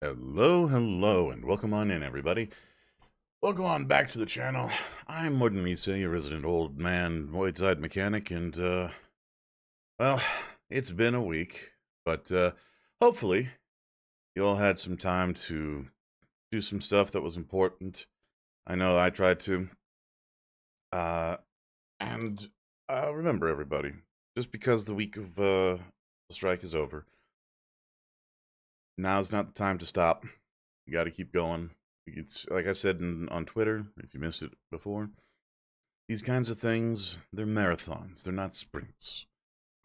Hello, hello, and welcome on in, everybody. Welcome on back to the channel. I'm Morden Misa, your resident old man, voidside mechanic, and, well, it's been a week, but, hopefully, you all had some time to do some stuff that was important. I know I tried to. Uh, and, remember, everybody, just because the week of, the strike is over, now's not the time to stop. You gotta keep going. It's like I said on Twitter, if you missed it before, these kinds of things, they're marathons, they're not sprints.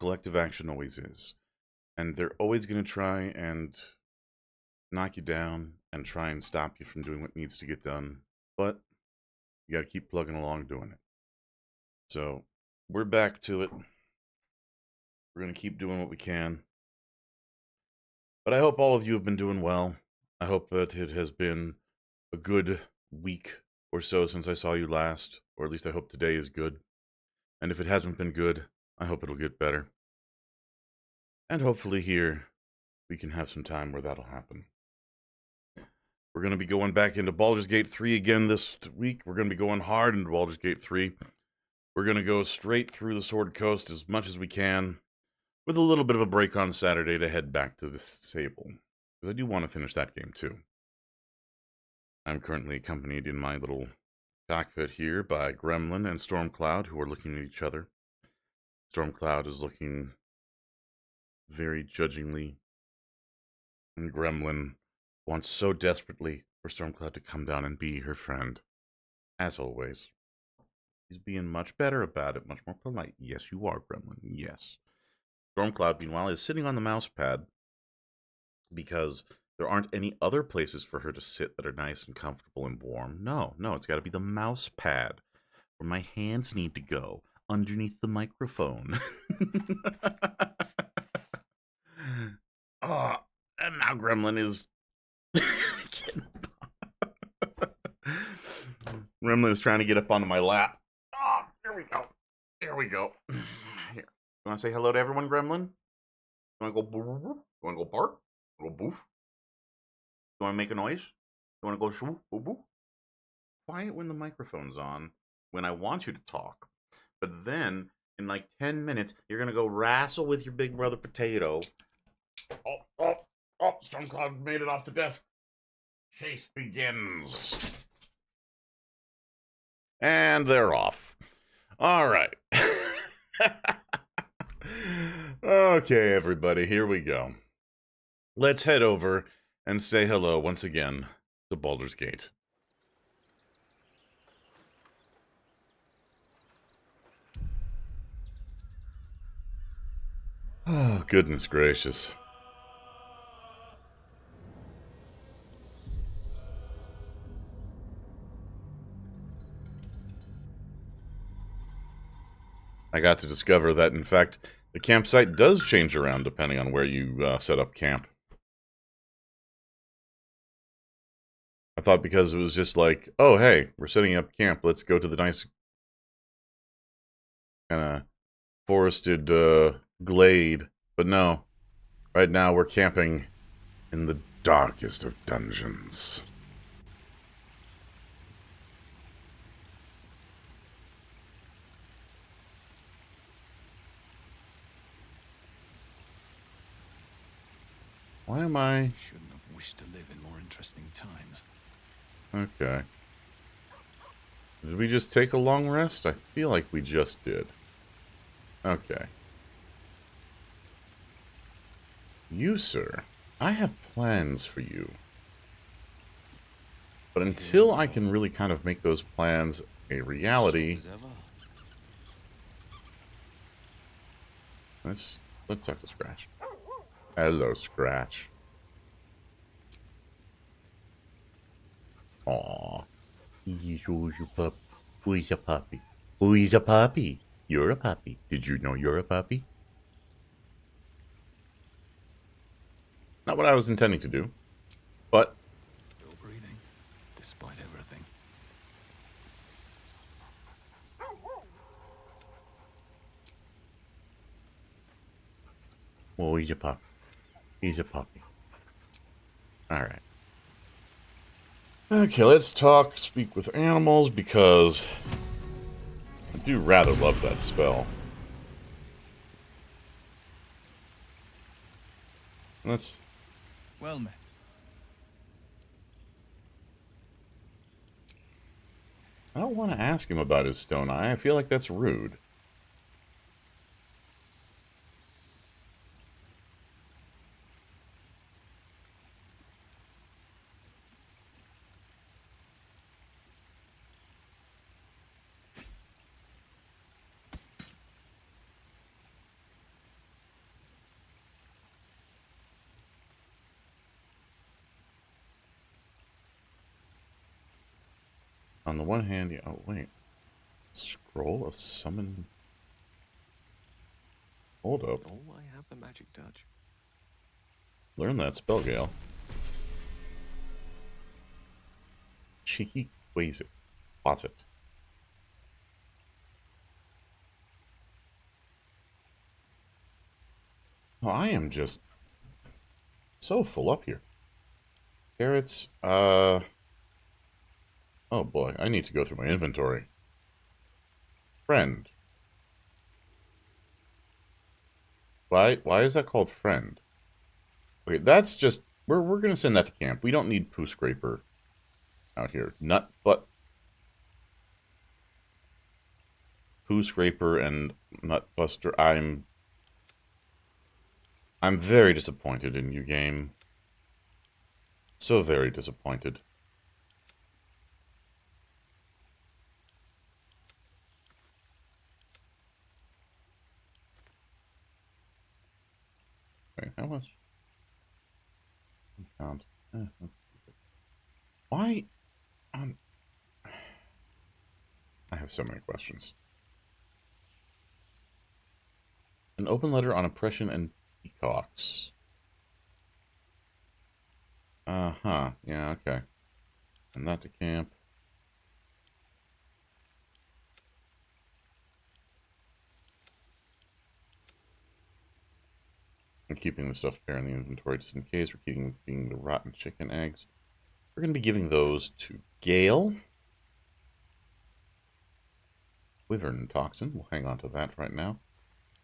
Collective action always is. And they're always going to try and knock you down and try and stop you from doing what needs to get done. But you got to keep plugging along doing it. So we're back to it. We're going to keep doing what we can. But I hope all of you have been doing well. I hope that it has been a good week or so since I saw you last, or at least I hope today is good. And if it hasn't been good, I hope it'll get better. And hopefully here, we can have some time where that'll happen. We're going to be going back into Baldur's Gate 3 again this week. We're going to be going hard into Baldur's Gate 3. We're going to go straight through the Sword Coast as much as we can, with a little bit of a break on Saturday to head back to the Sable, because I do want to finish that game too. I'm currently accompanied in my little cockpit here by Gremlin and Stormcloud, who are looking at each other. Stormcloud is looking very judgingly, and Gremlin wants so desperately for Stormcloud to come down and be her friend. As always. He's being much better about it, much more polite. Yes, you are, Gremlin. Yes. Stormcloud, meanwhile, is sitting on the mouse pad because there aren't any other places for her to sit that are nice and comfortable and warm. No, it's got to be the mouse pad where my hands need to go, underneath the microphone. Oh, and now Gremlin is... Gremlin is trying to get up onto my lap. Oh, there we go. There we go. Here. You want to say hello to everyone, Gremlin? You want to go boo? You want to go bark? Go boof? You want to make a noise? You want to go shoo? Boo boo? Quiet when the microphone's on, when I want you to talk. But then, in like 10 minutes, you're going to go wrestle with your big brother Potato. Oh, Stormcloud made it off the desk. Chase begins. And they're off. All right. Okay, everybody, here we go. Let's head over and say hello once again to Baldur's Gate. Oh, goodness gracious. I got to discover that, in fact, the campsite does change around depending on where you set up camp. I thought because it was just like, oh, hey, we're setting up camp, let's go to the nice kind of forested glade. But no, right now we're camping in the darkest of dungeons. Why am I... Shouldn't have wished to live in more interesting times. Okay. Did we just take a long rest? I feel like we just did. Okay. You, sir, I have plans for you. But until I can really kind of make those plans a reality... Let's talk to Scratch. Hello, Scratch. Aww. Who's a puppy? Who's a puppy? You're a puppy. Did you know you're a puppy? Not what I was intending to do, but... Still breathing, despite everything. Well, he's a puppy. He's a puppy. Alright. Okay, let's speak with animals, because I do rather love that spell. Let's... Well met. I don't want to ask him about his stone eye. I feel like that's rude. On the one hand, yeah, oh wait. Scroll of summon... Hold up. Oh, I have the magic touch. Learn that spell, Gale. Cheeky Quasit. Quasit. Oh, I am just so full up here. Carrots, oh boy, I need to go through my inventory. Friend. Why is that called friend? Okay, that's just... We're gonna send that to camp. We don't need Poo Scraper out here. Poo Scraper and Nutbuster. I'm very disappointed in you, game. So very disappointed. Wait, how much? Count. That's stupid. Why? I have so many questions. An open letter on oppression and peacocks. Uh-huh. Yeah, okay. And that to camp. I'm keeping the stuff there in the inventory just in case. We're keeping the rotten chicken eggs. We're going to be giving those to Gale. Wyvern toxin. We'll hang on to that right now.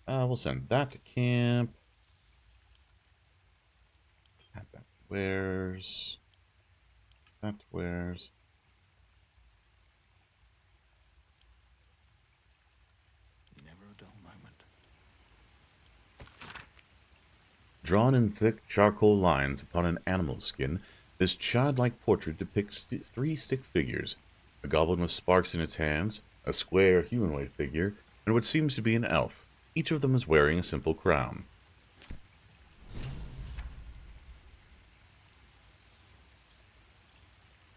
We'll send that to camp. Add that to wares. That to wares. Never a dull moment. Drawn in thick charcoal lines upon an animal's skin, this childlike portrait depicts three stick figures: a goblin with sparks in its hands, a square humanoid figure, and what seems to be an elf. Each of them is wearing a simple crown.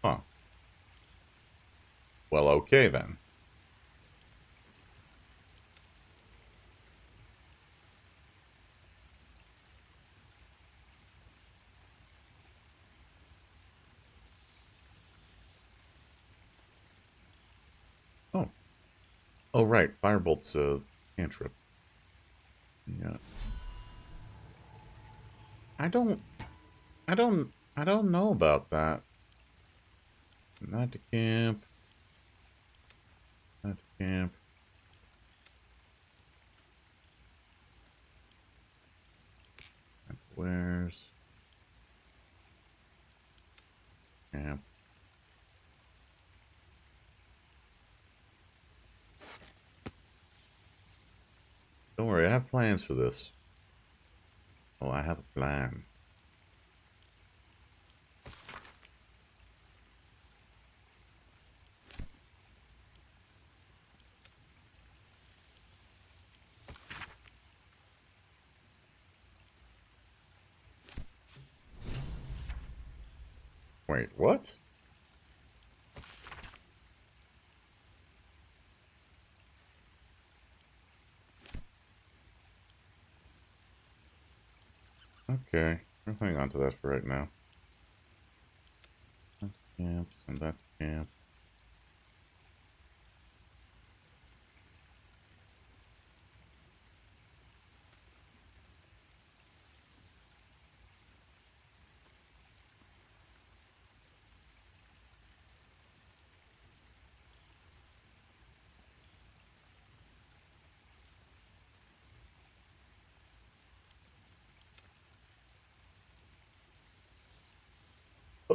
Huh. Well, okay then. Oh. Oh, right. Firebolt's a cantrip. Yeah. I don't know about that. Not to camp. Not to camp. Not to wares. Camp. Don't worry, I have plans for this. Oh, I have a plan. Wait, what? Okay, we'll hang on to that for right now. That's camp, send that to camp.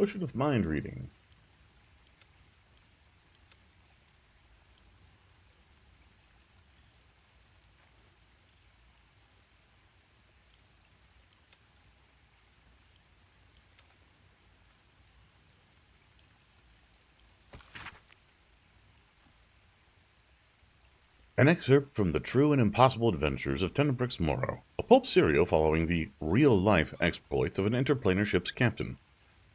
Potion of mind reading. An excerpt from the True and Impossible Adventures of Tenebrix Morrow, a pulp serial following the real-life exploits of an interplanar ship's captain.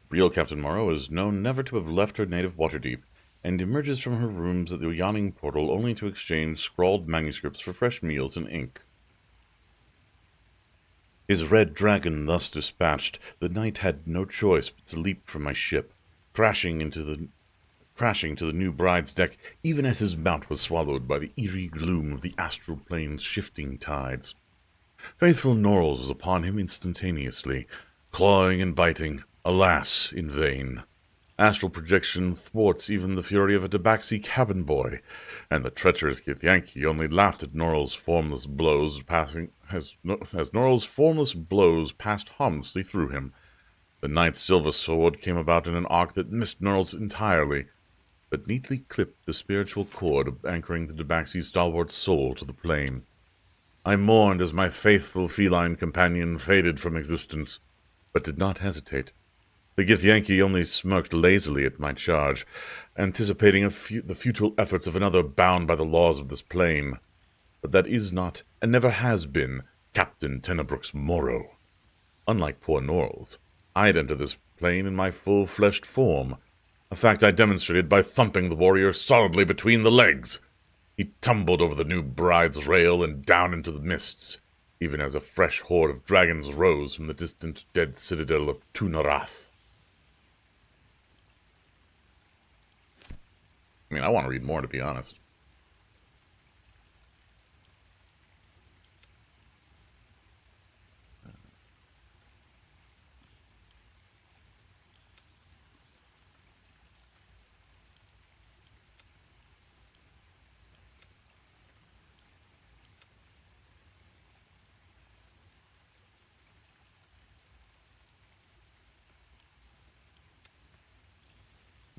Real Captain Morrow is known never to have left her native Waterdeep, and emerges from her rooms at the yawning portal only to exchange scrawled manuscripts for fresh meals and ink. His red dragon thus dispatched, the knight had no choice but to leap from my ship, crashing to the new bride's deck, even as his mount was swallowed by the eerie gloom of the astral plane's shifting tides. Faithful Norls was upon him instantaneously, clawing and biting, alas, in vain. Astral projection thwarts even the fury of a Tabaxi cabin boy, and the treacherous Githyanki only laughed at Norl's formless blows as Norl's formless blows passed harmlessly through him. The knight's silver sword came about in an arc that missed Norl's entirely, but neatly clipped the spiritual cord anchoring the Tabaxi's stalwart soul to the plane. I mourned as my faithful feline companion faded from existence, but did not hesitate. The Githyanki only smirked lazily at my charge, anticipating the futile efforts of another bound by the laws of this plane. But that is not, and never has been, Captain Tenebrix Morrow. Unlike poor Norls, I'd enter this plane in my full-fleshed form, a fact I demonstrated by thumping the warrior solidly between the legs. He tumbled over the new bride's rail and down into the mists, even as a fresh horde of dragons rose from the distant dead citadel of Tunarath. I mean, I want to read more, to be honest.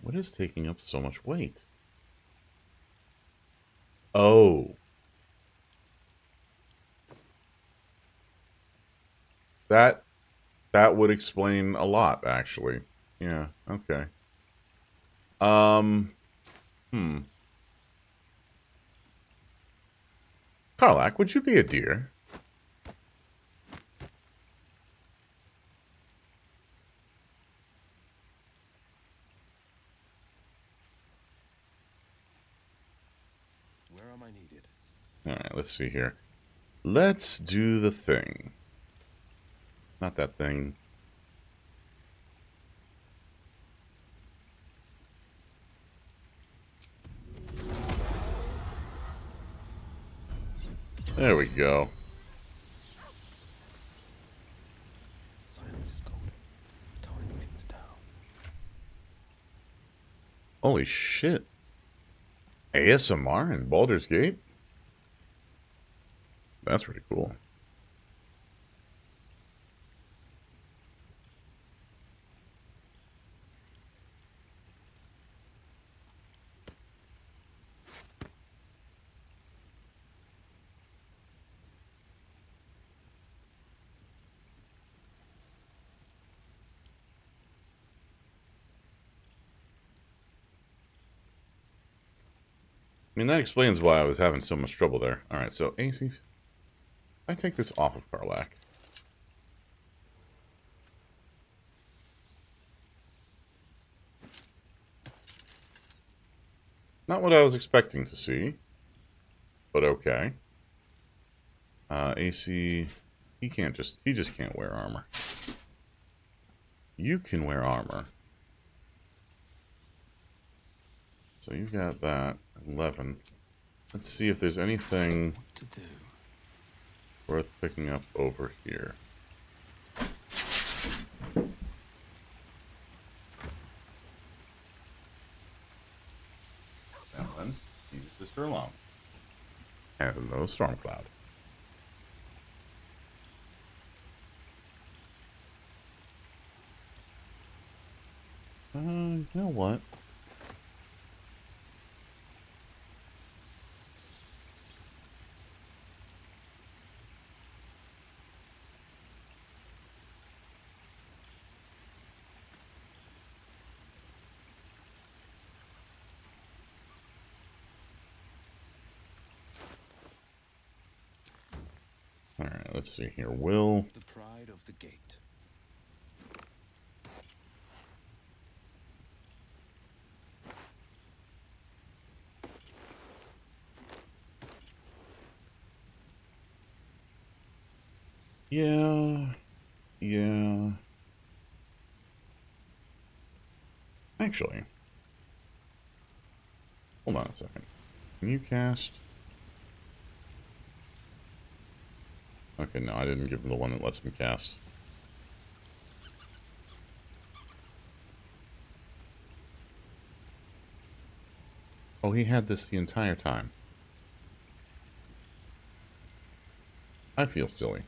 What is taking up so much weight? Oh. That would explain a lot, actually. Yeah, okay. Karlach, would you be a deer? Where am I needed? Alright, let's see here. Let's do the thing. Not that thing. There we go. Silence is golden, toning things down. Holy shit. ASMR in Baldur's Gate? That's pretty cool. I mean, that explains why I was having so much trouble there. Alright, so AC... I take this off of Karlach. Not what I was expecting to see. But okay. AC... He just can't wear armor. You can wear armor. So you've got that. 11. Let's see if there's anything What to do? worth picking up over here. Now then, use Sister alone. Hello, Stormcloud. You know what? Alright, let's see here. Will. The pride of the gate. Yeah. Yeah. Actually. Hold on a second. Can you cast? Okay, no, I didn't give him the one that lets him cast. Oh, he had this the entire time. I feel silly.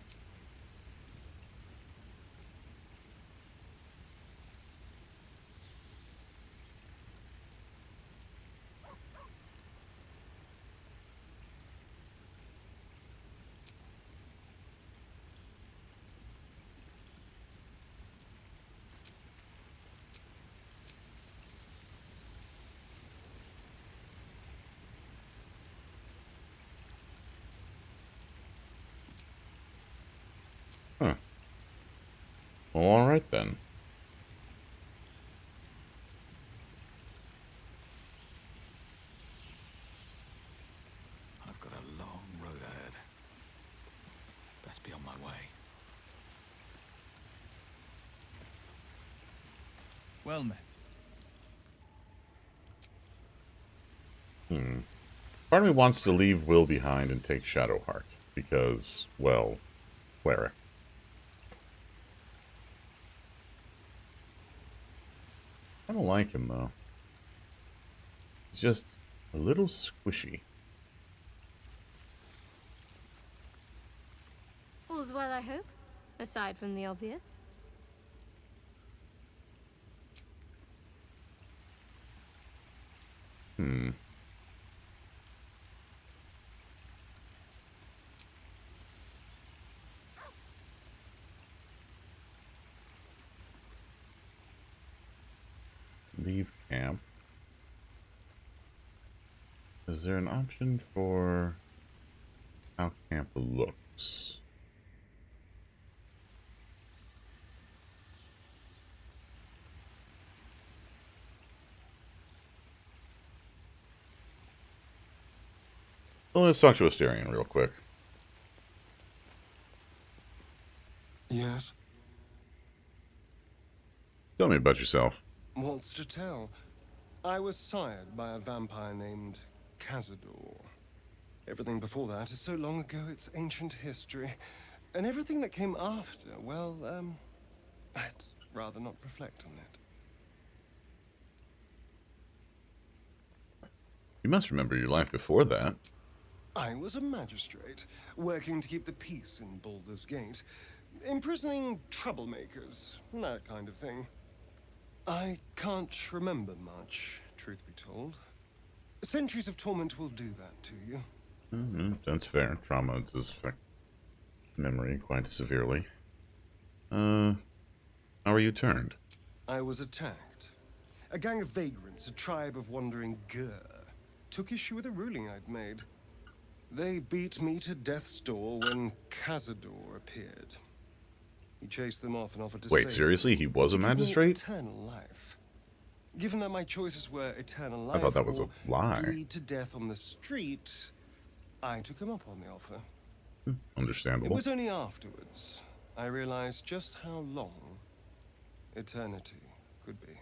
Huh. Well, alright then. I've got a long road ahead. Best be on my way. Well met. Part of me wants to leave Will behind and take Shadowheart. Because, well, Cleric. I don't like him, though. He's just a little squishy. All's well, I hope, aside from the obvious. Leave camp. Is there an option for how camp looks? Well, let's talk to Asterion real quick. Yes? Tell me about yourself. What's to tell? I was sired by a vampire named Cazador. Everything before that is so long ago it's ancient history. And everything that came after, well, I'd rather not reflect on it. You must remember your life before that. I was a magistrate, working to keep the peace in Baldur's Gate, imprisoning troublemakers, that kind of thing. I can't remember much, truth be told. Centuries of torment will do that to you. That's fair. Trauma does affect memory quite severely. How are you turned? I was attacked. A gang of vagrants, a tribe of wandering Gur, took issue with a ruling I'd made. They beat me to death's door when Cazador appeared. He chased them off and offered to Wait, save seriously? He was a them, to give me magistrate? eternal life. Given that my choices were eternal life I thought that was a or lie. bleed to death on the street, I took him up on the offer. It Understandable. was only afterwards I realized just how long eternity could be.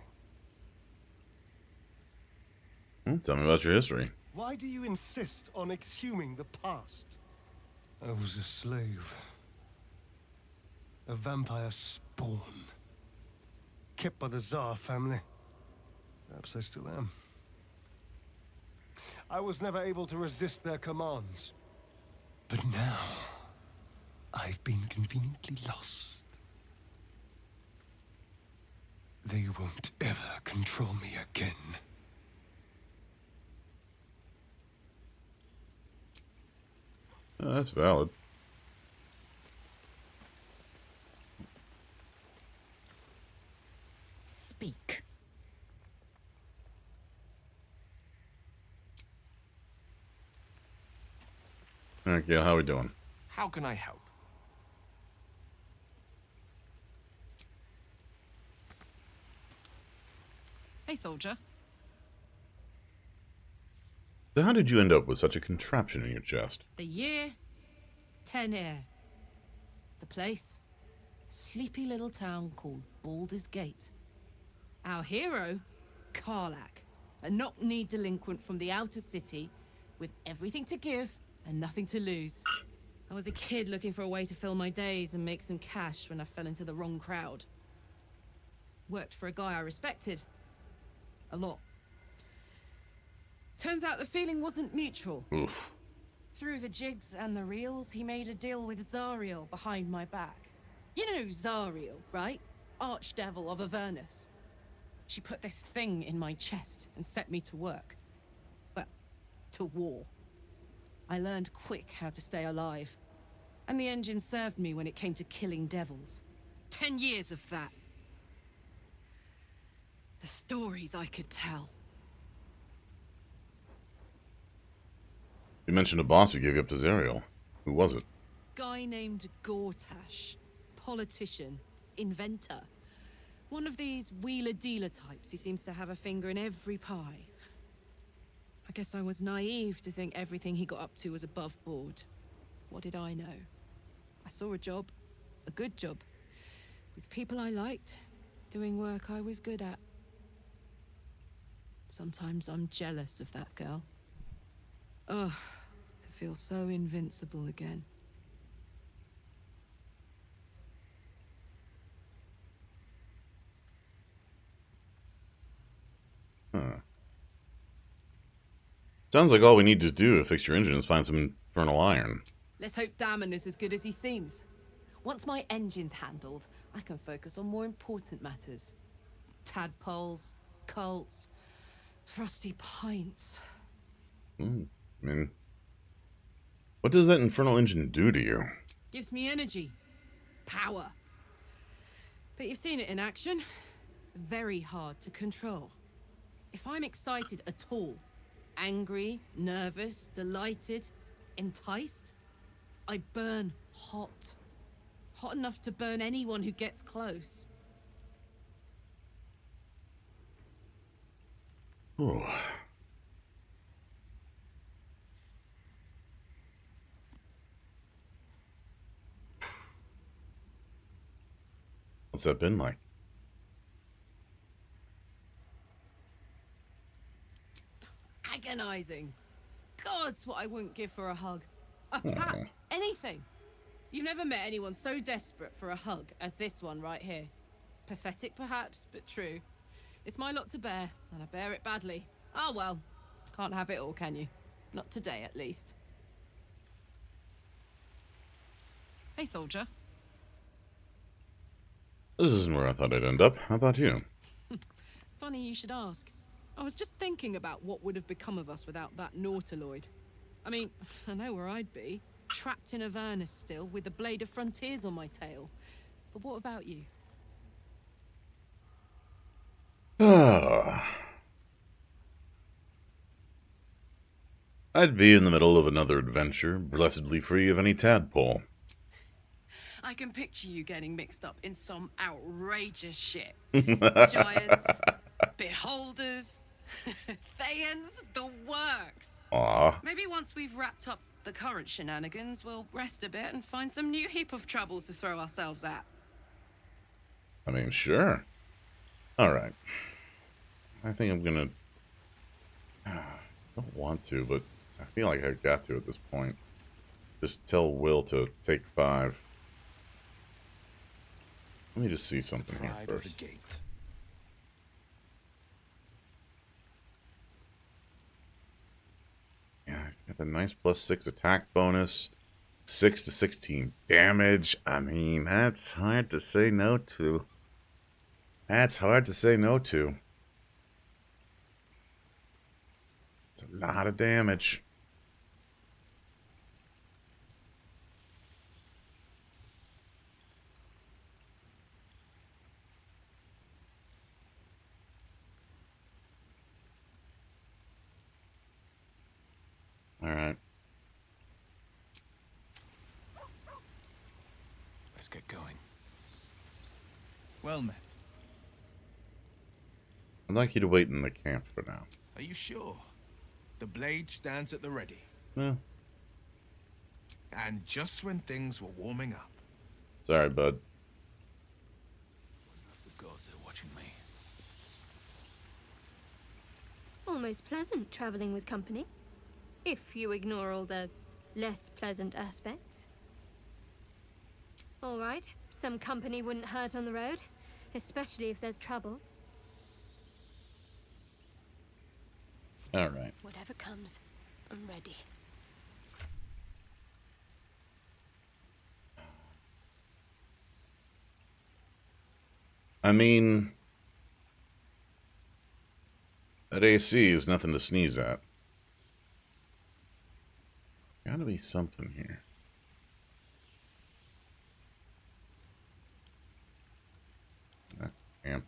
Tell me about your history. Why do you insist on exhuming the past? I was a slave. A vampire spawn. Kept by the Tsar family. Perhaps I still am. I was never able to resist their commands. But now, I've been conveniently lost. They won't ever control me again. Oh, that's valid. Speak. Okay, how we doing? How can I help? Hey, soldier. So how did you end up with such a contraption in your chest? The year, 10 Air. The place, sleepy little town called Baldur's Gate. Our hero, Karlach, a knock-knee delinquent from the outer city with everything to give and nothing to lose. I was a kid looking for a way to fill my days and make some cash when I fell into the wrong crowd. Worked for a guy I respected. A lot. Turns out the feeling wasn't mutual. Oof. Through the jigs and the reels, he made a deal with Zariel behind my back. You know Zariel, right? Archdevil of Avernus. She put this thing in my chest and set me to work. Well, to war. I learned quick how to stay alive. And the engine served me when it came to killing devils. 10 years of that. The stories I could tell. You mentioned a boss who gave you up to Zariel. Who was it? Guy named Gortash. Politician. Inventor. One of these wheeler-dealer types who seems to have a finger in every pie. I guess I was naive to think everything he got up to was above board. What did I know? I saw a job. A good job. With people I liked. Doing work I was good at. Sometimes I'm jealous of that girl. Ugh, to feel so invincible again. Huh. Sounds like all we need to do to fix your engine is find some infernal iron. Let's hope Damon is as good as he seems. Once my engine's handled, I can focus on more important matters. Tadpoles, cults, frosty pints. I mean, what does that infernal engine do to you? Gives me energy. Power. But you've seen it in action. Very hard to control. If I'm excited at all, angry, nervous, delighted, enticed, I burn hot. Hot enough to burn anyone who gets close. Ooh. What's that been like? Agonizing. God's what I wouldn't give for a hug. A pat. Anything. You've never met anyone so desperate for a hug as this one right here. Pathetic perhaps, but true. It's my lot to bear, and I bear it badly. Ah well. Can't have it all, can you? Not today, at least. Hey, soldier. This isn't where I thought I'd end up. How about you? Funny you should ask. I was just thinking about what would have become of us without that Nautiloid. I mean, I know where I'd be. Trapped in Avernus still, with the Blade of Frontiers on my tail. But what about you? I'd be in the middle of another adventure, blessedly free of any tadpole. I can picture you getting mixed up in some outrageous shit. Giants, beholders, Thayans, the works. Aw. Maybe once we've wrapped up the current shenanigans, we'll rest a bit and find some new heap of troubles to throw ourselves at. I mean, sure. Alright. I think I'm gonna... I don't want to, but I feel like I've got to at this point. Just tell Will to take 5. Let me just see something here Pride of the first. gate. Yeah, got the nice +6 attack bonus. 6 to 16 damage. I mean, that's hard to say no to. That's hard to say no to. It's a lot of damage. All right. Let's get going. Well met. I'd like you to wait in the camp for now. Are you sure? The blade stands at the ready. Well, And just when things were warming up. sorry, bud. The gods are watching me. Almost pleasant traveling with company. If you ignore all the less pleasant aspects. All right, some company wouldn't hurt on the road, especially if there's trouble. All right. Whatever comes, I'm ready. I mean, that AC is nothing to sneeze at. Gotta be something here. Damn.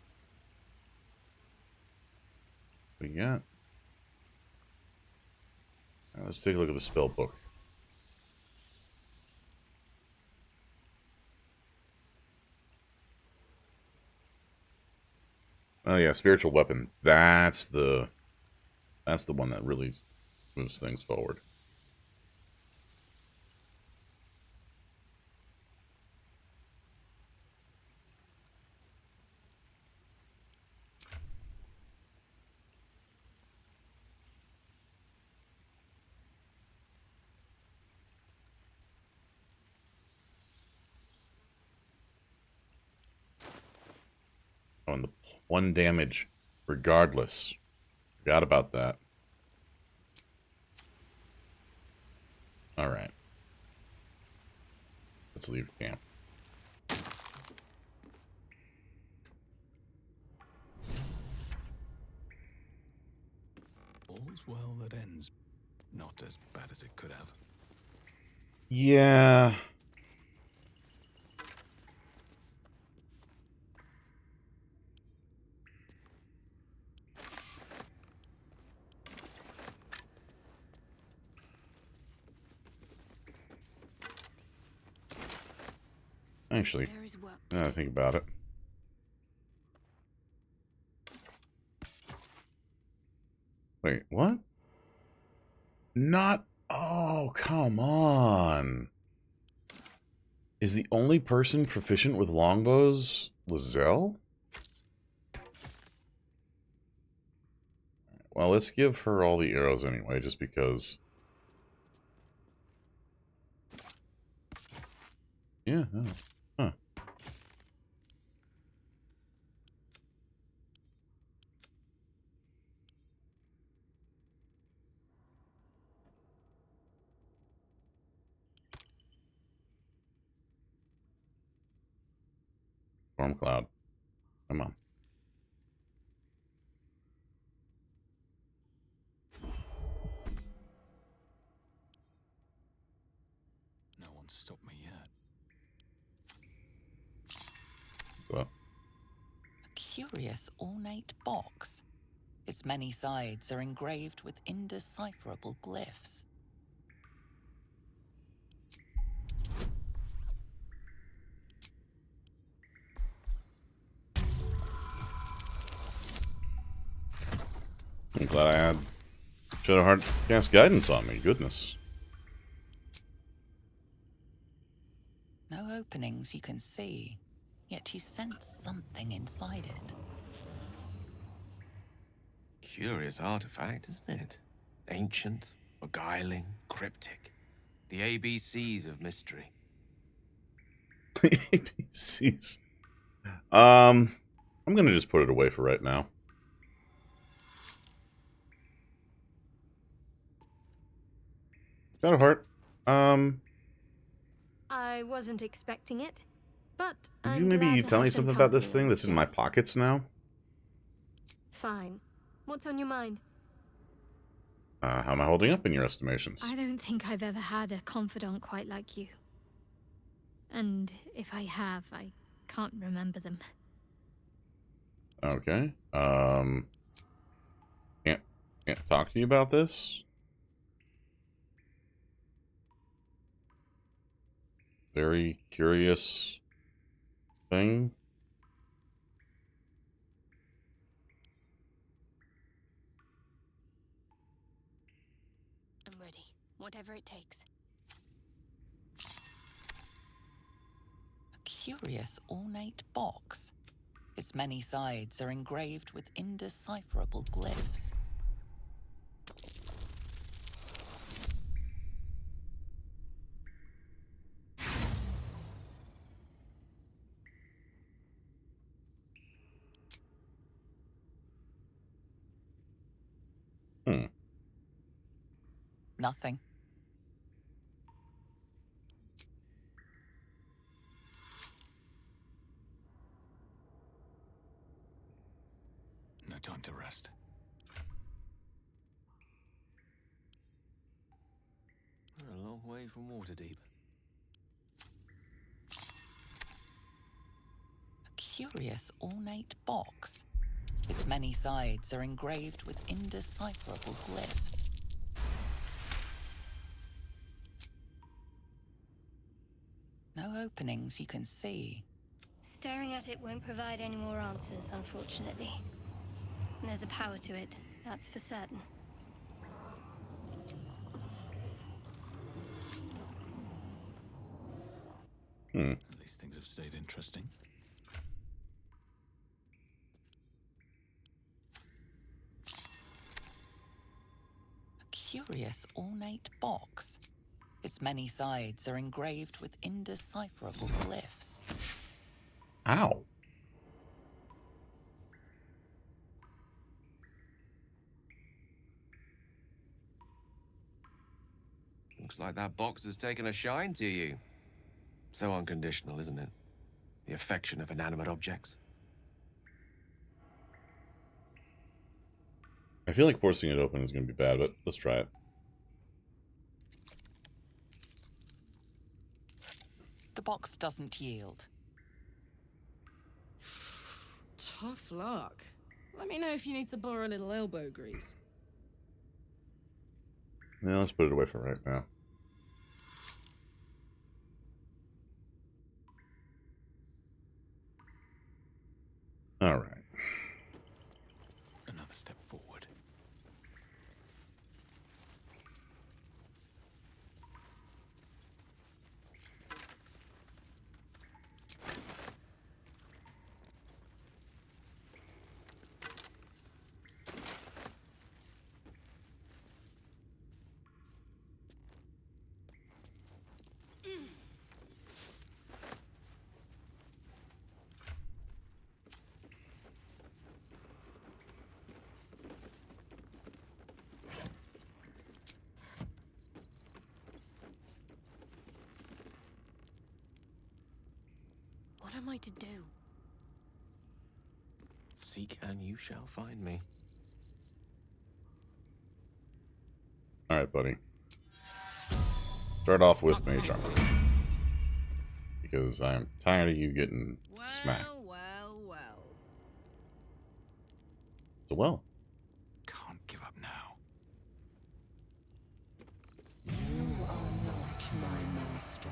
We got. Let's take a look at the spell book. Oh yeah, spiritual weapon. That's the one that really moves things forward. Oh, and the 1 damage regardless. Forgot about that. Alright. Let's leave camp. All's well that ends. Not as bad as it could have. Yeah. Actually, There is work now that I think about it. Wait, what? Not... Oh, come on. Is the only person proficient with longbows Lizelle? Well, let's give her all the arrows anyway, just because... Yeah, oh, huh. Storm cloud. Come on. No one's stopped me yet. So, A curious ornate box. Its many sides are engraved with indecipherable glyphs. I'm glad I had Shadowheart cast guidance on me. Goodness. No openings you can see, yet you sense something inside it. Curious artifact, isn't it? Ancient, beguiling, cryptic. The ABCs of mystery. ABCs. I'm gonna just put it away for right now. Shadowheart. I wasn't expecting it. But Could I'm you maybe glad to tell me have some something about this company thing that's in my instead. pockets now? Fine. What's on your mind? How am I holding up in your estimations? I don't think I've ever had a confidant quite like you. And if I have, I can't remember them. Okay. Can't talk to you about this. Very curious thing. I'm ready. Whatever it takes. A curious ornate box. Its many sides are engraved with indecipherable glyphs. Nothing. No time to rest. We're a long way from Waterdeep. A curious ornate box. Its many sides are engraved with indecipherable glyphs. No openings you can see. Staring at it won't provide any more answers, unfortunately. And there's a power to it, that's for certain. At least things have stayed interesting. A curious ornate box. Its many sides are engraved with indecipherable glyphs. Ow. Looks like that box has taken a shine to you. So unconditional, isn't it? The affection of inanimate objects. I feel like forcing it open is going to be bad, but let's try it. The box doesn't yield. Tough luck. Let me know if you need to borrow a little elbow grease. Yeah, let's put it away for right now. All right. Another step forward. What am I to do? Seek and you shall find me. All right, buddy. Start off with Mage Armor. Because I'm tired of you getting smacked. Well. So, well. Can't give up now. You are not my master.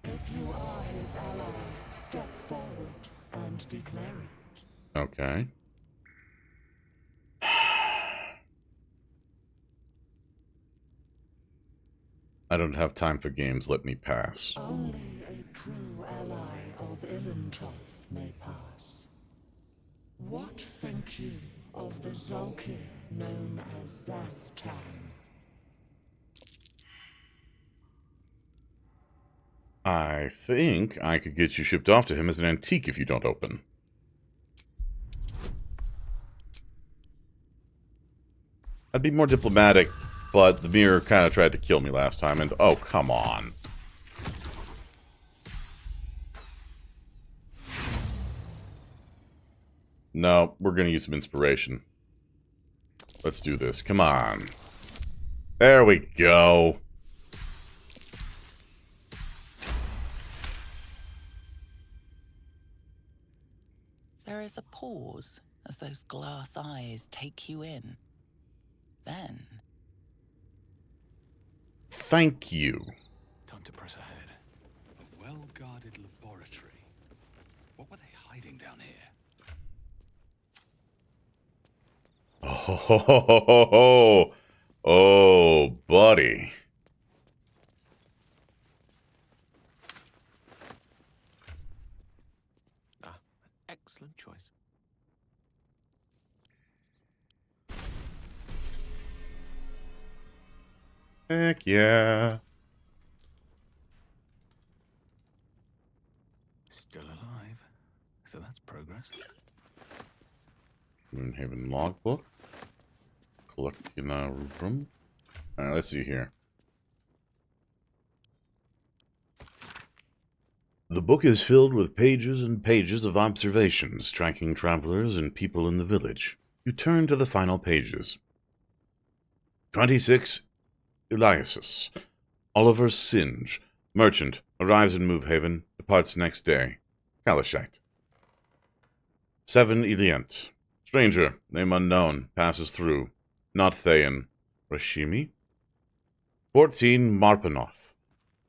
If you are his ally, step forward and declare it. Okay. I don't have time for games. Let me pass. Only a true ally of Ilintoth may pass. What think you of the Zolkir known as Zastan? I think I could get you shipped off to him as an antique if you don't open. I'd be more diplomatic, but the mirror kind of tried to kill me last time, and oh, come on. No, we're gonna use some inspiration. Let's do this. Come on. There we go. There is a pause as those glass eyes take you in. Then, Thank you. Time to press ahead. A well-guarded laboratory. What were they hiding down here? Oh, oh, buddy. Ah, excellent choice. Heck yeah. Still alive. So that's progress. Moonhaven logbook. Collecting room. Alright, let's see here. The book is filled with pages and pages of observations tracking travelers and people in the village. You turn to the final pages. 26 Eliasus. Oliver Singe, merchant, arrives in Movehaven, departs next day. Kalashite. 7 Elient. Stranger, name unknown, passes through. Not Thayan. Rashimi. 14 Marpanoth.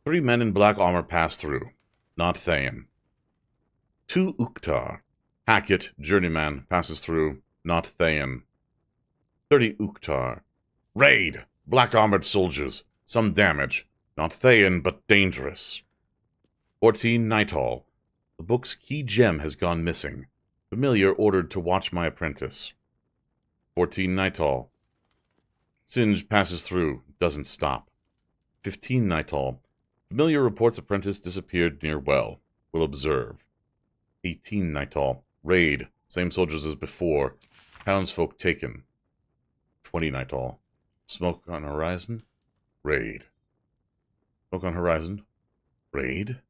3 men in black armor pass through. Not Thayan. 2 Uktar. Hackett, journeyman, passes through. Not Thayan. 30 Uktar. Raid! Black-armored soldiers. Some damage. Not Thayan, but dangerous. 14 Nightall. The book's key gem has gone missing. Familiar ordered to watch my apprentice. 14 Nightall. Singe passes through. Doesn't stop. 15 Nightall. Familiar reports apprentice disappeared near well. Will observe. 18 Nightall. Raid. Same soldiers as before. Townsfolk taken. 20 Nightall. Smoke on horizon. Raid. Smoke on horizon. Raid.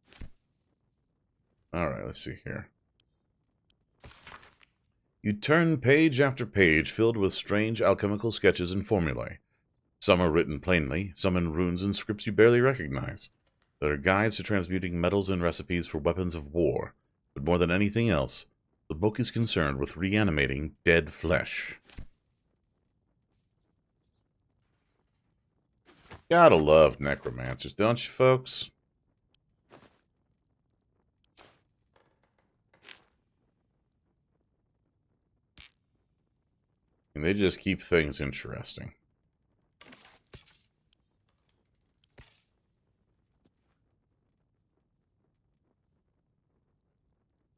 Alright, let's see here. You turn page after page filled with strange alchemical sketches and formulae. Some are written plainly, some in runes and scripts you barely recognize. There are guides to transmuting metals and recipes for weapons of war, but more than anything else, the book is concerned with reanimating dead flesh. Gotta love necromancers, don't you, folks? And they just keep things interesting.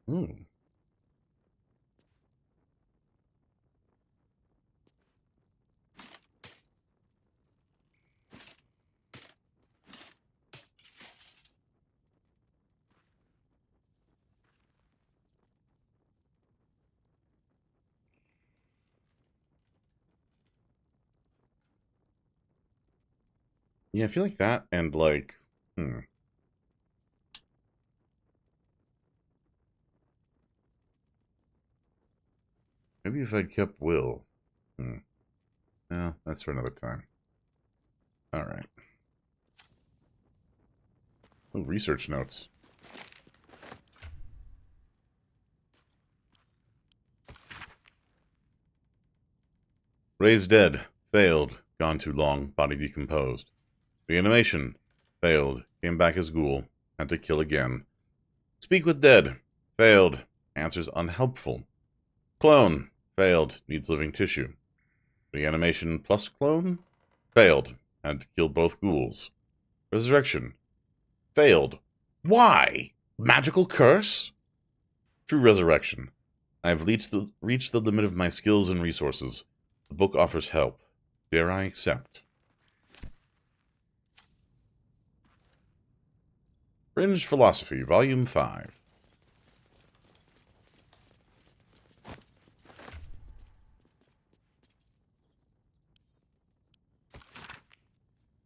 Ooh. Yeah, I feel like that and like, maybe if I'd kept Will. No, that's for another time. Alright. Oh, research notes. Raised dead. Failed. Gone too long. Body decomposed. Reanimation. Failed. Came back as ghoul. Had to kill again. Speak with dead. Failed. Answers unhelpful. Clone. Failed. Needs living tissue. Reanimation plus clone. Failed. Had to kill both ghouls. Resurrection. Failed. Why? Magical curse? True resurrection. I have reached the limit of my skills and resources. The book offers help. Dare I accept? Fringe Philosophy, Volume 5.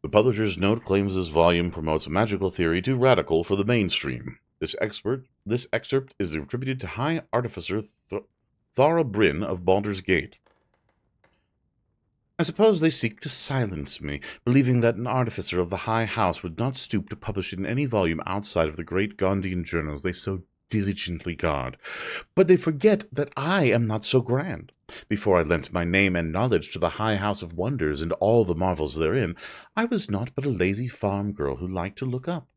The publisher's note claims this volume promotes magical theory too radical for the mainstream. This excerpt is attributed to High Artificer Thora Bryn of Baldur's Gate. I suppose they seek to silence me, believing that an artificer of the High House would not stoop to publish in any volume outside of the great Gondian journals they so diligently guard. But they forget that I am not so grand. Before I lent my name and knowledge to the High House of Wonders and all the marvels therein, I was naught but a lazy farm girl who liked to look up.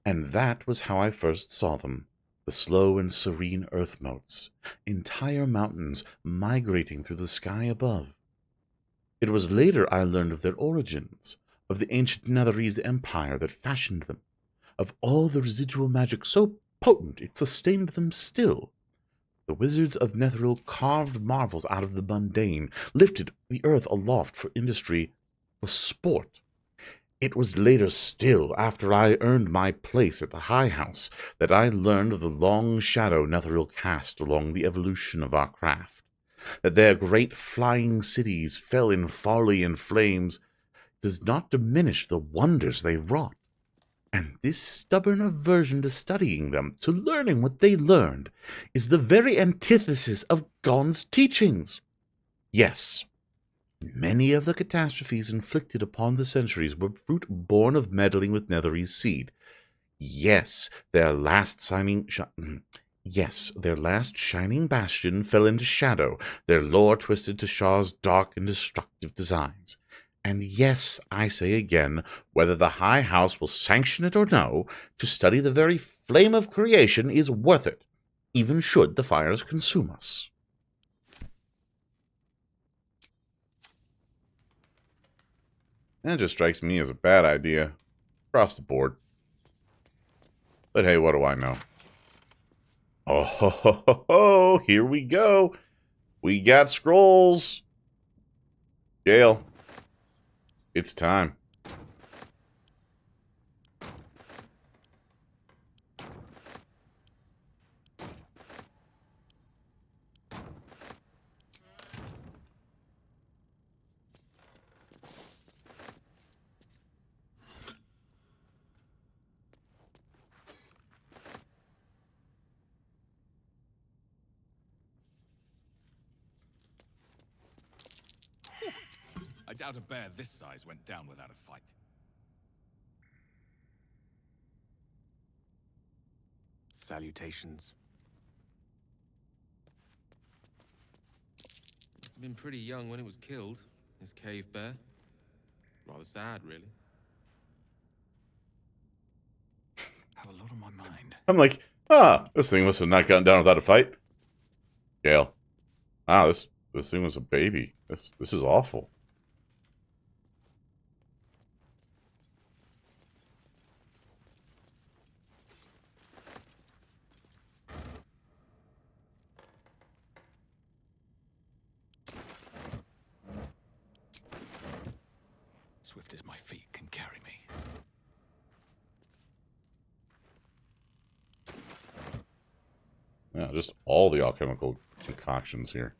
And that was how I first saw them, the slow and serene earth motes, entire mountains migrating through the sky above. It was later I learned of their origins, of the ancient Netherese empire that fashioned them, of all the residual magic so potent it sustained them still. The wizards of Netheril carved marvels out of the mundane, lifted the earth aloft for industry, for sport. It was later still, after I earned my place at the High House, that I learned of the long shadow Netheril cast along the evolution of our craft, that their great flying cities fell in folly and flames does not diminish the wonders they wrought. And this stubborn aversion to studying them, to learning what they learned, is the very antithesis of Gon's teachings. Yes, many of the catastrophes inflicted upon the centuries were fruit born of meddling with Netherese seed. Yes, their last shining bastion fell into shadow, their lore twisted to Shaw's dark and destructive designs. And yes, I say again, whether the High House will sanction it or no, to study the very flame of creation is worth it, even should the fires consume us. That just strikes me as a bad idea, across the board. But hey, what do I know? Oh, ho, ho, ho, ho, here we go. We got scrolls. Gale. It's time. I doubt a bear this size went down without a fight. Salutations. Must have been pretty young when it was killed, this cave bear. Rather sad, really. Have a lot on my mind. I'm like, this thing must have not gotten down without a fight. Gale. This thing was a baby. This is awful. Swift as my feet can carry me. Yeah, just all the alchemical concoctions here.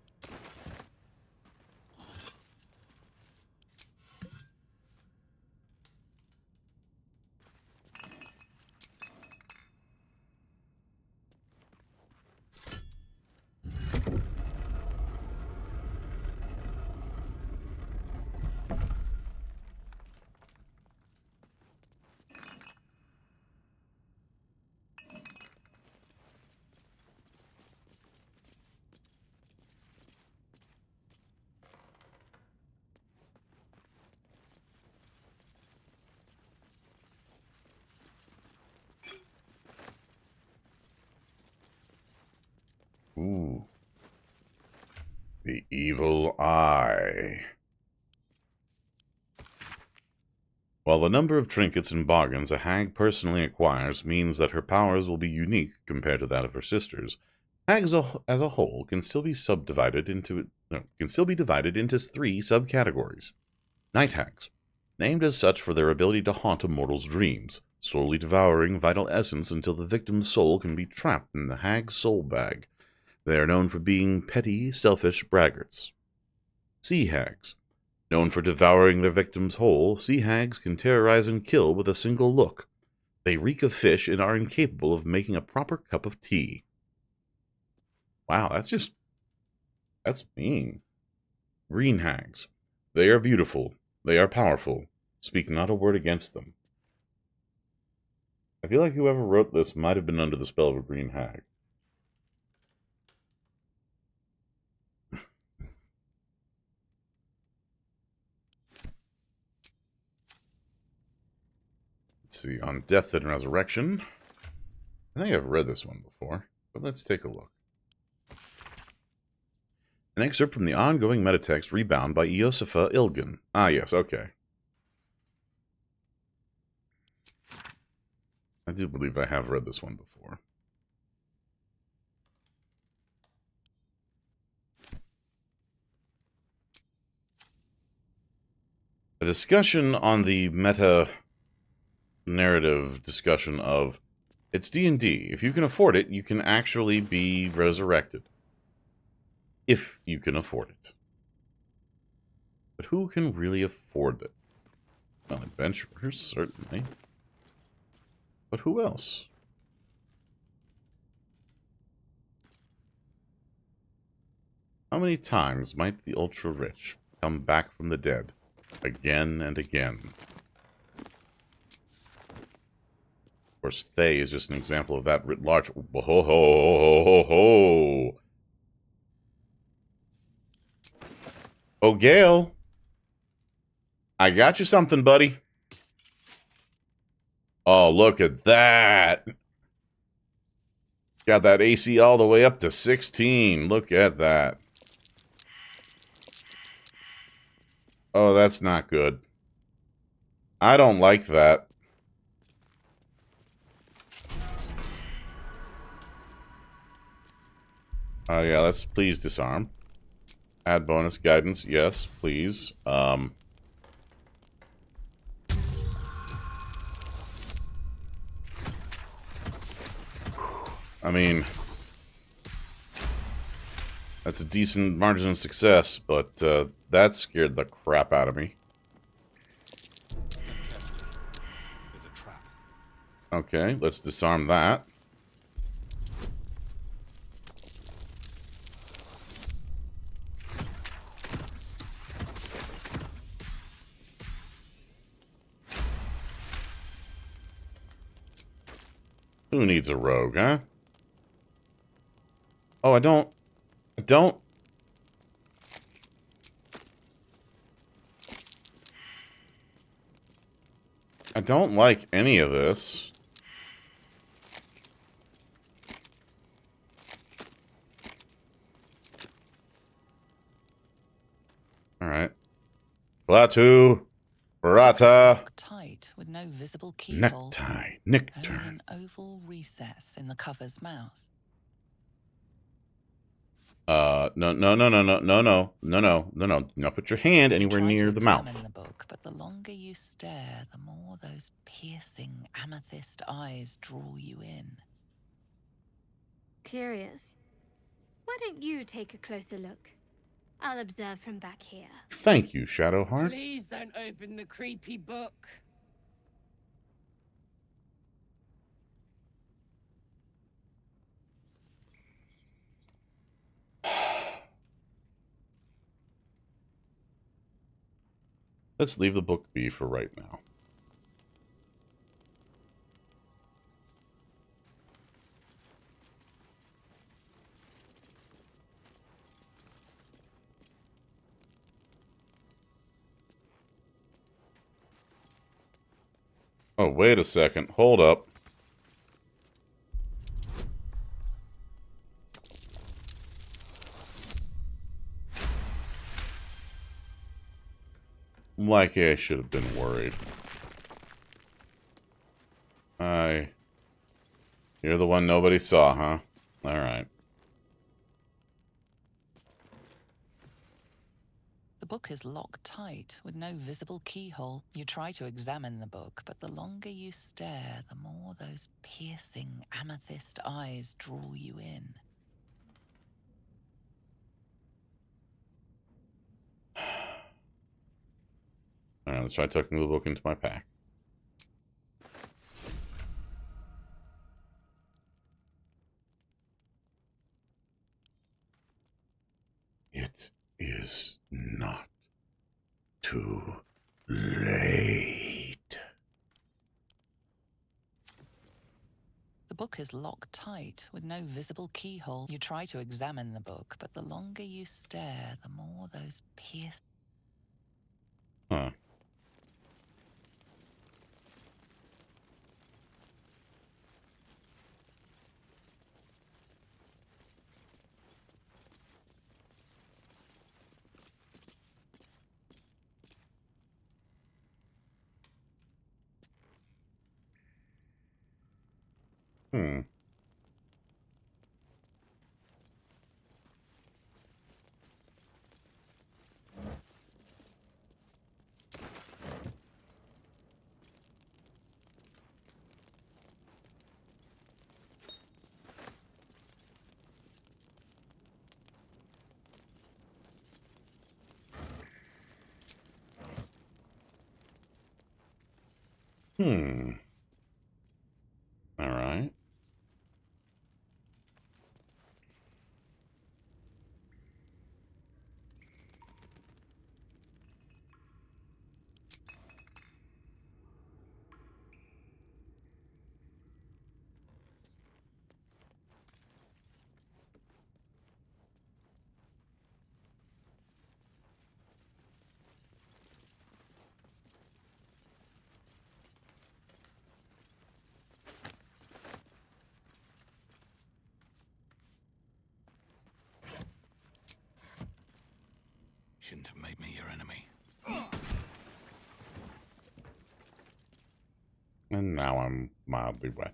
Ooh. The Evil Eye. While the number of trinkets and bargains a hag personally acquires means that her powers will be unique compared to that of her sisters, hags as a whole can still be divided into 3 subcategories. Night hags, named as such for their ability to haunt a mortal's dreams, slowly devouring vital essence until the victim's soul can be trapped in the hag's soul bag. They are known for being petty, selfish braggarts. Sea hags. Known for devouring their victims whole, sea hags can terrorize and kill with a single look. They reek of fish and are incapable of making a proper cup of tea. Wow, that's just That's mean. Green hags. They are beautiful. They are powerful. Speak not a word against them. I feel like whoever wrote this might have been under the spell of a green hag. Let's see, on Death and Resurrection. I think I've read this one before, but let's take a look. An excerpt from the ongoing metatext Rebound by Iosipha Ilgen. Ah, yes, okay. I do believe I have read this one before. A discussion on the meta narrative discussion of it's D&D. If you can afford it, you can actually be resurrected. If you can afford it. But who can really afford it? Well, adventurers, certainly. But who else? How many times might the ultra-rich come back from the dead? Again and again. Of course, Thay is just an example of that writ large. Ho ho ho ho ho! Oh, Gale. I got you something, buddy. Oh, look at that. Got that AC all the way up to 16. Look at that. Oh, that's not good. I don't like that. Oh, yeah, let's please disarm. Add bonus guidance. Yes, please. I mean, that's a decent margin of success, but that scared the crap out of me. There's a trap. Okay, let's disarm that. Who needs a rogue, huh? Oh, I don't like any of this. Alright. Klaatu. Barata. Tight with no visible keyhole. Necktie. Only Nicturn. an oval recess in the cover's mouth. No. Now put your hand anywhere Try near to the mouth. examine the book, but the longer you stare, the more those piercing amethyst eyes draw you in. Curious. Why don't you take a closer look? I'll observe from back here. Thank you, Shadowheart. Please don't open the creepy book. Let's leave the book be for right now. Oh, wait a second. Hold up. Like I should have been worried. You're the one nobody saw, huh? Alright. The book is locked tight with no visible keyhole. You try to examine the book, but the longer you stare, the more those piercing amethyst eyes draw you in. Alright, let's try tucking the book into my pack. too late. The book is locked tight with no visible keyhole. You try to examine the book, but the longer you stare, the more those pierce. Huh. Hmm. Hmm. All right. Shouldn't have made me your enemy. And now I'm mildly wet.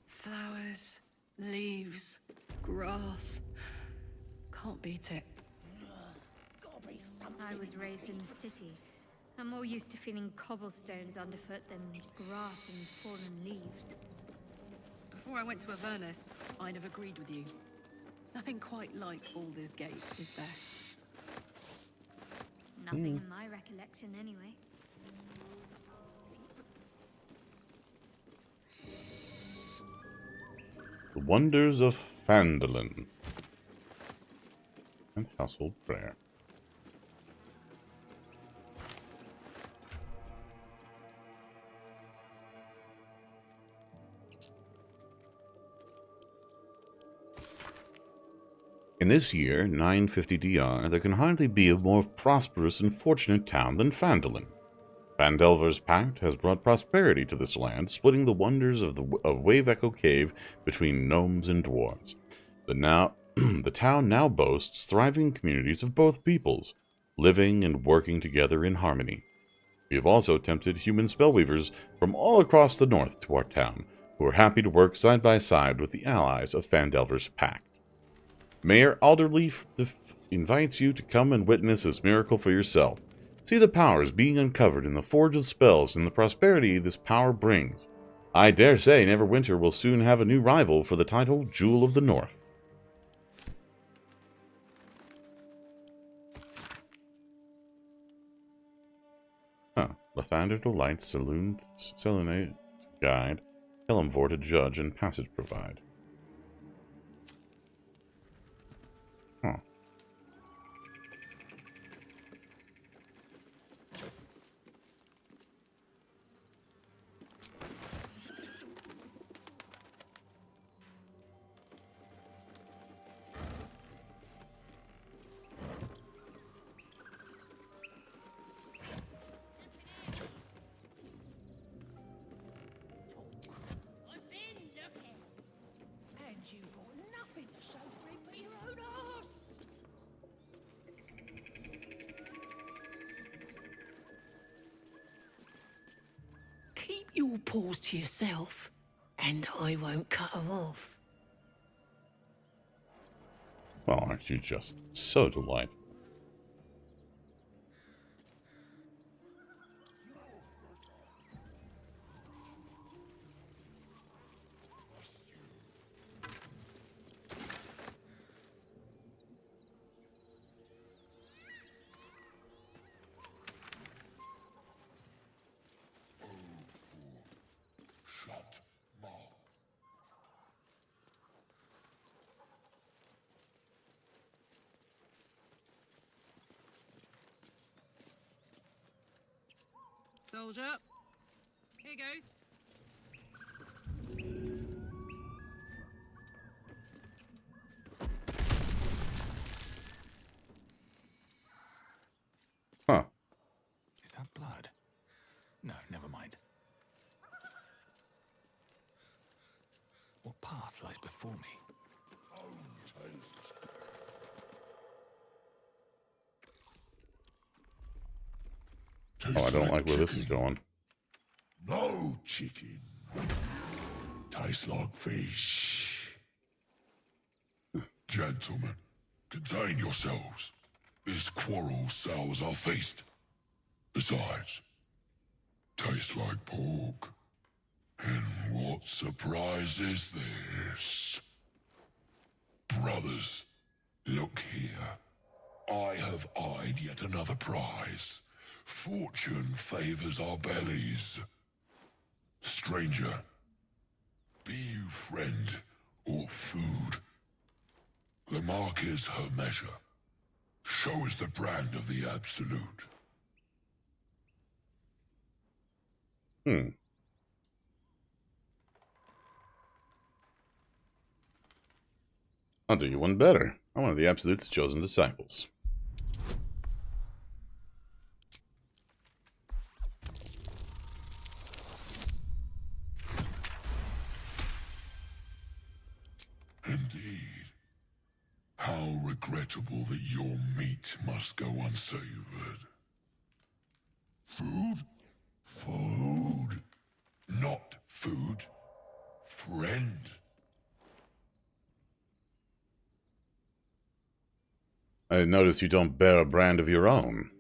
Flowers, leaves, grass. Can't beat it. I was raised in the city. I'm more used to feeling cobblestones underfoot than grass and fallen leaves. Before I went to Avernus, I'd have agreed with you. Nothing quite like Baldur's Gate, is there? Nothing in my recollection, anyway. The Wonders of Phandalin. And Household Prayer. In this year, 950 DR, there can hardly be a more prosperous and fortunate town than Phandalin. Phandelver's Pact has brought prosperity to this land, splitting the wonders of Wave Echo Cave between gnomes and dwarves. The town now boasts thriving communities of both peoples, living and working together in harmony. We have also tempted human spellweavers from all across the north to our town, who are happy to work side by side with the allies of Phandelver's Pact. Mayor Alderleaf invites you to come and witness this miracle for yourself. See the powers being uncovered in the Forge of Spells and the prosperity this power brings. I dare say Neverwinter will soon have a new rival for the title Jewel of the North. Lathander to Light, Saloon, Selenate to Guide, Helmvor to Judge, and Passage provide. Keep your paws to yourself, and I won't cut them off. Well, aren't you just so delightful? Soldier. Here goes. Huh. Is that blood? No, never mind. What path lies before me? Oh, I don't like where this is going. No chicken. Tastes like fish. Gentlemen, contain yourselves. This quarrel sours our feast. Besides, tastes like pork. And what surprise is this? Brothers, look here. I have eyed yet another prize. Fortune favors our bellies. Stranger, be you friend or food, the mark is her measure. Show is the brand of the absolute. I'll do you one better. I'm one of the Absolute's chosen disciples. Indeed. How regrettable that your meat must go unsavored. Food? Food. Not food. Friend. I notice you don't bear a brand of your own.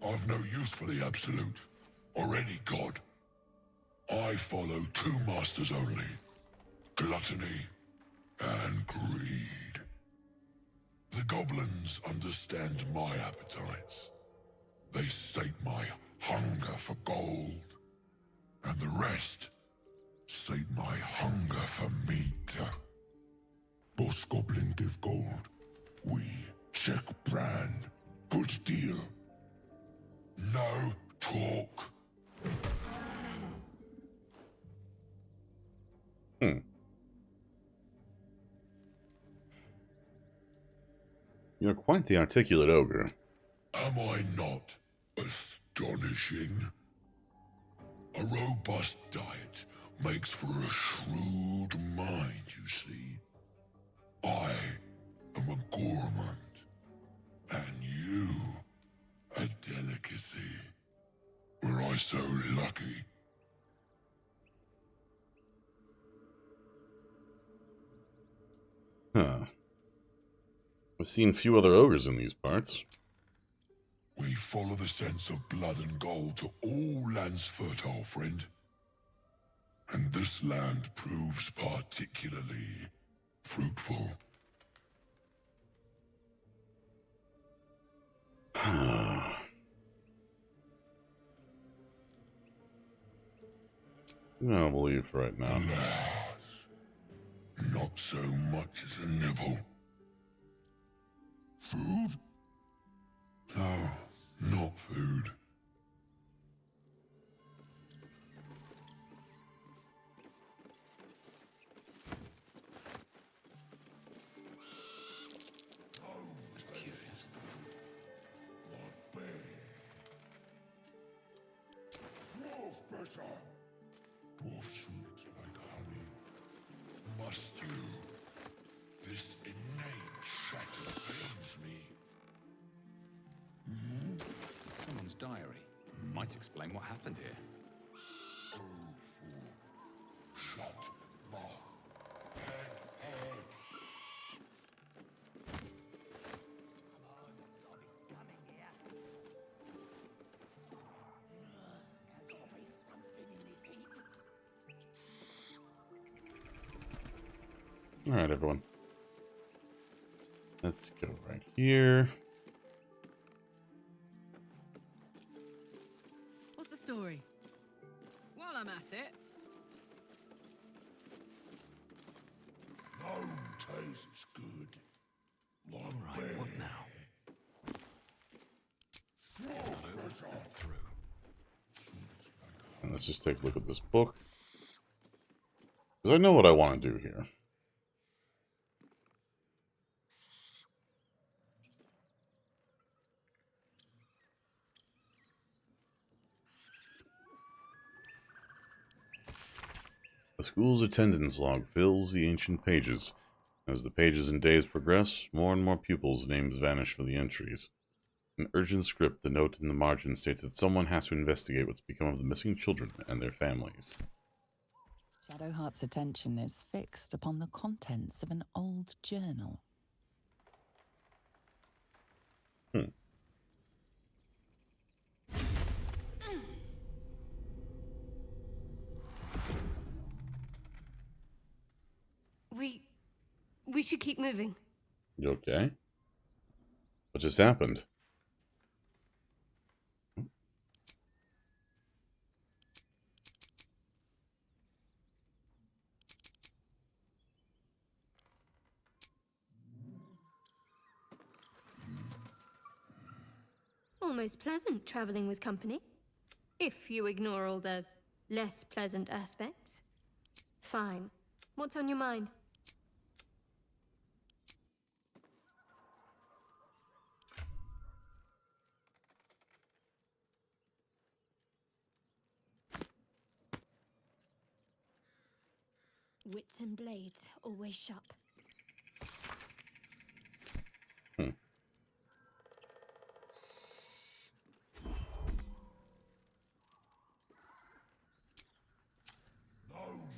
I've no use for the Absolute, or any god. I follow two masters only. Gluttony and greed. The goblins understand my appetites. They sate my hunger for gold. And the rest sate my hunger for meat. Boss Goblin give gold. We check brand. Good deal. No talk. You're quite the articulate ogre. Am I not astonishing? A robust diet makes for a shrewd mind, you see. I am a gourmand, and you a delicacy. Were I so lucky? Huh. I've seen few other ogres in these parts. We follow the sense of blood and gold to all lands fertile, friend. And this land proves particularly fruitful. No belief right now. Alas, not so much as a nibble. Food? No, not food. That's curious. Like bear. Dwarf better. Dwarf sweet like honey. Must you? This innate shatter pains me. Someone's diary. Might explain what happened here. Oh, fool. Shut mouth. Head. Alright, everyone. Let's go right here. What's the story? While I'm at it, No tastes good. Like Right, bear. what now? Not over and through. let's just take a look at this book. Because I know what I want to do here. The school's attendance log fills the ancient pages. As the pages and days progress, more and more pupils' names vanish from the entries. In urgent script, the note in the margin states that someone has to investigate what's become of the missing children and their families. Shadowheart's attention is fixed upon the contents of an old journal. We should keep moving. You okay? What just happened? Almost pleasant traveling with company. If you ignore all the less pleasant aspects. Fine. What's on your mind? Wits and blades, always sharp.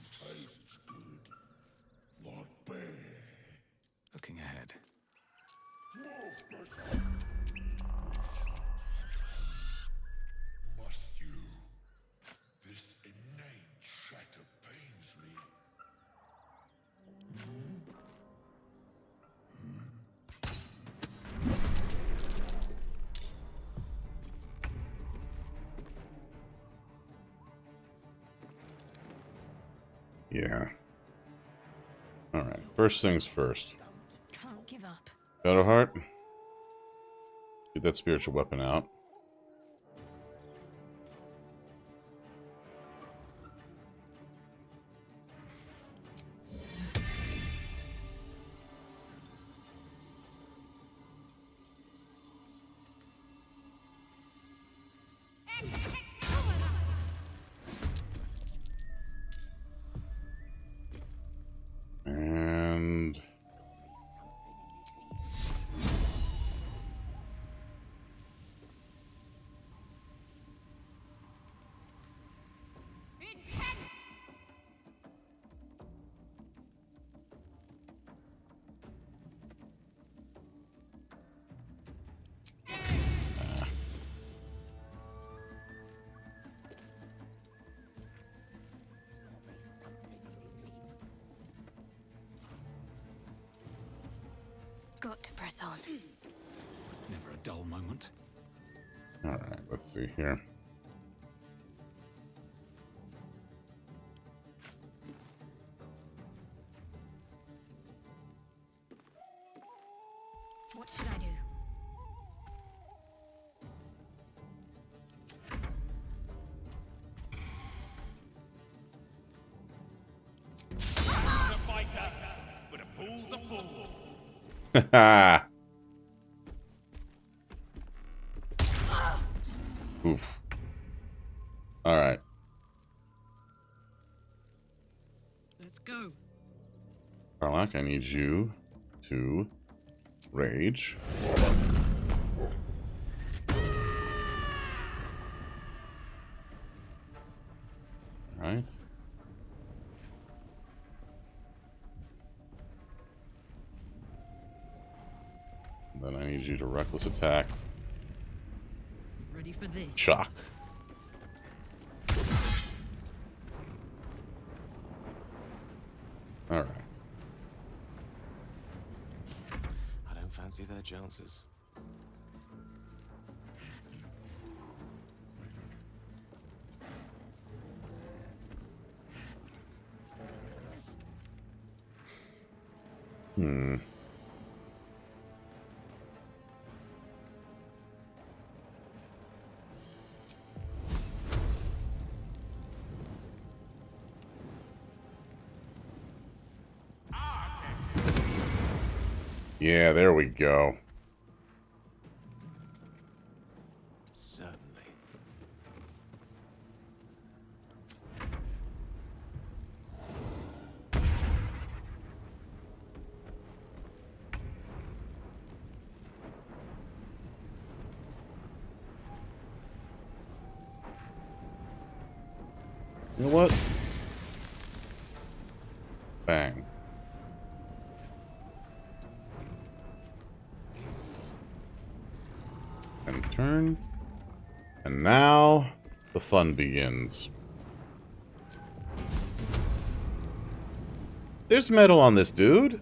Tastes good. Like bear. Looking ahead. Must you? This inane chatter pains me. Yeah. Alright, first things first. Can't give up. Shadowheart. Get that spiritual weapon out. And Got to press on. Never a dull moment. alright, let's see here. What should I do? A fighter, but a fool's a fool. Oof. Alright. Let's go. Karlach, I need you to rage. Alright. Then I need you to reckless attack. Ready for this? Shock. Alright. I don't fancy their chances. Yeah, there we go. Certainly. You know what? Bang. And turn. And now the fun begins. There's metal on this dude.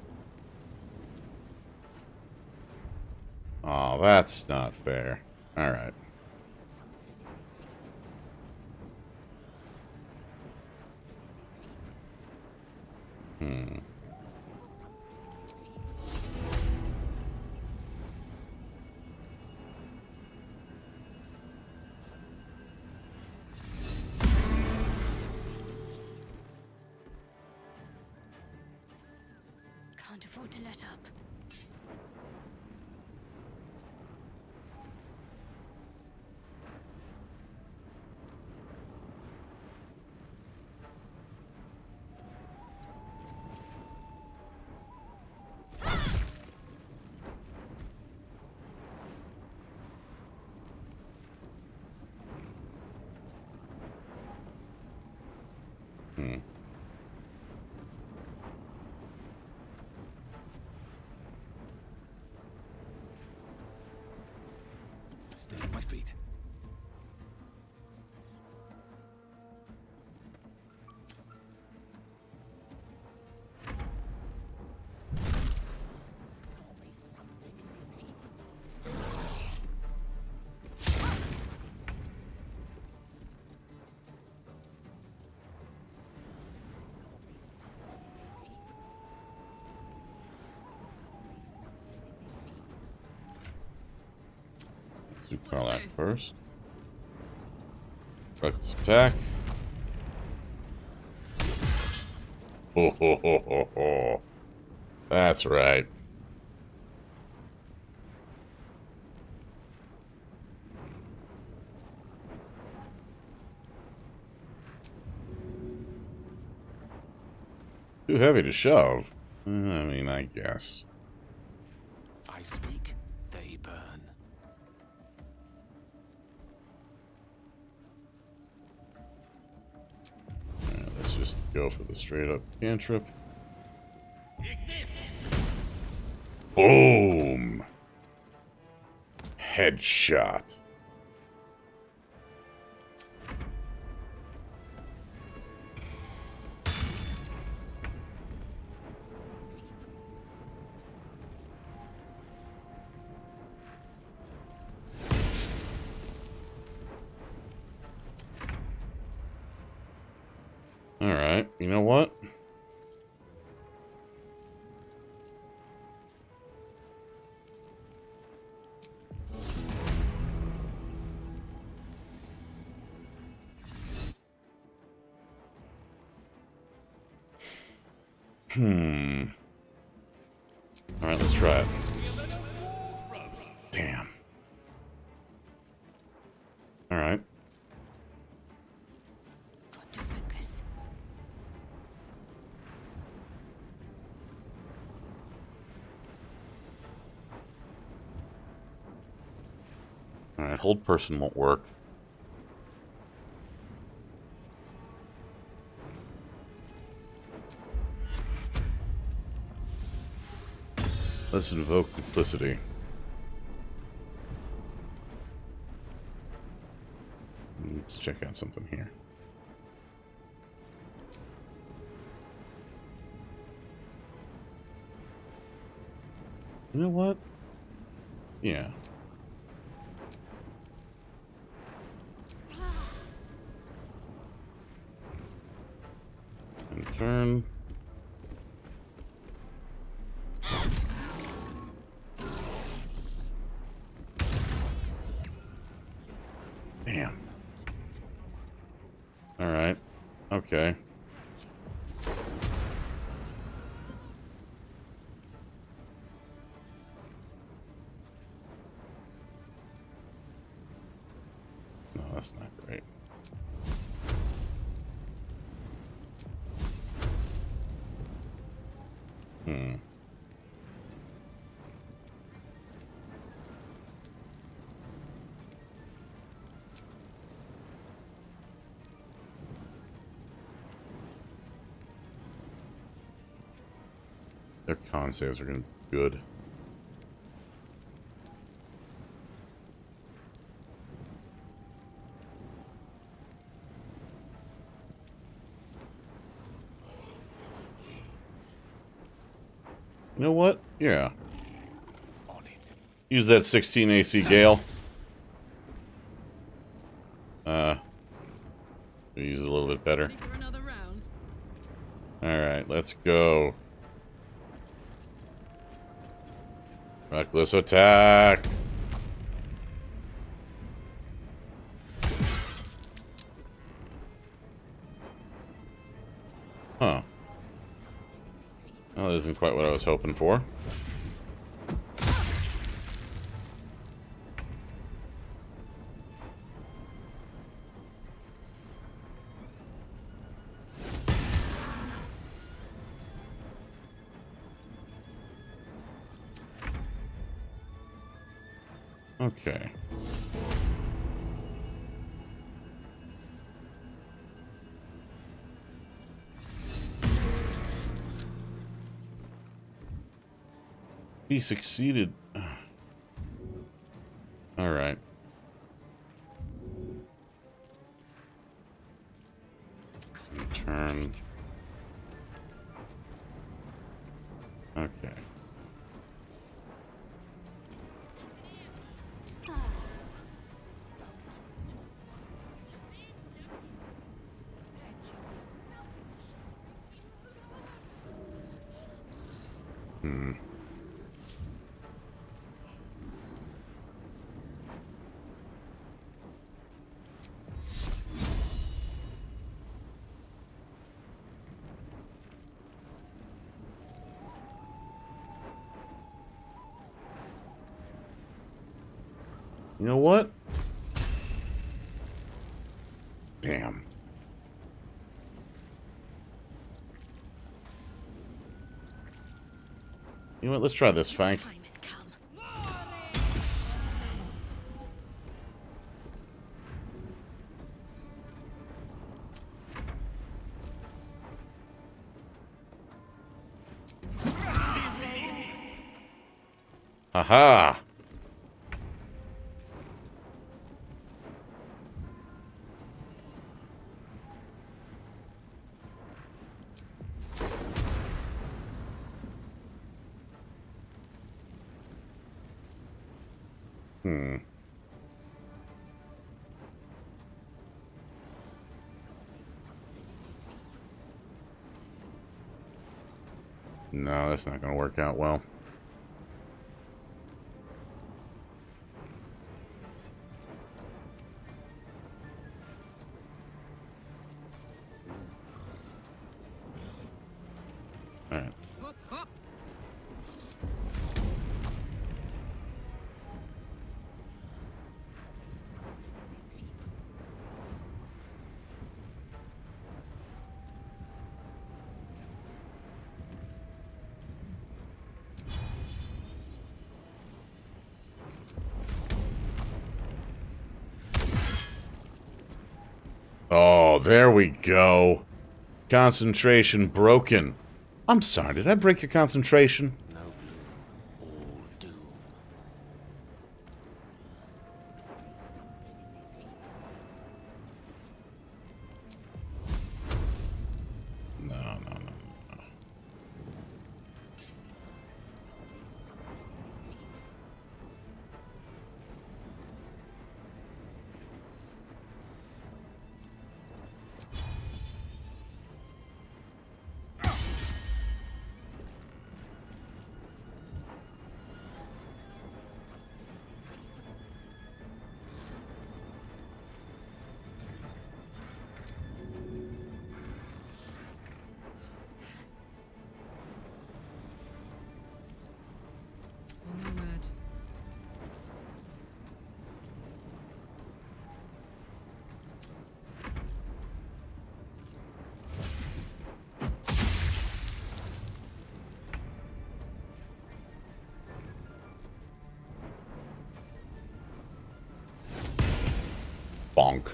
Oh, that's not fair. Alright. Can't afford to let up. Stay on my feet. Do Karlach first. Focus attack. Ho ho ho ho ho. That's right. Too heavy to shove. I mean, I guess. I speak, they burn. Alright, let's just go for the straight up cantrip. Boom! Headshot. Alright, you know what? Alright, let's try it. Damn. Alright. Got to focus. Alright, hold person won't work. Let's invoke duplicity. Let's check out something here. You know what? Yeah. And turn. Damn. All right. Okay. Great. Their con saves are going to be good. You know what? Yeah. Use that 16 AC Gale. Use it a little bit better. Alright, let's go. Reckless attack! Huh. Well, that isn't quite what I was hoping for. Okay. He succeeded. All right. Turn. Okay. You know what? Damn. You know what? Let's try this, Fank. Aha! No, that's not going to work out well. All right. Oh, there we go. Concentration broken. I'm sorry, did I break your concentration? No gloom, all doom. No. Bonk.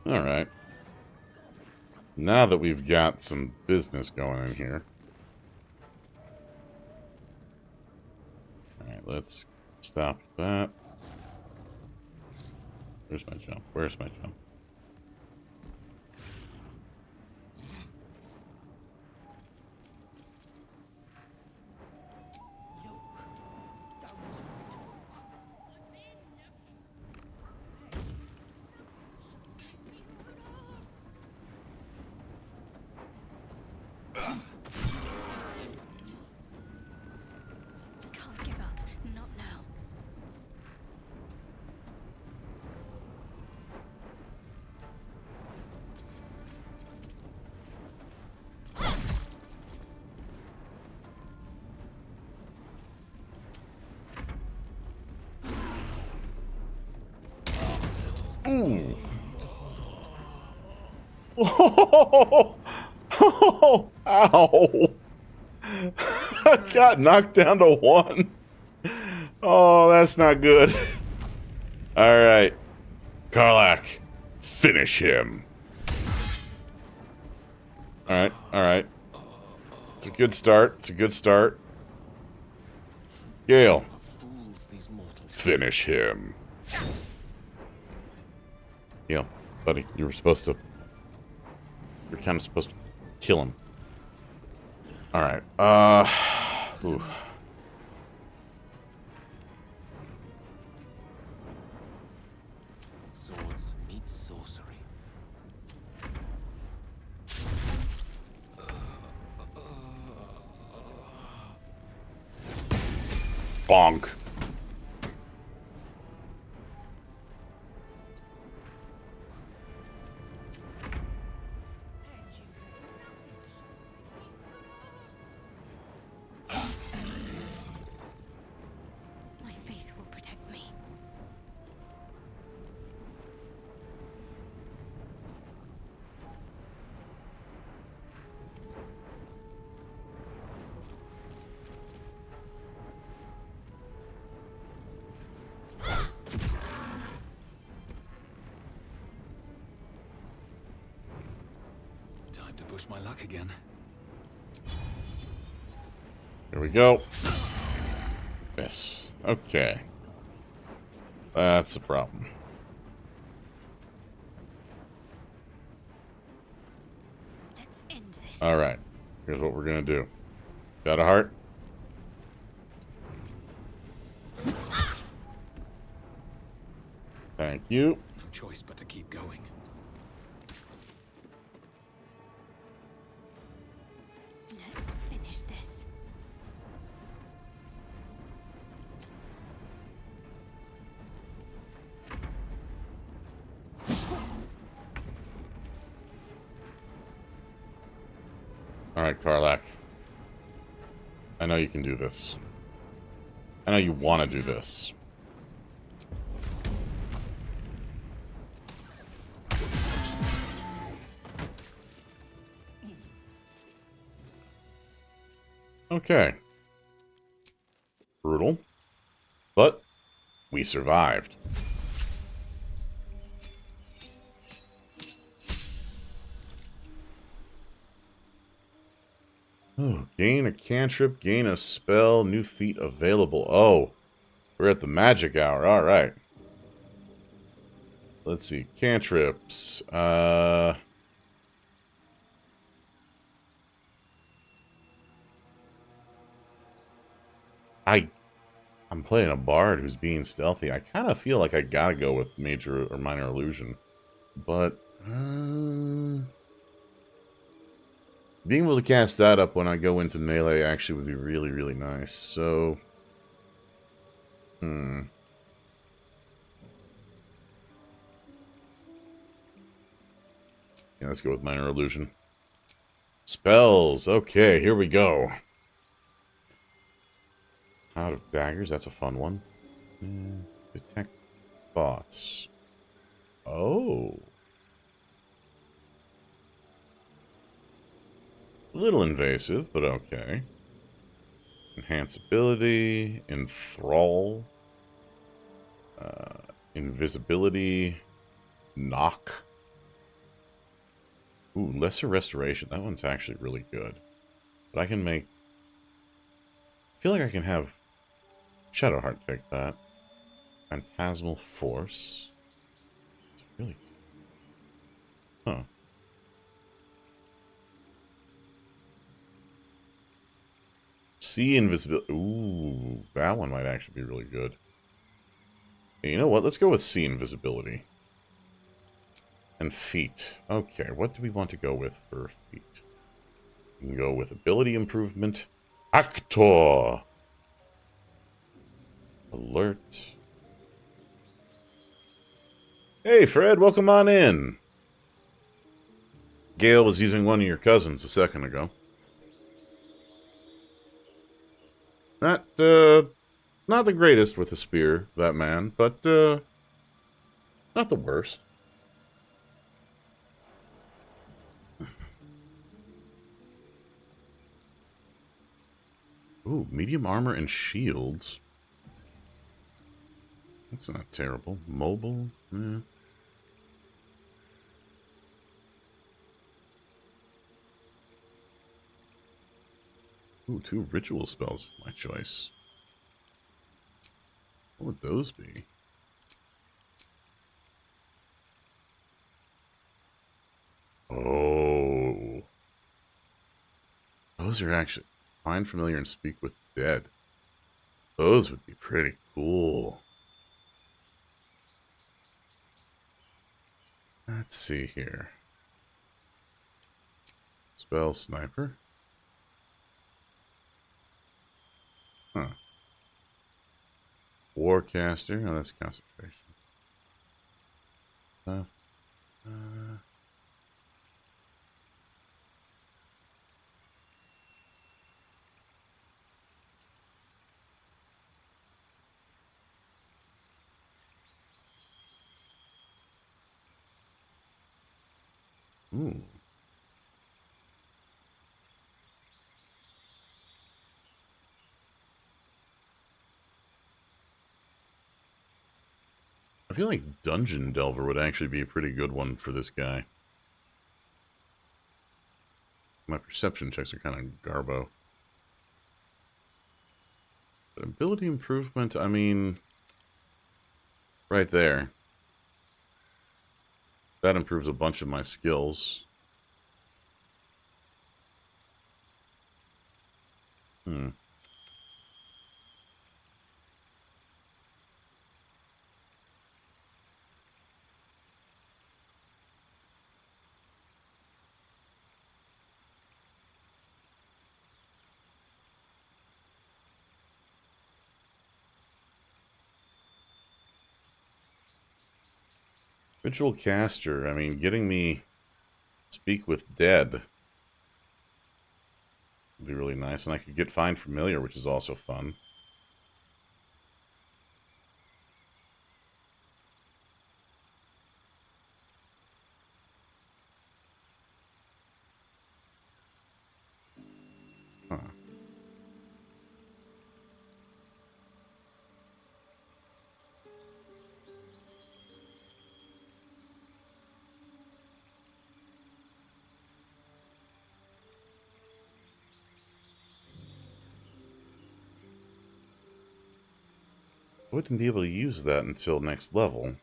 Alright. Now that we've got some business going in here. Alright, let's stop that. Where's my jump? Where's my jump? Can't give up. Not now. Ooh. Oh, ow. I got knocked down to 1. Oh, that's not good. All right. Karlach, finish him. All right. All right. It's a good start. It's a good start. Gale, finish him. Yeah, buddy, you were supposed to... You're kind of supposed to kill him. Alright, ooh. Swords meet sorcery. Bonk. My faith will protect me. Time to push my luck again. Here we go. Yes. Okay. That's a problem. Let's end this. Alright. Here's what we're gonna do. Got a heart? Thank you. No choice but to keep going. Let's finish this. Alright, Karlach. I know you can do this. I know you want to do this. Okay. Brutal. But we survived. Oh, gain a cantrip, gain a spell, new feat available. Oh, we're at the magic hour. All right. Let's see. Cantrips. I'm playing a bard who's being stealthy. I kind of feel like I gotta go with major or minor illusion. But being able to cast that up when I go into melee actually would be really, really nice. So, yeah, let's go with minor illusion. Spells. Okay, here we go. Out of daggers. That's a fun one. Detect thoughts. Oh. A little invasive, but okay. Enhance ability. Enthrall. Invisibility. Knock. Ooh, Lesser Restoration. That one's actually really good. But I can make... I feel like I can have Shadowheart take that. Phantasmal Force. It's really... Huh. Sea Invisibility. Ooh, that one might actually be really good. Hey, you know what? Let's go with Sea Invisibility. And Feet. Okay, what do we want to go with for Feet? We can go with Ability Improvement. Actor! Alert. Hey, Fred, welcome on in. Gale was using one of your cousins a second ago. Not the greatest with a spear, that man, but, not the worst. Ooh, medium armor and shields. That's not terrible. Mobile? Eh. Ooh, 2 ritual spells of my choice. What would those be? Oh. Those are actually... Find Familiar and Speak with Dead. Those would be pretty cool. Let's see here. Spell Sniper. Huh. Warcaster. Oh, that's concentration. Ooh. I feel like Dungeon Delver would actually be a pretty good one for this guy. My perception checks are kind of garbo. But ability improvement, I mean... Right there. That improves a bunch of my skills. Ritual Caster, I mean, getting me Speak with Dead would be really nice. And I could get Find Familiar, which is also fun. Huh. I wouldn't be able to use that until next level.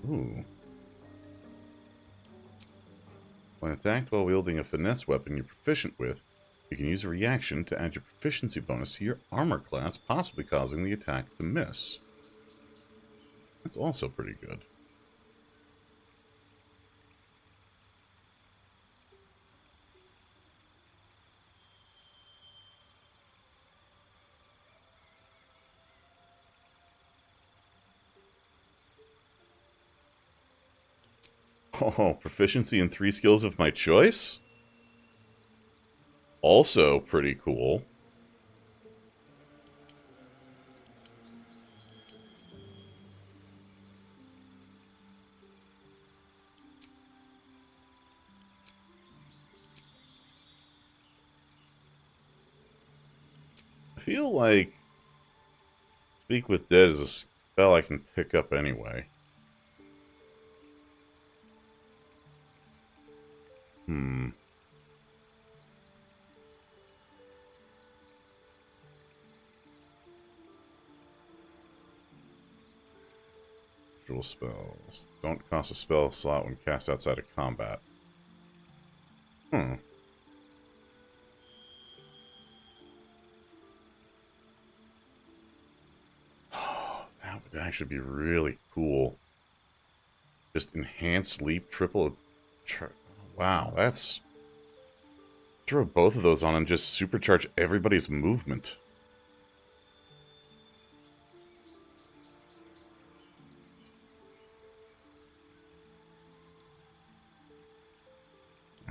Ooh. When attacked while wielding a finesse weapon you're proficient with, you can use a reaction to add your proficiency bonus to your armor class, possibly causing the attack to miss. That's also pretty good. Oh, proficiency in 3 skills of my choice? Also pretty cool. I feel like Speak with Dead is a spell I can pick up anyway. Visual spells. Don't cost a spell slot when cast outside of combat. That would actually be really cool. Just enhanced leap, triple. Wow, that's. Throw both of those on and just supercharge everybody's movement.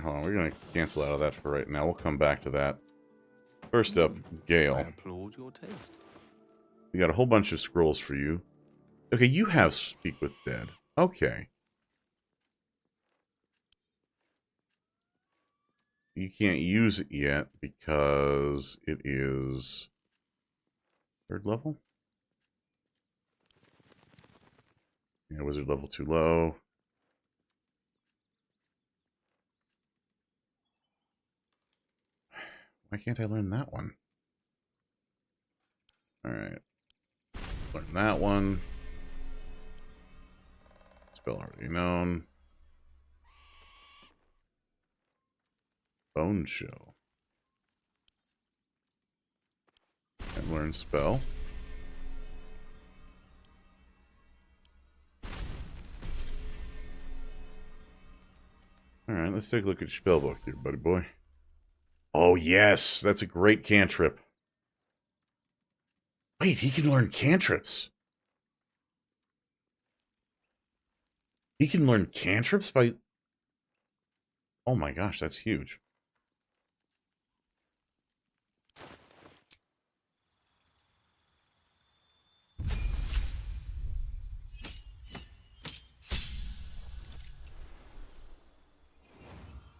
Hold on, we're going to cancel out of that for right now. We'll come back to that. First up, Gale. I applaud your taste. We got a whole bunch of scrolls for you. Okay, you have Speak with Dead. Okay. You can't use it yet because it is 3rd level? Yeah, wizard level too low. Why can't I learn that one? Alright. Learn that one. Spell already known. Bone Show. And learn spell. Alright, let's take a look at your spell book here, buddy boy. Oh, yes! That's a great cantrip. Wait, he can learn cantrips. He can learn cantrips by... Oh my gosh, that's huge.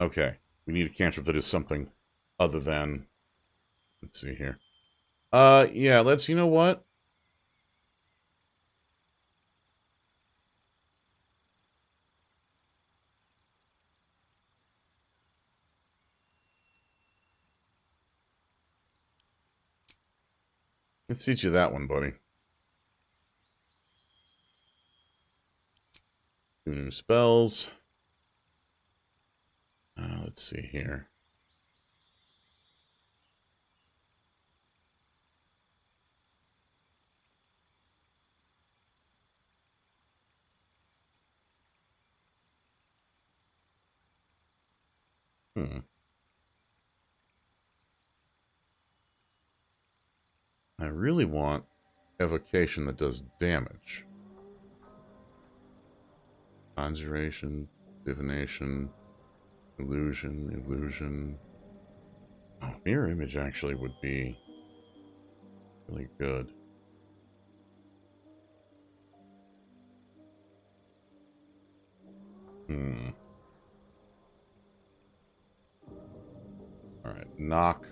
Okay, we need a cantrip that is something other than... Let's see here. Yeah, let's... You know what? Let's teach you that one, buddy. 2 new spells. Let's see here. I really want evocation that does damage. Conjuration, divination, illusion. Oh, mirror image actually would be really good. Alright, knock.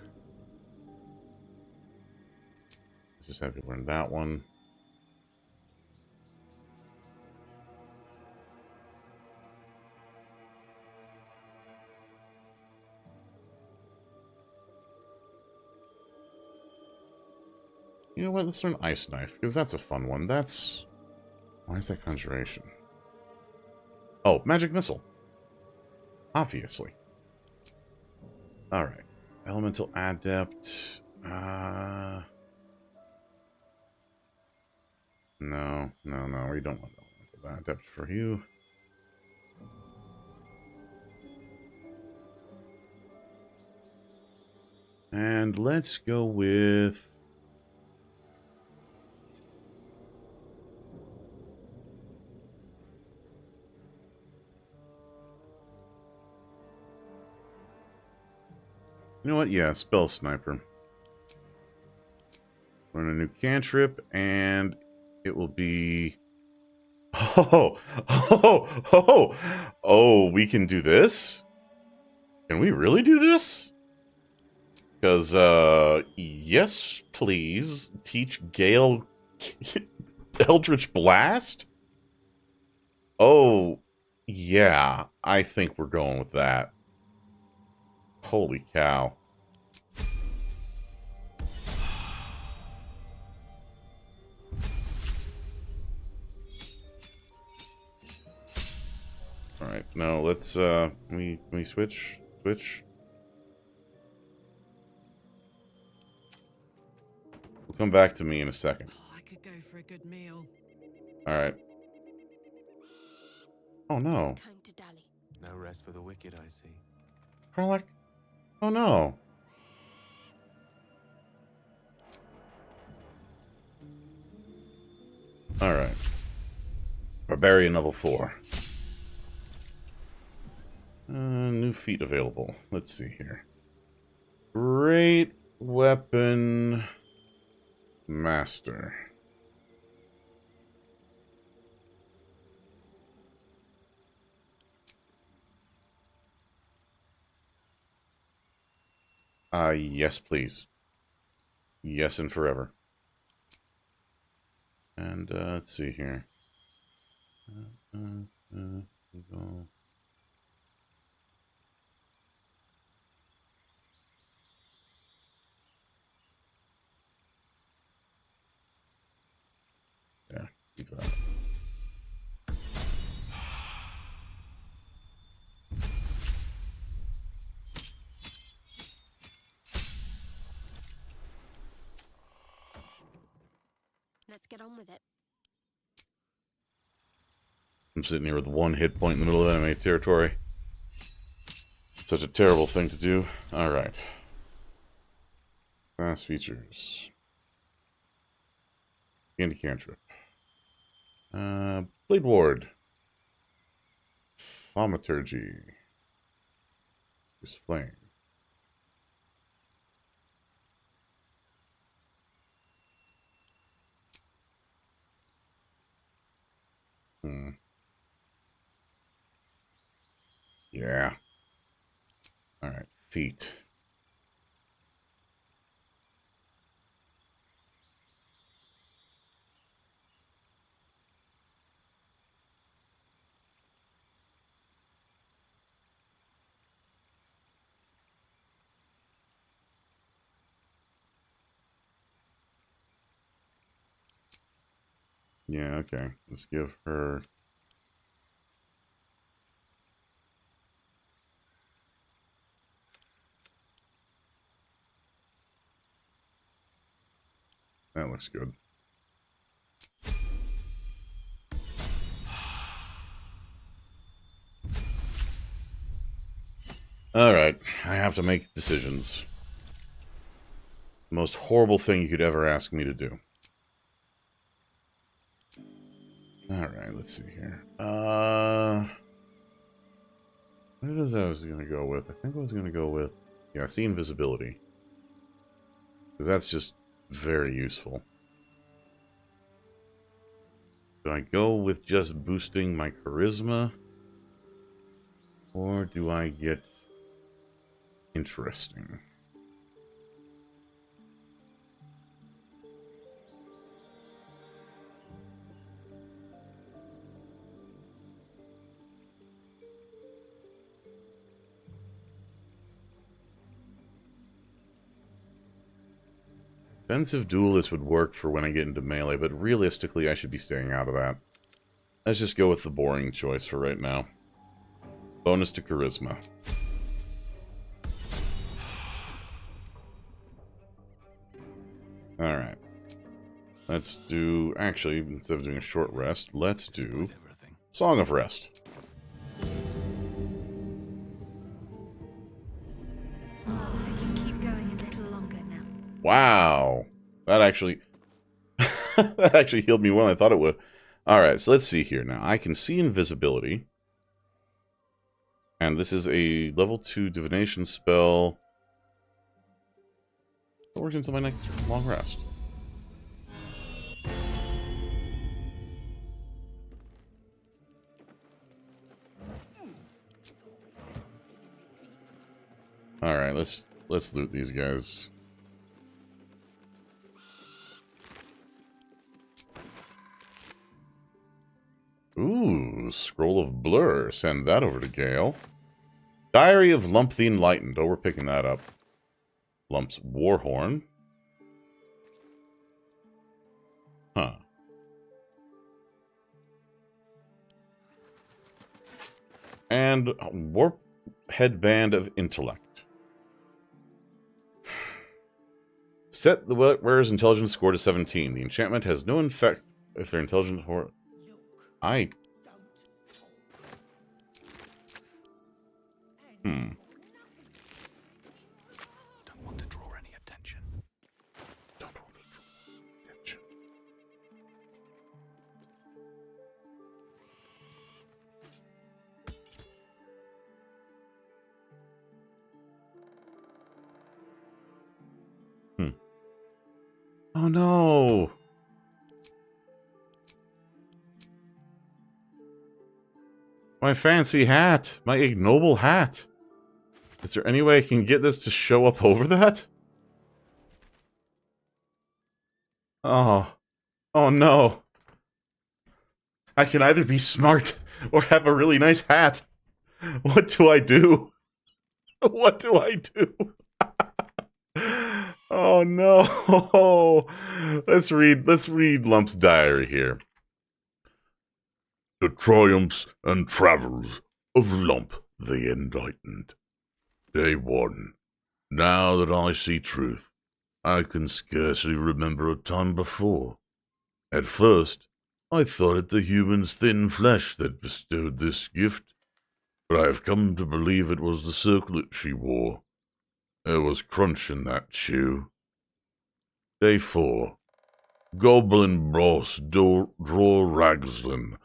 Let's just have you learn that one. You know what? Let's learn Ice Knife, because that's a fun one. That's... Why is that Conjuration? Oh, Magic Missile. Obviously. Alright. Elemental Adept. No, we don't want Elemental Adept for you. And let's go with... You know what? Yeah, Spell Sniper. Learn a new cantrip, and it will be... Oh, we can do this? Can we really do this? Because, yes, please. Teach Gale Eldritch Blast? Oh, yeah. I think we're going with that. Holy cow. Alright, no, let's, can we switch? Switch? We'll come back to me in a second. Oh, I could go for a good meal. Alright. Oh no. Time to dally. No rest for the wicked, I see. Karlach? Oh no. Alright. Barbarian level 4. New feat available. Let's see here. Great Weapon Master. Yes, please. Yes, and forever. And, let's see here. Go. Yeah, keep that. Let's get on with it. I'm sitting here with 1 hit point in the middle of enemy territory. Such a terrible thing to do. Alright. Class features. Candy cantrip. Blade Ward. Thaumaturgy. Use flame. Yeah. Alright, feet. Yeah, okay. Let's give her... That looks good. Alright, I have to make decisions. The most horrible thing you could ever ask me to do. Alright, let's see here. What is I was gonna go with? I think I was gonna go with... Yeah, see invisibility. Because that's just very useful. Do I go with just boosting my charisma? Or do I get interesting? Defensive duelist would work for when I get into melee, but realistically I should be staying out of that. Let's just go with the boring choice for right now. Bonus to charisma. Alright. Let's do... Actually, instead of doing a short rest, let's do Song of Rest. I can keep going a little longer now. Wow. That actually... that actually healed me more than I thought it would. Alright, so let's see here now. I can see invisibility. And this is a level 2 divination spell. Forward into my next long rest. All right, let's loot these guys. Ooh, Scroll of Blur. Send that over to Gale. Diary of Lump the Enlightened. Oh, we're picking that up. Lump's Warhorn. Huh. And Warp Headband of Intellect. Set the wearer's intelligence score to 17. The enchantment has no effect if their intelligence or Don't want to draw any attention. Don't want to draw attention. Oh no! My fancy hat! My ignoble hat! Is there any way I can get this to show up over that? Oh. Oh no. I can either be smart or have a really nice hat. What do I do? What do I do? Oh no. Let's read Lump's diary here. The triumphs and travels of Lump the Enlightened. Day 1. Now that I see truth, I can scarcely remember a time before. At first, I thought it the human's thin flesh that bestowed this gift, but I have come to believe it was the circlet she wore. There was crunch in that chew. Day 4. Goblin boss Dror Ragslin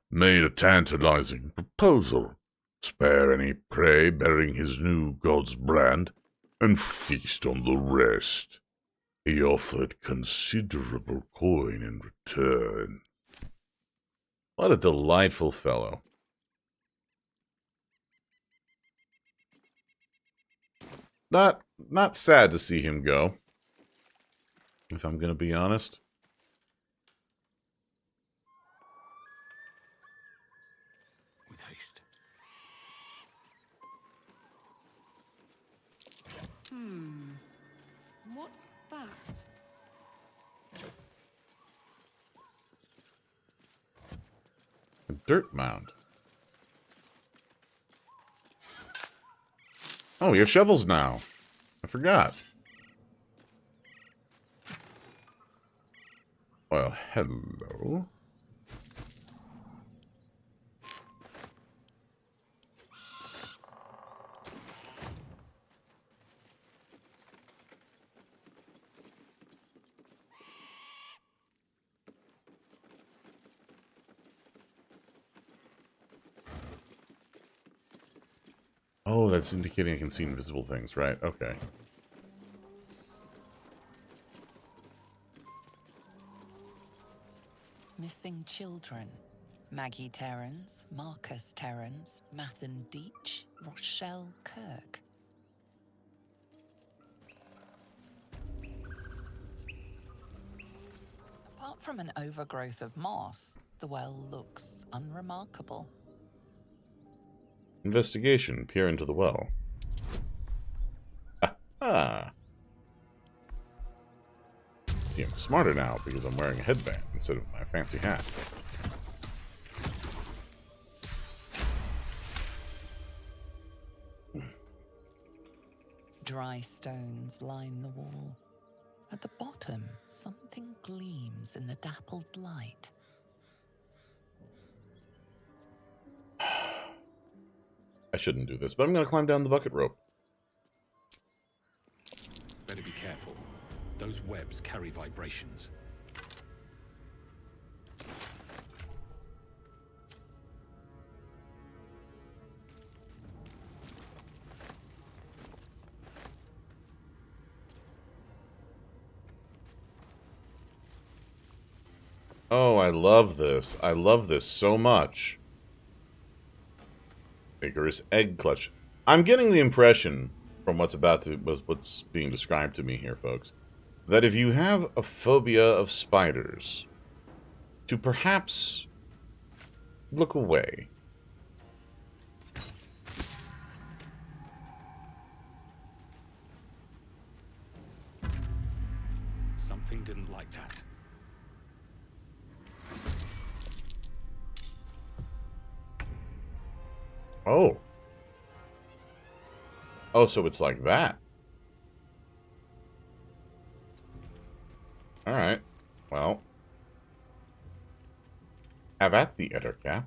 made a tantalizing proposal. Spare any prey bearing his new god's brand, and feast on the rest. He offered considerable coin in return. What a delightful fellow. Not sad to see him go, if I'm gonna be honest. With haste. What's that? A dirt mound. Oh, we have shovels now. I forgot. Well, hello. Oh, that's indicating I can see invisible things, right? Okay. Missing children. Maggie Terrans, Marcus Terrans, Mathan Deach, Rochelle Kirk. Apart from an overgrowth of moss, the well looks unremarkable. Investigation. Peer into the well. Ah. See, I'm smarter now because I'm wearing a headband instead of my fancy hat. Dry stones line the wall. At the bottom, something gleams in the dappled light. I shouldn't do this, but I'm going to climb down the bucket rope. Better be careful. Those webs carry vibrations. Oh, I love this. I love this so much. Vigorous egg clutch. I'm getting the impression from what's being described to me here, folks, that if you have a phobia of spiders, to perhaps look away. Something didn't like that. Oh. Oh, so it's like that. Alright. Well. Have at the Ettercap.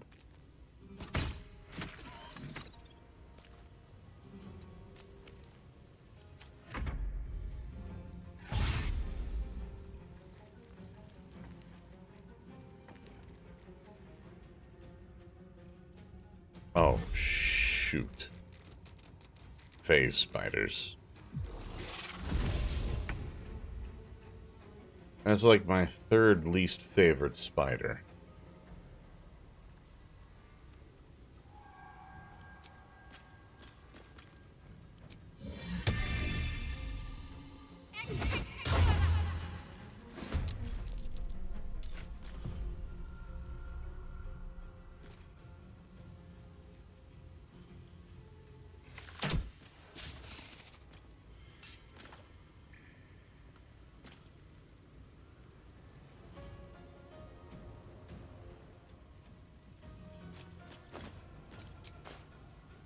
Oh, shoot. Phase spiders. That's like my third least favorite spider.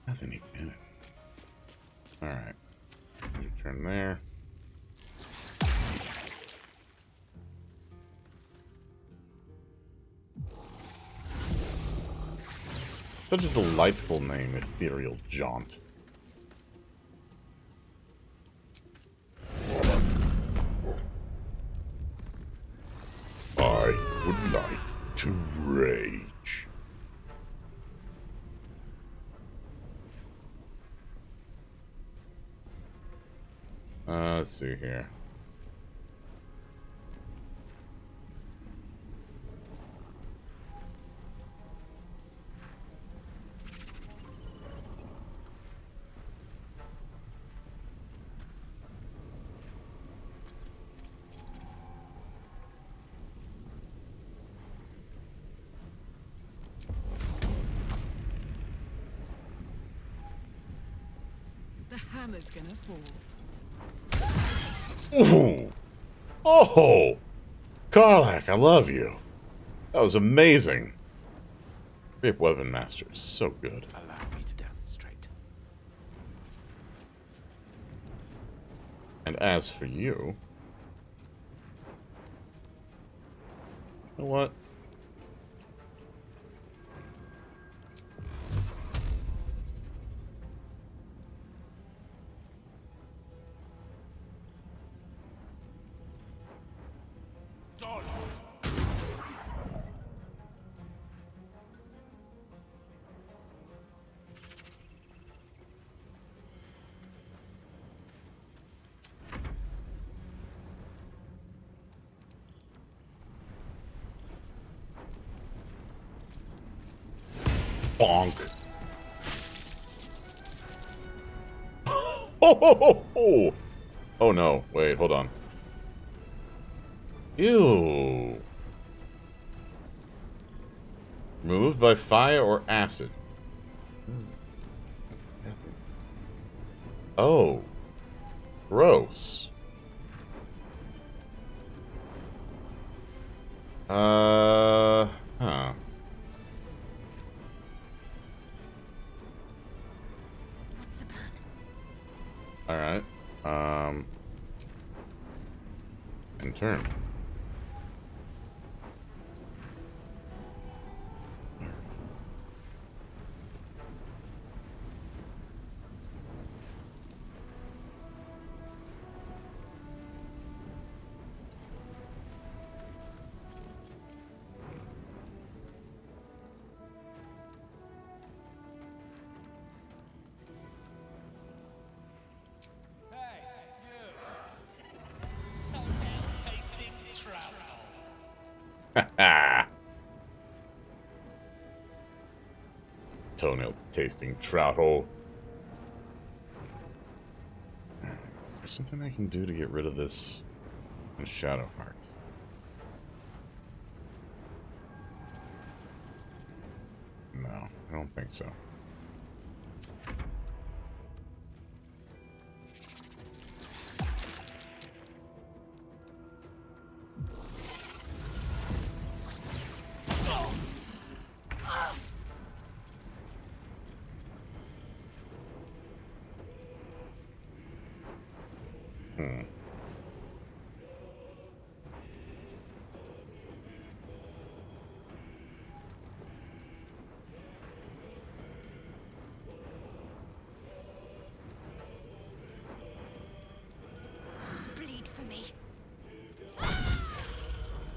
Nothing even in it. Alright. You turn there. Such a delightful name, Ethereal Jaunt. I would like to rage. Let's see here. The hammer's gonna fall. Ooh. Oh! Karlach, I love you. That was amazing. Grape Weapon Master is so good. Allow me to demonstrate. And as for you... You know what? Bonk. Oh, oh no, wait, hold on. Ew. Moved by fire or acid? Oh. Gross. Huh. Alright. In turn. Ha toenail tasting trout hole. Is there something I can do to get rid of this in Shadowheart? No, I don't think so.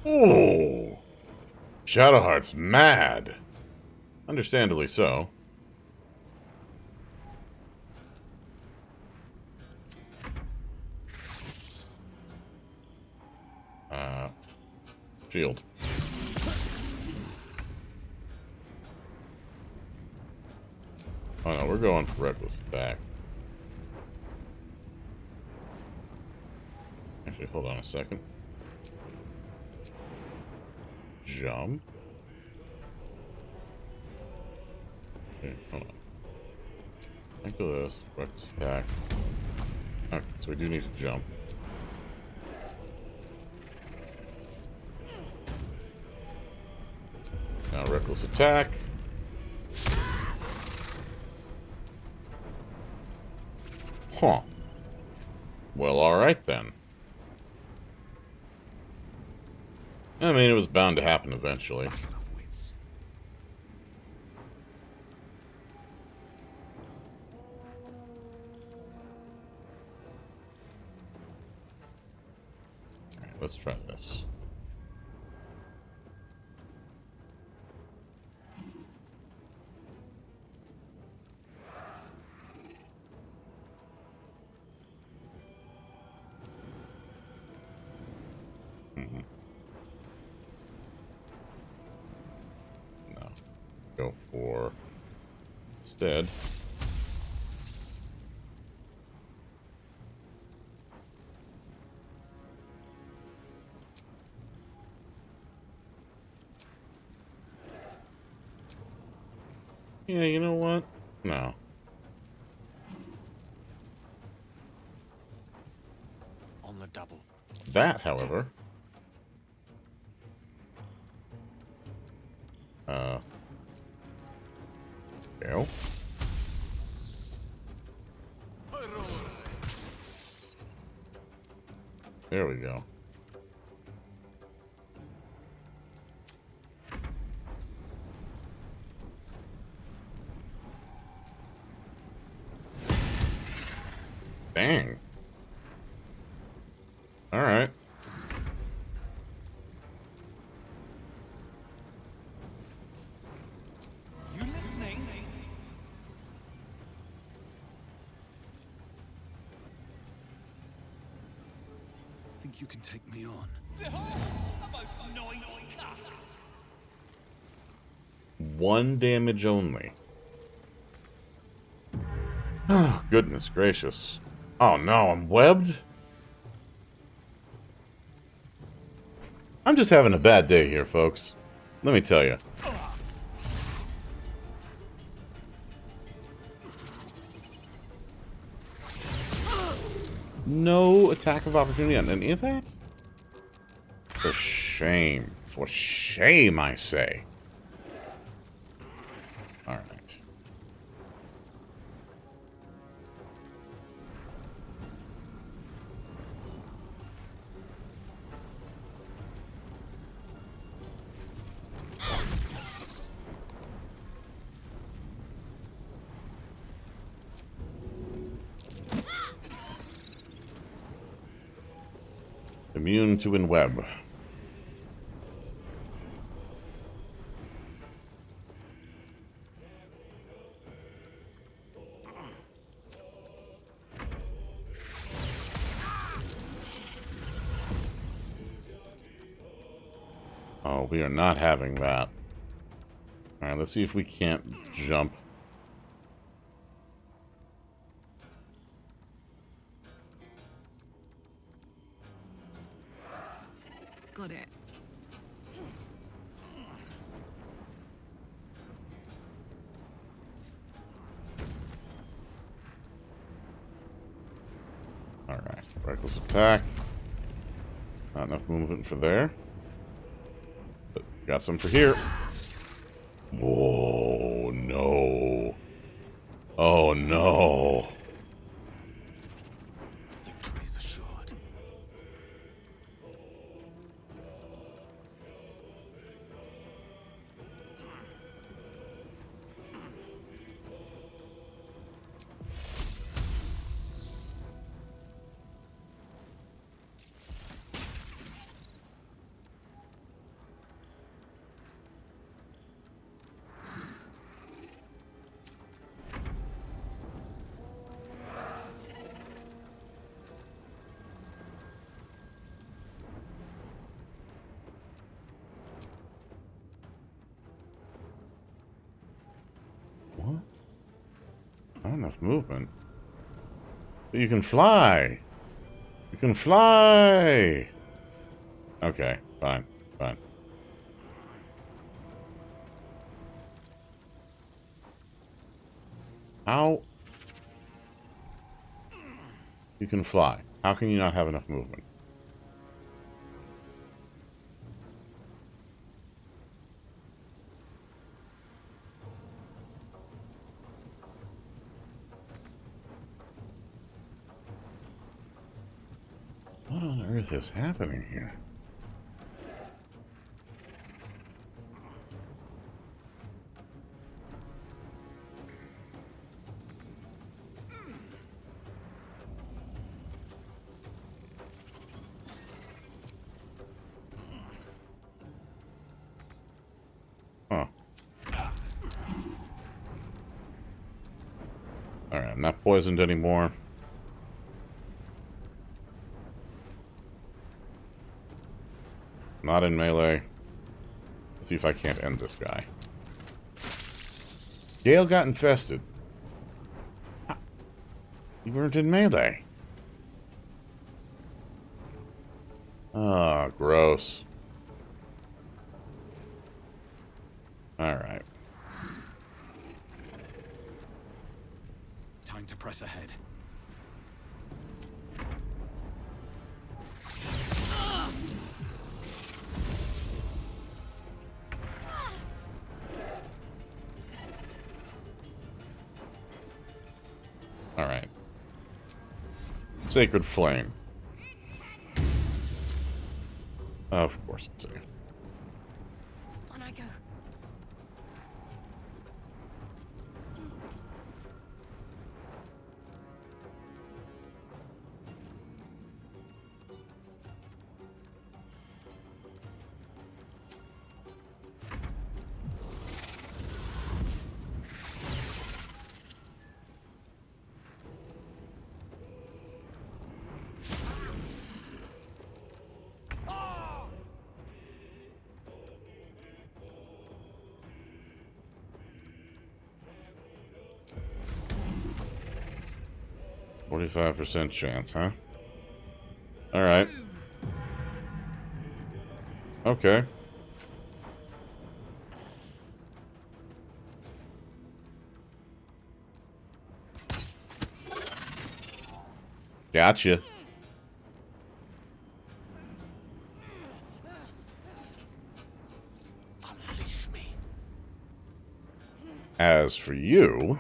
Oh, Shadowheart's mad. Understandably so. Shield. Oh no, we're going for reckless attack. Actually, hold on a second. Jump. Okay, hold on. Think of this. Reckless attack. Okay, so we do need to jump. Now reckless attack. Huh. Well, alright then. I mean, it was bound to happen eventually. Alright, let's try this. No. Go for instead. Yeah, you know what? No. On the double. That, however... Go. There we go. Dang. All right. You listening? Think you can take me on? One damage only. Oh, goodness gracious. Oh no, I'm webbed? I'm just having a bad day here, folks. Let me tell you. No attack of opportunity on any of that? For shame. For shame, I say. Alright. Immune to Inweb. Oh, we are not having that. Alright, let's see if we can't jump Got it. Alright, reckless attack. Not enough movement for there. But got some for here. Whoa, no. Oh, no. Victory is assured. What? Not enough movement. But you can fly. You can fly. Okay, fine, fine. How? You can fly. How can you not have enough movement? What on earth is happening here? Huh. Alright, I'm not poisoned anymore. Not in melee. Let's see if I can't end this guy. Gale got infested. You weren't in melee. Ah, gross. Alright. Time to press ahead. Alright. Sacred Flame. Of course it's safe. On I go. %chance, huh? Alright. Okay. Gotcha. Unleash me. As for you...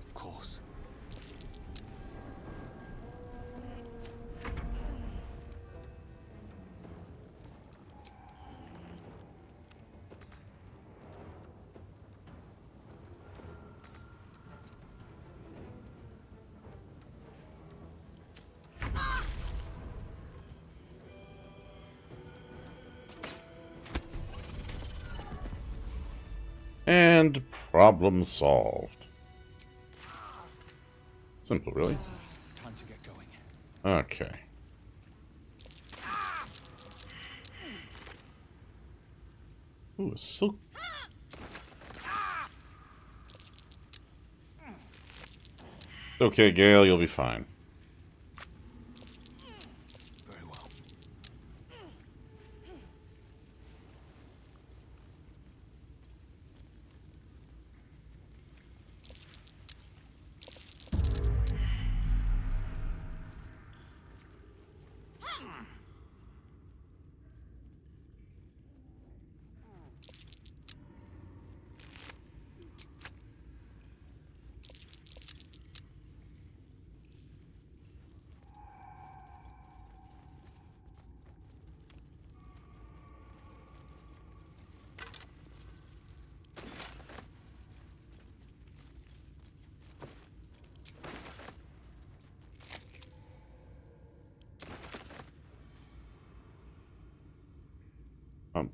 Of course. And problem solved. Simple, really. Time to get going. Okay. Ooh, a silk. Okay, Gale, you'll be fine. Very well.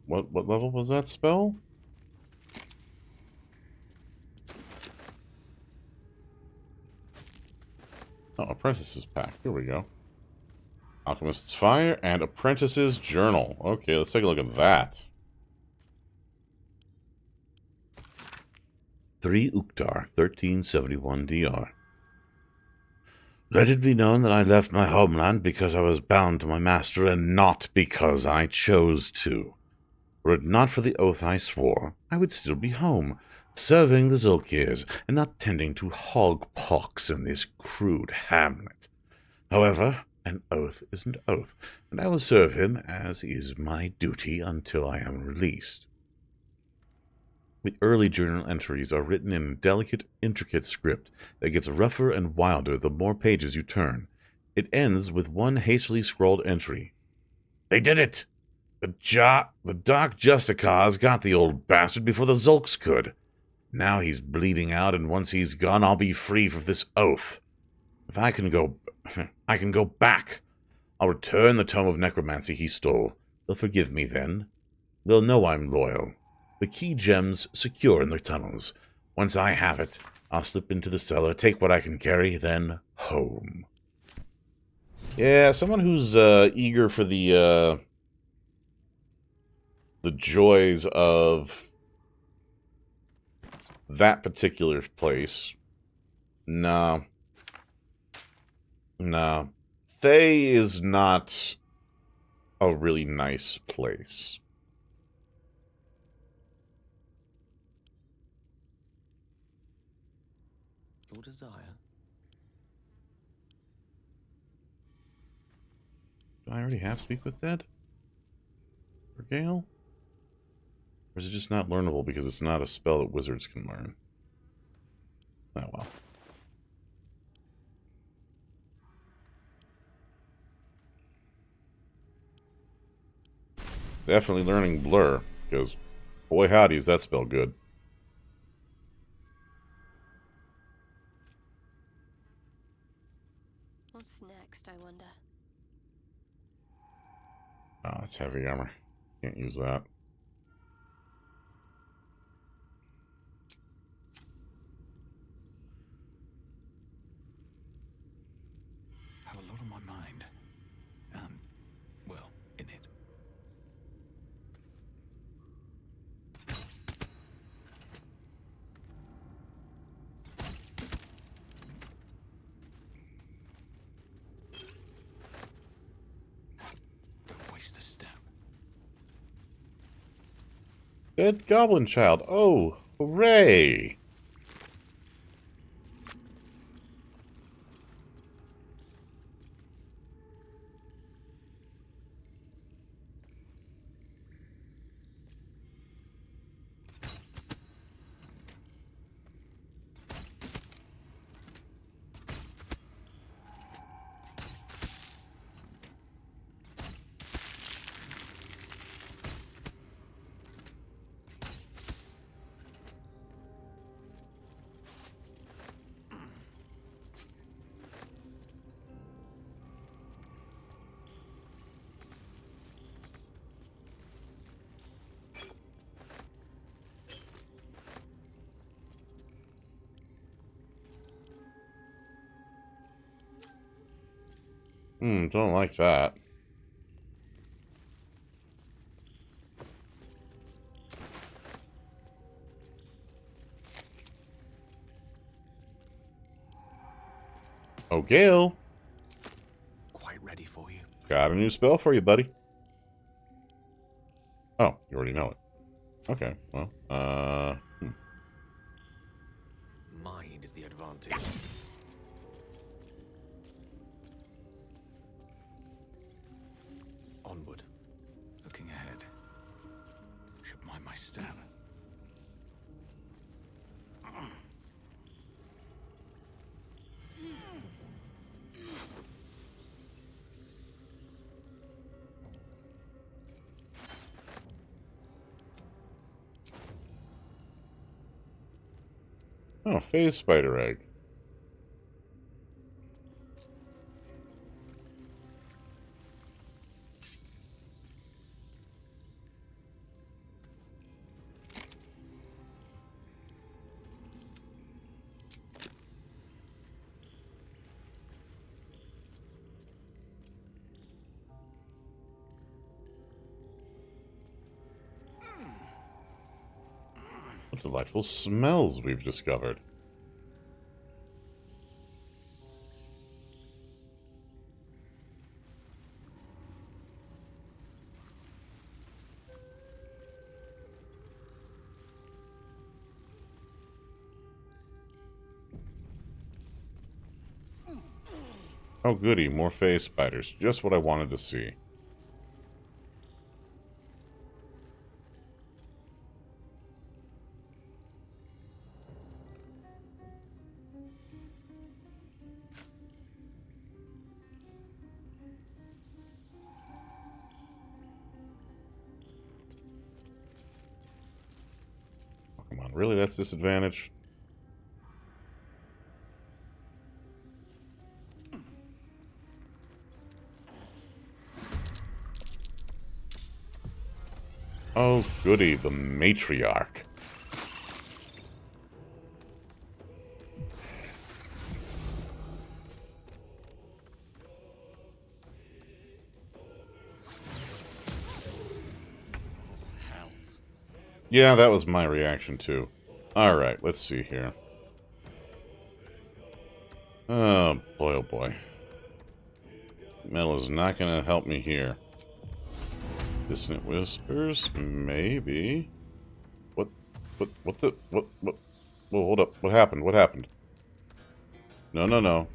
What level was that spell? Oh, Apprentice's Pack. Here we go. Alchemist's Fire and Apprentice's Journal. Okay, let's take a look at that. 3 Uktar, 1371 DR. Let it be known that I left my homeland because I was bound to my master and not because I chose to. Were it not for the oath I swore, I would still be home, serving the Zulkirs and not tending to hog pox in this crude hamlet. However, an oath is an oath, and I will serve him as is my duty until I am released. The early journal entries are written in a delicate, intricate script that gets rougher and wilder the more pages you turn. It ends with one hastily scrawled entry. They did it! The Dark Justicars got the old bastard before the Zulks could. Now he's bleeding out, and once he's gone, I'll be free from this oath. If I can go back. I'll return the Tome of Necromancy he stole. They'll forgive me then. They'll know I'm loyal. The key gems secure in their tunnels. Once I have it, I'll slip into the cellar, take what I can carry, then home. Yeah, someone who's eager for the joys of that particular place. Nah. Thay is not a really nice place. Your desire. Do I already have Speak with Dead? For Gale? Or is it just not learnable because it's not a spell that wizards can learn? Oh well. Definitely learning Blur, because boy howdy is that spell good. What's next, I wonder? Oh, it's heavy armor. Can't use that. Have a lot on my mind. Well, in it. Don't waste a step. Dead Goblin Child. Oh, hooray! Don't like that. Oh, Gale. Quite ready for you. Got a new spell for you, buddy. Oh, you already know it. Okay, well, Mind is the advantage. Onward. Looking ahead. Should mind my step. oh, phase spider egg. What delightful smells we've discovered. Oh goody, more phase spiders. Just what I wanted to see. Oh, come on, really? That's disadvantage? Oh, goody, the matriarch. Yeah, that was my reaction too. Alright, let's see here. Oh boy, oh boy. Metal is not gonna help me here. Dissonant whispers, maybe. What the, what, whoa, hold up, what happened, what happened? No, no, no.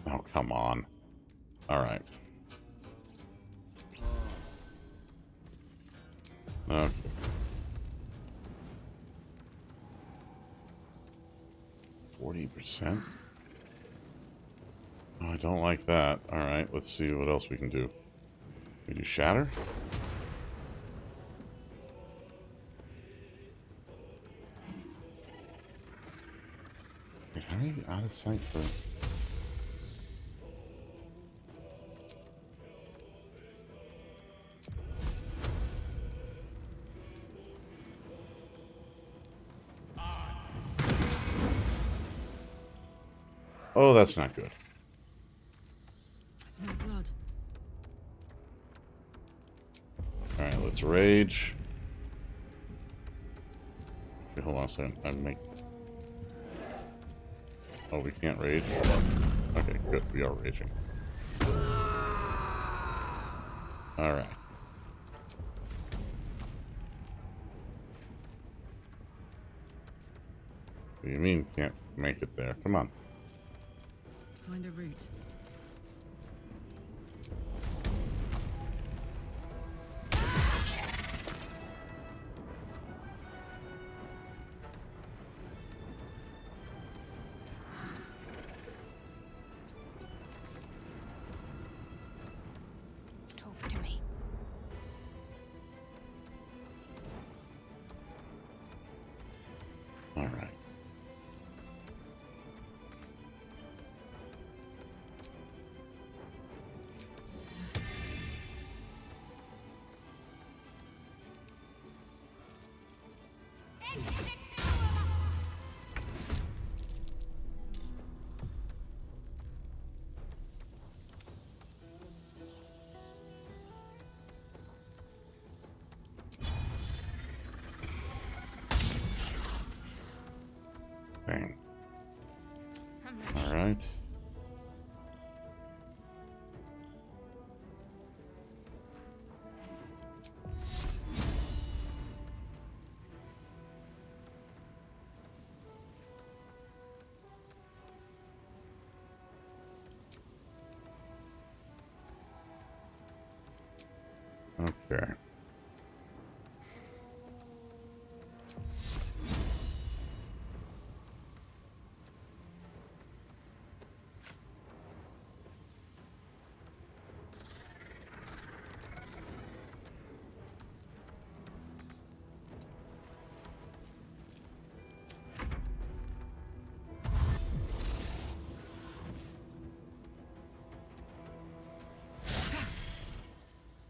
Oh, come on. Alright. Okay. %? Oh, I don't like that. Alright, let's see what else we can do. We do shatter? Wait, how are you out of sight for... Oh, that's not good. I smell blood. Alright, let's rage. Okay, hold on a second. Oh, we can't rage? Okay, good. We are raging. Alright. What do you mean can't make it there? Come on. Find a route. Talk to me. All right. Bang. I'm ready. All right. Okay.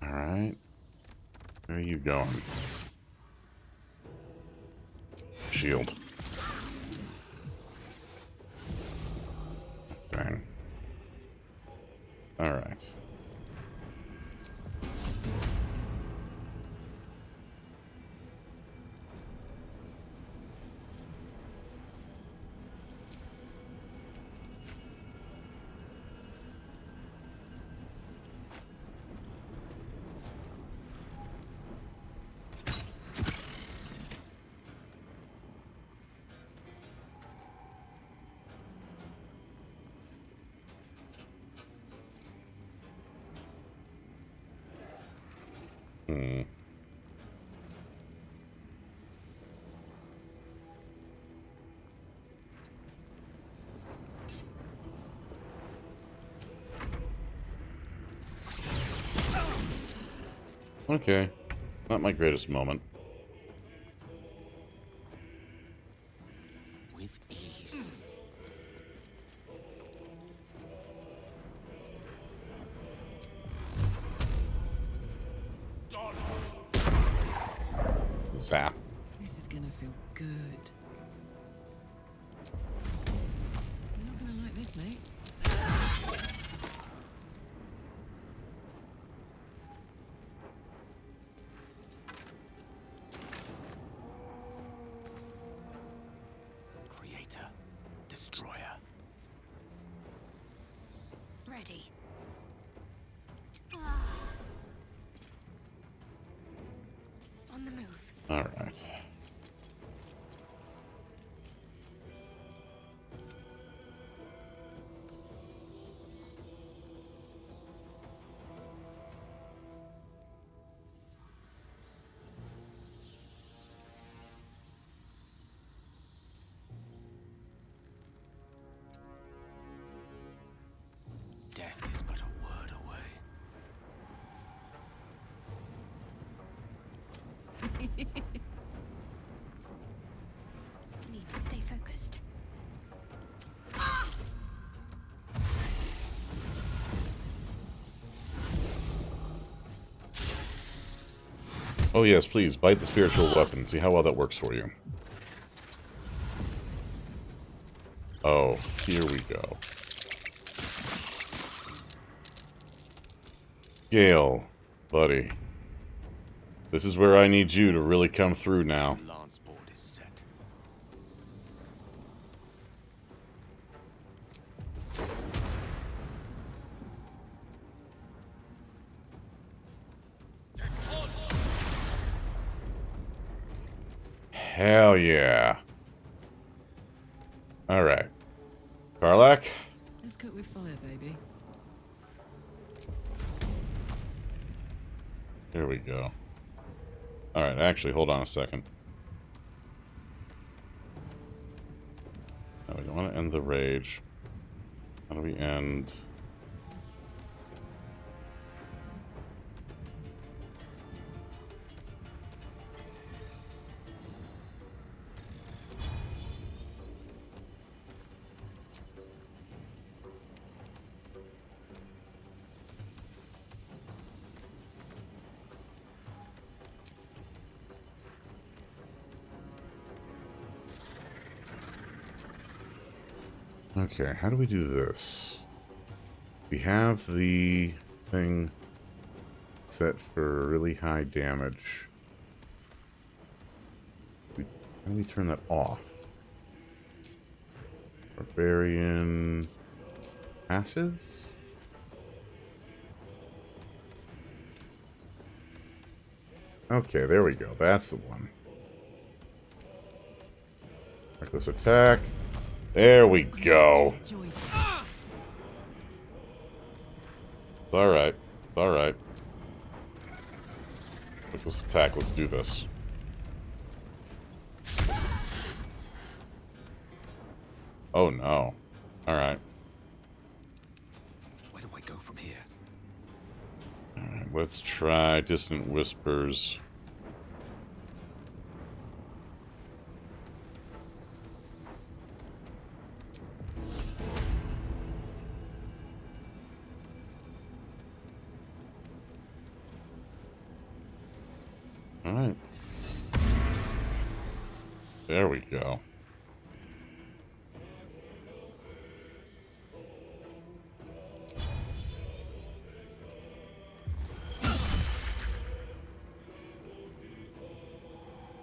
All right. Where are you going? Shield. Bang. All right. Hmm. Okay. Not my greatest moment. With ease. Zap. This is gonna feel good. You're not gonna like this, mate. Creator. Destroyer. Ready. On the move. All right. Death is but a word away. Need to stay focused. Oh yes, please, bite the spiritual weapon. See how well that works for you. Oh, here we go. Gale, buddy. This is where I need you to really come through now. Lance board is set. Hell yeah. Alright. Karlach? Let's cook with fire, baby. Here we go. Alright, actually, hold on a second. No, we don't want to end the rage. How do we end... Okay, how do we do this? We have the thing set for really high damage. How do we turn that off? Barbarian passive? Okay, there we go. That's the one. Reckless attack. There we go. It's alright. It's alright. Reckless attack. Let's do this. Oh no. Alright. Where do I go from here? Alright, let's try Distant Whispers. Alright. There we go.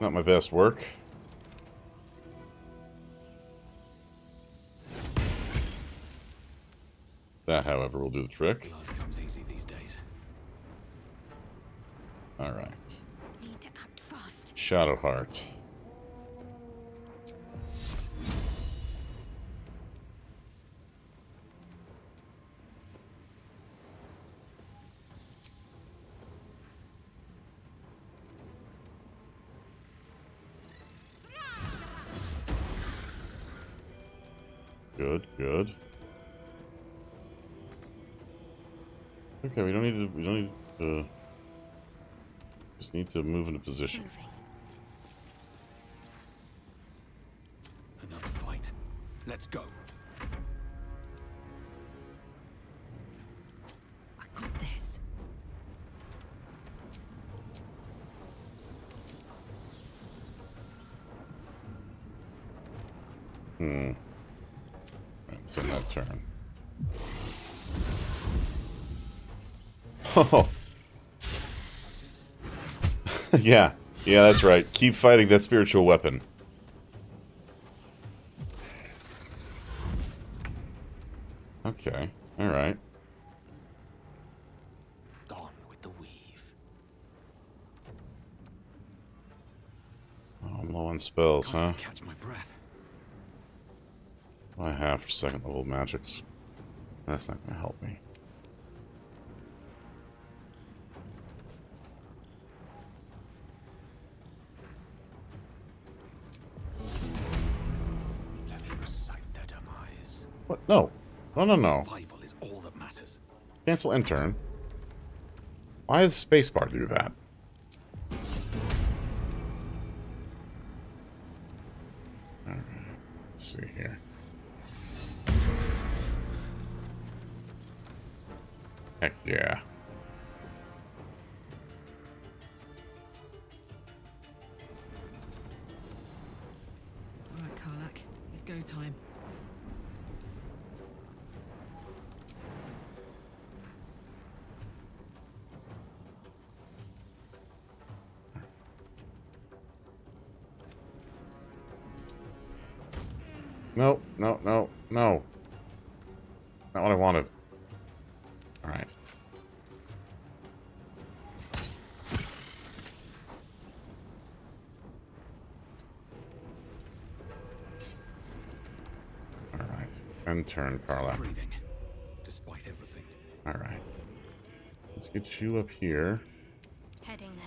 Not my best work. That, however, will do the trick. Blood comes easy these days. Alright. Need to act fast. Shadowheart. Good, good. Okay, we don't need to, just need to move into position. Another fight. Let's go. I got this. It's in that turn. Oh. Yeah, that's right. Keep fighting that spiritual weapon. Okay, alright. Gone with the weave. Oh, I'm low on spells, huh? Can't catch my breath. I have for second level magics. That's not gonna help me. Let me recite their demise. What? No. No. Survival is all that matters. Cancel intern. Why does spacebar do that? Alright. Let's see here. Heck yeah. Alright, Karlak. It's go time. No. Not what I wanted. Alright. Alright. End turn, Karlak. Breathing, despite everything. Alright. Let's get you up here. Heading there.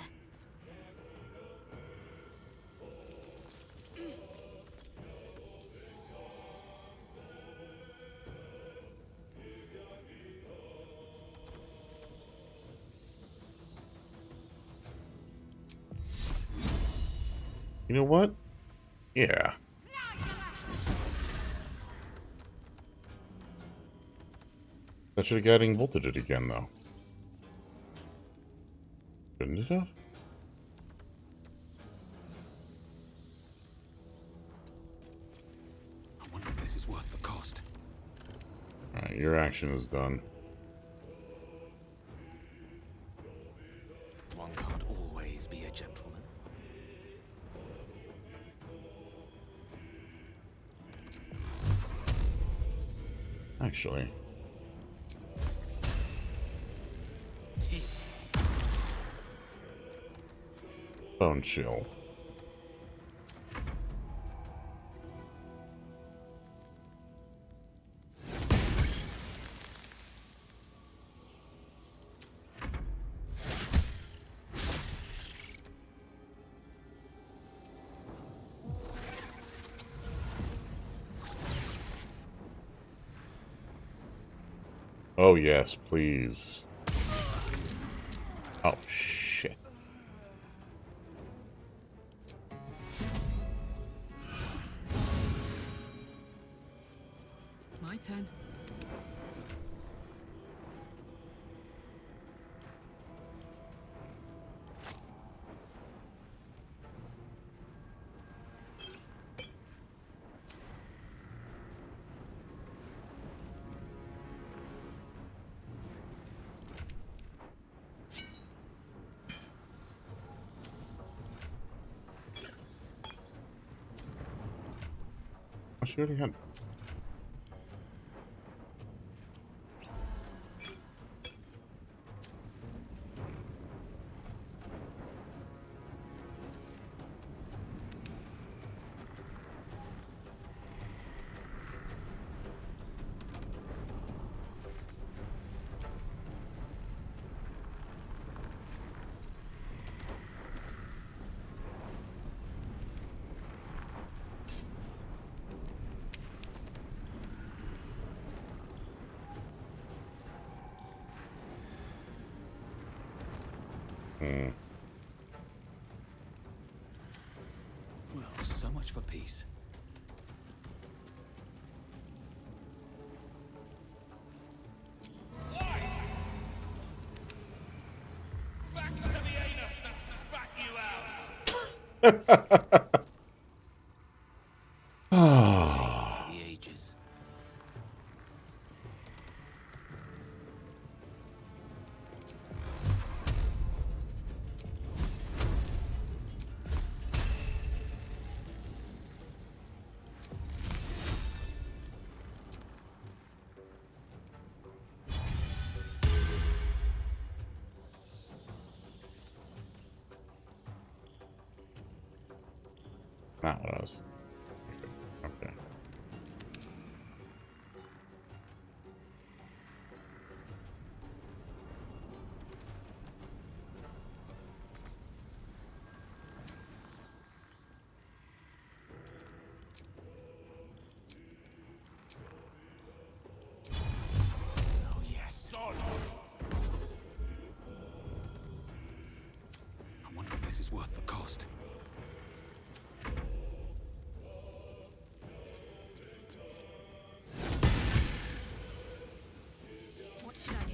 You know what? Yeah. That should have guiding bolted it again, though. Couldn't it have? I wonder if this is worth the cost. Alright, your action is done. One can't always be a gentleman. Actually. Bone chill. Oh yes, please. Oh shit. My turn. She already had. Well, so much for peace. Back to the anus that spat you out. For the ages. Not what I was. Okay. Oh, yes. I wonder if this is worth the cost. What should I do?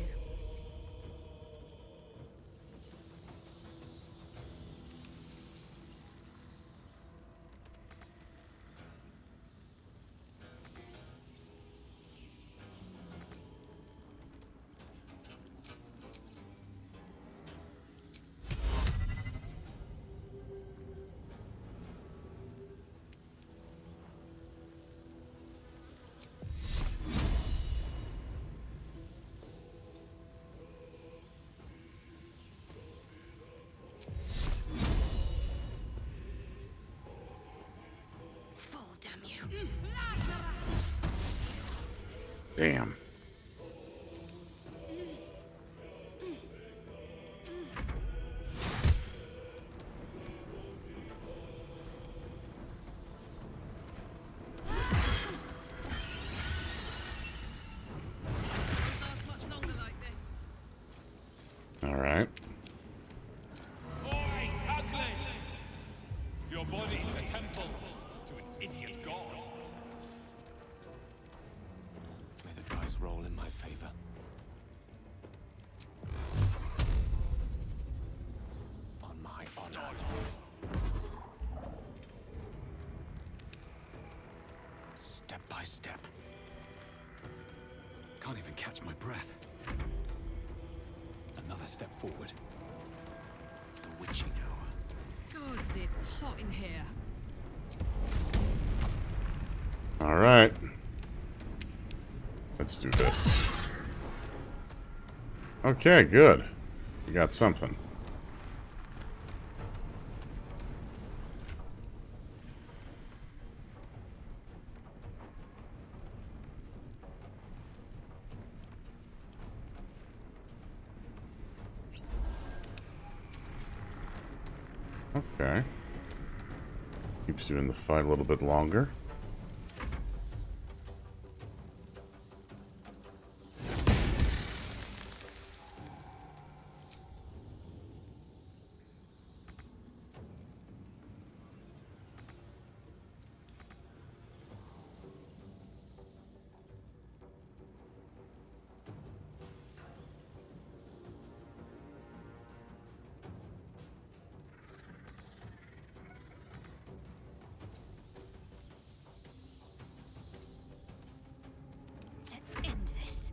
Fall, damn you. Damn. Last much longer like this. All right. Oi, ugly! Your body's a temple to an idiot god. May the dice roll in my favor. On my honor. Step by step. Can't even catch my breath. Another step forward. The witching hour. Gods, it's hot in here. All right. Let's do this. Okay, good. We got something. Okay. Keeps you in the fight a little bit longer. Let's end this.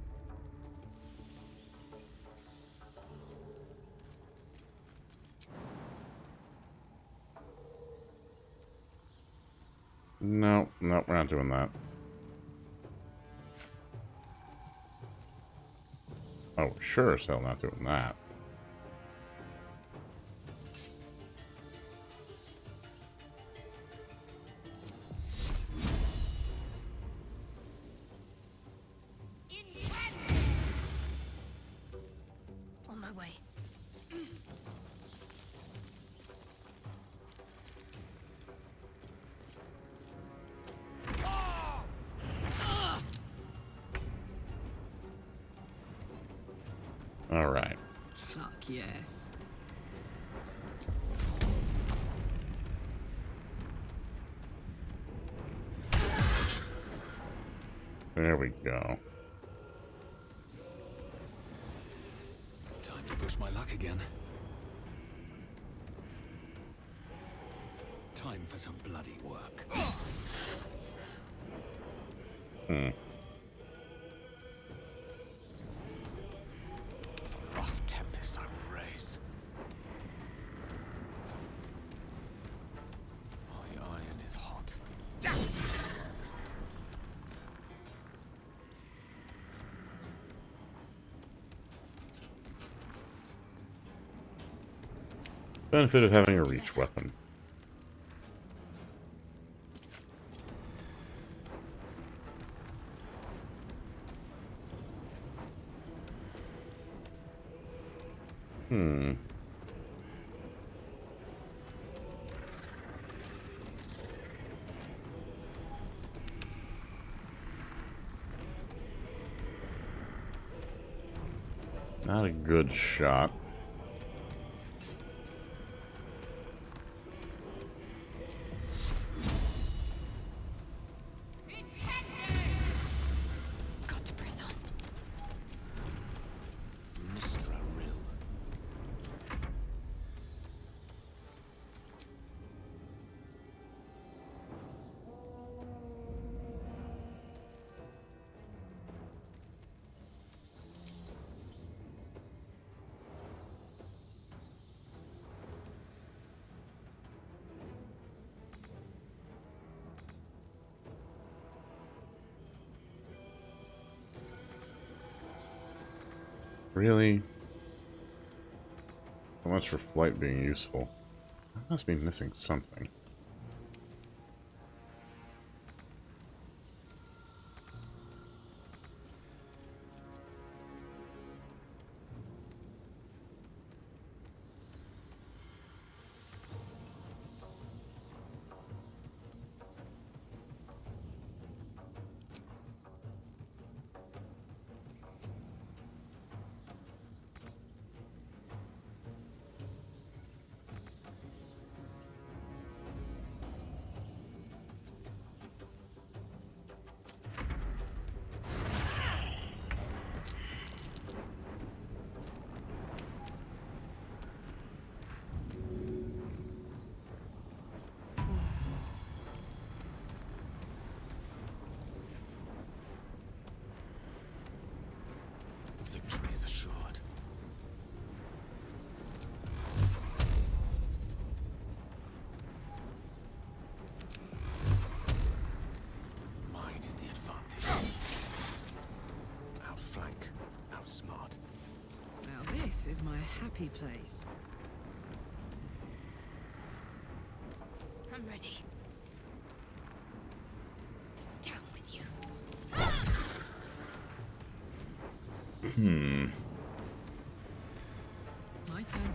No, no, we're not doing that. Oh, sure as hell not doing that. On my way. All right. Fuck yes. There we go. Time to push my luck again. Time for some bloody work. Rough tempest I will raise. My iron is hot. Benefit of having a reach weapon. Not a good shot. Got to press on. Mistra Rill. Really? So much for flight being useful. I must be missing something. is my happy place. I'm ready. Down with you. My turn.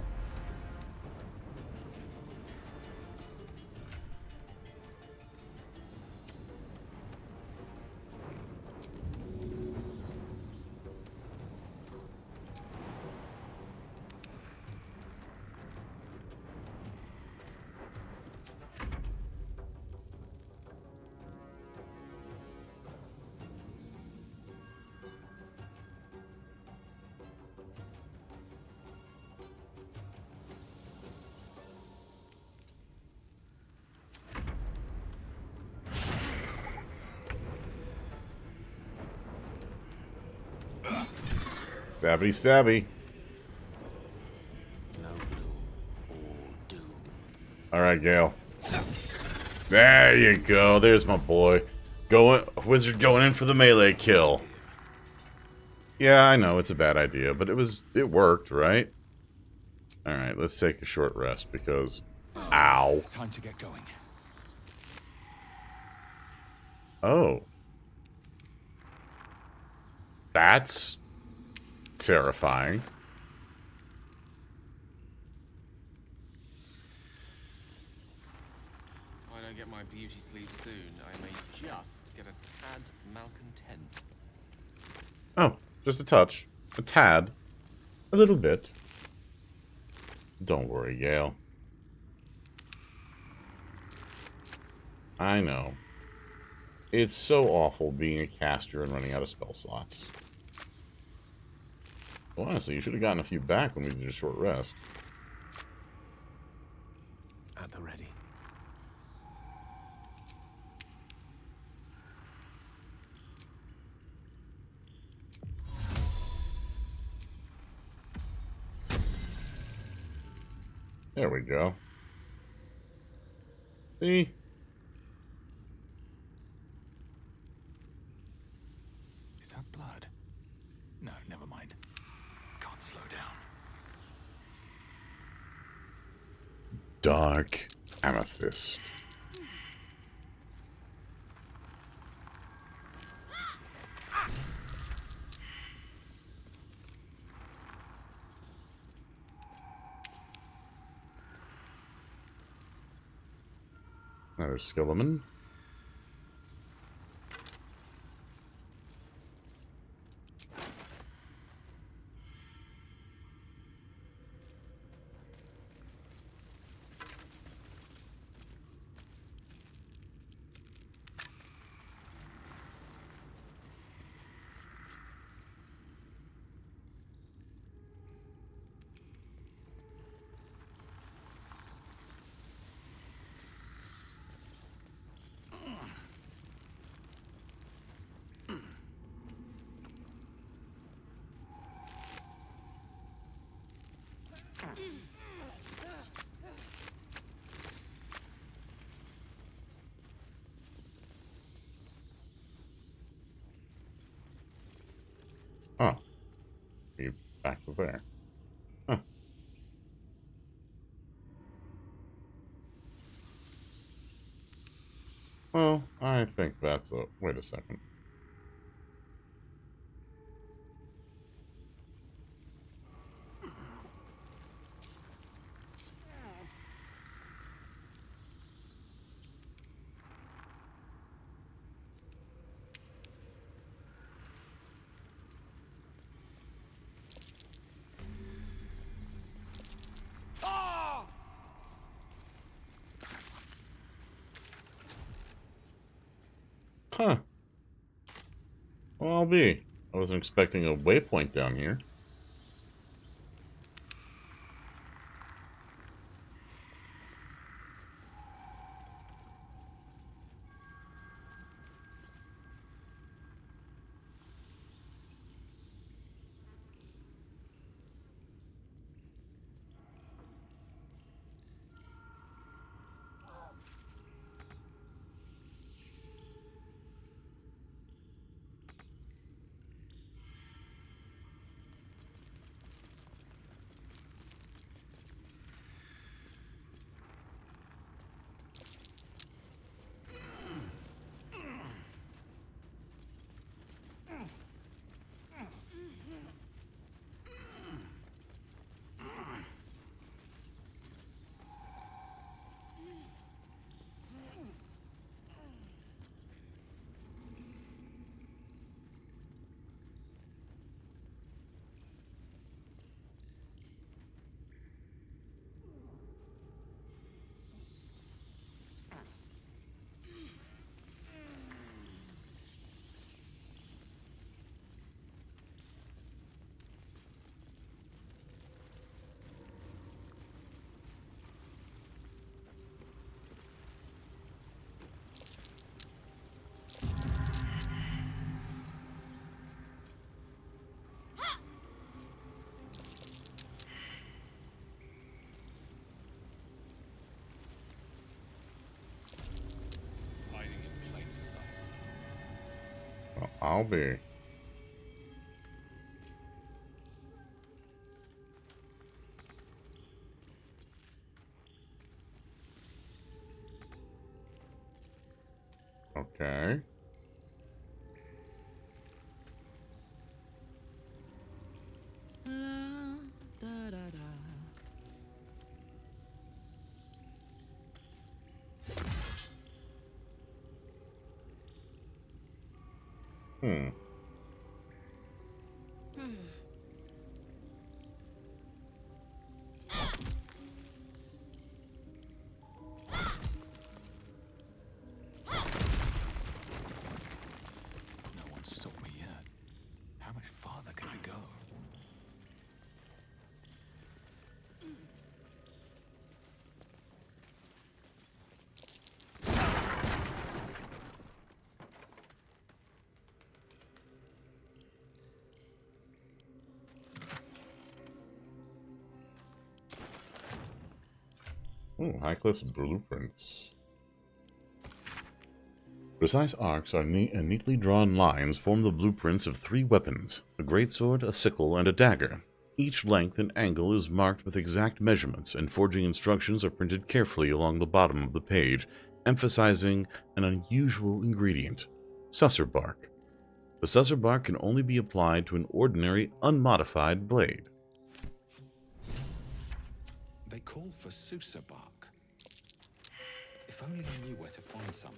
Stabby, stabby. No glue, all doom. All right, Gale. There you go. There's my boy. Wizard going in for the melee kill. Yeah, I know it's a bad idea, but it worked, right? All right, let's take a short rest because, ow. Time to get going. Oh, that's terrifying. If I don't get my beauty sleep soon, I may just get a tad malcontent. Oh, just a touch. A tad. A little bit. Don't worry, Gale. I know. It's so awful being a caster and running out of spell slots. Well, honestly, you should have gotten a few back when we did a short rest. At the ready. There we go. See? Is that blood? No, never mind. Can't slow down. Dark Amethyst. Another Skeleton. Oh. It's back to there. Huh. Well, I think that's a... Wait a second. Huh. Well, I'll be. I wasn't expecting a waypoint down here. I'll be. Okay. Da, da, da. Hmm. No one's stopped me yet. How much farther can I go? Highcliff's blueprints. Precise arcs and neatly drawn lines form the blueprints of 3 weapons, a greatsword, a sickle, and a dagger. Each length and angle is marked with exact measurements, and forging instructions are printed carefully along the bottom of the page, emphasizing an unusual ingredient, susser bark. The susser bark can only be applied to an ordinary, unmodified blade. They call for Sousa bark. If only I knew where to find some.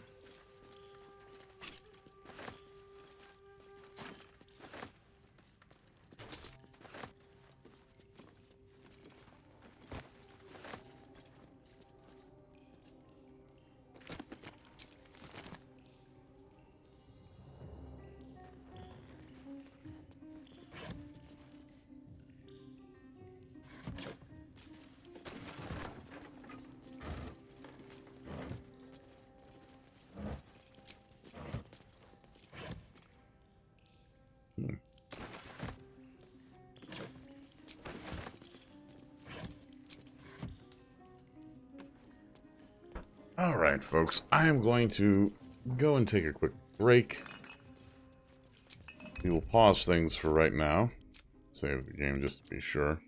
Alright, folks, I am going to go and take a quick break. We will pause things for right now. Save the game just to be sure.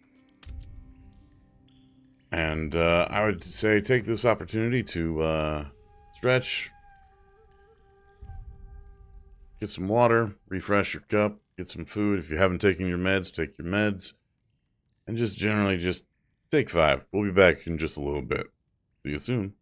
And I would say take this opportunity to stretch, get some water, refresh your cup, get some food. If you haven't taken your meds, take your meds. And just generally just take 5. We'll be back in just a little bit. See you soon.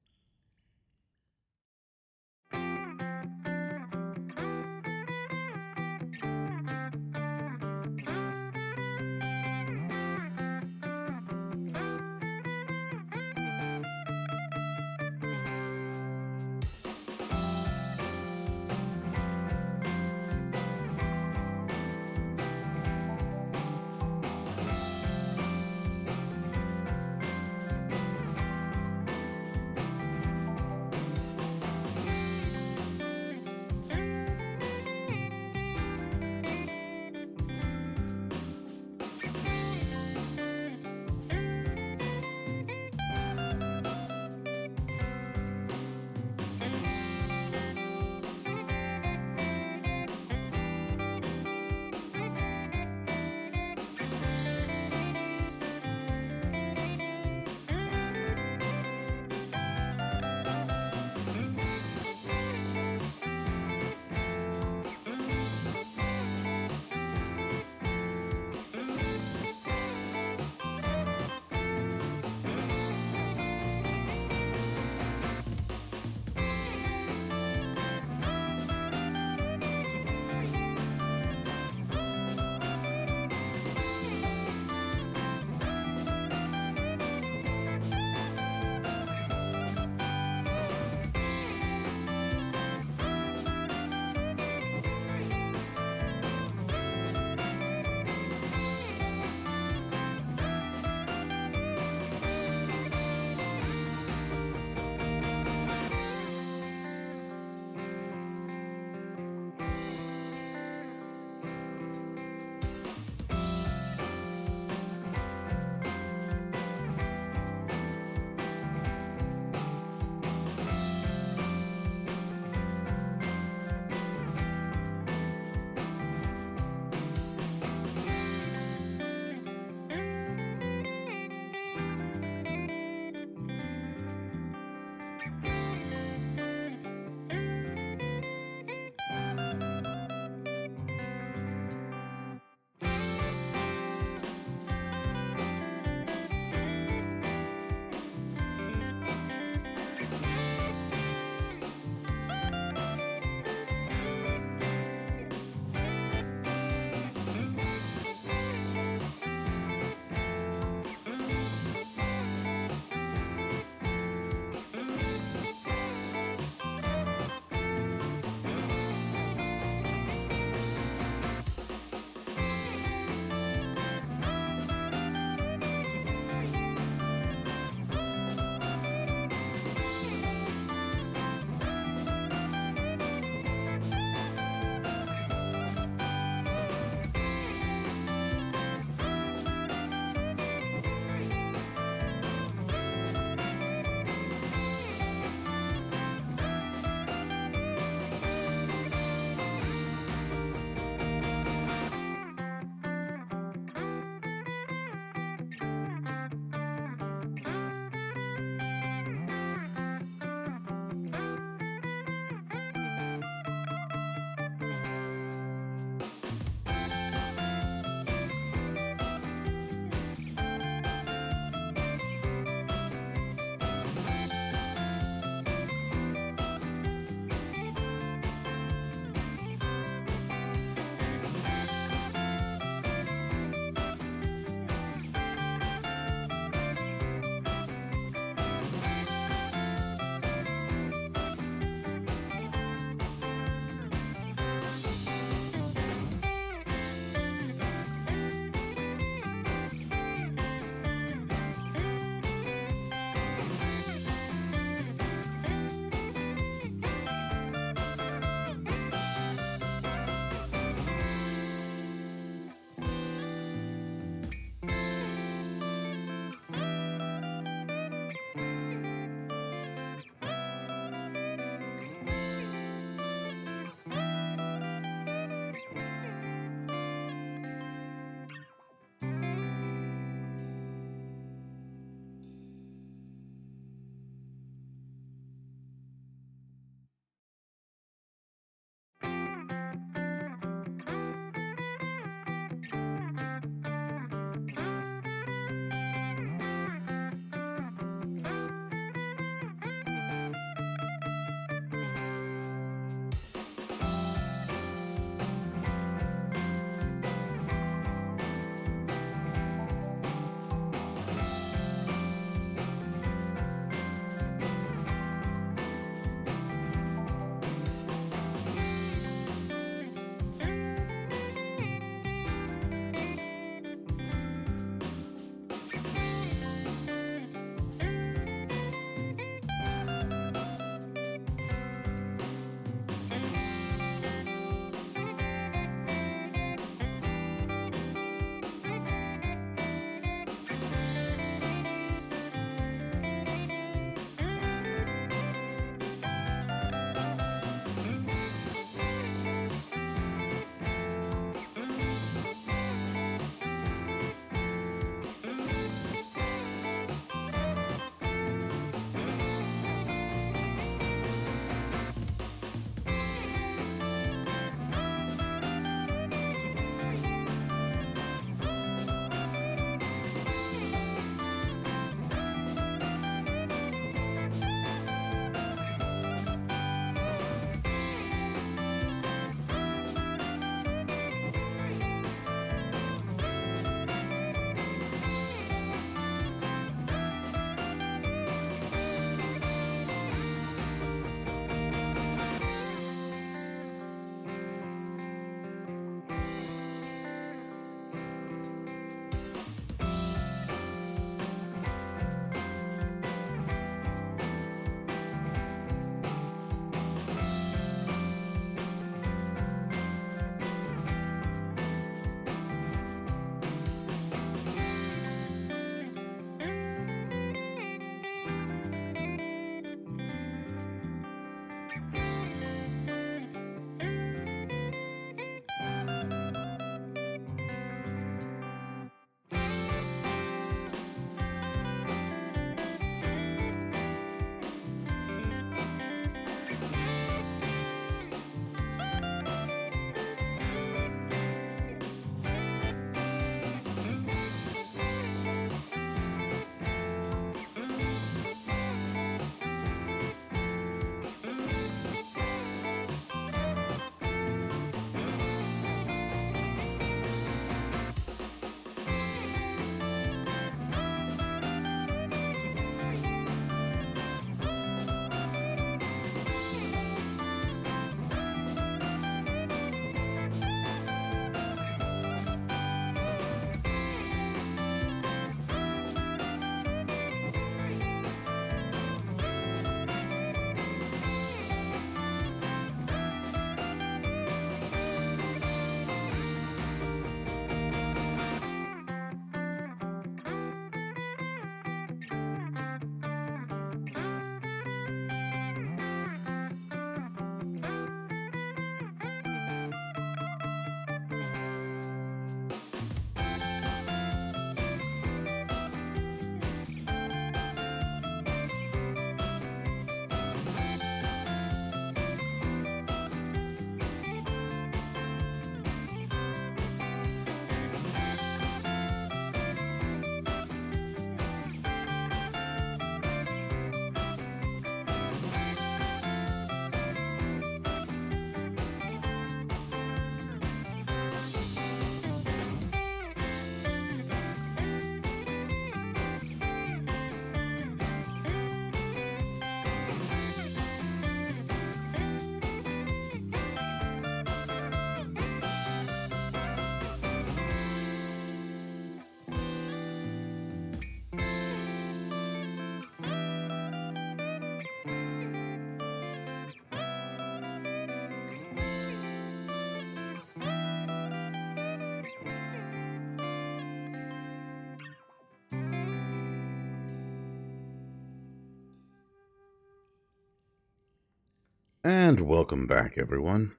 And welcome back, everyone.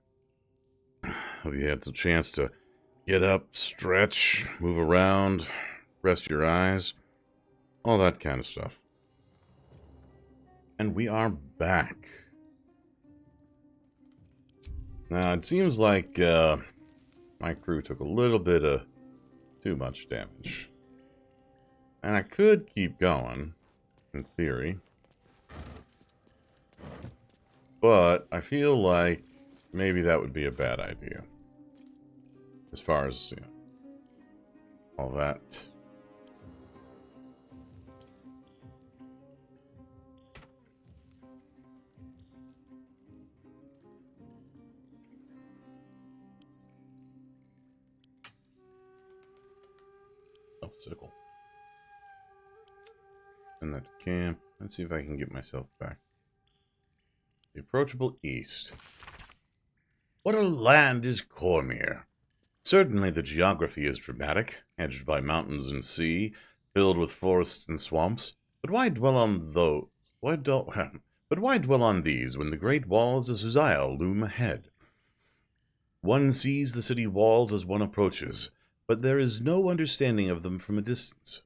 Hope you had the chance to get up, stretch, move around, rest your eyes, all that kind of stuff. And we are back. Now, it seems like my crew took a little bit of too much damage. And I could keep going, in theory. But I feel like maybe that would be a bad idea. As far as, you know, all that. Oh, sickle. Send that to camp. Let's see if I can get myself back. The approachable east. What a land is Cormyr! Certainly the geography is dramatic, edged by mountains and sea, filled with forests and swamps. But why dwell on those? But why dwell on these when the great walls of Suzail loom ahead? One sees the city walls as one approaches, but there is no understanding of them from a distance.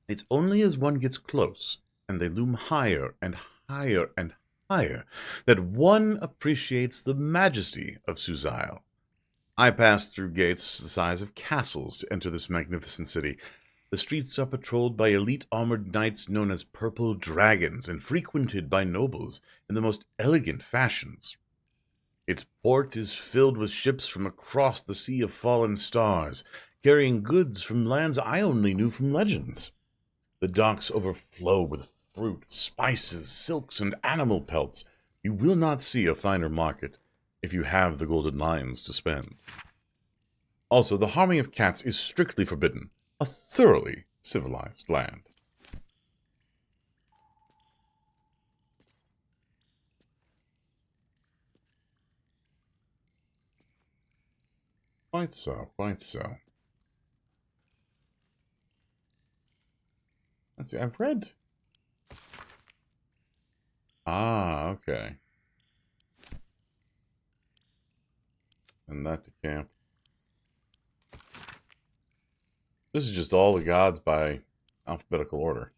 It's only as one gets close, and they loom higher and higher and higher, that one appreciates the majesty of Suzail. I passed through gates the size of castles to enter this magnificent city. The streets are patrolled by elite armored knights known as Purple Dragons and frequented by nobles in the most elegant fashions. Its port is filled with ships from across the Sea of Fallen Stars, carrying goods from lands I only knew from legends. The docks overflow with fruit, spices, silks, and animal pelts. You will not see a finer market if you have the golden lions to spend. Also, the harming of cats is strictly forbidden. A thoroughly civilized land. Quite so, quite so. Let's see, I've read... Ah, okay. And that to camp. This is just all the gods by alphabetical order.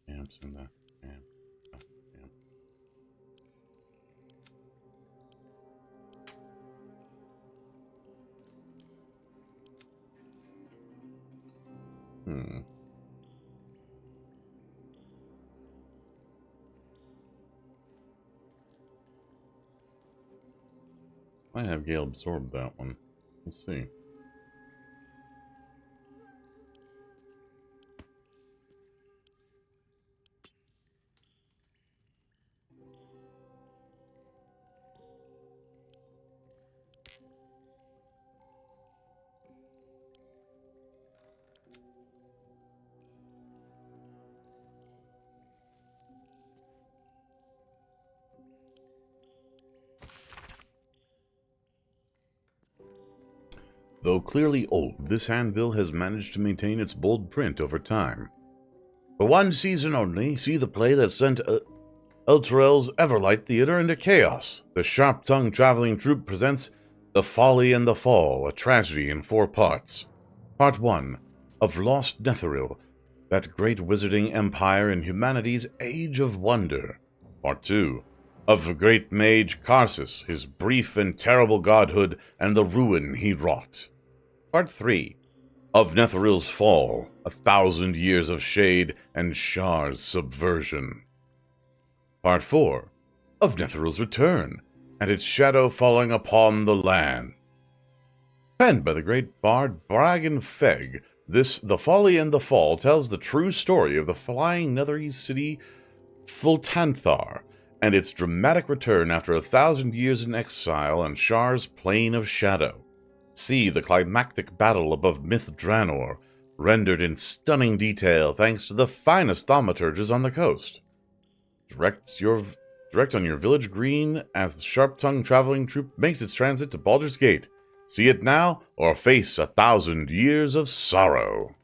Camps in that camp. Oh, camp. I have Gale absorbed that one. Let's see. Though clearly old, this anvil has managed to maintain its bold print over time. For one season only, see the play that sent Elturel's Everlight Theater into chaos. The sharp-tongued traveling troupe presents The Folly and the Fall, a tragedy in 4 parts. Part 1, of Lost Netheril, that great wizarding empire in humanity's age of wonder. Part 2, of the great mage Karsus, his brief and terrible godhood, and the ruin he wrought. Part 3, of Netheril's fall, 1,000 years of shade and Shar's subversion. Part 4, of Netheril's return, and its shadow falling upon the land. Penned by the great bard Bragan Feg, this The Folly and the Fall tells the true story of the flying Netherese city Thultanthar, and its dramatic return after 1,000 years in exile on Shar's Plane of Shadow. See the climactic battle above Myth Dranor, rendered in stunning detail thanks to the finest thaumaturges on the coast. Direct on your village green as the sharp-tongued traveling troupe makes its transit to Baldur's Gate. See it now, or face 1,000 years of sorrow.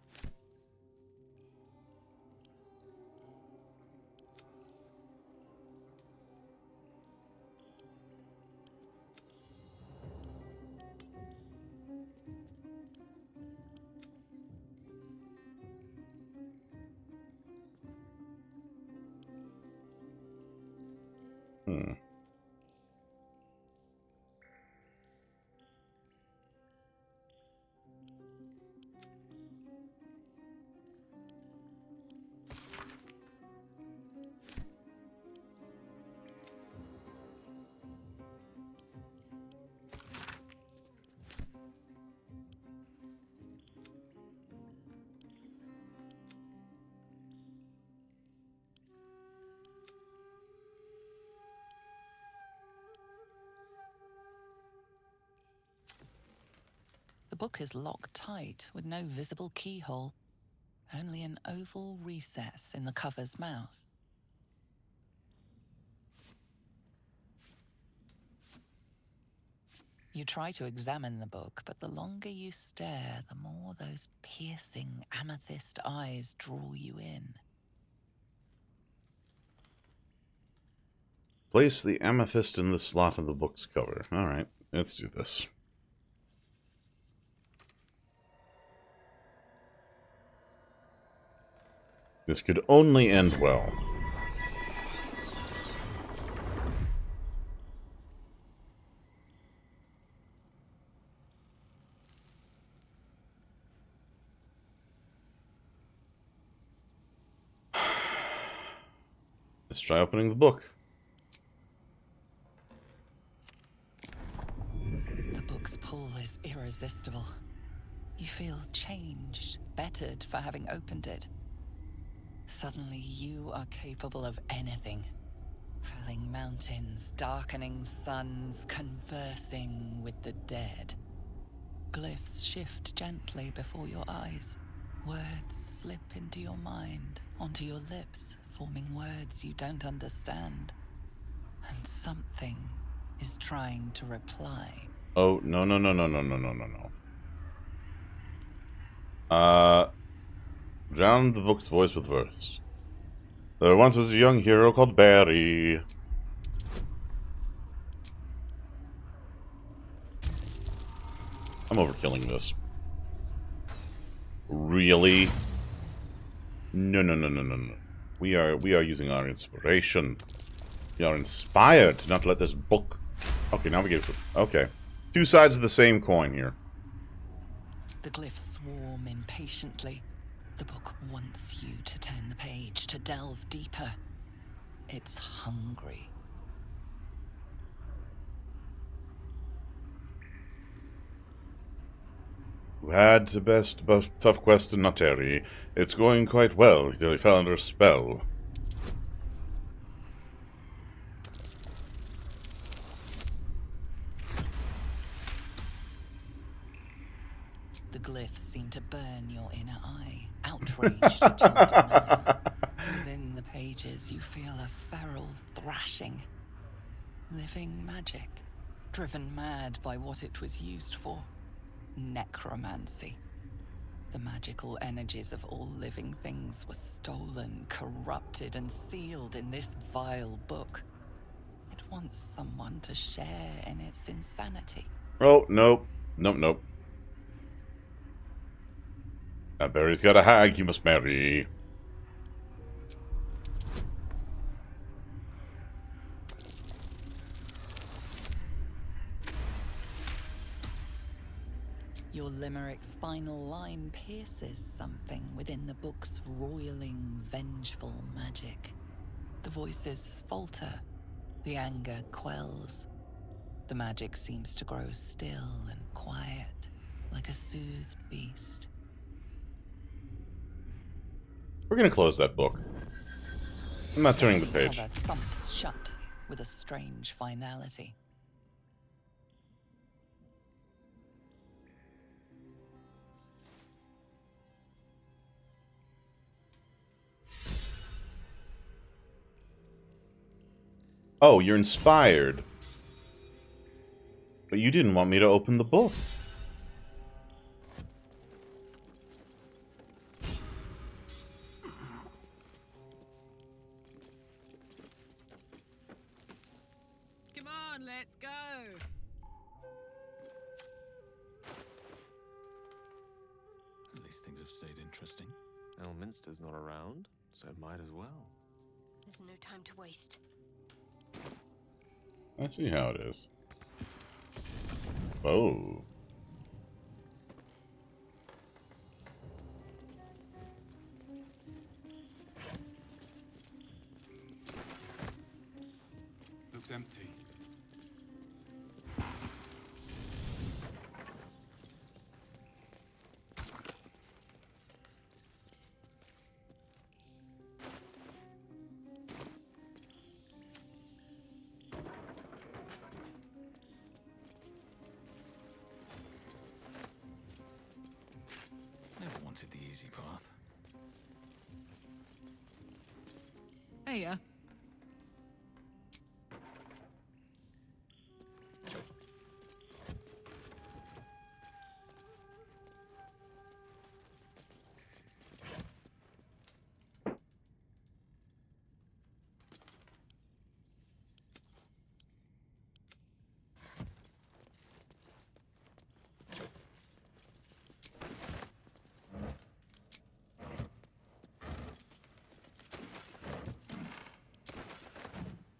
The book is locked tight with no visible keyhole, only an oval recess in the cover's mouth. You try to examine the book, but the longer you stare, the more those piercing amethyst eyes draw you in. Place the amethyst in the slot of the book's cover. Alright, let's do this. This could only end well. Let's try opening the book. The book's pull is irresistible. You feel changed, bettered for having opened it. Suddenly, you are capable of anything. Felling mountains, darkening suns, conversing with the dead. Glyphs shift gently before your eyes. Words slip into your mind, onto your lips, forming words you don't understand. And something is trying to reply. Oh, no. Drown the book's voice with verse. There once was a young hero called Barry. I'm overkilling this. Really? No. We are using our inspiration. We are inspired to not let this book... Okay, now we get... Okay. Two sides of the same coin here. The glyphs swarm impatiently. The book wants you to turn the page, to delve deeper. It's hungry. Who had the best tough quest in Noteri. It's going quite well till he fell under a spell. The glyphs seem to burn your inner eye, outraged at your denial. Within the pages, you feel a feral thrashing. Living magic, driven mad by what it was used for. Necromancy. The magical energies of all living things were stolen, corrupted, and sealed in this vile book. It wants someone to share in its insanity. Oh, nope. That Barry's got a hag he must marry. Your limerick's final line pierces something within the book's roiling, vengeful magic. The voices falter, the anger quells. The magic seems to grow still and quiet, like a soothed beast. We're gonna close that book. I'm not turning the page. Cover thumps shut. with a strange finality. Oh, you're inspired. But you didn't want me to open the book. Come on, let's go. At least things have stayed interesting. Elminster's not around, so might as well. There's no time to waste. I see how it is. Oh. Looks empty. Never wanted the easy path. Hey,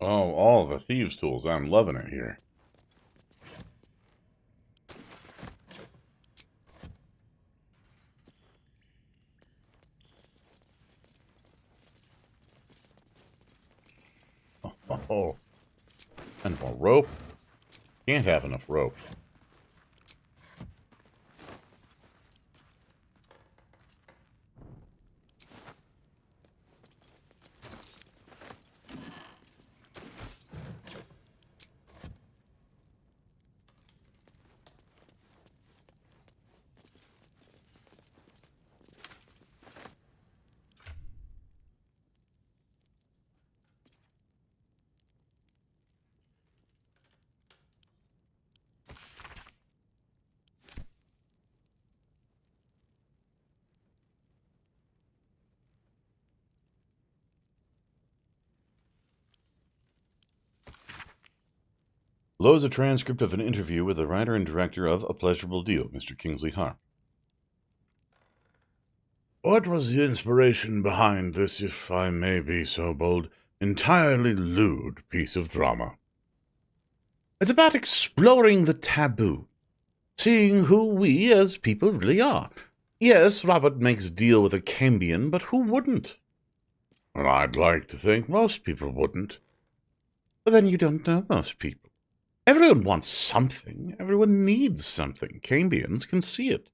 Oh, all the thieves' tools. I'm loving it here. Oh. And more rope. Can't have enough rope. Below is a transcript of an interview with the writer and director of A Pleasurable Deal, Mr. Kingsley Harp. What was the inspiration behind this, if I may be so bold, entirely lewd piece of drama? It's about exploring the taboo, seeing who we as people really are. Yes, Robert makes deal with a Cambion, but who wouldn't? Well, I'd like to think most people wouldn't. But then you don't know most people. Everyone wants something. Everyone needs something. Cambions can see it.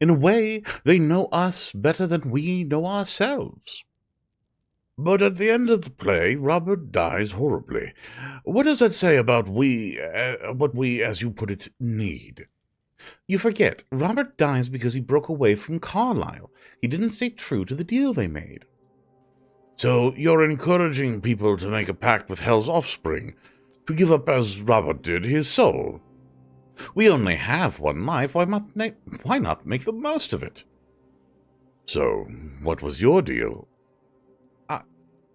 In a way, they know us better than we know ourselves. But at the end of the play, Robert dies horribly. What does that say about what we, as you put it, need? You forget, Robert dies because he broke away from Carlisle. He didn't stay true to the deal they made. So you're encouraging people to make a pact with Hell's offspring, to give up, as Robert did, his soul. We only have one life, why not make the most of it? So, what was your deal?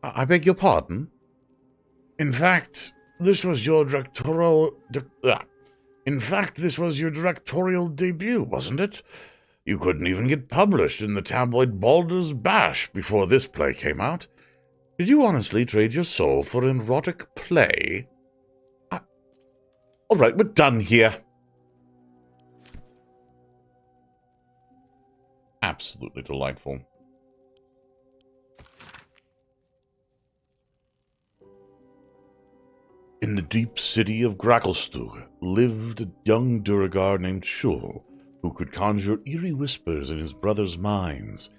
I beg your pardon? In fact, this was your directorial debut, wasn't it? You couldn't even get published in the tabloid Baldur's Bash before this play came out. Did you honestly trade your soul for an erotic play? All right, we're done here. Absolutely delightful. In the deep city of Gracklstugh lived a young Duergar named Shul, who could conjure eerie whispers in his brother's minds.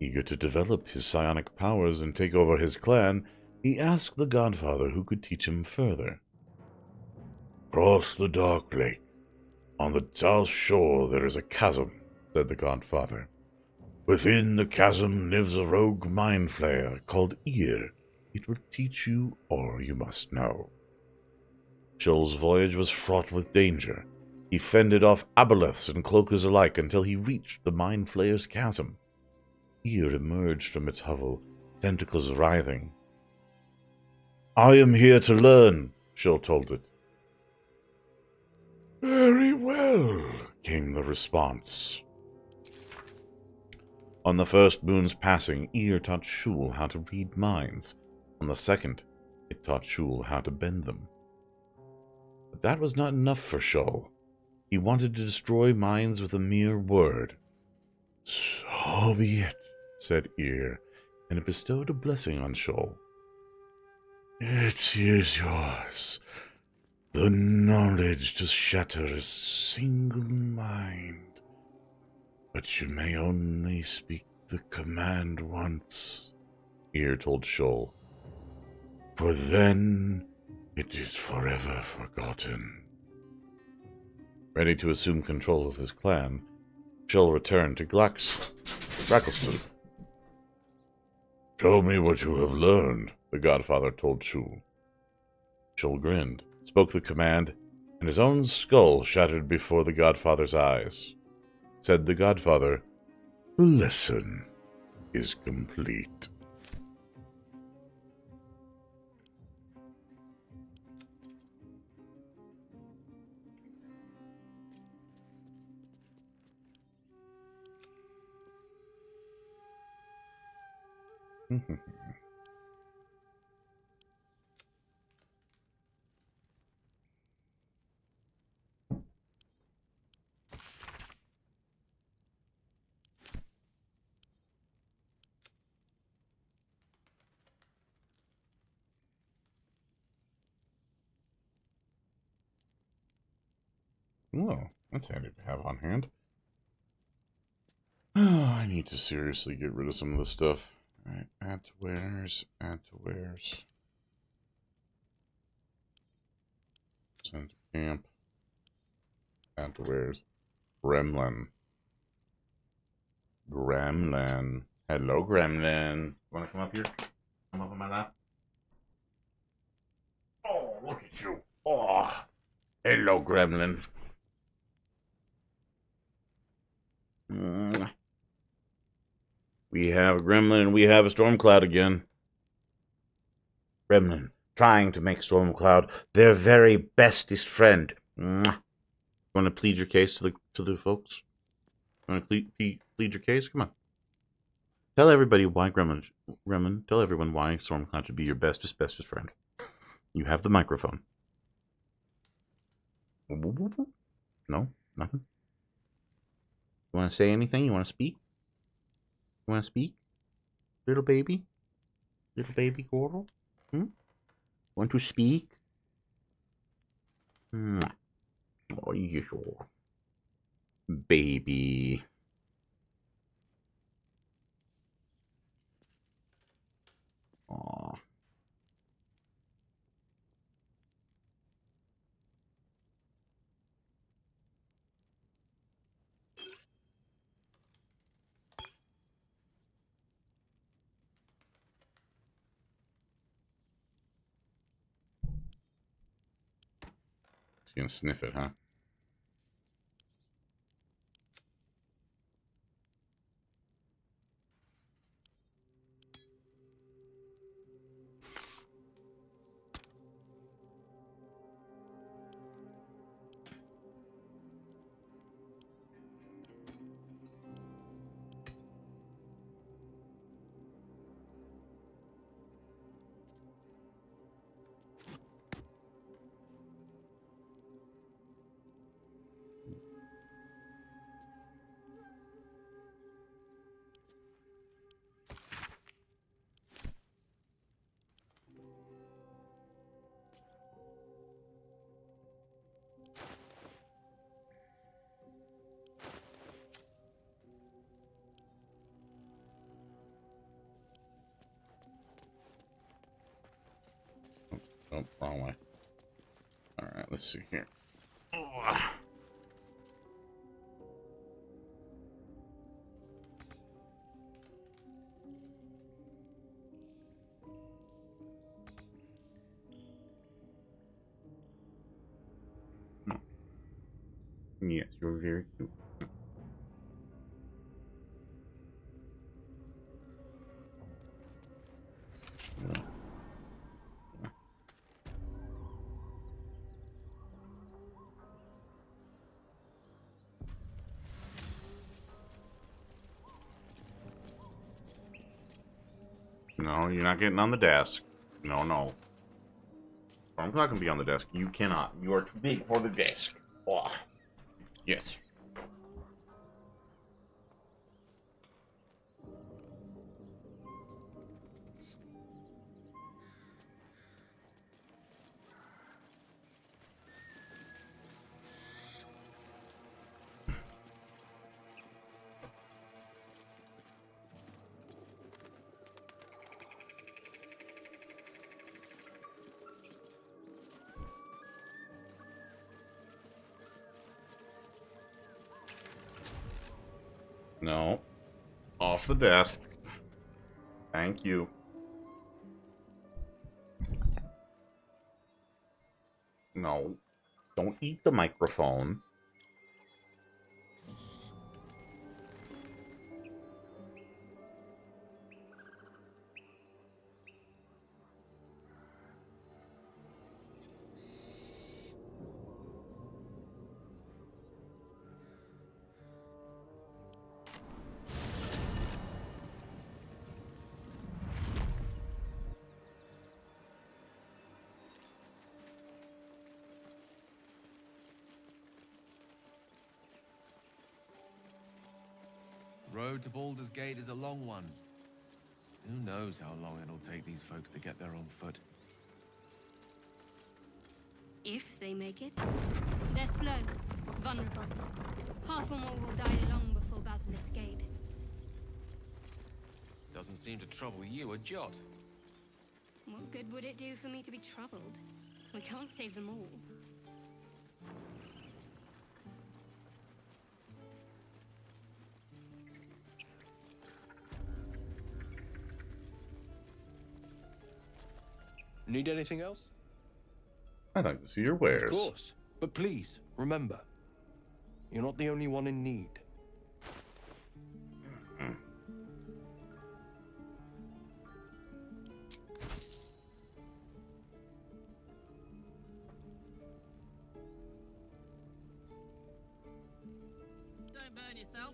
Eager to develop his psionic powers and take over his clan, He asked the godfather who could teach him further. "Cross the dark lake. On the south shore there is a chasm," said the godfather. "Within the chasm lives a rogue mind flayer called Ear. It will teach you all you must know." Shull's voyage was fraught with danger. He fended off aboleths and cloakers alike until he reached the mind flayer's chasm. Ear emerged from its hovel, tentacles writhing. "I am here to learn," Shull told it. "Very well," came the response. On the first moon's passing, Ear taught Shul how to read minds. On the second, it taught Shul how to bend them. But that was not enough for Shull. He wanted to destroy minds with a mere word. "So be it," said Ear, and it bestowed a blessing on Shull. "It is yours. The knowledge to shatter a single mind. But you may only speak the command once," Ear told Shull. "For then it is forever forgotten." Ready to assume control of his clan, Shull returned to Grackleston. "Show me what you have learned," the godfather told Shul. Shull grinned, spoke the command, and his own skull shattered before the godfather's eyes. Said the godfather, "The lesson is complete." Well, that's handy to have on hand. Oh, I need to seriously get rid of some of this stuff. Alright, add to wares, add to wares. Send to camp. Add to wares. Gremlin. Gremlin. Hello, Gremlin. Wanna come up here? Come up on my lap? Oh, look at you. Oh, hello, Gremlin. We have a Gremlin and we have a Stormcloud again. Gremlin, trying to make Stormcloud their very bestest friend. Want to plead your case to the folks? Want to plead your case? Come on. Tell everybody why Gremlin, tell everyone why Stormcloud should be your bestest friend. You have the microphone. No? Nothing? You want to say anything? You want to speak? You want to speak? Little baby? Little baby Gordle? Want to speak? Oh, you sure. Baby. Aw. You can sniff it, huh? Nope, wrong way. Alright, let's see here. Oh. Yes, you're very cute. No, you're not getting on the desk. No, no. I'm not going to be on the desk. You cannot. You are too big for the desk. Oh. Yes. No. Off the desk. Thank you. No. Don't eat the microphone. Road to Baldur's Gate is a long one. Who knows how long it'll take these folks to get there on foot. If they make it. They're slow, vulnerable. Half or more will die long before Basilisk Gate. Doesn't seem to trouble you a jot. What good would it do for me to be troubled? We can't save them all. Need anything else? I'd like to see your wares. Of course. But please, remember, you're not the only one in need. Don't burn yourself.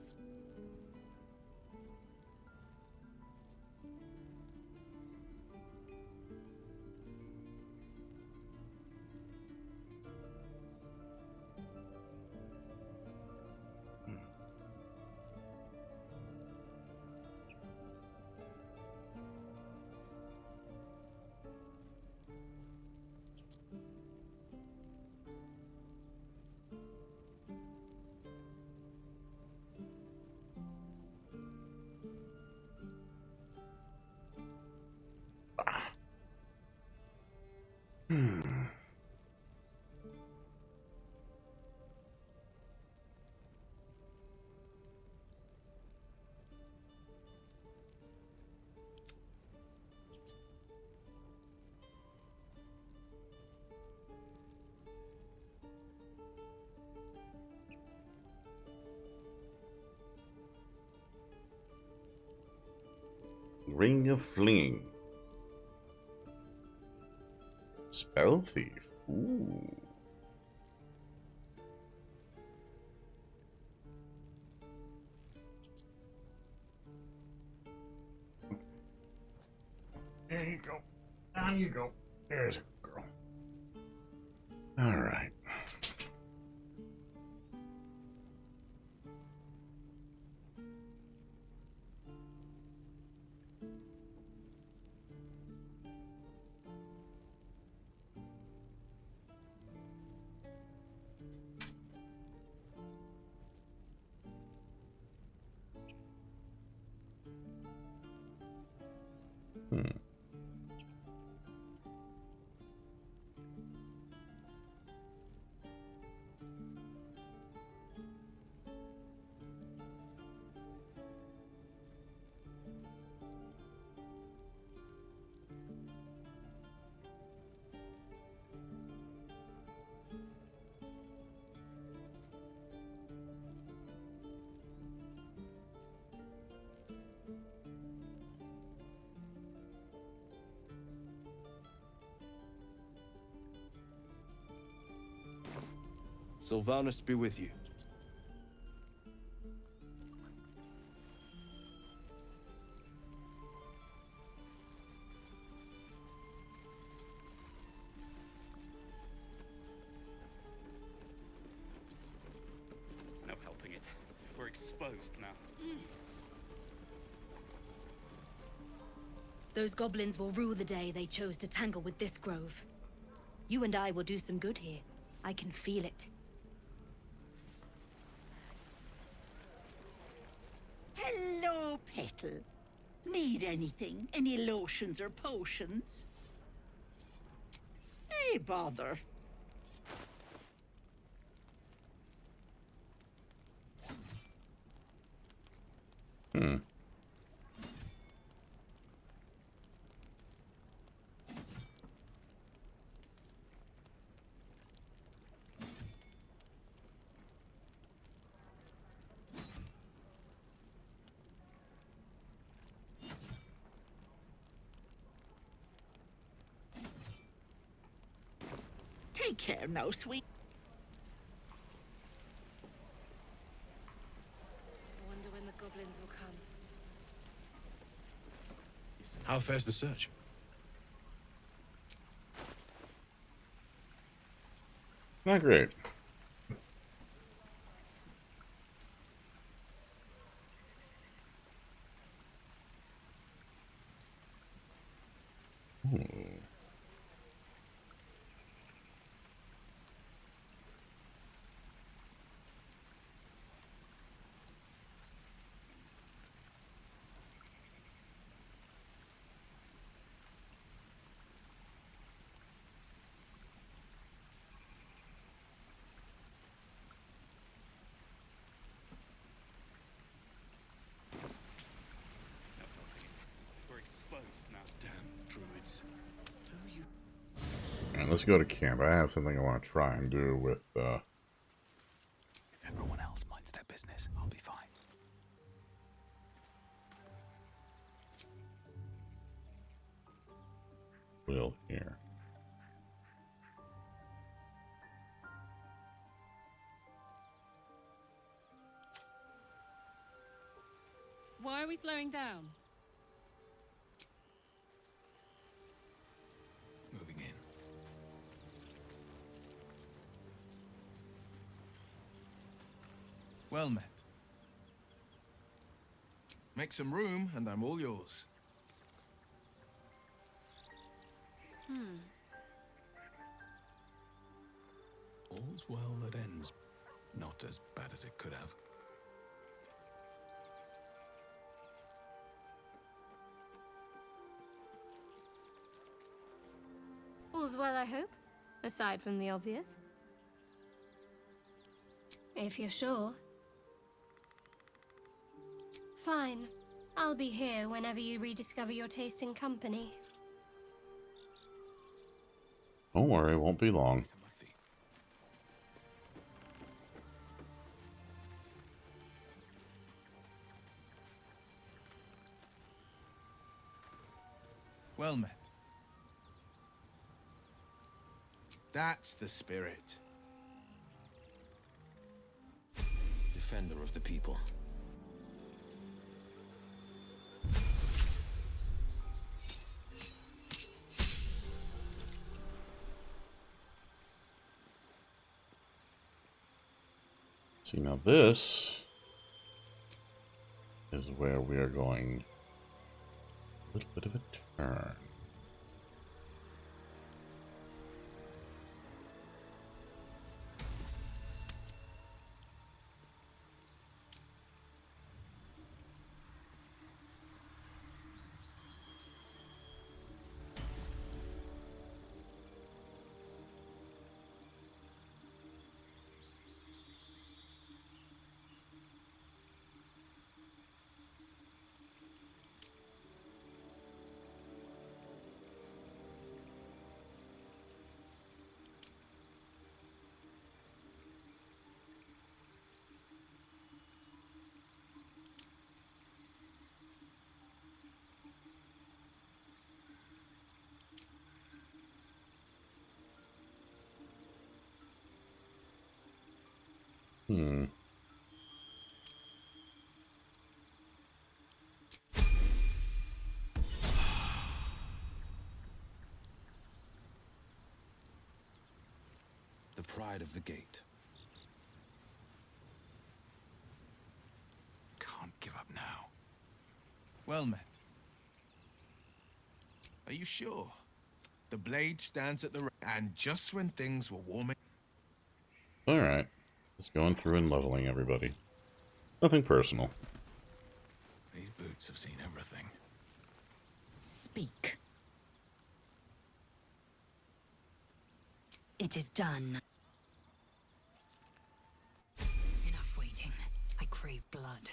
Ring of Fleeing. Spell Thief. Ooh. There you go. Down you go. There's a girl. All right. Sylvanus be with you. No helping it. We're exposed now. Those goblins will rue the day they chose to tangle with this grove. You and I will do some good here. I can feel it. Hello, Petal. Need anything? Any lotions or potions? Hey, bother. Take care now, sweet. I wonder when the goblins will come. How fares the search? Not great. We're exposed now. Damn druids. And let's go to camp. I have something I want to try and do with If everyone else minds their business, I'll be fine. Will here. Why are we slowing down? Moving in. Well met. Make some room, and I'm all yours. All's well that ends. Not as bad as it could have. All's well, I hope, aside from the obvious. If you're sure. Fine. I'll be here whenever you rediscover your taste in company. Don't worry, it won't be long. Well met. That's the spirit. Defender of the people. See, now this is where we are going a little bit of a turn. Hmm. The pride of the gate. Can't give up now. Well met. Are you sure? The blade stands at the and just when things were warming. Alright. Just going through and leveling everybody. Nothing personal. These boots have seen everything. Speak. It is done. Enough waiting. I crave blood.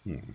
Hmm.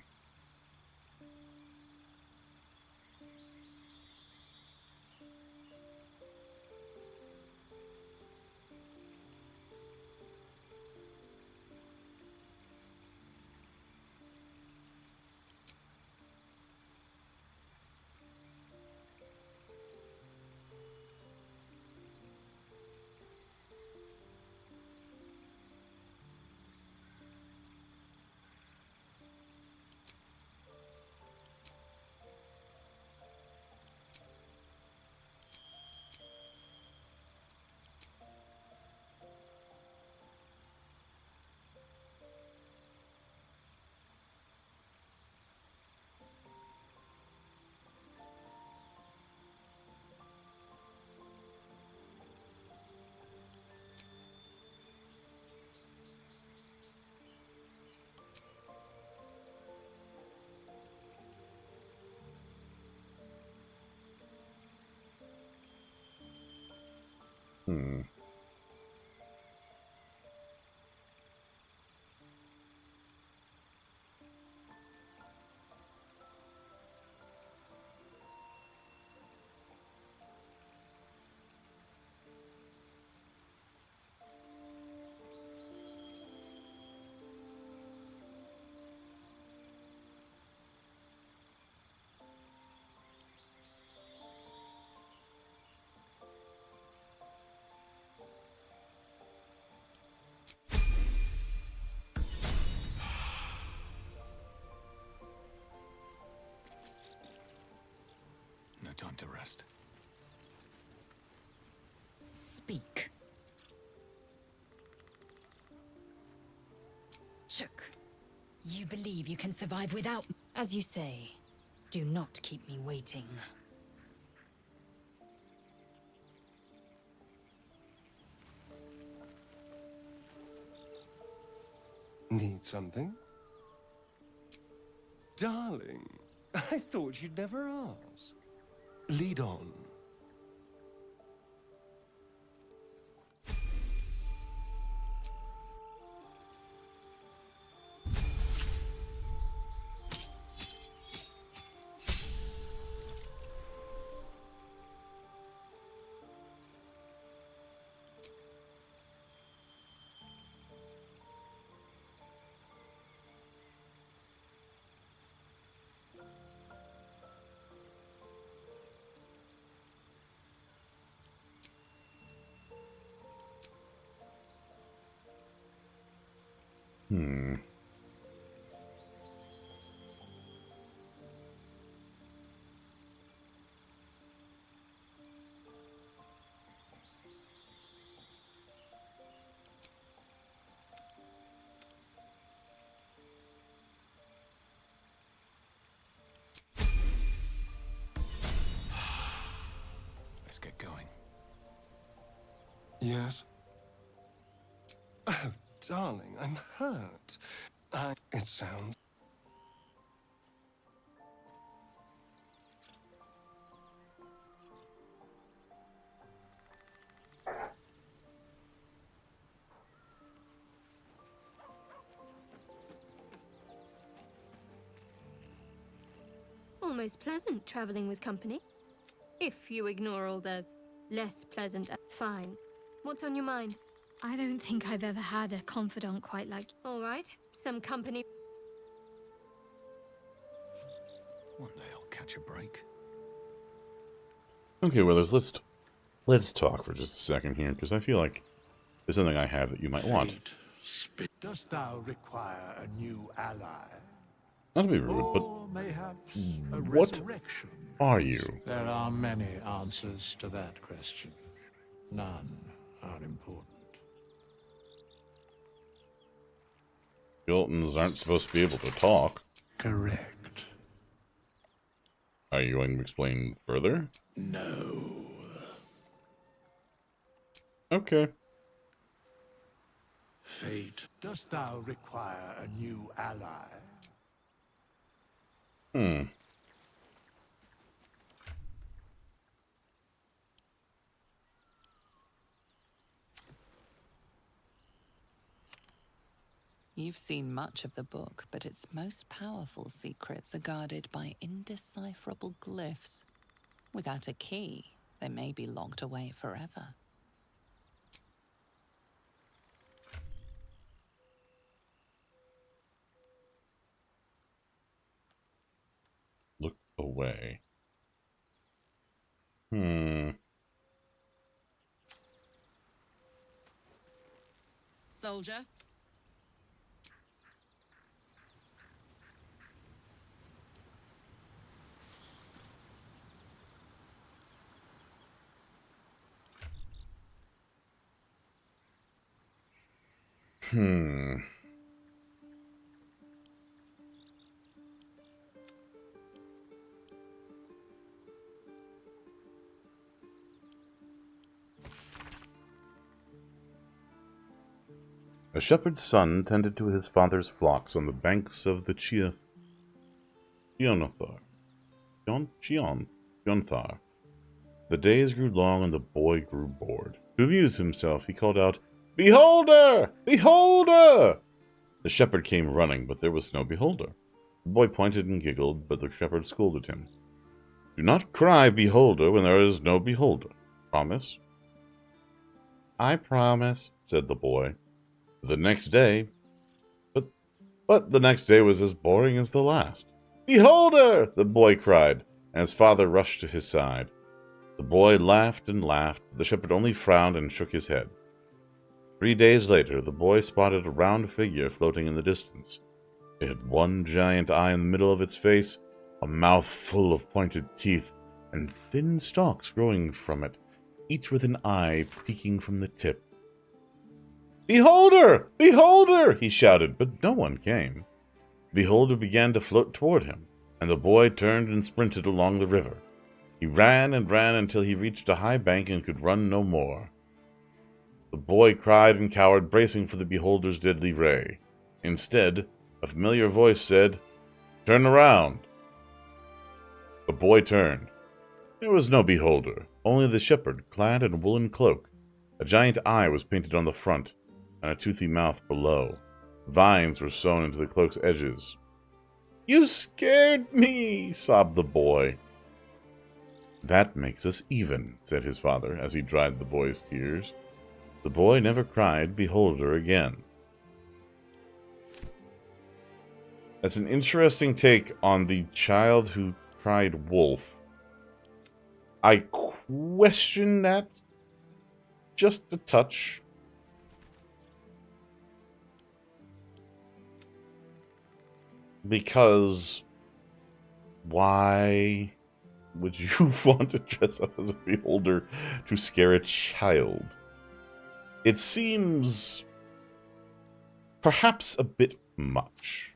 Hmm. No time to rest. Speak. Shook. You believe you can survive without... As you say, do not keep me waiting. Need something? Darling, I thought you'd never ask. Lead on. Hmm. Let's get going. Yes? Oh, darling, I'm hurt. It sounds... almost pleasant traveling with company. If you ignore all the less pleasant. Fine. What's on your mind? I don't think I've ever had a confidant quite like you. All right. Some company. One day I'll catch a break. Okay, Withers, let's talk for just a second here, because I feel like there's something I have that you might want. Dost thou require a new ally? Not to be rude, but Or mayhaps a what resurrection? are you? There are many answers to that question. None are important. Skeletons aren't supposed to be able to talk. Correct. Are you going to explain further? No. Okay. Fate, dost thou require a new ally? You've seen much of the book, but its most powerful secrets are guarded by indecipherable glyphs. Without a key, they may be locked away forever. Look away. Soldier. A shepherd's son tended to his father's flocks on the banks of the Chionthar. The days grew long and the boy grew bored. To amuse himself, he called out, "Beholder! Beholder!" The shepherd came running, but there was no beholder. The boy pointed and giggled, but the shepherd scolded him. "Do not cry, beholder, when there is no beholder. Promise?" "I promise," said the boy. The next day, but the next day was as boring as the last. "Beholder!" the boy cried, and his father rushed to his side. The boy laughed and laughed, but the shepherd only frowned and shook his head. 3 days later, the boy spotted a round figure floating in the distance. It had one giant eye in the middle of its face, a mouth full of pointed teeth, and thin stalks growing from it, each with an eye peeking from the tip. "Beholder! Beholder!" he shouted, but no one came. Beholder began to float toward him, and the boy turned and sprinted along the river. He ran and ran until he reached a high bank and could run no more. The boy cried and cowered, bracing for the beholder's deadly ray. Instead, a familiar voice said, "Turn around." The boy turned. There was no beholder, only the shepherd, clad in a woolen cloak. A giant eye was painted on the front, and a toothy mouth below. Vines were sewn into the cloak's edges. "You scared me," sobbed the boy. "That makes us even," said his father as he dried the boy's tears. The boy never cried beholder again. That's an interesting take on the child who cried wolf. I question that just a touch. Because why would you want to dress up as a beholder to scare a child? It seems perhaps a bit much.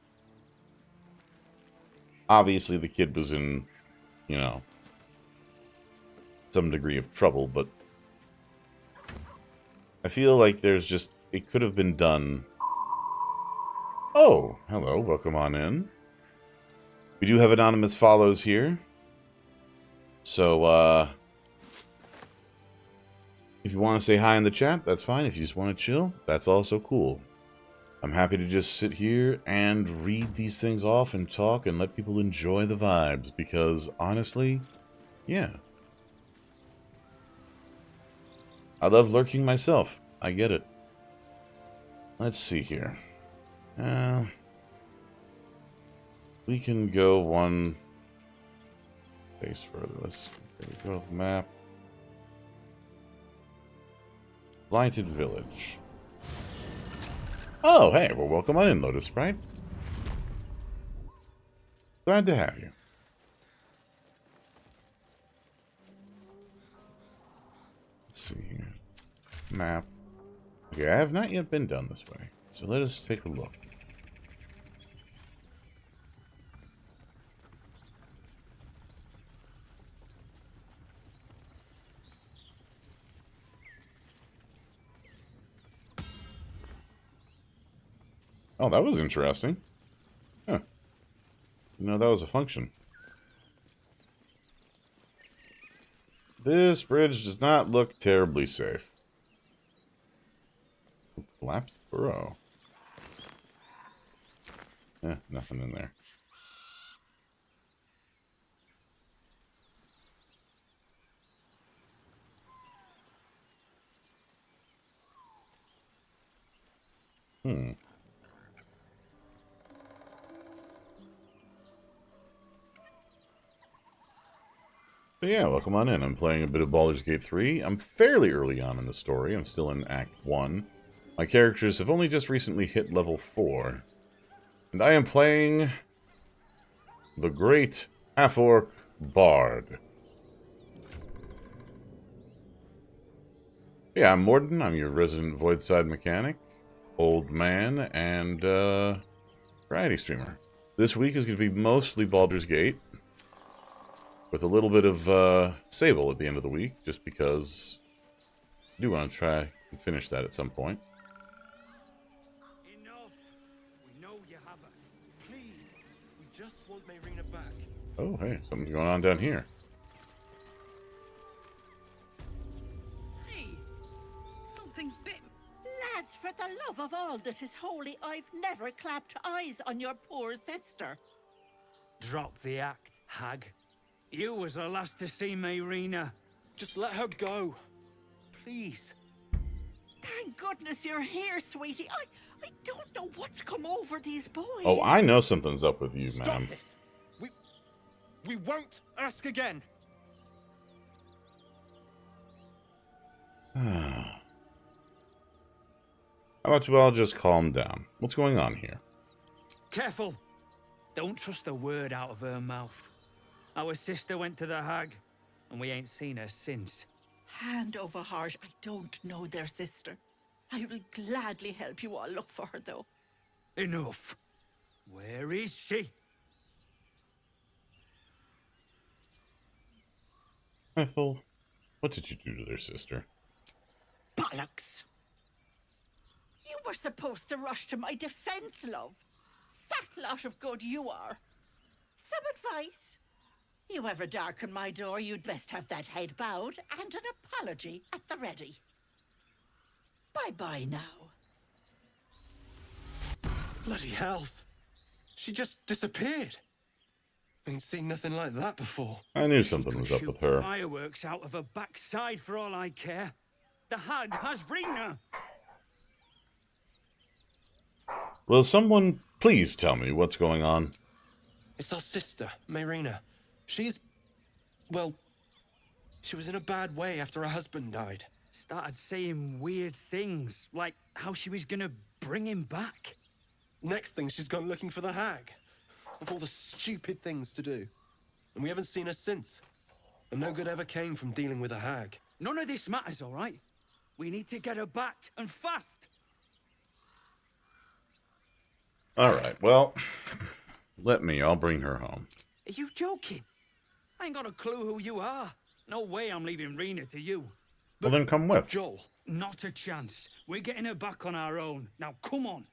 Obviously, the kid was in, some degree of trouble, but I feel like it could have been done. Oh, hello, welcome on in. We do have anonymous follows here. So, if you want to say hi in the chat, that's fine. If you just want to chill, that's also cool. I'm happy to just sit here and read these things off and talk and let people enjoy the vibes, because honestly, yeah. I love lurking myself. I get it. Let's see here. We can go one space further. Let's go to the map. Blighted Village. Oh, hey, well, welcome on in, Lotus Sprite. Glad to have you. Let's see here. Map. Okay, I have not yet been down this way, so let us take a look. Oh, that was interesting. Huh. You know, that was a function. This bridge does not look terribly safe. Collapsed burrow. Nothing in there. So yeah, welcome on in. I'm playing a bit of Baldur's Gate 3. I'm fairly early on in the story. I'm still in Act 1. My characters have only just recently hit level 4. And I am playing the Great Half-Orc Bard. Yeah, I'm Morden. I'm your resident Voidside mechanic, old man, and variety streamer. This week is going to be mostly Baldur's Gate, with a little bit of Sable at the end of the week, just because I do want to try and finish that at some point. Enough. We know you haven't. Please, we just want Mayrina back. Oh, hey, something's going on down here. Hey, something bit. Lads, for the love of all that is holy, I've never clapped eyes on your poor sister. Drop the act, hag. You was the last to see Mayrina. Just let her go. Please. Thank goodness you're here, sweetie. I don't know what's come over these boys. Oh, I know something's up with you, ma'am. Stop this. We won't ask again. How about you all just calm down? What's going on here? Careful. Don't trust a word out of her mouth. Our sister went to the hag, and we ain't seen her since. Hand over heart, I don't know their sister. I will gladly help you all look for her, though. Enough. Where is she? Ethel, what did you do to their sister? Bollocks! You were supposed to rush to my defense, love. Fat lot of good you are. Some advice? You ever darken my door, you'd best have that head bowed and an apology at the ready. Bye-bye now. Bloody hells. She just disappeared. Ain't seen nothing like that before. I knew something was up with her. Fireworks out of her backside for all I care. The hag has Rena. Will someone please tell me what's going on? It's our sister, Mayrina. She's... well... she was in a bad way after her husband died. Started saying weird things, like how she was gonna bring him back. Next thing, she's gone looking for the hag. Of all the stupid things to do. And we haven't seen her since. And no good ever came from dealing with a hag. None of this matters, all right? We need to get her back, and fast. Alright, well, I'll bring her home. Are you joking? I ain't got a clue who you are. No way I'm leaving Rena to you. Well, then come with. Joel. Not a chance. We're getting her back on our own. Now, come on.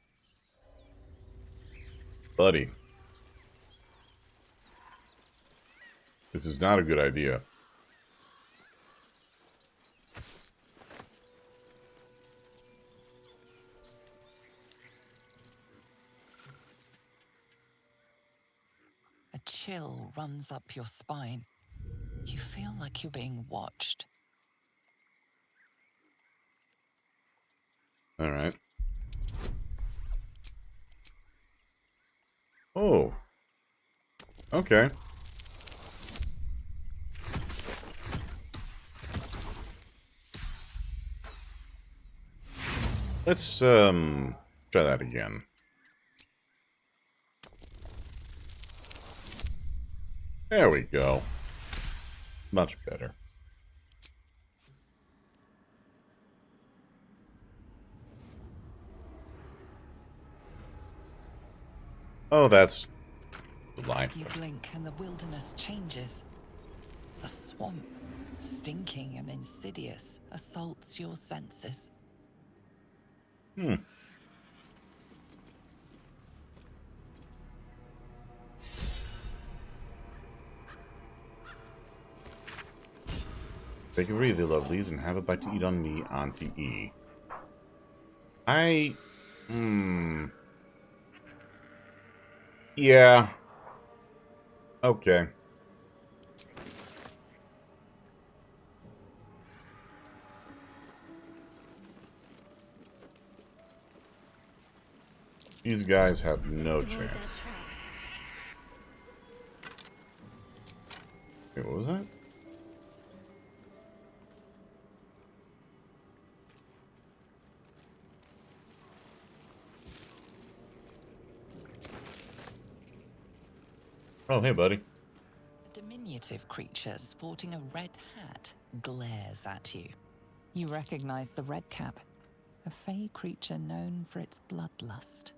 Buddy. This is not a good idea. chill runs up your spine. You feel like you're being watched. All right. Oh. Okay. Let's try that again. There we go. Much better. Oh, that's delightful. You blink and the wilderness changes. The swamp, stinking and insidious, assaults your senses. Hmm. Take a breather, lovelies, and have a bite to eat on me, Auntie E. Yeah. Okay. These guys have no chance. Wait, what was that? Oh, hey, buddy. A diminutive creature sporting a red hat glares at you. You recognize the red cap, a fey creature known for its bloodlust.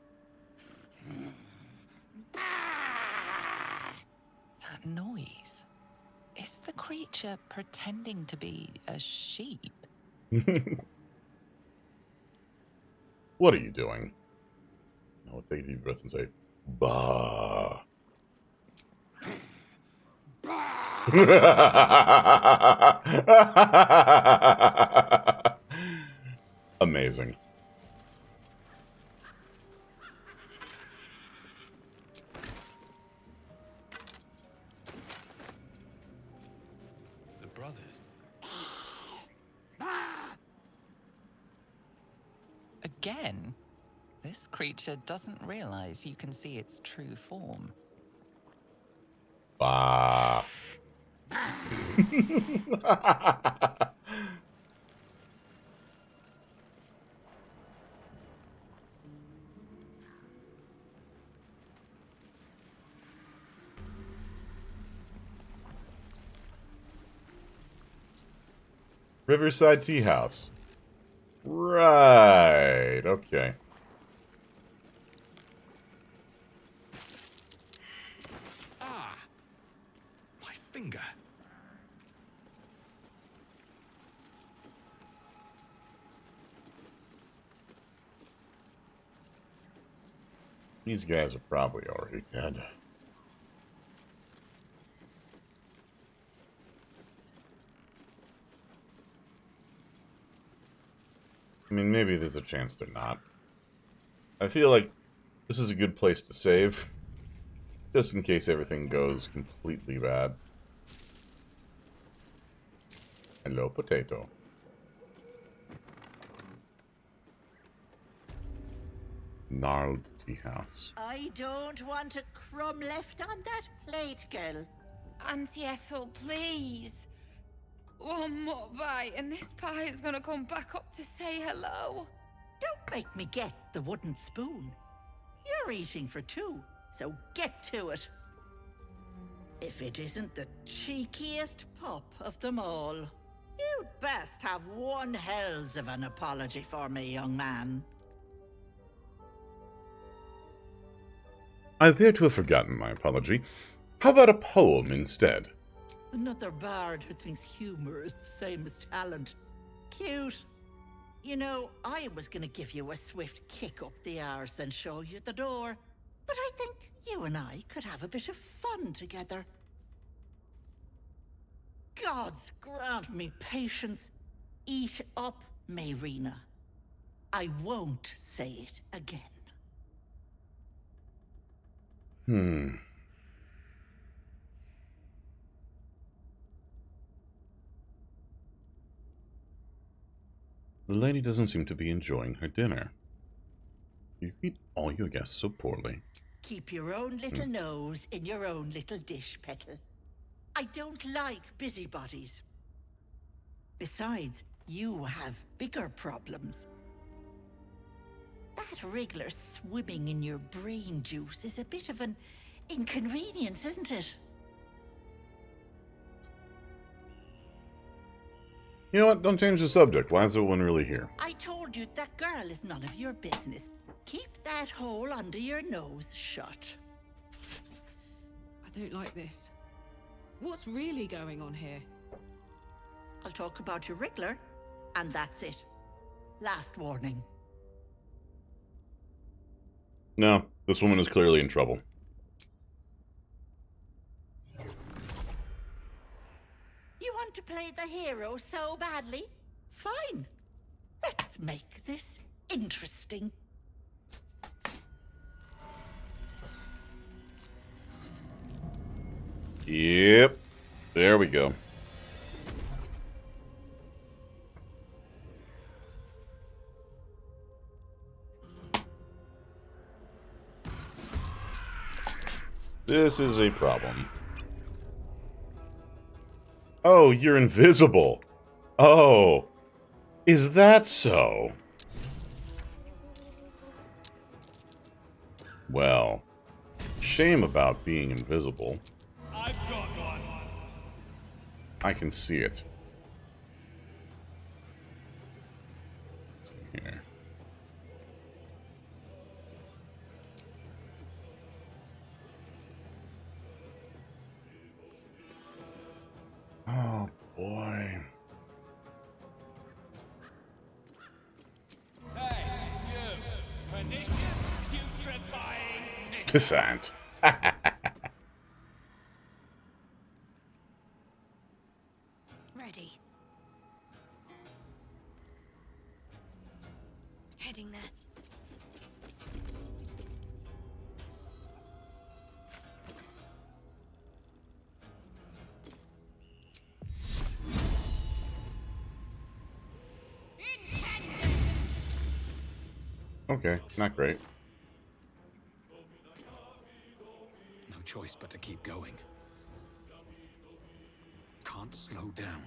That noise. Is the creature pretending to be a sheep? What are you doing? I'll take a deep breath and say, bah. Amazing. The brothers. Again? This creature doesn't realize you can see its true form. Bah. Riverside Tea House. Right. Okay. Ah! My finger. These guys are probably already dead. I mean, maybe there's a chance they're not. I feel like this is a good place to save, just in case everything goes completely bad. Hello, potato. Gnarled tea house. I don't want a crumb left on that plate, girl. Auntie Ethel, please. One more bite and this pie is gonna come back up to say hello. Don't make me get the wooden spoon. You're eating for two, so get to it. If it isn't the cheekiest pup of them all, you'd best have one hells of an apology for me, young man. I appear to have forgotten my apology. How about a poem instead? Another bard who thinks humor is the same as talent. Cute. You know, I was gonna give you a swift kick up the arse and show you the door. But I think you and I could have a bit of fun together. Gods grant me patience. Eat up, Mayrina. I won't say it again. The lady doesn't seem to be enjoying her dinner. You feed all your guests so poorly. Keep your own little nose in your own little dish, Petal. I don't like busybodies. Besides, you have bigger problems. That wriggler swimming in your brain juice is a bit of an inconvenience, isn't it? You know what? Don't change the subject. Why is the one really here? I told you that girl is none of your business. Keep that hole under your nose shut. I don't like this. What's really going on here? I'll talk about your wriggler, and that's it. Last warning. No, this woman is clearly in trouble. You want to play the hero so badly? Fine. Let's make this interesting. Yep. There we go. This is a problem. Oh, you're invisible. Oh, is that so? Well, shame about being invisible. I've got one. I can see it. Here. Oh, boy. Hey, you. Pernicious, putrefying pig. This ant. Ready. Heading there. Okay, not great. No choice but to keep going. Can't slow down.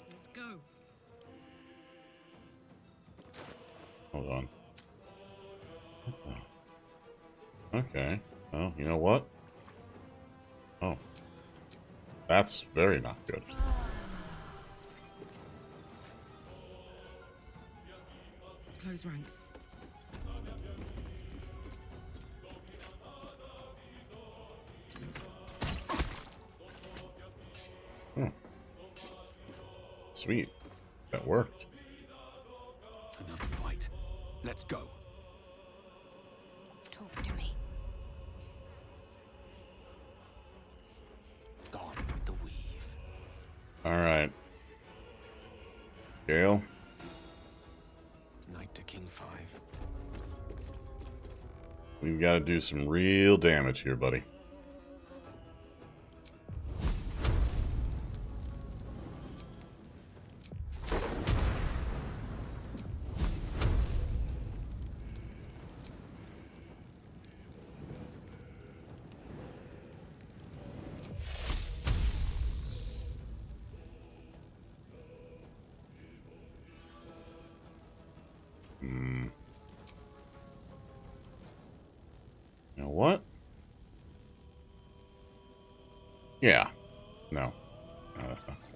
Let's go. Hold on. Okay. Oh, you know what? Oh. That's very not good. Close ranks. Hmm. Sweet. That worked. Another fight. Let's go. Talk to me. Gone with the weave. Alright. Gale? Knight to King 5. We've got to do some real damage here, buddy. You know what? Yeah. No. No, that's not cool.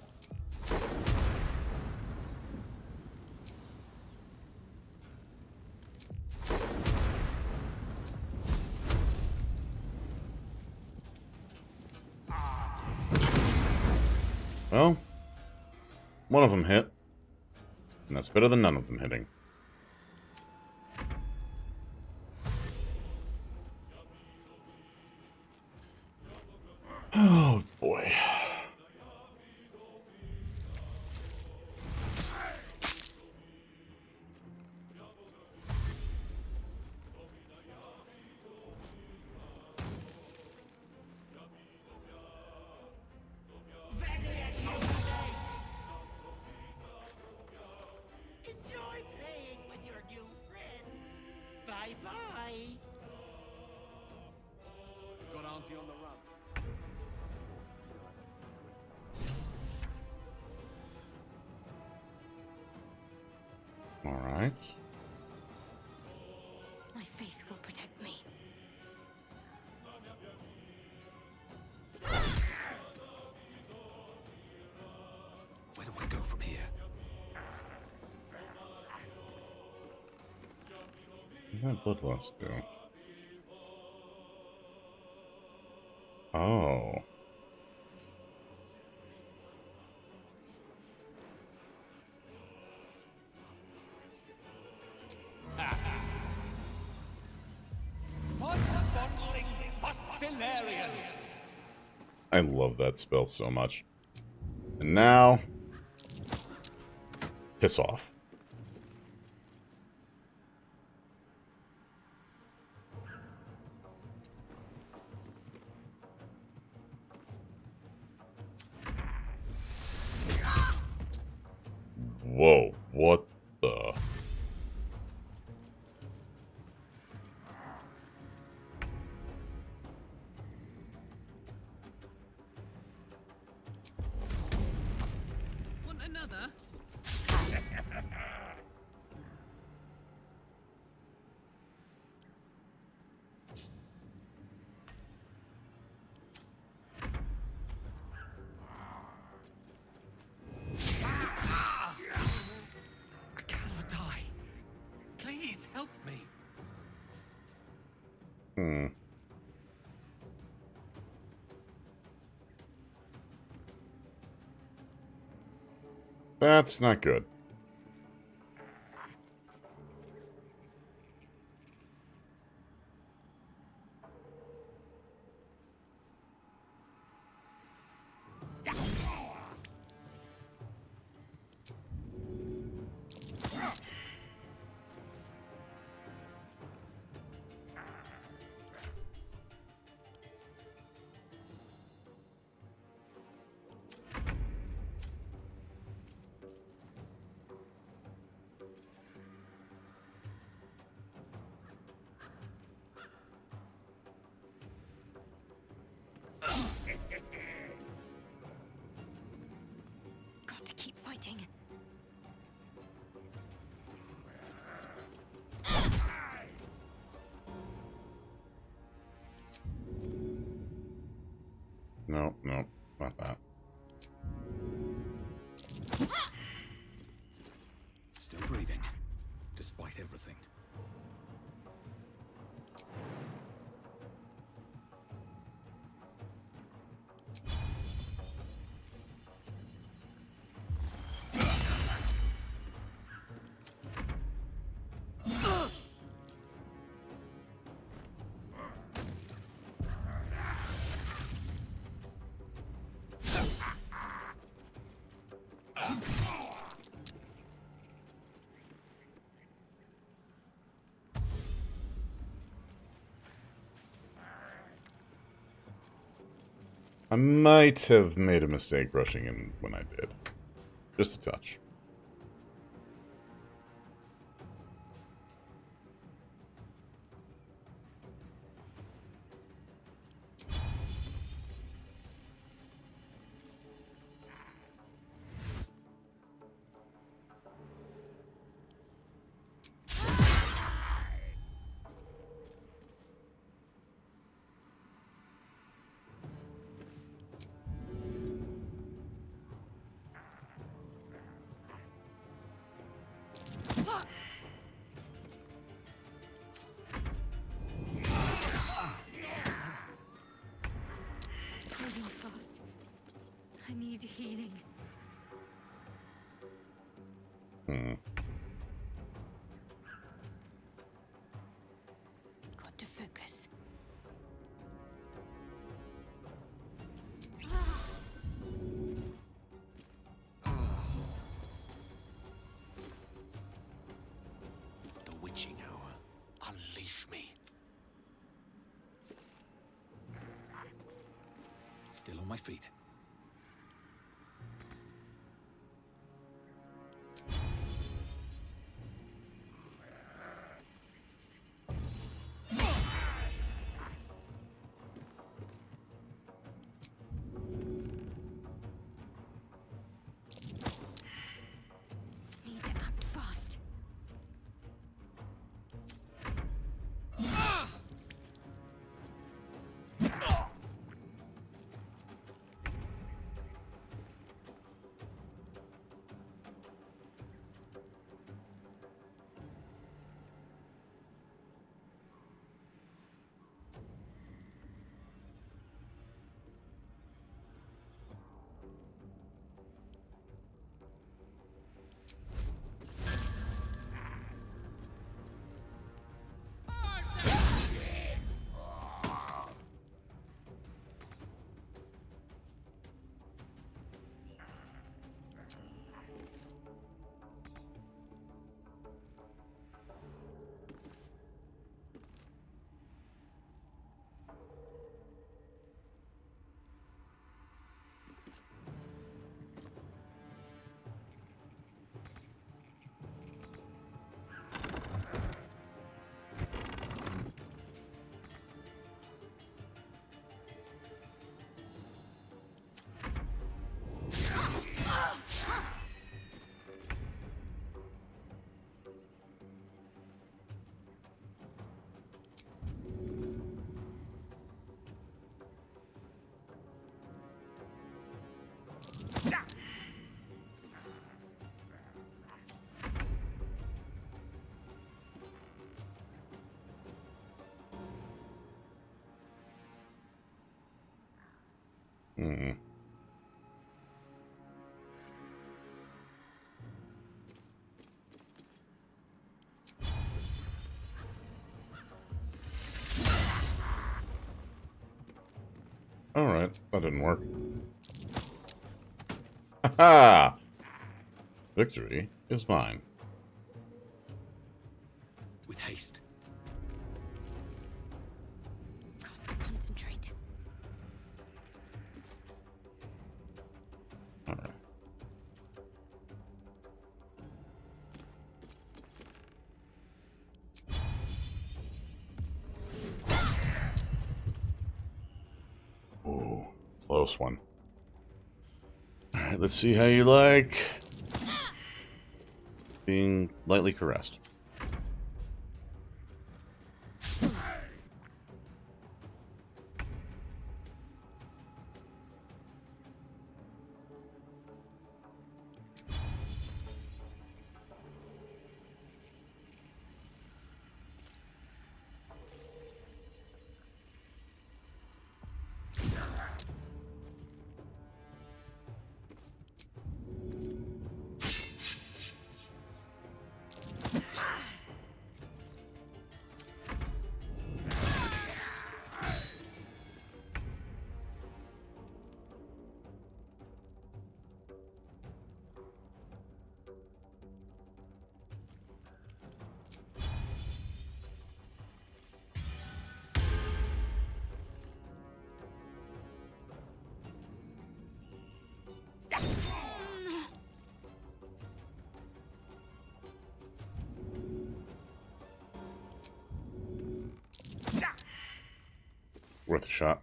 Well, one of them hit. And that's better than none of them hitting. Oh, boy. Bye-bye. Got Auntie on the run. All right. My faith will protect me. Where do I go from here? Where's that bloodlust go? Oh. I love that spell so much. And now, piss off. Whoa, what the? Want another? I cannot die. Please help me. Hmm. That's not good. Got to keep fighting. No, no, not that. Still breathing, despite everything. I might have made a mistake rushing in when I did. Just a touch. Moving fast. I need healing. Hmm. Got to focus. The witching hour. Unleash me. Still on my feet. Hmm. Alright, that didn't work. Ha! Victory is mine. With haste. Concentrate. Alright. Ooh, close one. Alright, let's see how you like being lightly caressed. Worth a shot.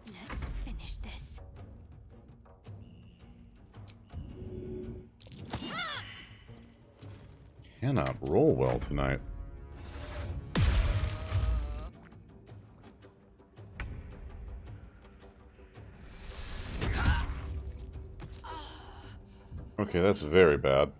Let's finish this. Cannot roll well tonight. Okay, that's very bad.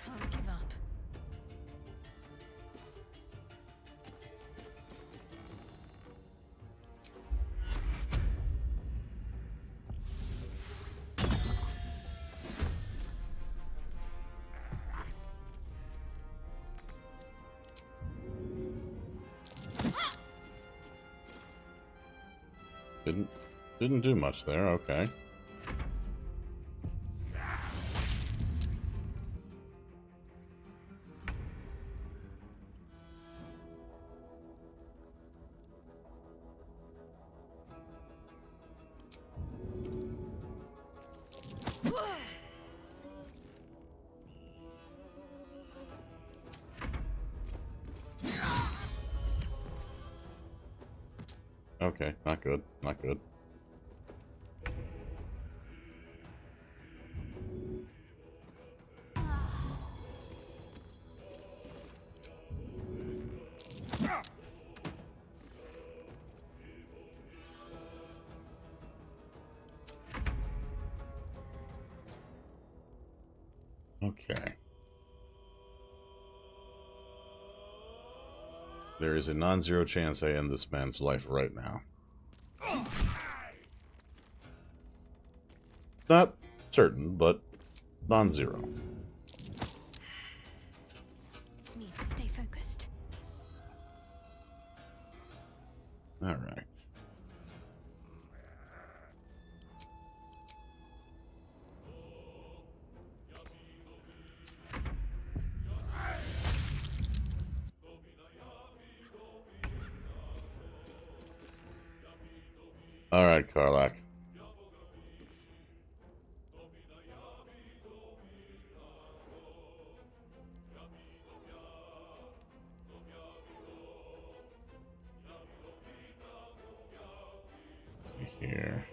Can't give up. Didn't do much there, okay. Okay, not good, not good. Okay. There is a non-zero chance I end this man's life right now. Not certain, but non-zero. Need to stay focused. All right. All right, Karlach. Let's see here.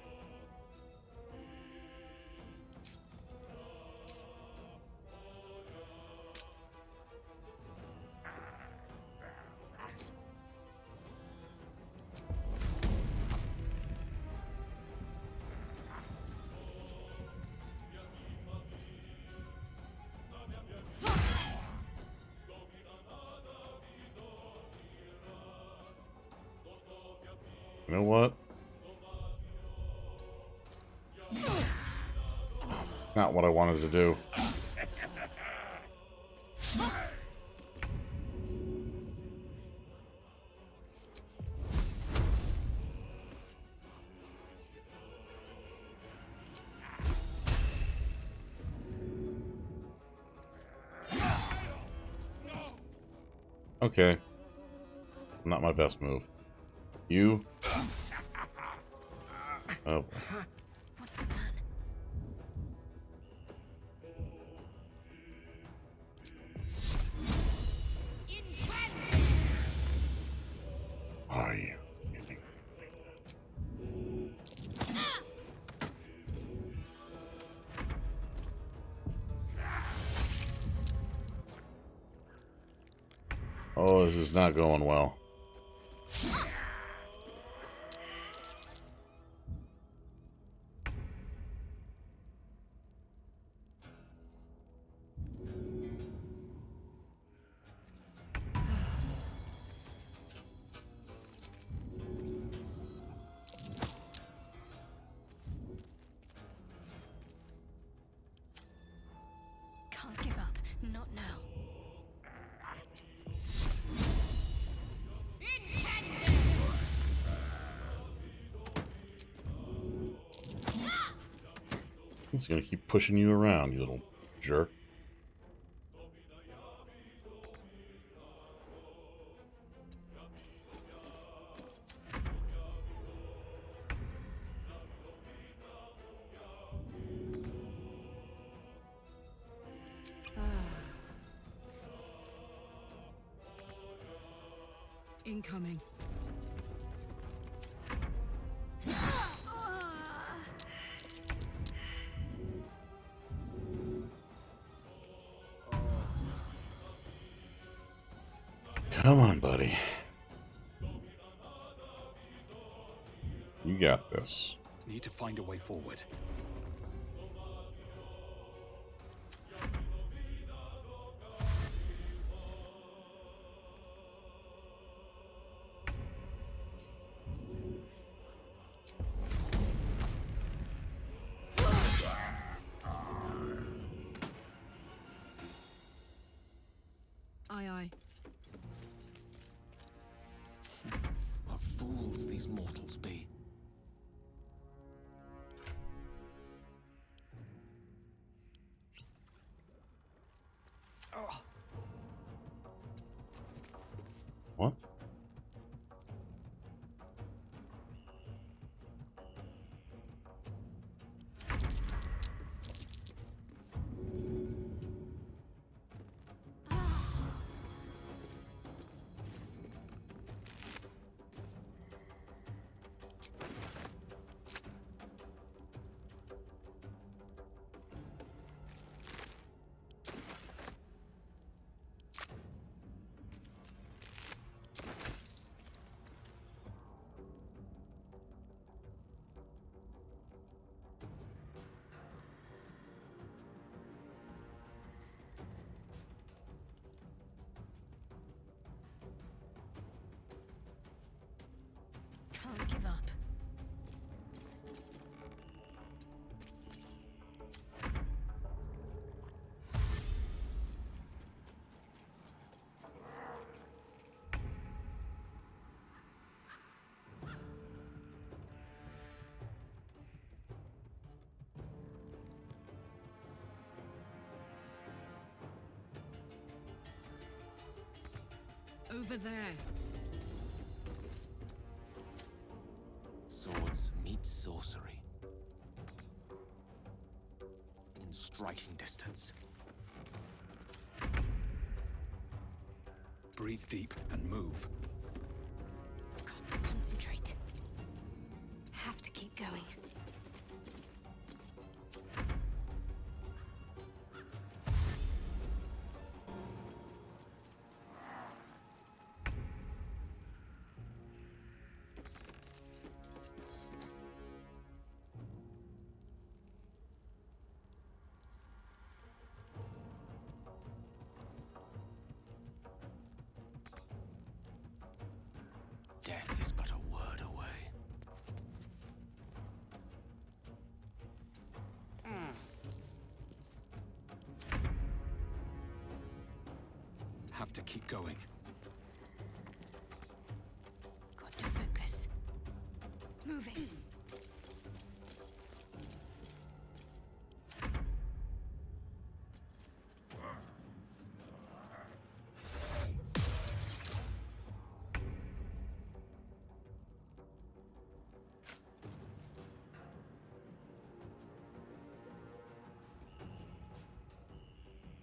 You know what? Not what I wanted to do. Okay. Not my best move. You? Oh. Are you kidding? Oh, this is not going well. Can't give up. Not now. He's gonna keep pushing you around, you little jerk. Incoming. Come on, buddy. You got this. Need to find a way forward. Aye, aye. What fools these mortals be. What? Can't give up. Over there. Swords meet sorcery. In striking distance. Breathe deep and move. Concentrate. Have to keep going. Death is but a word away. Have to keep going. Got to focus. Moving.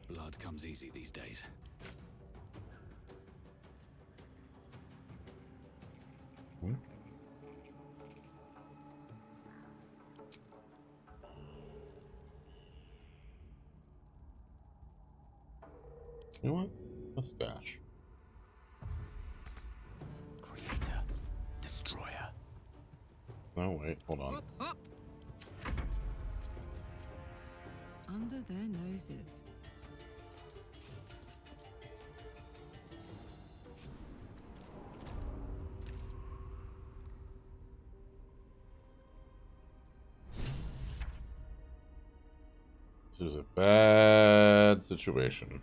Blood comes easy these days. You know what? Let's dash. Creator. Destroyer. No, wait, hold on. Up. Under their noses. This is a bad situation.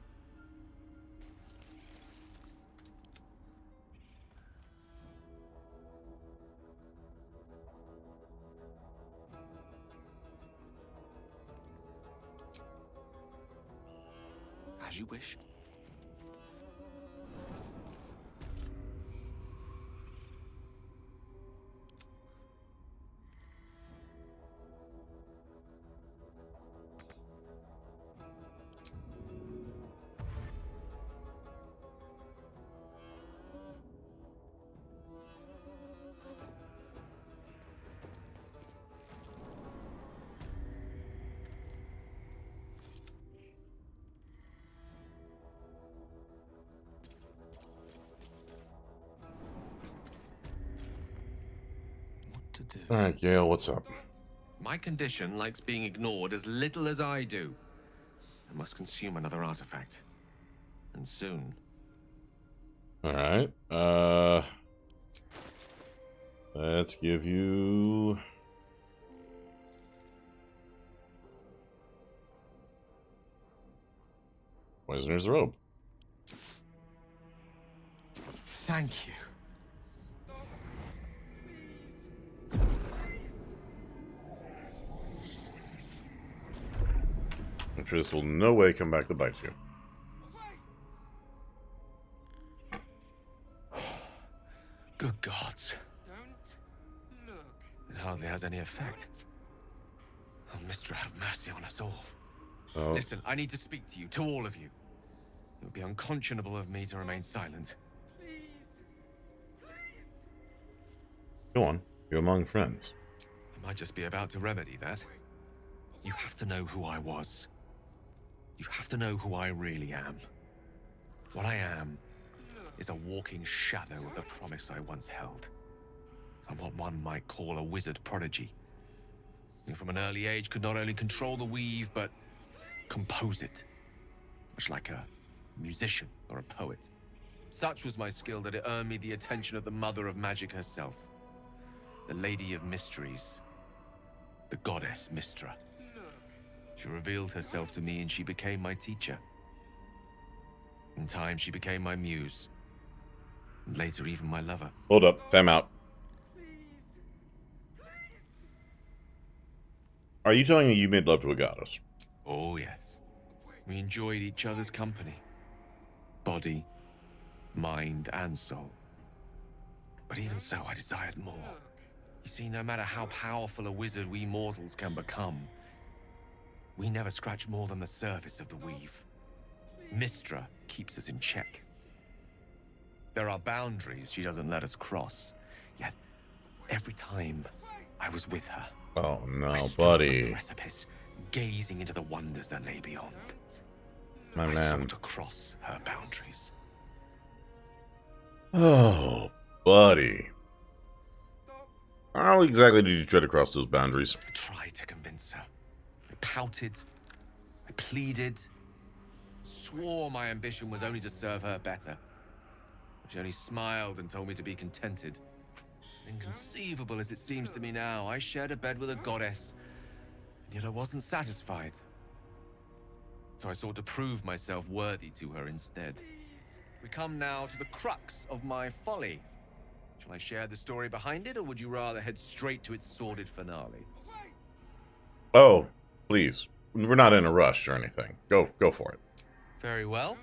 As you wish. Alright, Gale, what's up? My condition likes being ignored as little as I do. I must consume another artifact. And soon. Alright, let's give you... Poisoner's Robe. Thank you. I'm sure this will in no way come back to bite you. Good gods. It hardly has any effect. Oh, Mystra, have mercy on us all. Oh. Listen, I need to speak to you, to all of you. It would be unconscionable of me to remain silent. Go on, you're among friends. I might just be about to remedy that. You have to know who I was. You have to know who I really am. What I am is a walking shadow of the promise I once held. I'm what one might call a wizard prodigy. Who from an early age could not only control the weave, but compose it. Much like a musician or a poet. Such was my skill that it earned me the attention of the mother of magic herself. The Lady of Mysteries. The goddess Mystra. She revealed herself to me and she became my teacher. In time, she became my muse. And later, even my lover. Hold up, time out. Are you telling me you made love to a goddess? Oh, yes. We enjoyed each other's company. Body, mind and soul. But even so, I desired more. You see, no matter how powerful a wizard we mortals can become, we never scratch more than the surface of the weave. Mystra keeps us in check. There are boundaries she doesn't let us cross, yet every time I was with her, Oh no, I stood on the buddy. precipice, gazing into the wonders that lay beyond. My I man. sought to cross her boundaries. Oh, buddy. How exactly did you try to cross those boundaries? I tried to convince her. I pouted. I pleaded. Swore my ambition was only to serve her better. She only smiled and told me to be contented. Inconceivable as it seems to me now, I shared a bed with a goddess, and yet I wasn't satisfied. So I sought to prove myself worthy to her instead. We come now to the crux of my folly. Shall I share the story behind it, or would you rather head straight to its sordid finale? Oh, please. We're not in a rush or anything. Go for it. Very well.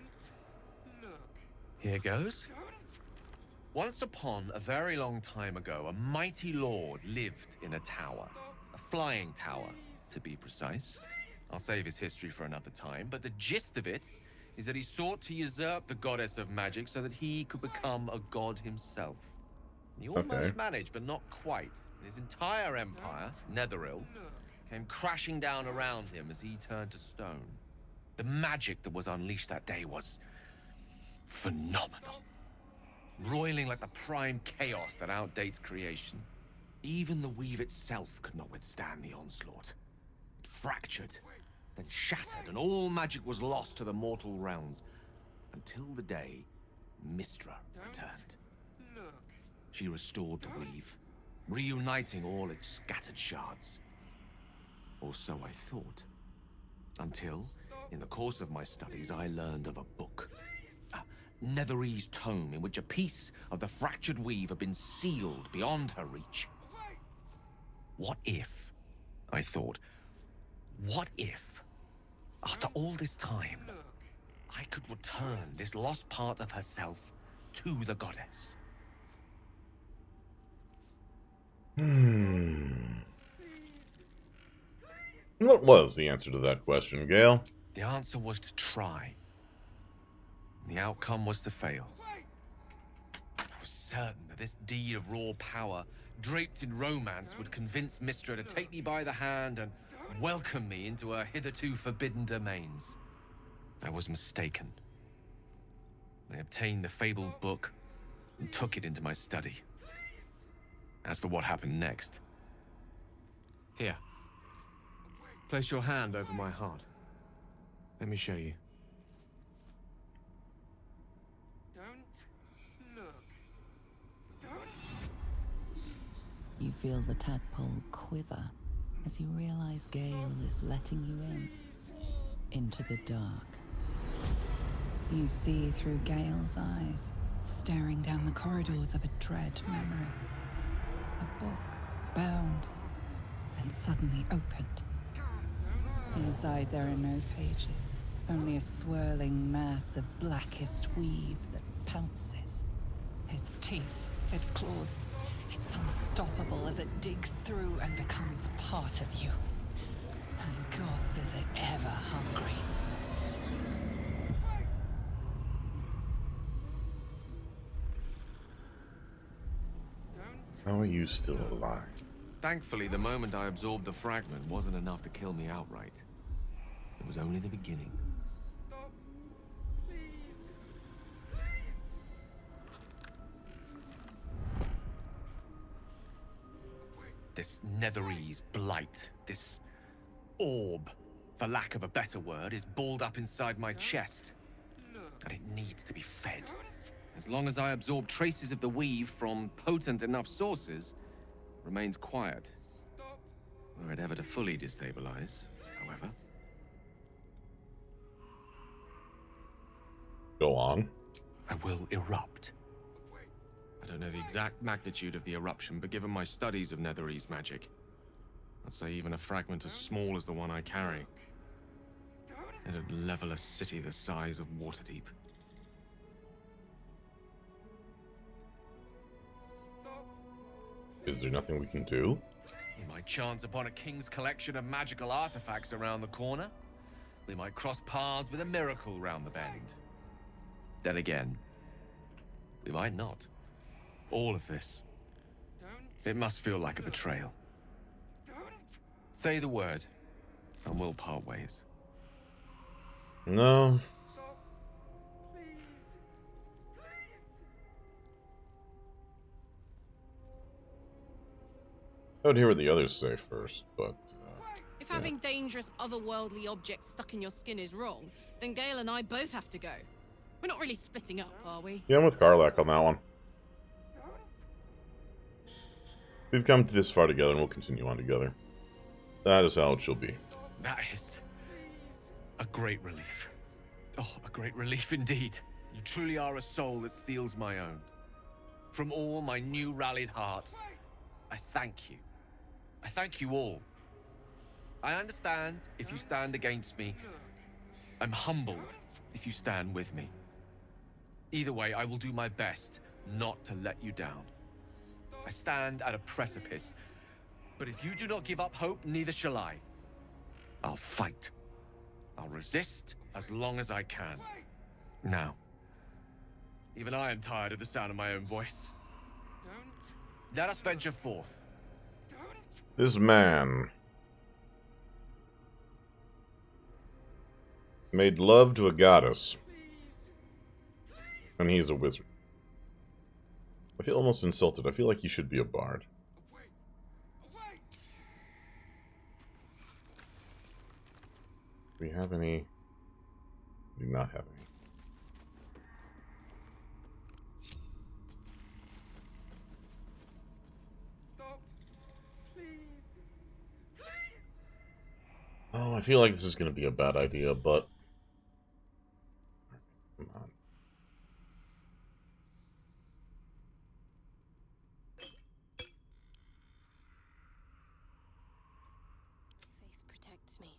Here goes. Once upon a very long time ago, a mighty lord lived in a tower. A flying tower, to be precise. I'll save his history for another time, but the gist of it is that he sought to usurp the goddess of magic so that he could become a god himself. He almost managed, but not quite. His entire empire, Netheril, came crashing down around him as he turned to stone. The magic that was unleashed that day was phenomenal. Roiling like the prime chaos that outdates creation. Even the weave itself could not withstand the onslaught. It fractured, then shattered, and all magic was lost to the mortal realms. Until the day Mystra returned. She restored the weave, reuniting all its scattered shards. Or so I thought. Until, in the course of my studies, I learned of a book. Netherese tome in which a piece of the fractured weave had been sealed beyond her reach. What if, I thought, what if, after all this time, I could return this lost part of herself to the goddess? What was the answer to that question, Gale? The answer was to try. The outcome was to fail. I was certain that this deed of raw power, draped in romance, would convince Mystra to take me by the hand and welcome me into her hitherto forbidden domains. I was mistaken. I obtained the fabled book and took it into my study. As for what happened next... Here. Place your hand over my heart. Let me show you. You feel the tadpole quiver as you realize Gale is letting you in, into the dark. You see through Gale's eyes, staring down the corridors of a dread memory. A book, bound, then suddenly opened. Inside there are no pages, only a swirling mass of blackest weave that pounces. Its teeth, its claws, it's unstoppable as it digs through and becomes part of you. And gods, is it ever hungry. How are you still alive? Thankfully, the moment I absorbed the fragment wasn't enough to kill me outright. It was only the beginning. This Netherese blight, this orb, for lack of a better word, is balled up inside my chest. And it needs to be fed. As long as I absorb traces of the weave from potent enough sources, it remains quiet. Were it ever to fully destabilize, however. Go on. I will erupt. I don't know the exact magnitude of the eruption, but given my studies of Netherese magic, I'd say even a fragment as small as the one I carry, it'd level a city the size of Waterdeep. Is there nothing we can do? We might chance upon a king's collection of magical artifacts around the corner. We might cross paths with a miracle round the bend. Then again, we might not. All of this. It must feel like a betrayal. Say the word, and we'll part ways. No. I would hear what the others say first, but... If having dangerous otherworldly objects stuck in your skin is wrong, then Gale and I both have to go. We're not really splitting up, are we? Yeah, I'm with Karlach on that one. We've come this far together and we'll continue on together. That is how it shall be. That is a great relief. Oh, a great relief indeed. You truly are a soul that steals my own. From all my new rallied heart, I thank you. I thank you all. I understand if you stand against me. I'm humbled if you stand with me. Either way, I will do my best not to let you down. I stand at a precipice, but if you do not give up hope, neither shall I. I'll fight. I'll resist as long as I can. Now, even I am tired of the sound of my own voice. Let us venture forth. This man made love to a goddess, and he's a wizard. I feel almost insulted. I feel like he should be a bard. Do we have any? We do not have any. Oh, I feel like this is going to be a bad idea, but... Come on. Faith protects me.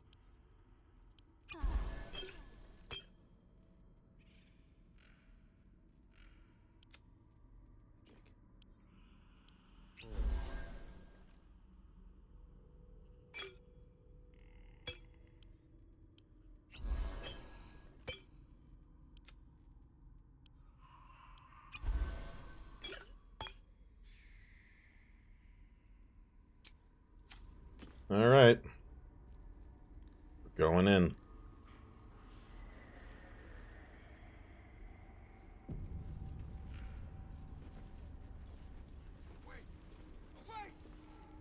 All right. We're going in.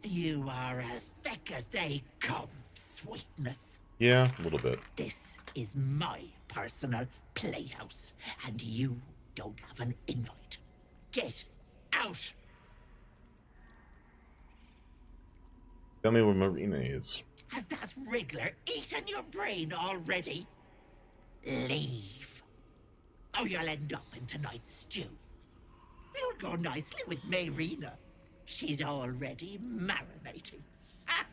You are as thick as they come, sweetness. Yeah, a little bit. This is my personal playhouse, and you don't have an invite. Get out! Tell me where Marina is. Has that wriggler eaten your brain already? Leave. Or you'll end up in tonight's stew. You'll go nicely with Marina. She's already marinating. Ha!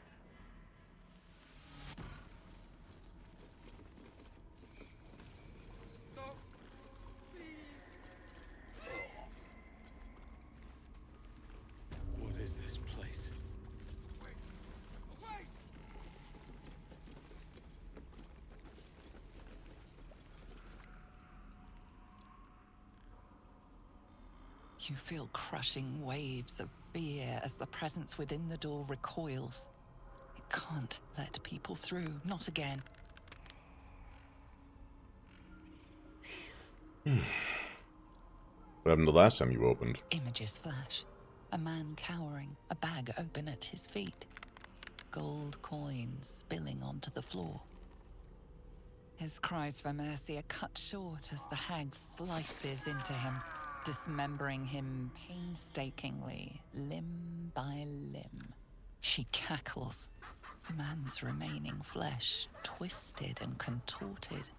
What is this place? You feel crushing waves of fear as the presence within the door recoils. It can't let people through, not again. What happened the last time you opened? Images flash. A man cowering, a bag open at his feet. Gold coins spilling onto the floor. His cries for mercy are cut short as the hag slices into him, dismembering him painstakingly, limb by limb. She cackles, the man's remaining flesh twisted and contorted,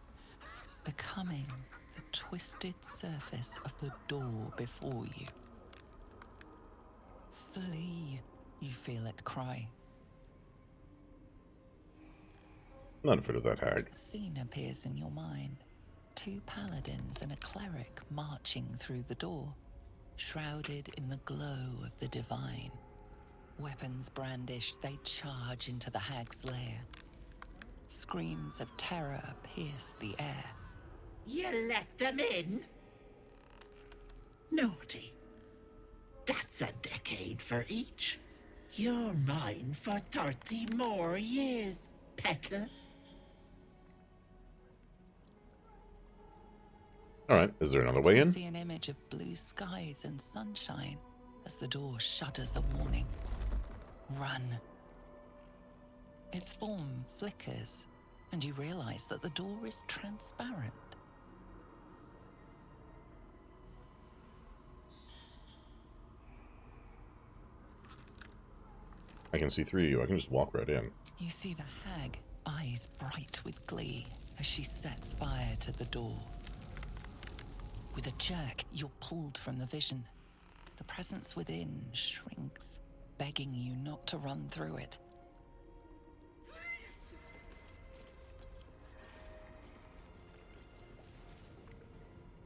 becoming the twisted surface of the door before you. Flee, you feel it cry. I'm not afraid of that hag. A scene appears in your mind. 2 paladins and a cleric marching through the door, shrouded in the glow of the divine. Weapons brandished, they charge into the hag's lair. Screams of terror pierce the air. You let them in? Naughty. That's a decade for each. You're mine for 30 more years, Petal. Alright, is there another way You in? see an image of blue skies and sunshine as the door shudders a warning. Run. Its form flickers, and you realize that the door is transparent. I can see through you. I can just walk right in. You see the hag, eyes bright with glee, as she sets fire to the door. With a jerk, you're pulled from the vision. The presence within shrinks, begging you not to run through it.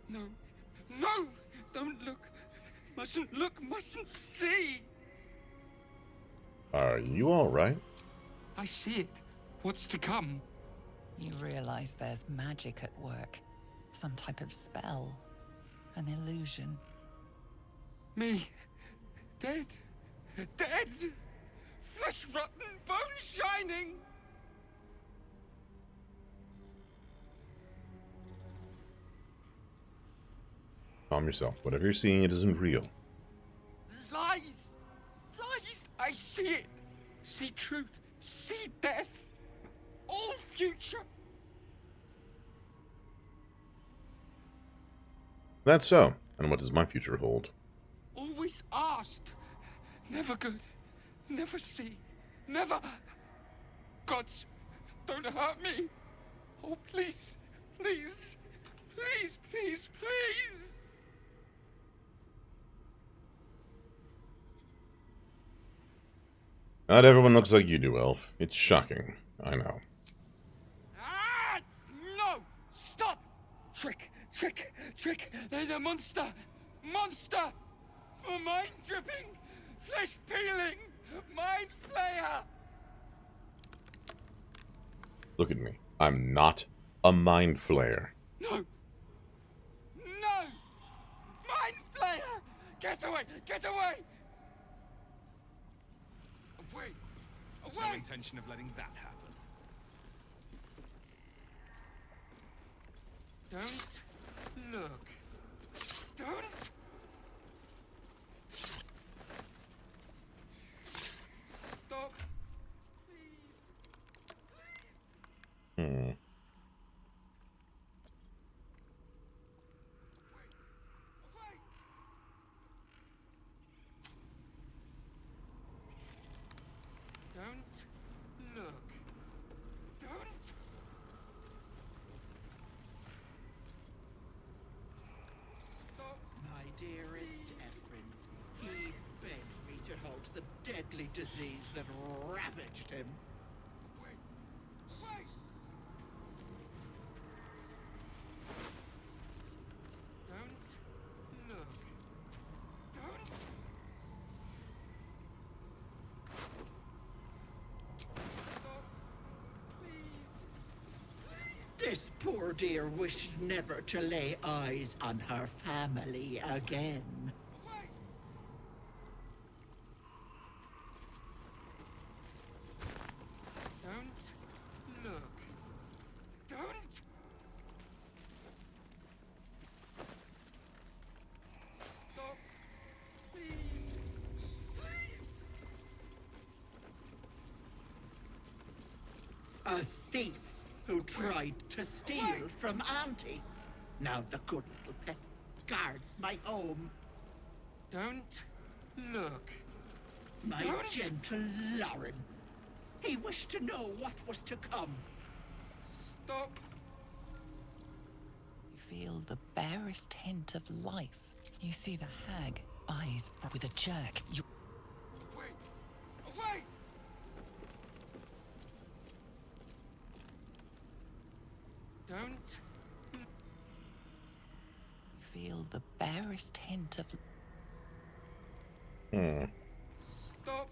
No, no! Don't look! Mustn't look, mustn't see! Are you alright? I see it. What's to come? You realize there's magic at work. Some type of spell. An illusion. Me. Dead. Dead! Flesh rotten, bone shining! Calm yourself. Whatever you're seeing, it isn't real. Lies! Lies! I see it! See truth, see death, all future! That's so. And what does my future hold? Always ask. Never good. Never see. Never. Gods, don't hurt me. Oh, please. Please. Please, please, please. Not everyone looks like you do, Elf. It's shocking. I know. Ah! No! Stop! Trick! Trick! Trick! They're the monster! Monster! Mind dripping! Flesh peeling! Mind flayer! Look at me. I'm not a mind flayer. No! No! Mind flayer! Get away! Get away! Away! Away! No intention of letting that happen. Don't look. Don't. Stop. Hmm. Don't look. Don't. Stop. My dearest Ephraim, he begged me to halt the deadly disease that ravaged him. Wait. Wait. Don't look. Don't. This poor dear wished never to lay eyes on her family again. Don't look. Don't. Stop. Please. Please. A thief who tried to steal from Auntie. Now the good little pet guards my home. Don't look. My gentle Lauren. He wished to know what was to come. Stop. You feel the barest hint of life. You see the hag, eyes with a jerk. You Wait. Away. Don't. feel the barest hint of... Hmm. Stop.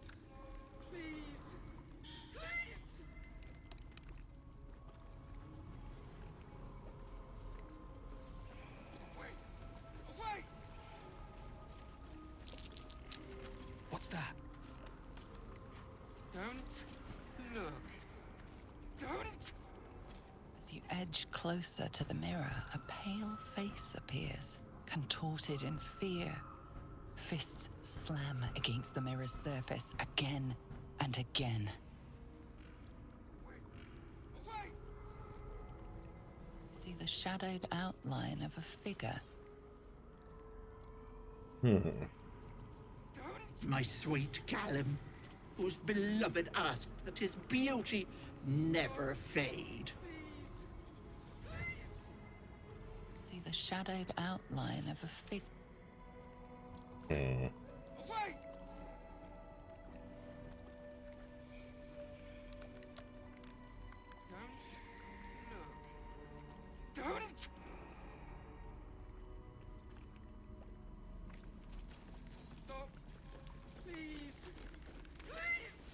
closer to the mirror, a pale face appears, contorted in fear. Fists slam against the mirror's surface again and again. See the shadowed outline of a figure. My sweet Callum, whose beloved asked that his beauty never fade. See the shadowed outline of a figure. Don't! Stop! Please! Please!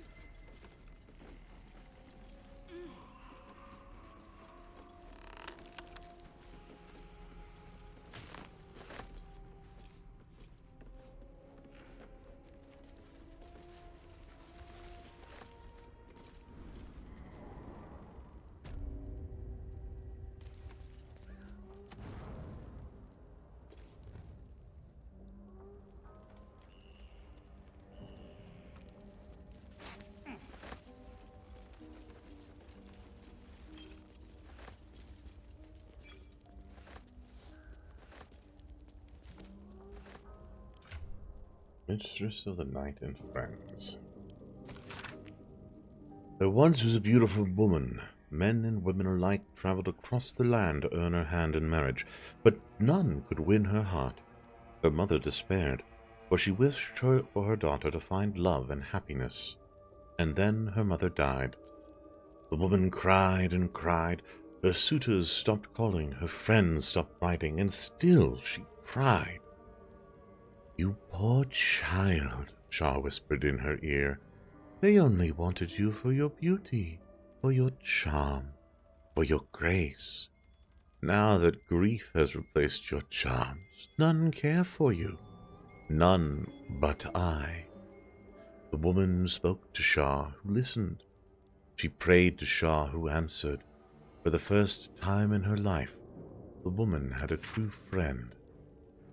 Mistress of the Night and Friends. There once was a beautiful woman. Men and women alike traveled across the land to earn her hand in marriage, but none could win her heart. Her mother despaired, for she wished for her daughter to find love and happiness. And then her mother died. The woman cried and cried. Her suitors stopped calling, her friends stopped writing, and still she cried. "You poor child," Shar whispered in her ear. "They only wanted you for your beauty, for your charm, for your grace. Now that grief has replaced your charms, none care for you. None but I." The woman spoke to Shar, who listened. She prayed to Shar, who answered. For the first time in her life, the woman had a true friend.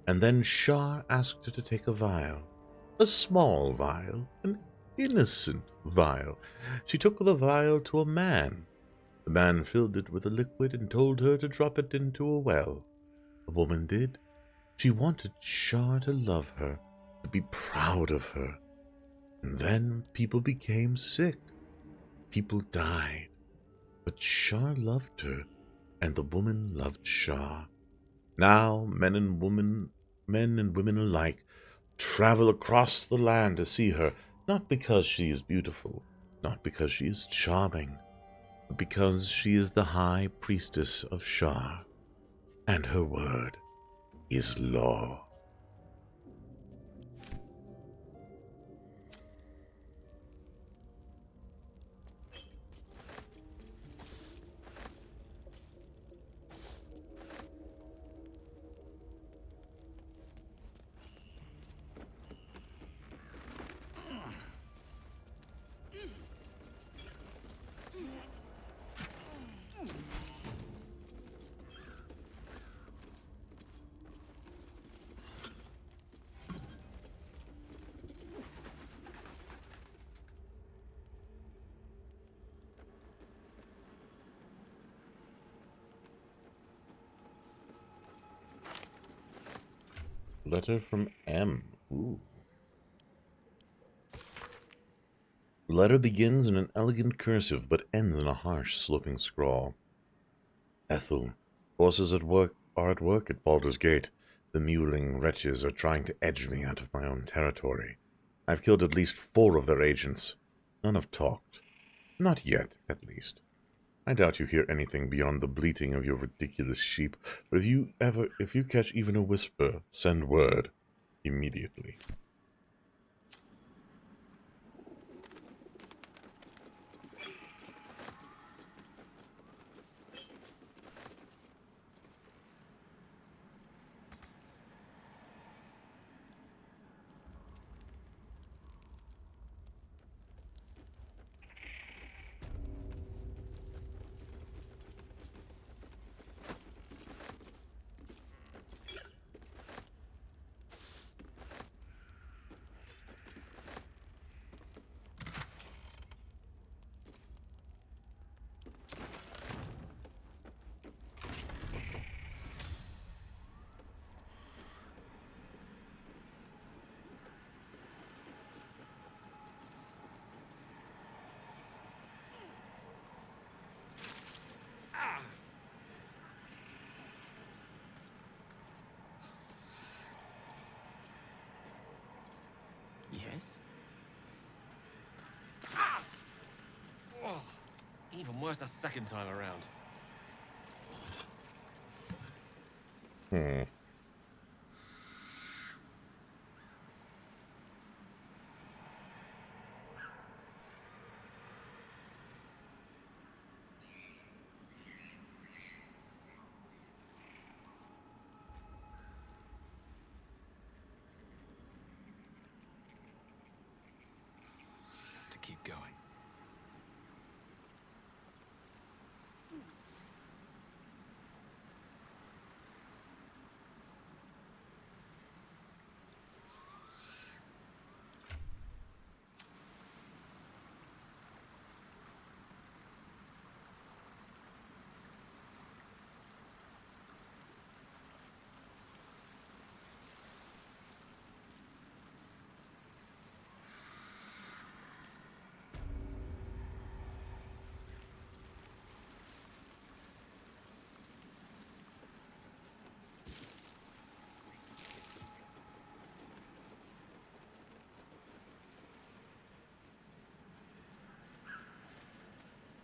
And then Shar asked her to take a vial. A small vial, an innocent vial. She took the vial to a man. The man filled it with a liquid and told her to drop it into a well. The woman did. She wanted Shar to love her, to be proud of her. And then people became sick. People died. But Shar loved her, and the woman loved Shar. Now men and women alike travel across the land to see her, not because she is beautiful, not because she is charming, but because she is the high priestess of Shar, and her word is law. Letter from M. Ooh. The letter begins in an elegant cursive, but ends in a harsh, sloping scrawl. Ethel, forces are at work at Baldur's Gate. The mewling wretches are trying to edge me out of my own territory. I've killed at least 4 of their agents. None have talked. Not yet, at least. I doubt you hear anything beyond the bleating of your ridiculous sheep, but if you catch even a whisper, send word immediately. nice the second time around. Hmm. Have to keep going.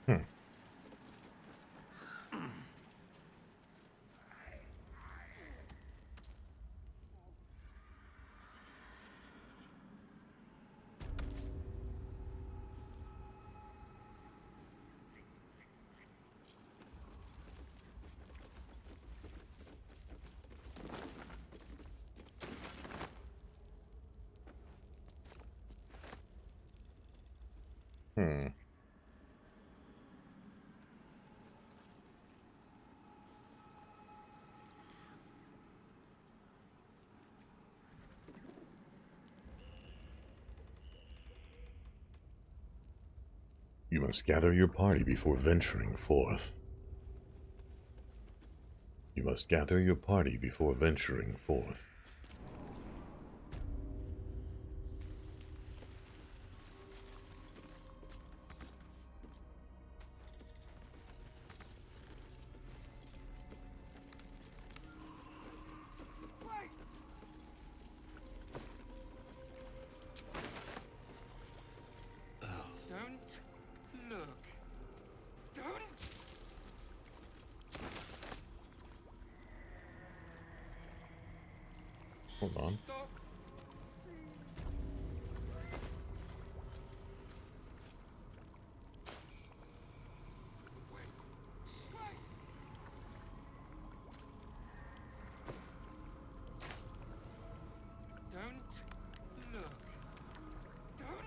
Hmm. Hmm. You must gather your party before venturing forth. You must gather your party before venturing forth. Don't look. Don't. Hold on. Stop. Don't look. Don't.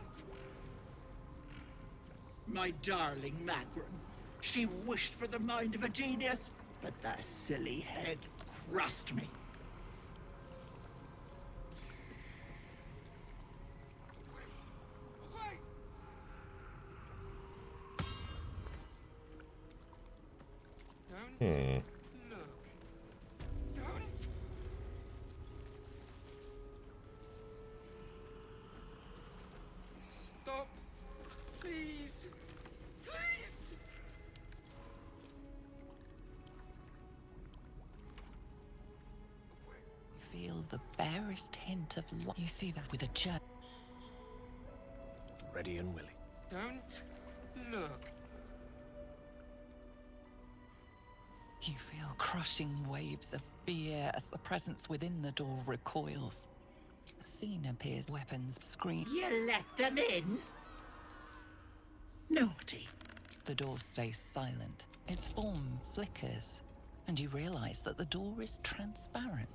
My darling Magrin. She wished for the mind of a genius, but that silly head crushed me. Don't Hmm. look. Don't. Stop. Please. Please. Feel the barest hint of life. You see that with a jerk. Ready and willing. Don't look. You feel crushing waves of fear as the presence within the door recoils. A scene appears, weapons scream. You let them in? Naughty. The door stays silent. Its form flickers, and you realize that the door is transparent.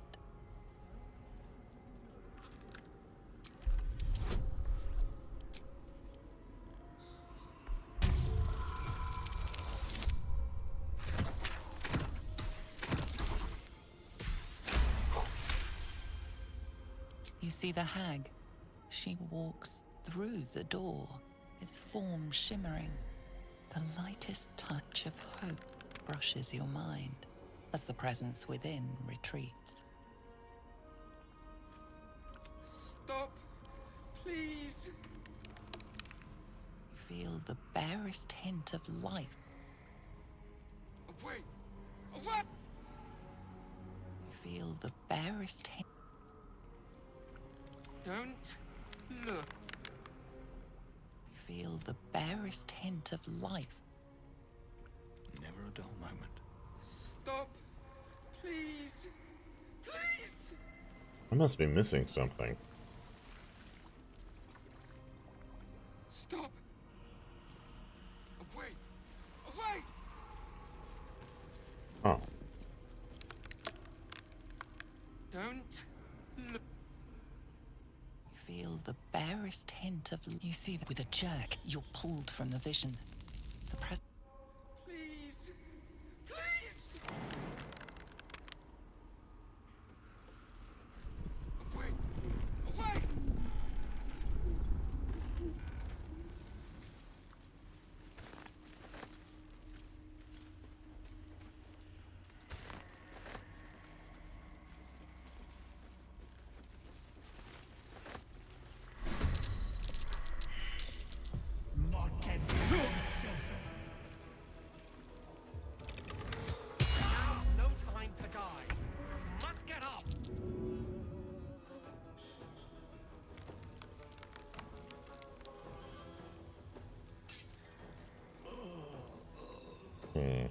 You see the hag. She walks through the door, its form shimmering. The lightest touch of hope brushes your mind as the presence within retreats. Stop. Please. You feel the barest hint of life. Wait. What? You feel the barest hint. Don't look. You feel the barest hint of life. dull moment. Stop! Please! Please! I must be missing something. Stop! Away! Away! Oh. Don't look. You feel the barest hint of... You see that with a jerk, you're pulled from the vision. The pres... Please! Please! Away! Away! No time to die. Must get up. Hmm.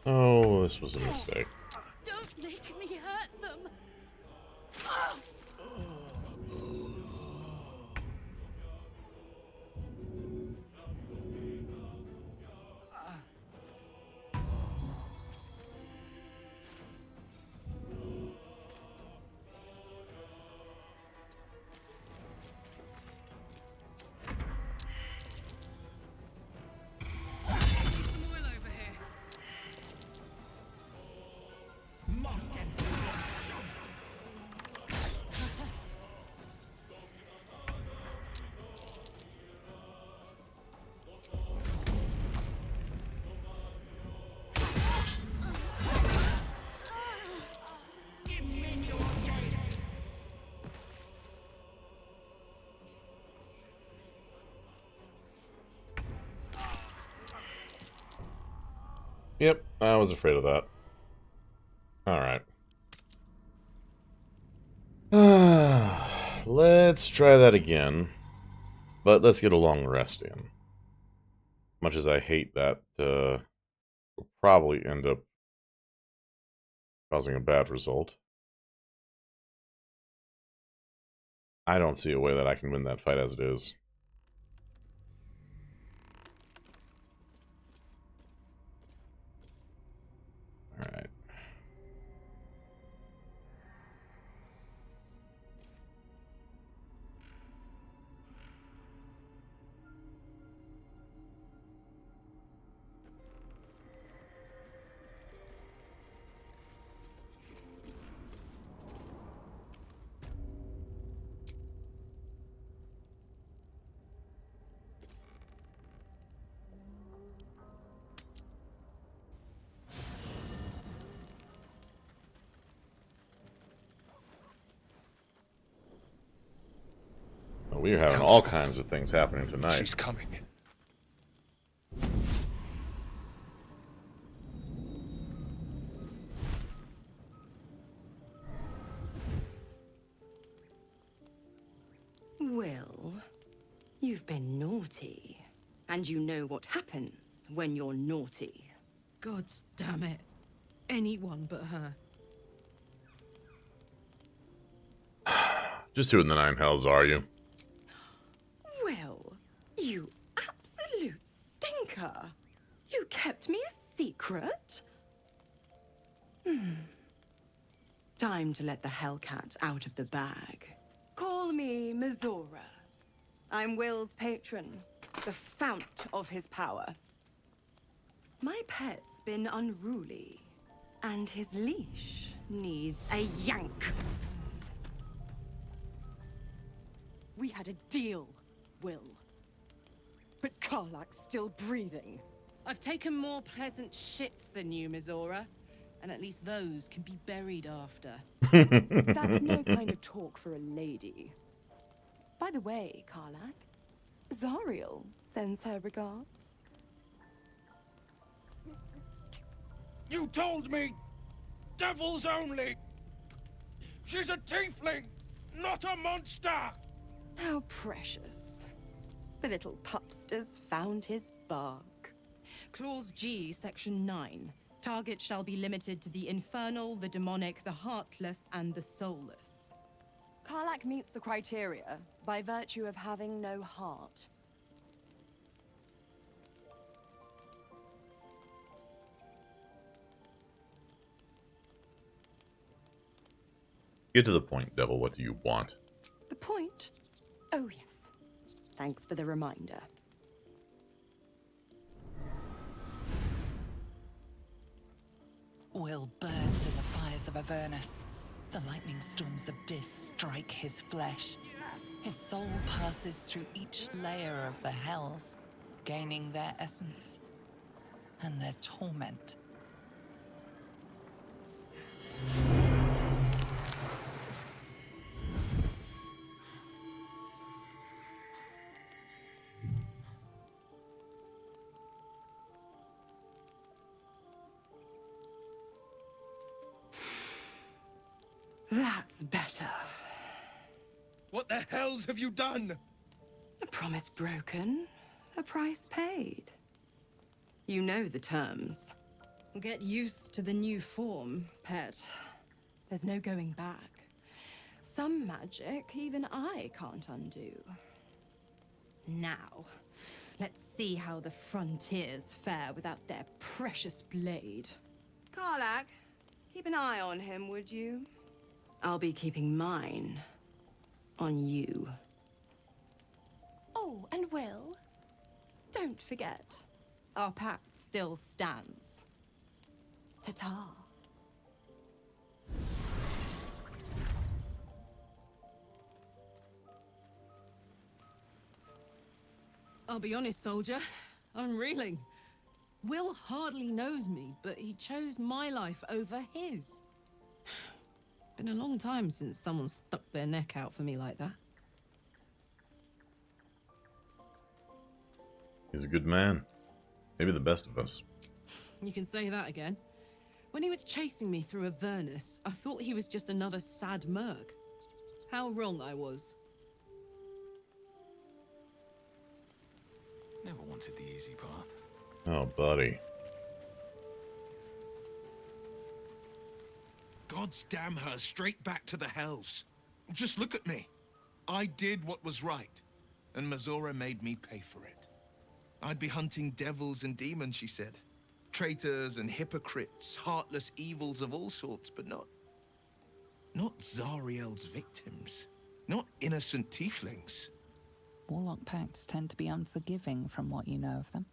Oh, this was a mistake. Don't make me hurt them. Yep, I was afraid of that. Alright. Let's try that again. But let's get a long rest in. Much as I hate that, we'll probably end up causing a bad result. I don't see a way that I can win that fight as it is. Alright. We're having all kinds of things happening tonight. She's coming. Well, you've been naughty. And you know what happens when you're naughty. Gods damn it. Anyone but her. Just who in the nine hells are you? Well, you absolute stinker. You kept me a secret? time to let the Hellcat out of the bag. Call me Mizora. I'm Will's patron, the fount of his power. My pet's been unruly, and his leash needs a yank. We had a deal, Will. But Karlak's still breathing. I've taken more pleasant shits than you, Mizora. And at least those can be buried after. That's no kind of talk for a lady. By the way, Karlak, Zariel sends her regards. You told me! Devils only! She's a tiefling, not a monster! How precious. The little pupster's found his bark. Clause G, Section 9. Target shall be limited to the infernal, the demonic, the heartless, and the soulless. Karlak meets the criteria by virtue of having no heart. Get to the point, Devil. What do you want? The point? Oh, yes. Thanks for the reminder. Will burns in the fires of Avernus. The lightning storms of Dis strike his flesh. His soul passes through each layer of the hells, gaining their essence and their torment. That's better. What the hells have you done? A promise broken, a price paid. You know the terms. Get used to the new form, pet. There's no going back. Some magic even I can't undo. Now, let's see how the frontiers fare without their precious blade. Karlak, keep an eye on him, would you? I'll be keeping mine on you. Oh, and Will, don't forget, our pact still stands. Ta-ta. I'll be honest, soldier. I'm reeling. Will hardly knows me, but he chose my life over his. Been a long time since someone stuck their neck out for me like that. He's a good man. Maybe the best of us. You can say that again. When he was chasing me through Avernus, I thought he was just another sad merc. How wrong I was. Never wanted the easy path. Oh, buddy. God's damn her, straight back to the hells. Just look at me. I did what was right, and Mizora made me pay for it. I'd be hunting devils and demons, she said. Traitors and hypocrites, heartless evils of all sorts, but not Zariel's victims. Not innocent tieflings. Warlock pacts tend to be unforgiving from what you know of them.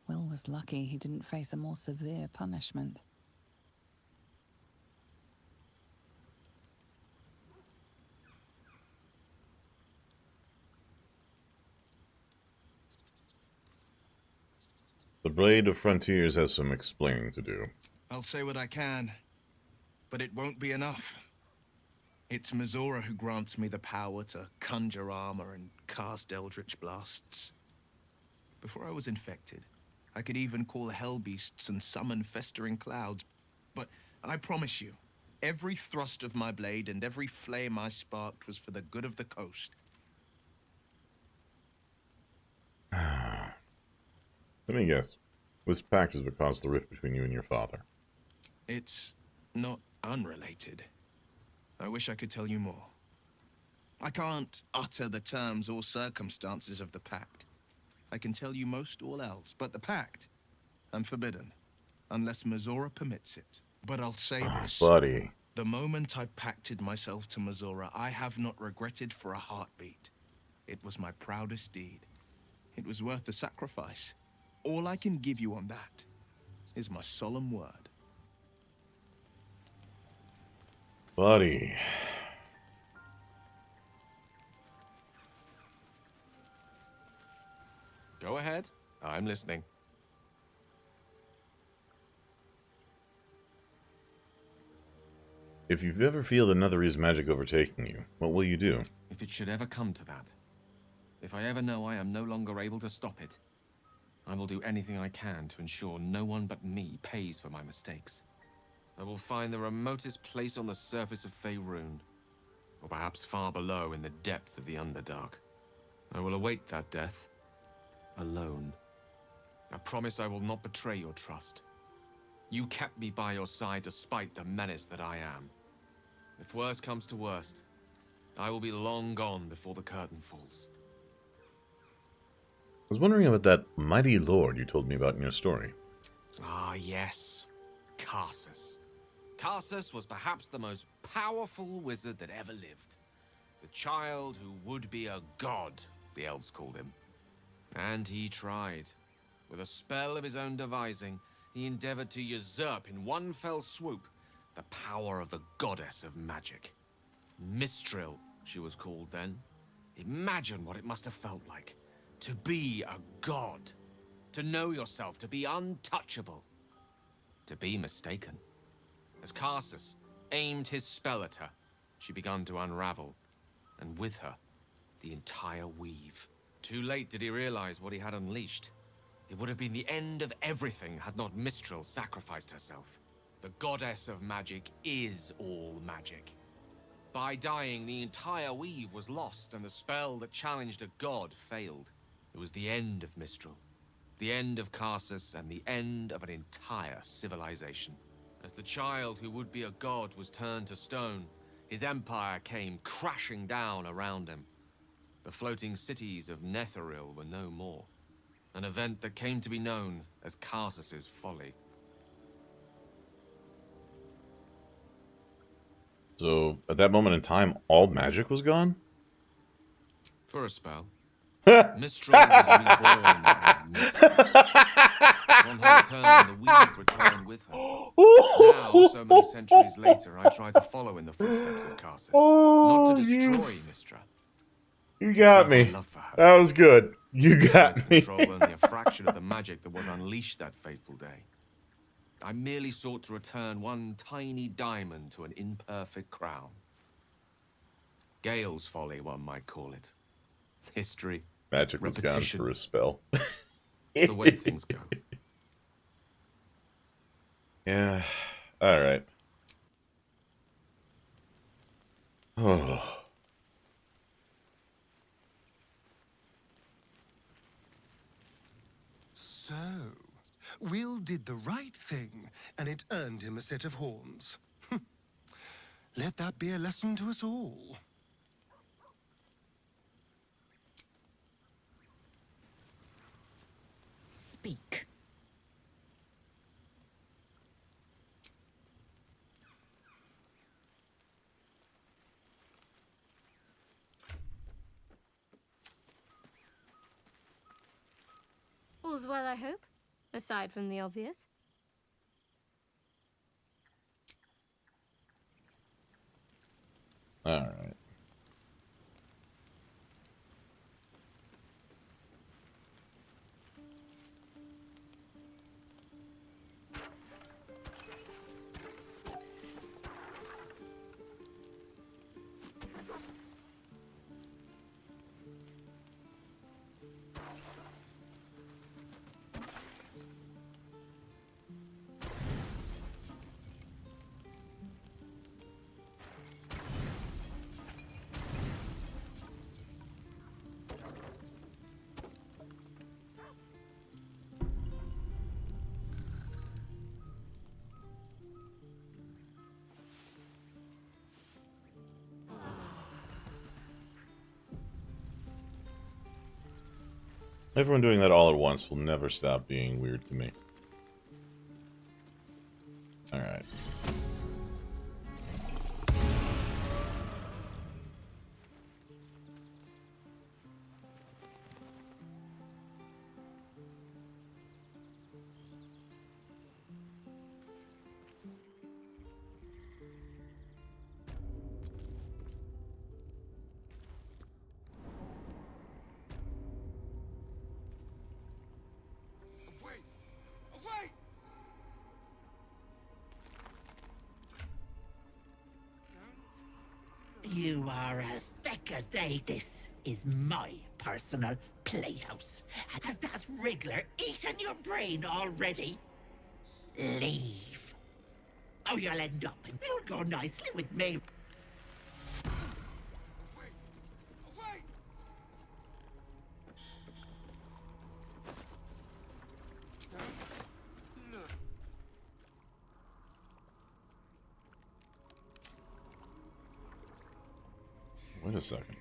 Will was lucky he didn't face a more severe punishment. The Blade of Frontiers has some explaining to do. I'll say what I can, but it won't be enough. It's Mizora who grants me the power to conjure armor and cast eldritch blasts. Before I was infected, I could even call hell beasts and summon festering clouds. But I promise you, every thrust of my blade and every flame I sparked was for the good of the coast. Let me guess. This pact is what caused the rift between you and your father. It's not unrelated. I wish I could tell you more. I can't utter the terms or circumstances of the pact. I can tell you most all else, but the pact, I'm forbidden, unless Mizora permits it. But I'll say this. Buddy. The moment I pacted myself to Missoura, I have not regretted for a heartbeat. It was my proudest deed. It was worth the sacrifice. All I can give you on that is my solemn word. Buddy. Go ahead. I'm listening. If you've ever feel Netherese magic overtaking you, what will you do? If it should ever come to that, if I ever know I am no longer able to stop it, I will do anything I can to ensure no one but me pays for my mistakes. I will find the remotest place on the surface of Faerun, or perhaps far below in the depths of the Underdark. I will await that death, alone. I promise I will not betray your trust. You kept me by your side despite the menace that I am. If worst comes to worst, I will be long gone before the curtain falls. I was wondering about that mighty lord you told me about in your story. Ah, yes. Karsus. Karsus was perhaps the most powerful wizard that ever lived. The child who would be a god, the elves called him. And he tried. With a spell of his own devising, he endeavored to usurp in one fell swoop the power of the goddess of magic. Mistral, she was called then. Imagine what it must have felt like. To be a god. To know yourself, to be untouchable. To be mistaken. As Karsus aimed his spell at her, she began to unravel, and with her, the entire weave. Too late did he realize what he had unleashed. It would have been the end of everything had not Mistral sacrificed herself. The goddess of magic is all magic. By dying, the entire weave was lost, and the spell that challenged a god failed. It was the end of Mistral, the end of Karsus, and the end of an entire civilization. As the child who would be a god was turned to stone, his empire came crashing down around him. The floating cities of Netheril were no more. An event that came to be known as Karsus's folly. So, at that moment in time, all magic was gone? For a spell. Mistral was reborn as Mistral. On her return, the weave returned with her. Now, so many centuries later, I try to follow in the footsteps of Karsus. Not to destroy Mistra. You got me. That was good. You got me. Control only a fraction of the magic that was unleashed that fateful day. I merely sought to return one tiny diamond to an imperfect crown. Gale's folly, one might call it. History. Magic was gone for a spell. It's the way things go. Yeah. All right. Oh. So, Will did the right thing, and it earned him a set of horns. Let that be a lesson to us all. Speak. All's well, I hope, aside from the obvious. All right. Everyone doing that all at once will never stop being weird to me. Alright. You are as thick as they. This is my personal playhouse. Has that wriggler eaten your brain already? Leave. Oh, you'll end up and you'll go nicely with me. Wait a second.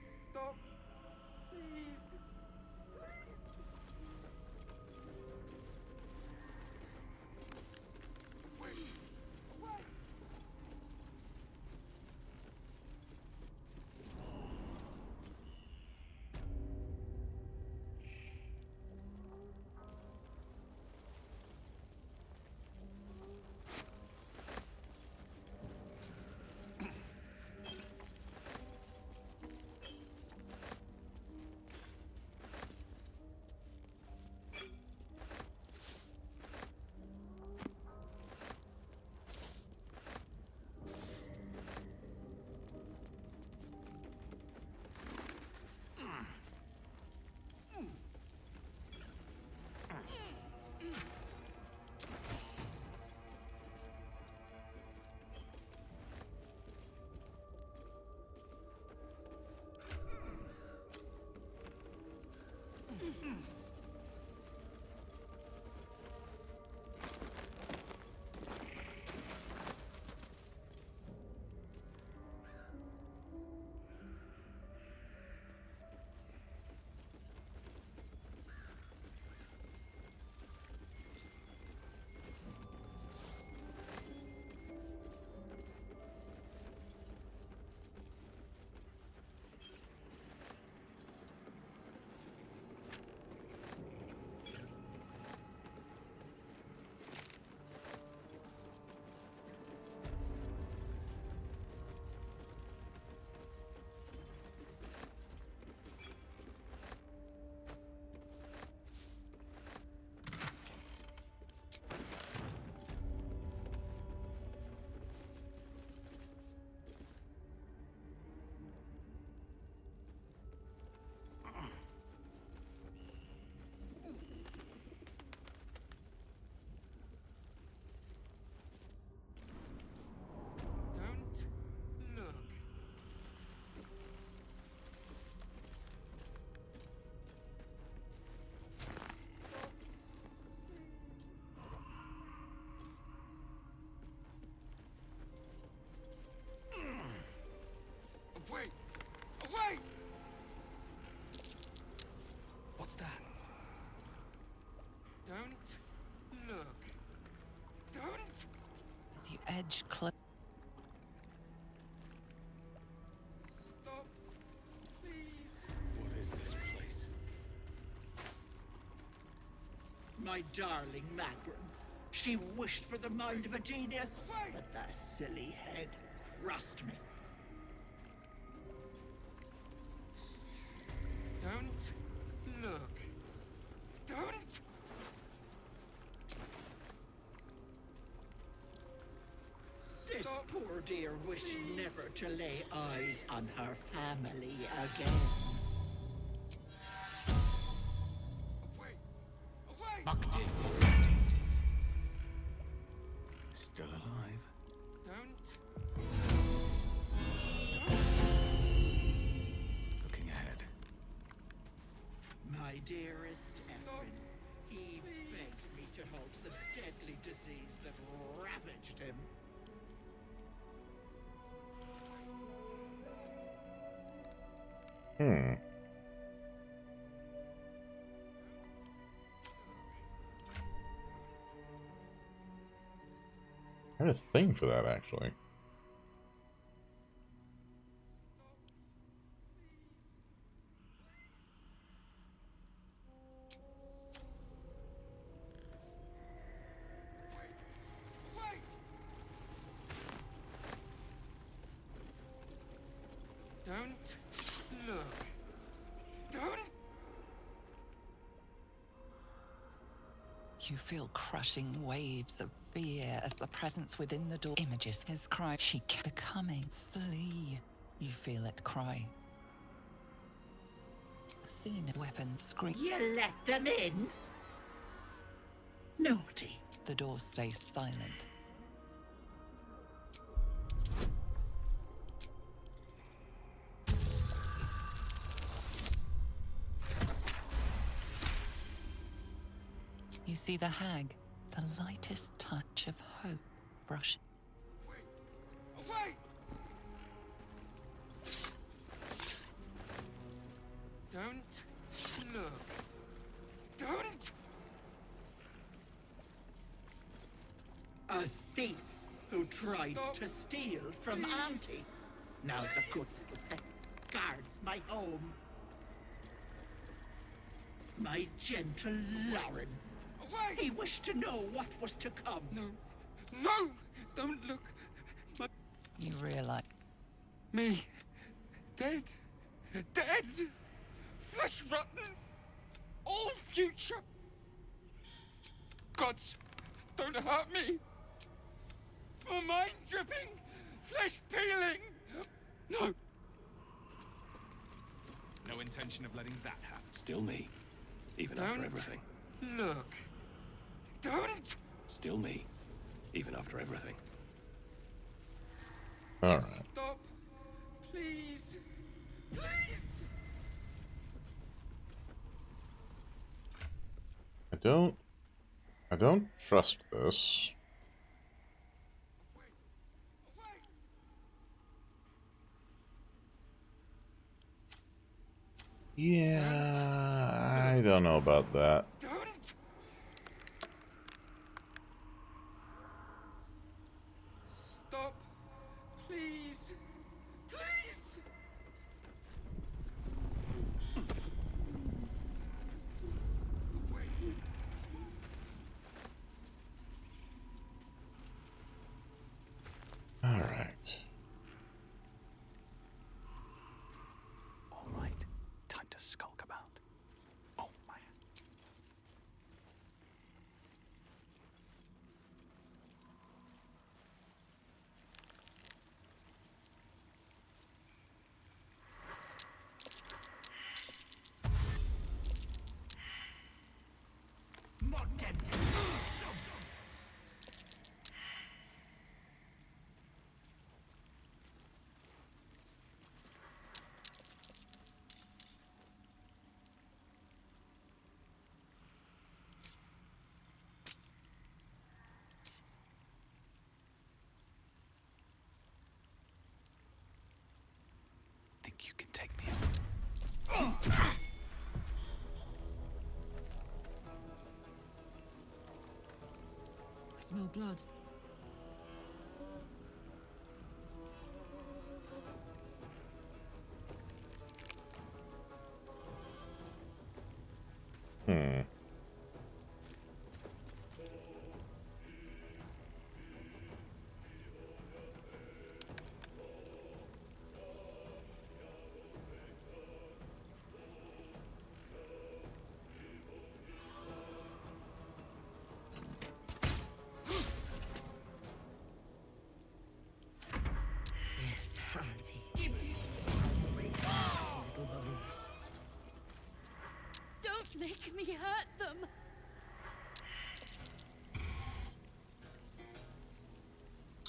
Wait! Wait! What's that? Don't look. Don't! As you edge close. Stop! Please! What is this place? My darling Magrin. She wished for the mind of a genius, but that silly head crushed me. Don't look. Don't! This poor dear wished never to lay eyes on her family again. Mucked in for Randy. Still alive. Don't. Looking ahead. My dearest Ephraim, he begged me to halt the deadly disease that ravaged him. I had a thing for that, actually. Don't look. Don't. You feel crushing waves of fear as the presence within the door images his cry. She kept becoming. Flee. You feel it cry. A scene of weapons scream. You let them in? Naughty. The door stays silent. You see the hag, the lightest touch of hope brushing. Away! Don't look. Don't! A thief who tried to steal from Auntie. Now the good little pet guards my home. My gentle Lauren. Away! He wished to know what was to come. No. No! Don't look. You realize. Me. Dead. Dead! Flesh rotten. All future. Gods, don't hurt me. My mind dripping. Flesh peeling. No. No intention of letting that happen. Still me. Even after everything. Look. Don't! Still me. Even after everything. Alright. Stop. Please. Please. I don't trust this. Yeah, I don't know about that. Stop. Please. Please. All right. All right. Time to skulk about. Oh, man. More tempted. So Think you can take me I smell blood. Hmm. Yes, Auntie. Little bones. Don't make me hurt them.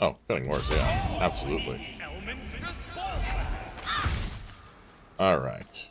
Oh, getting worse, yeah. Absolutely. Alright.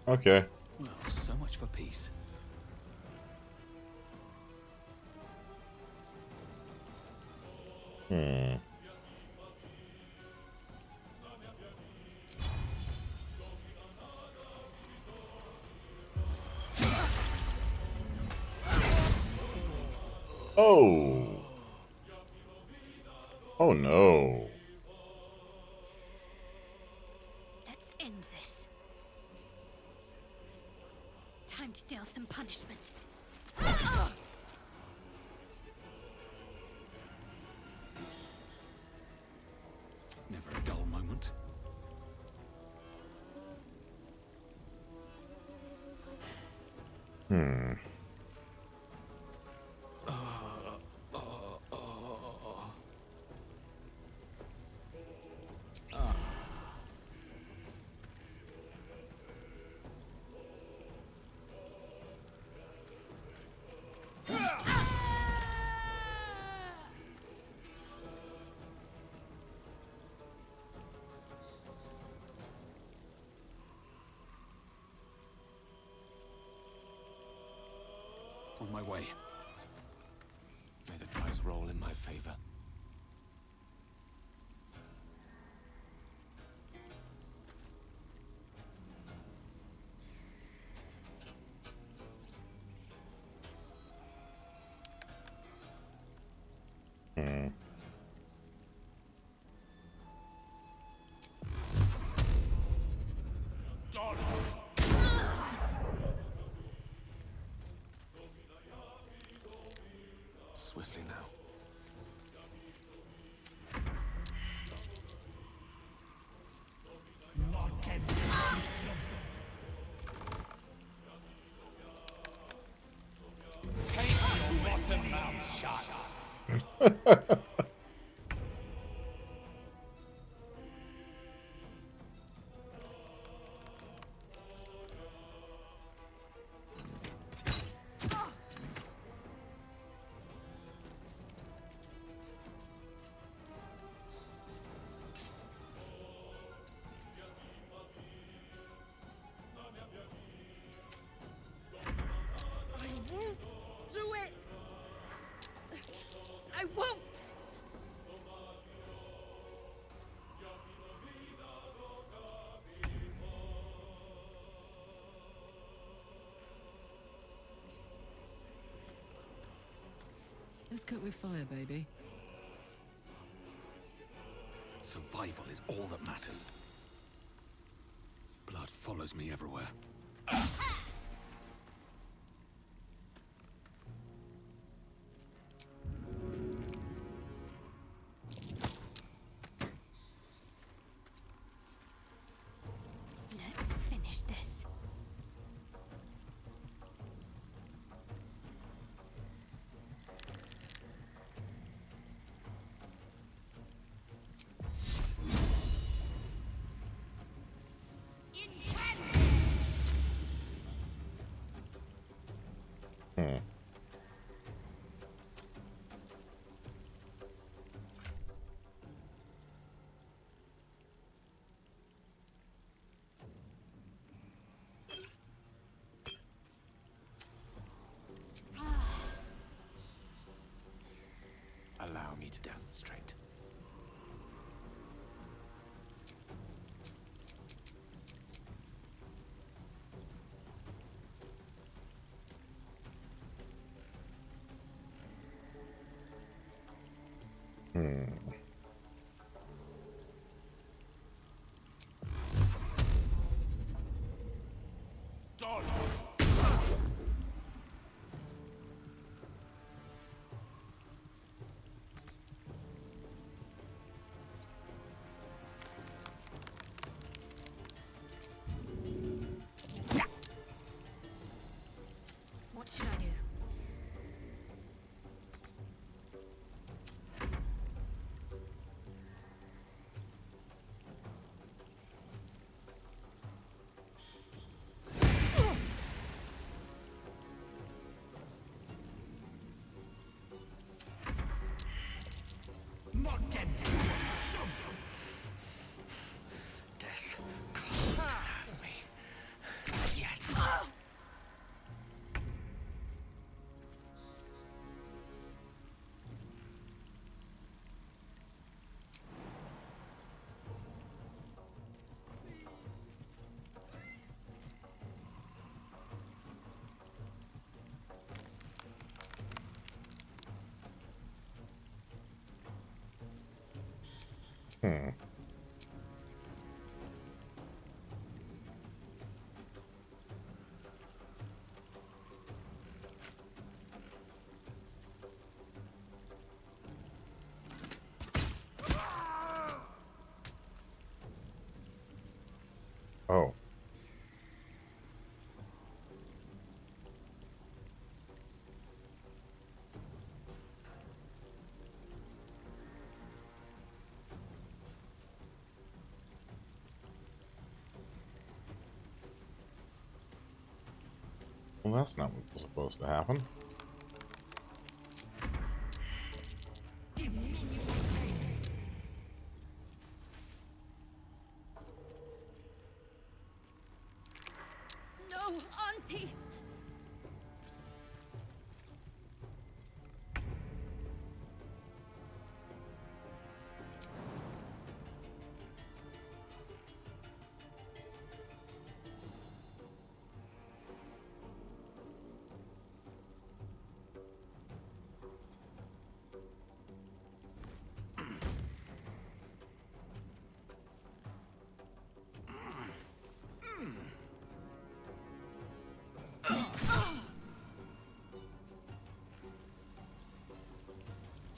Okay. Well, so much for peace. Hmm. Oh. Oh no. Let's end this. Time to deal some punishment. Never a dull moment. Hmm. On my way. May the dice roll in my favor. Hmm. Swiftly now. Take your rotten mouth shut. I won't do it! I won't! Let's cook with fire, baby. Survival is all that matters. Blood follows me everywhere. Let's finish this. Hmm. Allow me to demonstrate. Hmm. What should I do? Oh. Well, that's not what was supposed to happen. No, Auntie!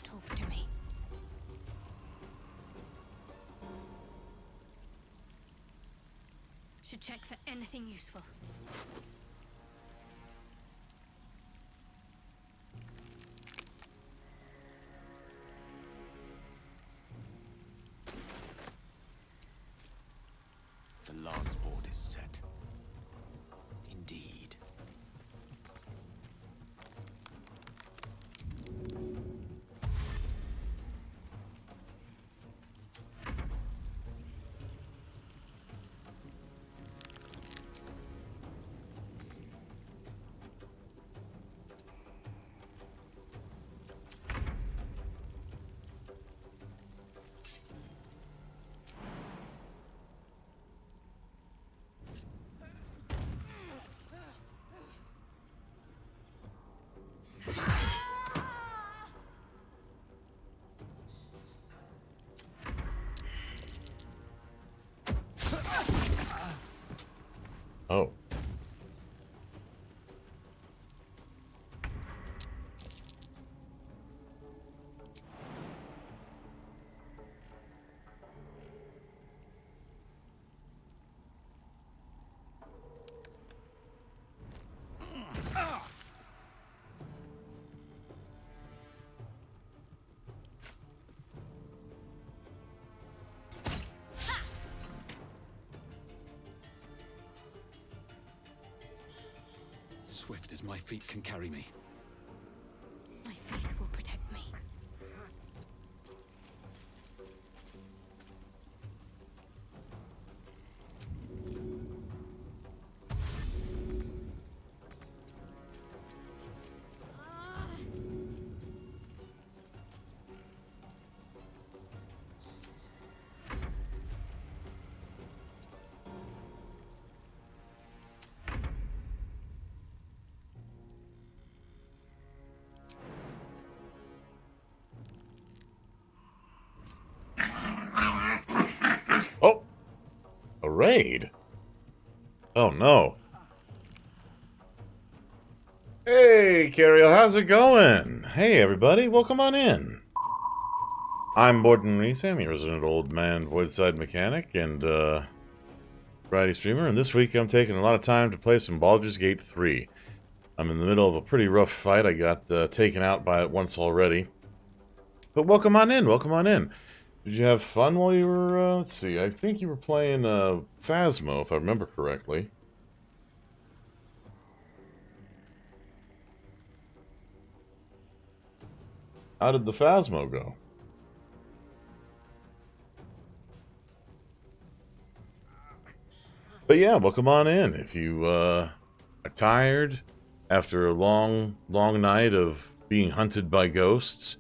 Talk to me. Should check for anything useful. The lance board is set. Indeed. Oh. Swift as my feet can carry me. My faith will protect me. Oh! A raid? Oh no. Hey, Cariel, how's it going? Hey, everybody, welcome on in. I'm Borden Reese, I'm your resident old man, Voidside mechanic, and, variety streamer, and this week I'm taking a lot of time to play some Baldur's Gate 3. I'm in the middle of a pretty rough fight. I got taken out by it once already. But welcome on in, welcome on in. Did you have fun while you were, let's see, I think you were playing Phasmo, if I remember correctly. How did the Phasmo go? But yeah, welcome on in. If you are tired after a long night of being hunted by ghosts,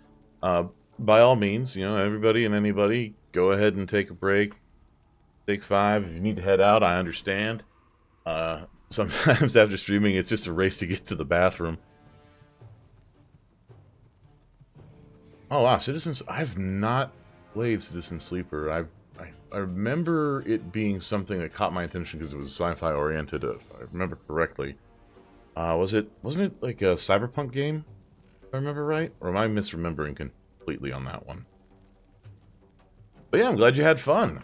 by all means, you know, everybody and anybody, go ahead and take a break. Take 5. If you need to head out, I understand. Sometimes after streaming, it's just a race to get to the bathroom. Oh wow, Citizens, I've not played Citizen Sleeper, I remember it being something that caught my attention because it was sci-fi oriented, if I remember correctly. Wasn't it like a cyberpunk game, if I remember right? Or am I misremembering completely on that one? But yeah, I'm glad you had fun.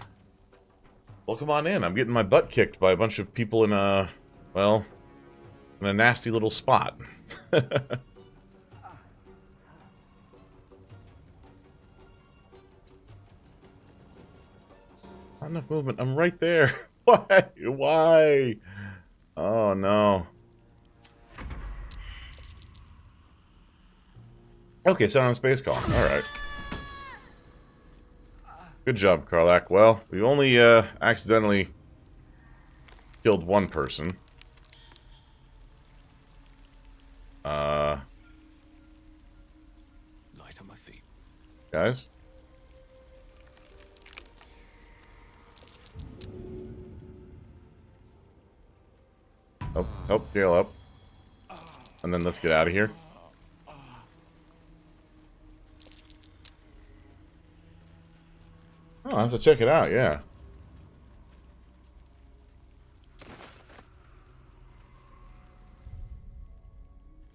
Welcome on in. I'm getting my butt kicked by a bunch of people in a, well, in a nasty little spot. Not enough movement. I'm right there. Why? Why? Oh, no. Okay, so on space call. Alright. Good job, Karlach. Well, we only accidentally killed one person. Light on my feet. Guys? Help Gale up. And then let's get out of here. Oh, I have to check it out, yeah.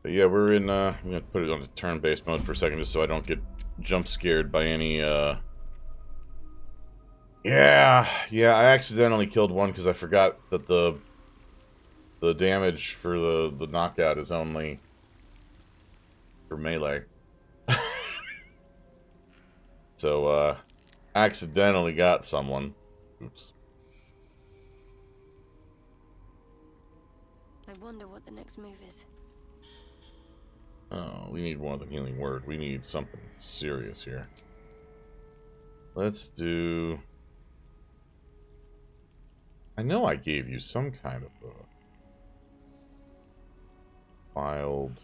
But yeah, we're in, I'm gonna put it on the turn-based mode for a second just so I don't get jump scared by any, Yeah, I accidentally killed one because I forgot that the damage for the knockout is only for melee. So, accidentally got someone. Oops. I wonder what the next move is. Oh, we need more than healing word. We need something serious here. Let's do... I know I gave you some kind of a... Wild...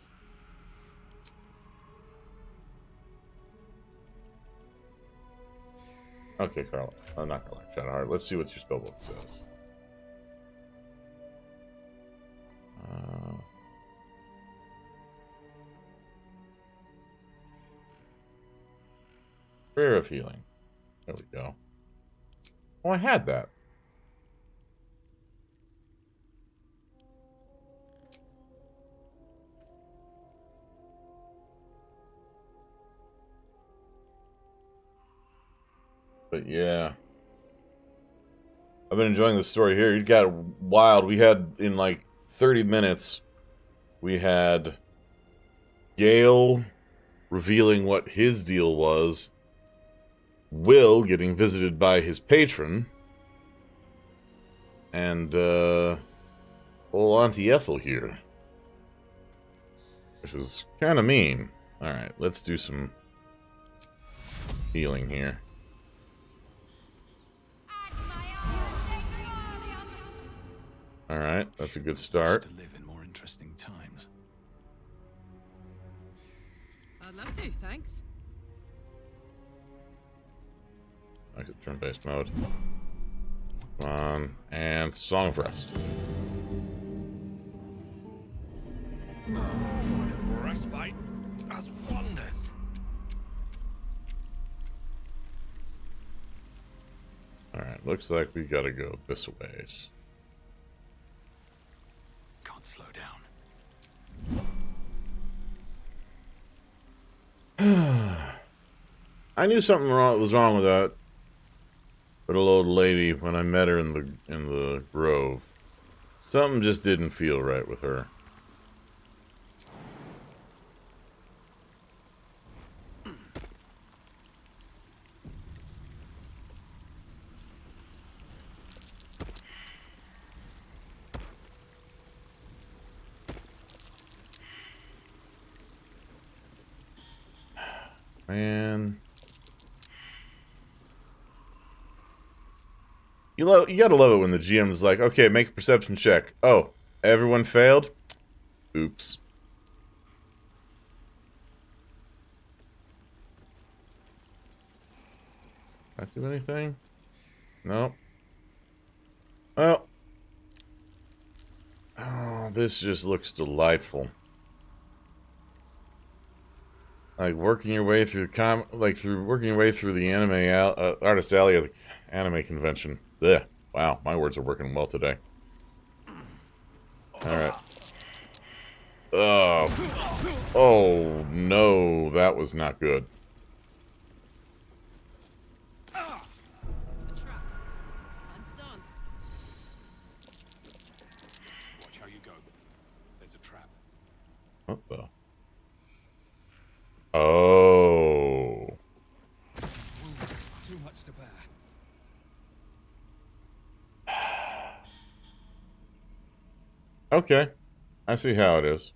Okay, Carl. I'm not gonna like Shadowheart. Let's see what your spellbook says. Prayer of Healing. There we go. Oh, I had that. But yeah, I've been enjoying the story here. It got wild. We had, in like 30 minutes, we had Gale revealing what his deal was, Will getting visited by his patron, and old Auntie Ethel here, which was kind of mean. Alright, let's do some healing here. Alright, that's a good start. To live in more interesting times. I'd love to, thanks. I could turn-based mode. Come on, and Song of Rest. Respite as wonders. Alright, looks like we gotta go this ways. Can't slow down. I knew something was wrong with that little old lady when I met her in the grove. Something just didn't feel right with her. Man. You gotta love it when the GM's like, okay, make a perception check. Oh, everyone failed? Oops. Did I do anything? No. Well. Oh, this just looks delightful. Like working your way through working your way through the artist alley of the anime convention. Ugh. Wow, my words are working well today. All right. Oh no, that was not good. Watch how you go. There's a trap. What the? Oh. Too much to bear. Okay. I see how it is.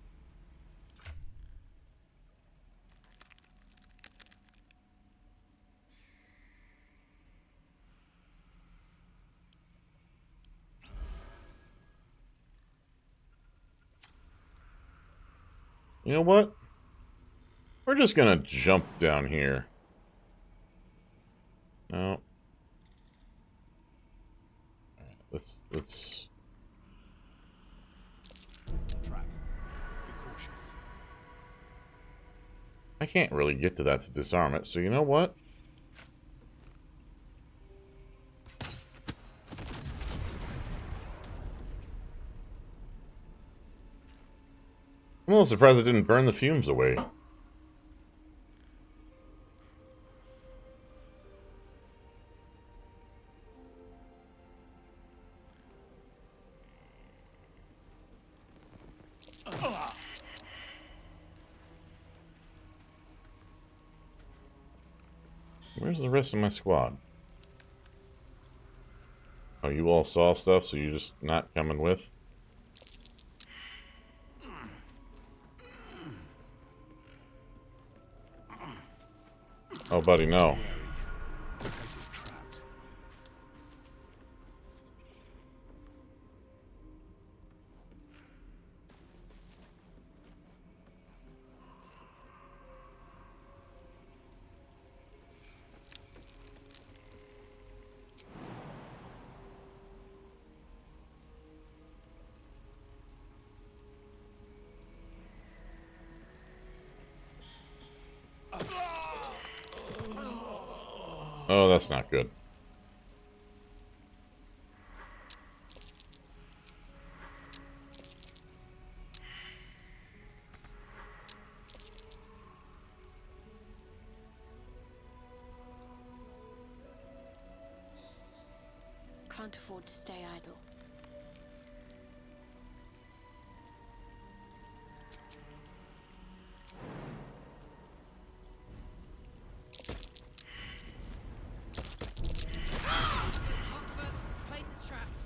You know what? We're just gonna jump down here. No. Let's Trap. Be cautious. I can't really get to that to disarm it, so you know what? I'm a little surprised it didn't burn the fumes away. Where's the rest of my squad? Oh, you all saw stuff, so you're just not coming with? Oh, buddy, no. Oh, that's not good. Can't afford to stay idle. Place is trapped.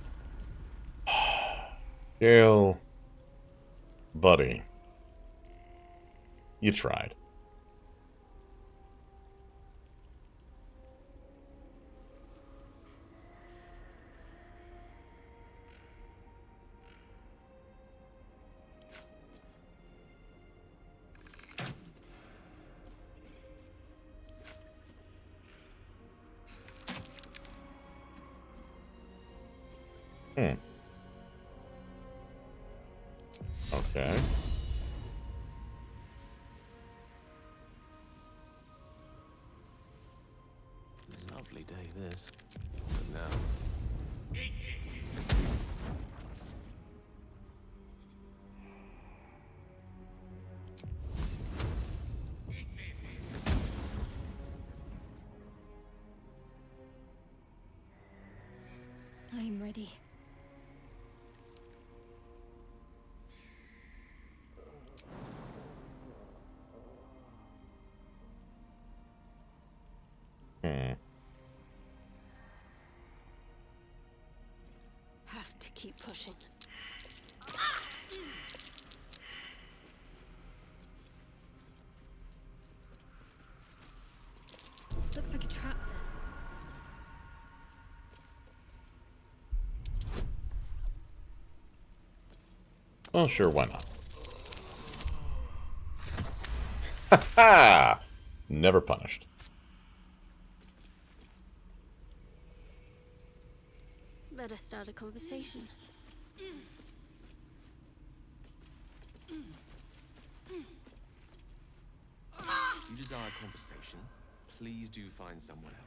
Gale, buddy, you tried. Okay. Lovely day this. But now. I'm ready. Have to keep pushing. Looks like a trap there. Well, sure, why not? Ha ha! Never punished. Let us start a conversation. conversation, please do find someone else.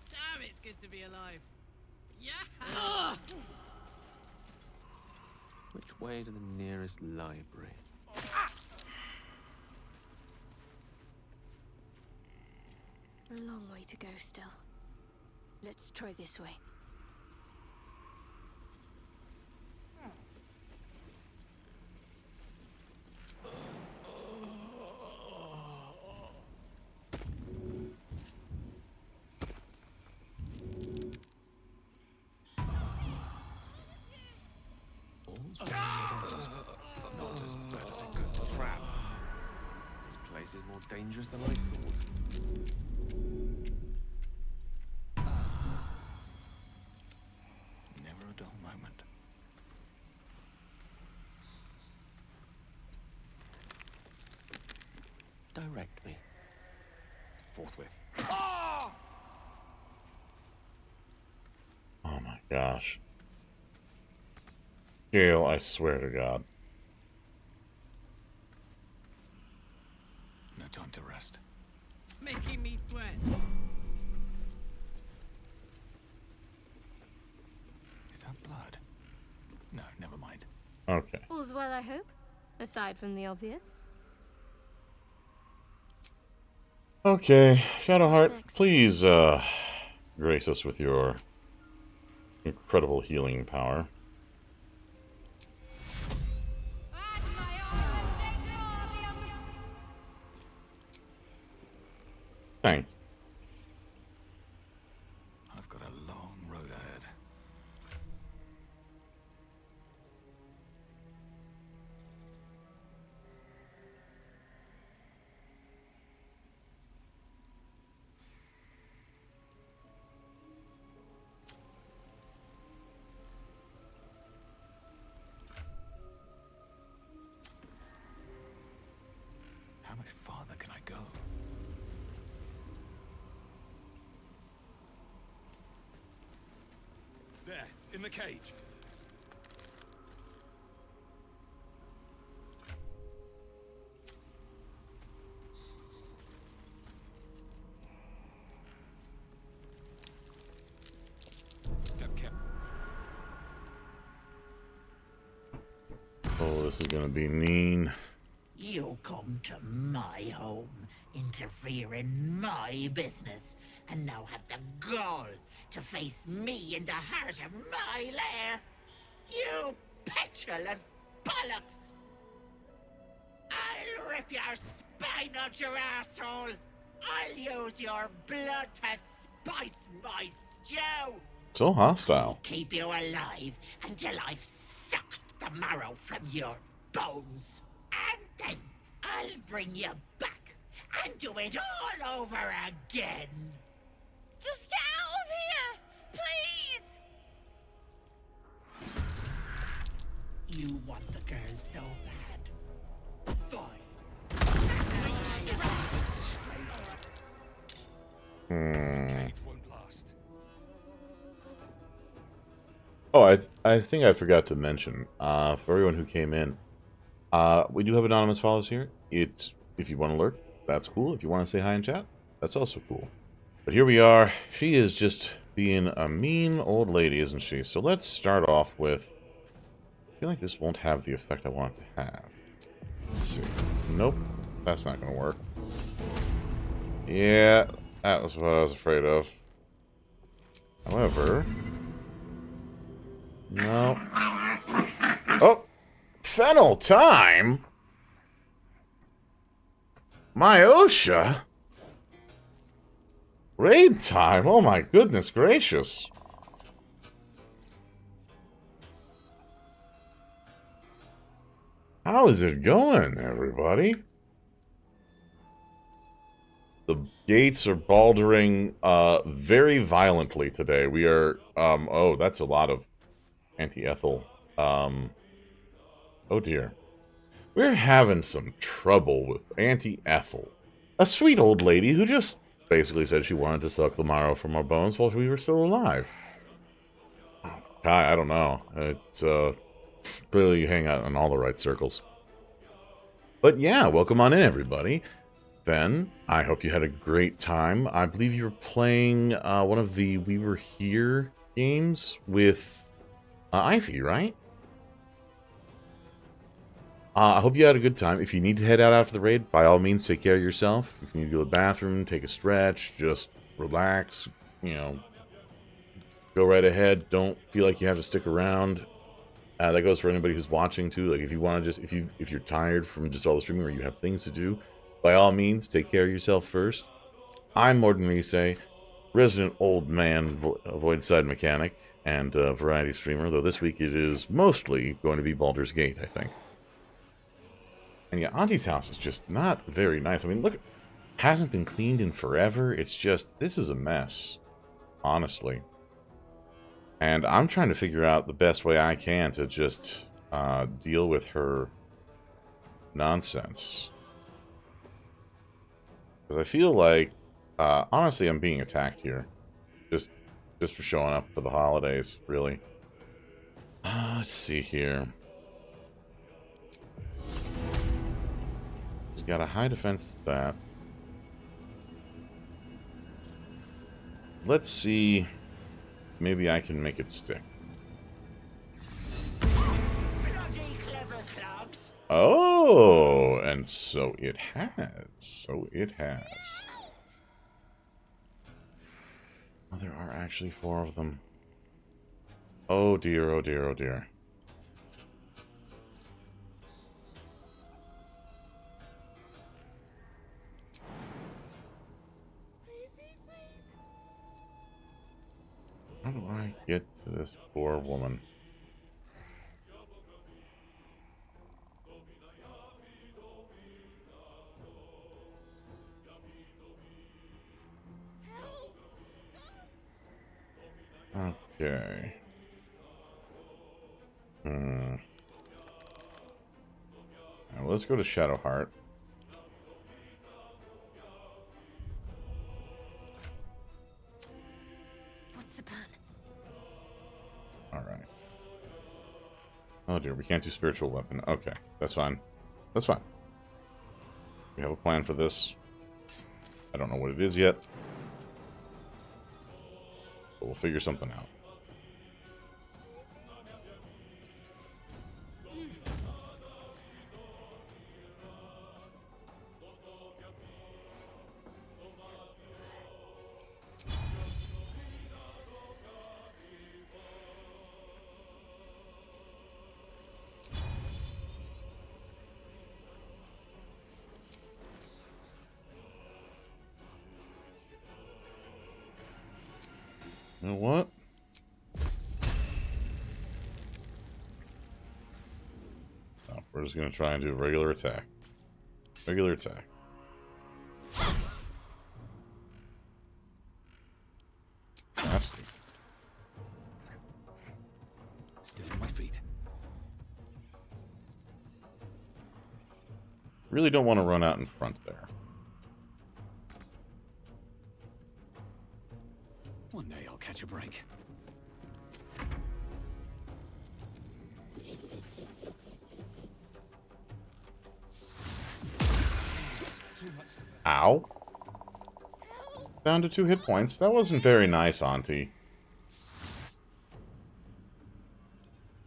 Damn, it's good to be alive. Yeah. Which way to the nearest library? A long way to go still. Let's try this way. Not as bad as a good trap. This place is more dangerous than I thought. Never a dull moment. Direct me. Forthwith. Oh my gosh. Gale, I swear to God. No time to rest. Making me sweat. Is that blood? No, never mind. Okay. All's well, I hope? Aside from the obvious. Okay, Shadowheart, please, grace us with your incredible healing power. Thank you. I've got a long road ahead. How much farther can I go? There, in the cage. Oh, this is gonna be mean. You come to my home, interfere in my business, and now have the gall to face me in the heart of my lair. You petulant bollocks! I'll rip your spine out your asshole! I'll use your blood to spice my stew! So hostile. Keep you alive until I've sucked the marrow from your bones. And then I'll bring you back and do it all over again. Just get out of here! Please! You want the girl so bad. Fine. Oh, I think I forgot to mention, for everyone who came in, we do have anonymous follows here. It's, if you want to lurk, that's cool. If you want to say hi in chat, that's also cool. But here we are. She is just being a mean old lady, isn't she? So let's start off with... I feel like this won't have the effect I want it to have. Let's see. Nope. That's not going to work. Yeah, that was what I was afraid of. However... No. Oh! Fennel time? Myosha? Raid time? Oh my goodness gracious. How is it going, everybody? The gates are baldering very violently today. We are, oh, that's a lot of anti-ethel Oh dear. We're having some trouble with Auntie Ethel. A sweet old lady who just basically said she wanted to suck the marrow from our bones while we were still alive. I don't know. It's, clearly you hang out in all the right circles. But yeah, welcome on in, everybody. Ben, I hope you had a great time. I believe you were playing one of the We Were Here games with Ivy, right? I hope you had a good time. If you need to head out after the raid, by all means, take care of yourself. If you need to go to the bathroom, take a stretch, just relax, you know, go right ahead. Don't feel like you have to stick around. That goes for anybody who's watching too. Like if you want to just, if you're tired from just all the streaming or you have things to do, by all means, take care of yourself first. I'm Morden Rise, resident old man, Voidside mechanic, and variety streamer. Though this week it is mostly going to be Baldur's Gate, I think. And yeah, Auntie's house is just not very nice. I mean, look, hasn't been cleaned in forever. It's just, this is a mess, honestly. And I'm trying to figure out the best way I can to just deal with her nonsense. Because I feel like, honestly, I'm being attacked here. Just for showing up for the holidays, really. Let's see here. He's got a high defense to that. Let's see. Maybe I can make it stick. Oh, and so it has. So it has. Oh, there are actually 4 of them. Oh dear, oh dear, oh dear. How do I get to this poor woman? Okay. Now let's go to Shadowheart. What's the plan? Alright. Oh dear, we can't do spiritual weapon. Okay, that's fine. That's fine. We have a plan for this. I don't know what it is yet. But we'll figure something out. You know what? No, we're just going to try and do a regular attack. Regular attack. Nasty. Still on my feet. Really don't want to run out in front there. One day I'll catch a break. Ow. Down to 2 hit points. That wasn't very nice, Auntie.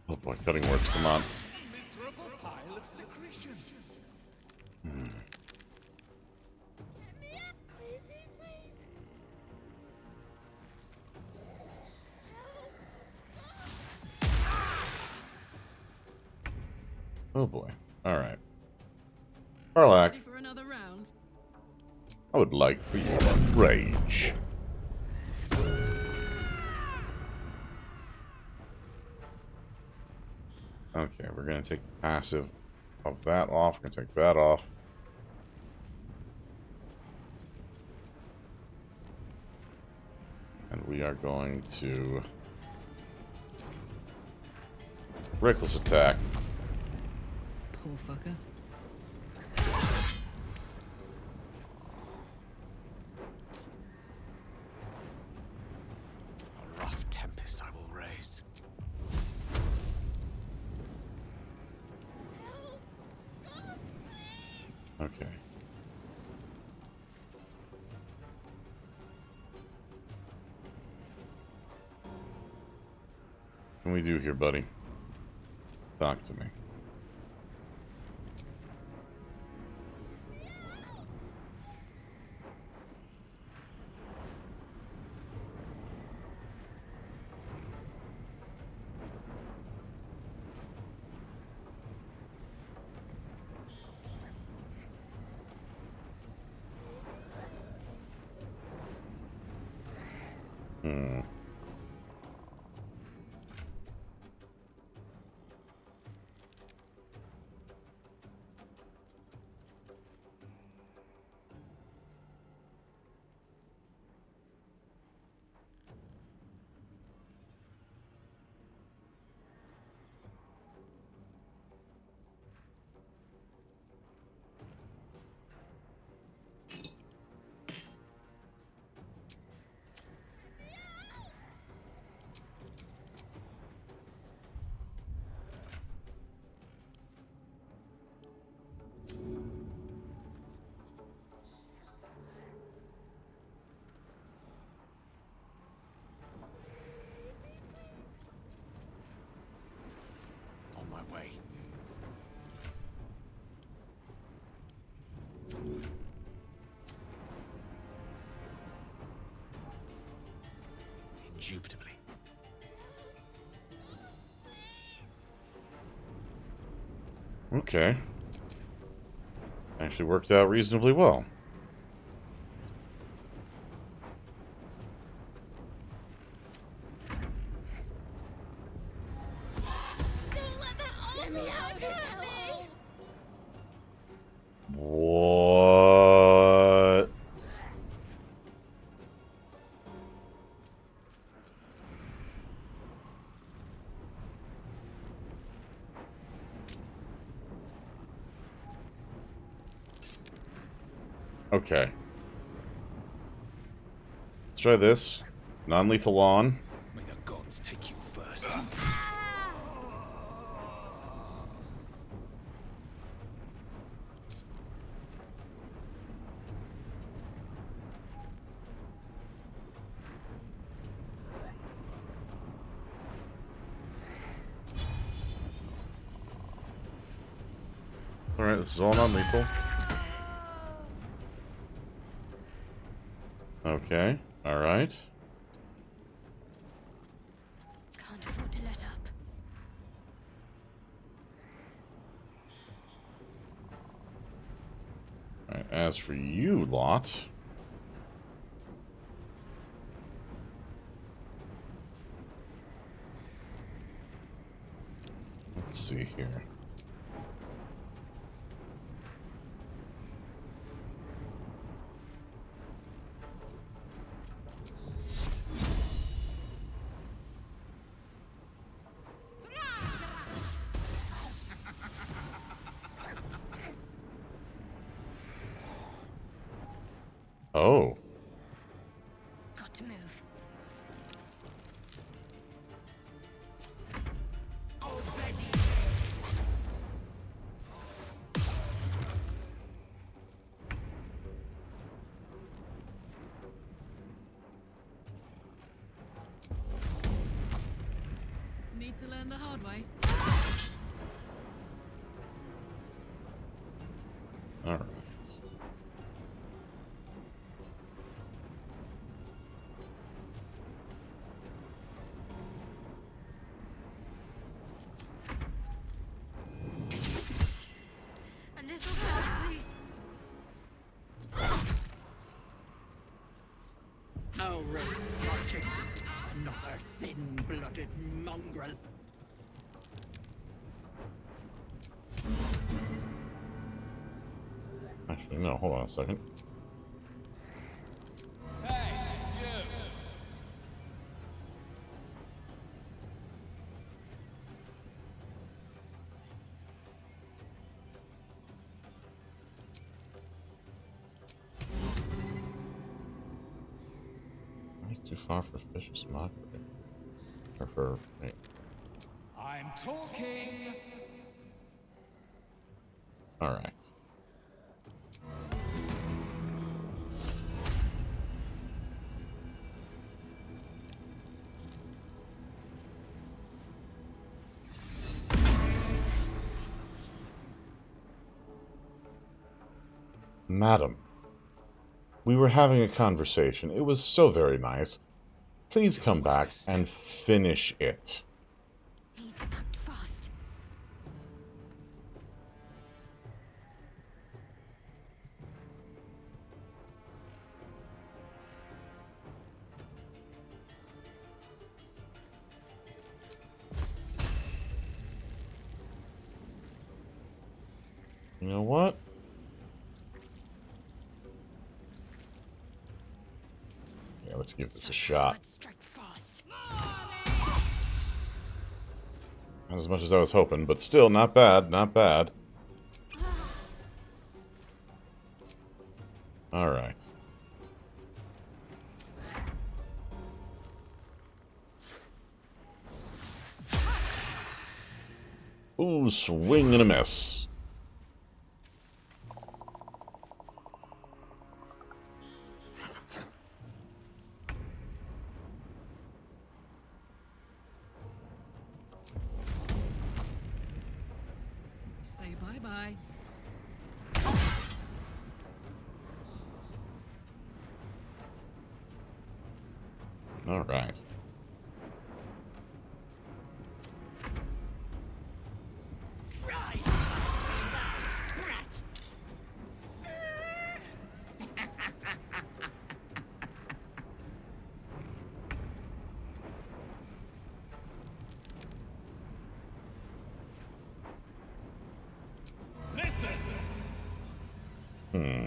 Oh boy, cutting words, come on. Oh boy. Alright. Karlach, Ready for another round? I would like for you to rage. Okay, we're gonna take the passive of that off. We're gonna take that off. And we are going to reckless attack. poor fucker. A rough tempest I will raise. Okay. What can we do here, buddy? Talk to me. Hmm. On my way. Indubitably. Okay. Actually worked out reasonably well. What? Okay. Let's try this. Non-lethal on. May the gods take you first. Alright, this is all non-lethal. Okay, alright. Can't afford to let up. Alright, as for you lot... Let's see here. Oh. Got to move. Need to learn the hard way. Alright. A little help, please. Oh, robotic. Another thin-blooded mongrel. Actually, no, hold on a second. far for vicious mockery. Or for... Wait. I'm talking. Alright. Madam, we were having a conversation. It was so very nice. Please come back and finish it. Need to act fast. You know what? Yeah, let's give this a shot. Not as much as I was hoping, but still not bad, not bad. Alright. Ooh, swing and a miss. Say bye-bye. Alright. Hmm.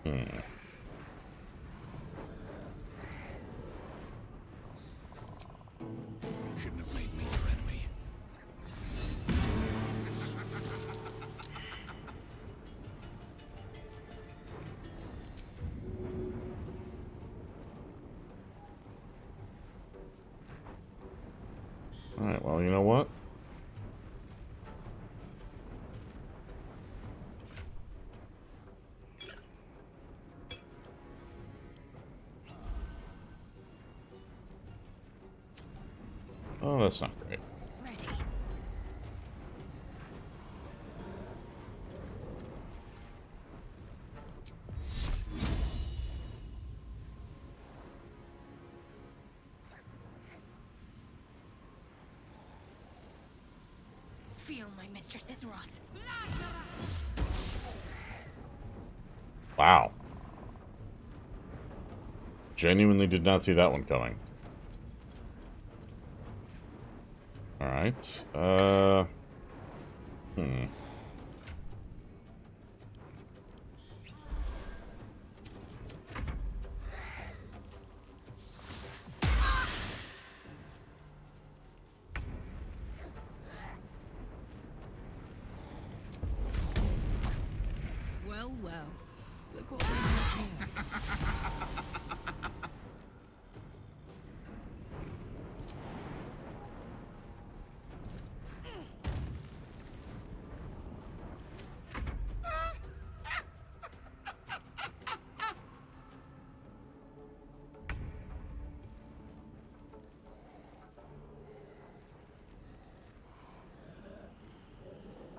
Hmm. Shouldn't have made me your enemy. Alright, well, you know what? Oh, that's not great. Feel my mistress's wrath. Wow. Genuinely did not see that one coming. Alright. Hmm. Well, well. Look what we have here.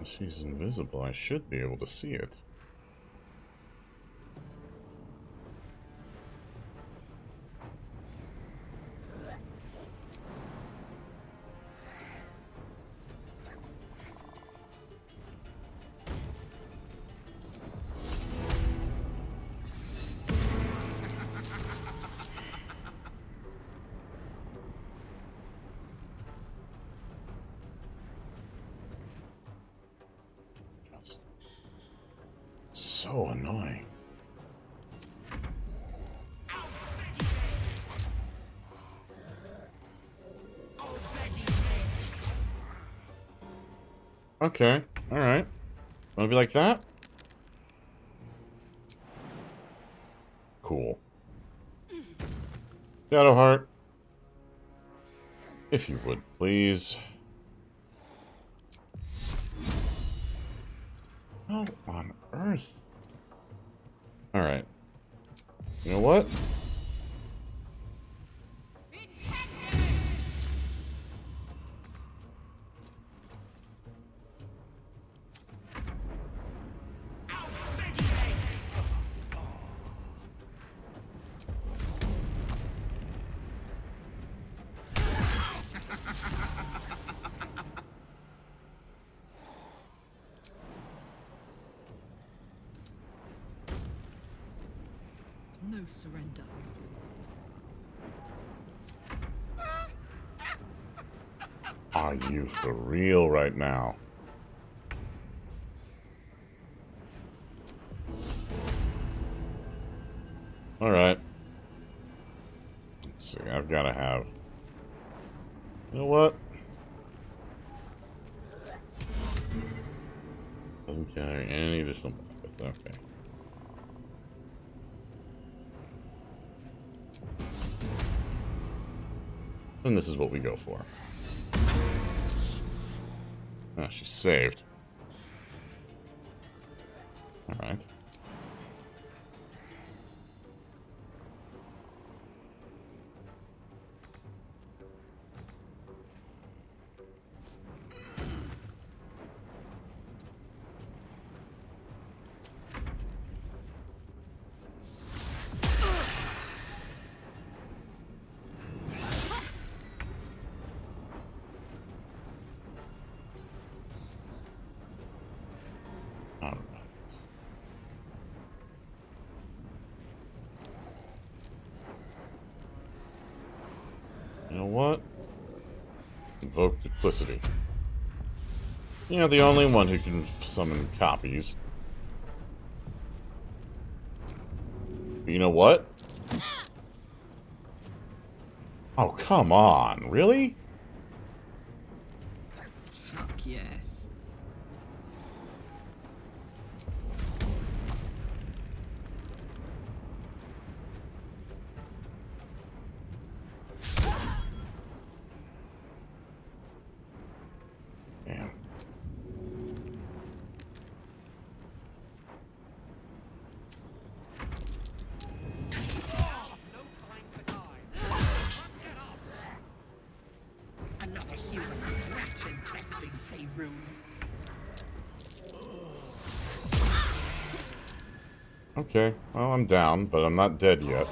She's invisible. I should be able to see it. So annoying. Okay, alright. Wanna be like that? Cool. Shadowheart. If you would, please. How on earth? Alright. You know what? No surrender. Are you for real right now? Alright. Let's see, I've gotta have... You know what? Doesn't carry any additional benefits, okay. And this is what we go for. Ah, she's saved. Alright. You know what? Invoke duplicity. You're the only one who can summon copies. But you know what? Oh, come on. Really? Fuck yes. Damn. Another human rat infesting Faerun. Okay, well, I'm down, but I'm not dead yet.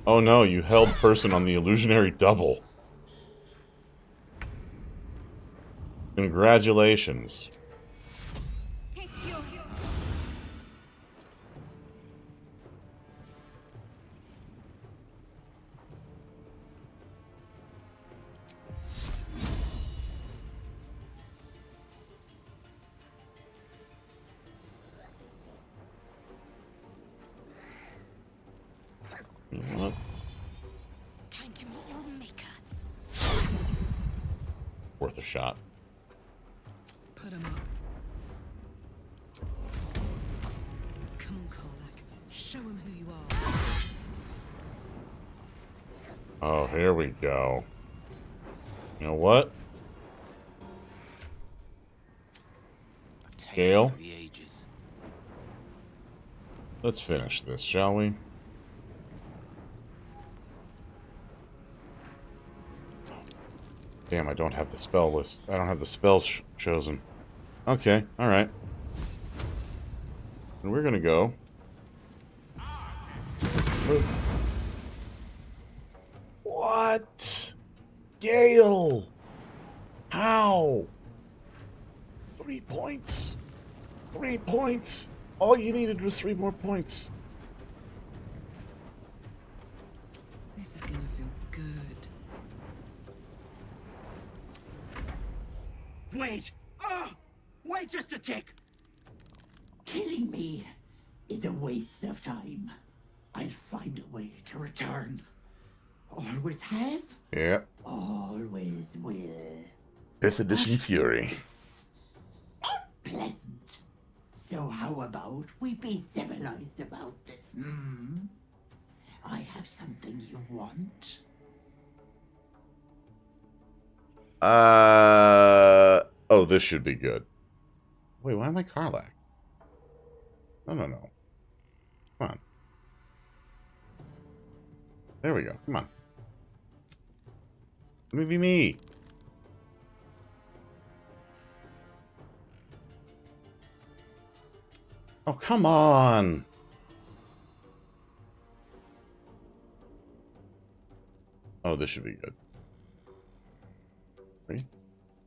Oh no, you held person on the illusionary double. Congratulations. You know what? Time to meet your maker. Worth a shot. Put him up. Come on, Karlach. Show him who you are. Oh, here we go. You know what? Gale? Let's finish this, shall we? Damn, I don't have the spell list. I don't have the spells chosen. Okay, alright. And we're gonna go. What? Gale! How? 3 points. 3 points. All you needed was 3 more points. This is gonna feel good. Wait! Wait just a tick! Killing me is a waste of time. I'll find a way to return. Always have, Yeah. always will. 5th edition Fury. Pleasant. So how about we be civilized about this, hmm? I have something you want. Oh, this should be good. Wait, why am I Karlach? No. Come on. There we go. Come on. Let me be me. Oh, come on. Oh, this should be good. Ready?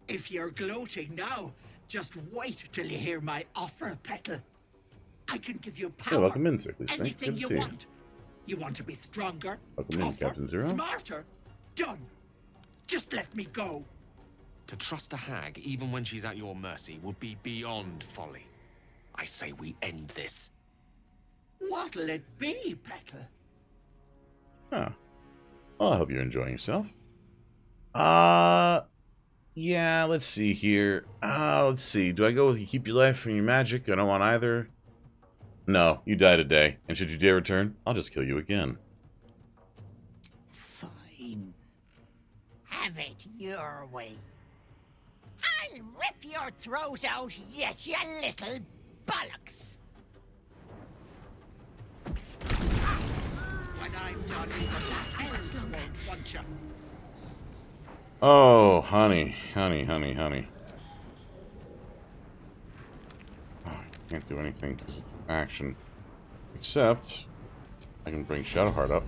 If you're gloating now, just wait till you hear my offer, Petal. I can give you power. Yeah, welcome in, Sickly Snakes. Anything Good to you see you. want. You want to be stronger, Welcome in, tougher, Captain Zero. smarter? Done. Just let me go. To trust a hag, even when she's at your mercy, would be beyond folly. I say we end this. What'll it be, Petal? Huh. Well, I hope you're enjoying yourself. Yeah, let's see here. Let's see. Do I go with you keep your life and your magic? I don't want either. No, you die today. And should you dare return, I'll just kill you again. Fine. Have it your way. I'll rip your throat out, yes, you little bollocks. When I'm done, the elves won't want you. Oh, honey. Oh, I can't do anything because it's action. Except, I can bring Shadowheart up.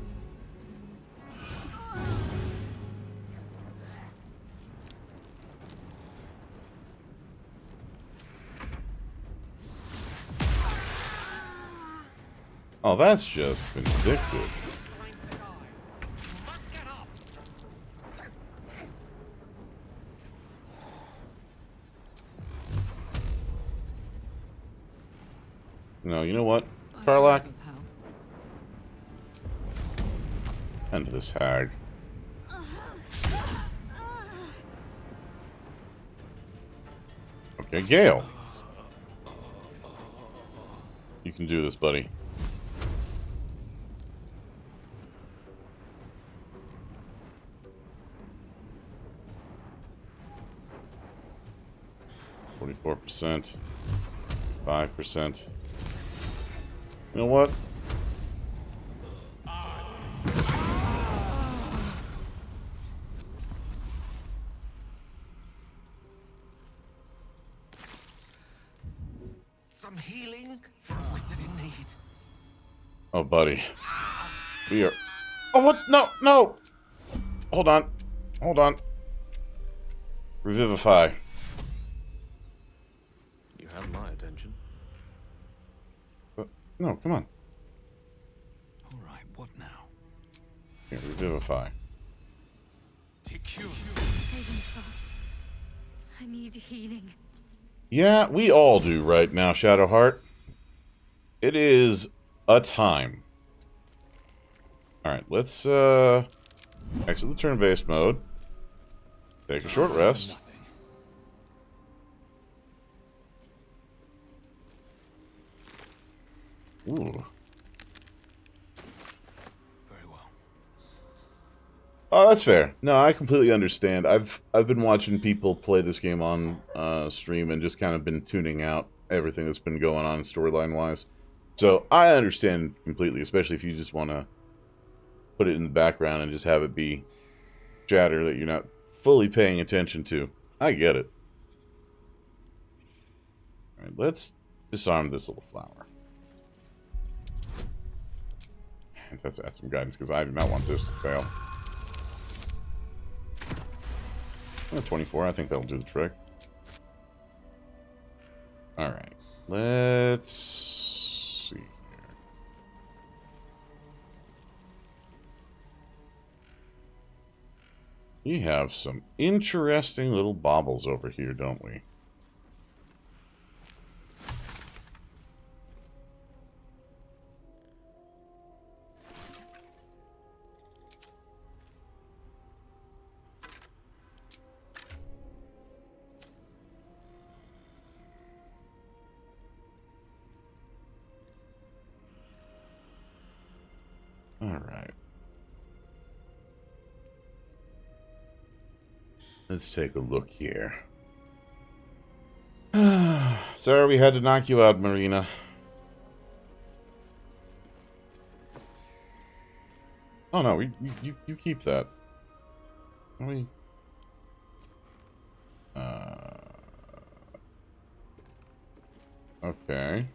Oh, that's just vindictive. No, you know what? Karlach? End of this hag. Okay, Gale. You can do this, buddy. %, 5%. You know what? Some healing for a wizard in need. Oh, buddy. We are... Oh, what? No, no! Hold on. Revivify. You have my attention. No, come on. All right, what now? Here, revivify. Take you. Fading fast. I need healing. Yeah, we all do right now, Shadowheart. It is a time. Alright, let's exit the turn-based mode. Take a short rest. Ooh. Very well. Oh, that's fair. No, I completely understand. I've been watching people play this game on stream and just kind of been tuning out everything that's been going on storyline-wise. So I understand completely, especially if you just want to put it in the background and just have it be chatter that you're not fully paying attention to. I get it. Alright, let's disarm this little flower. Let's add some guidance, because I do not want this to fail. 24, I think that'll do the trick. Alright, let's see here. We have some interesting little baubles over here, don't we? Alright. Let's take a look here. Sorry we had to knock you out, Marina. Oh no, you keep that. We okay.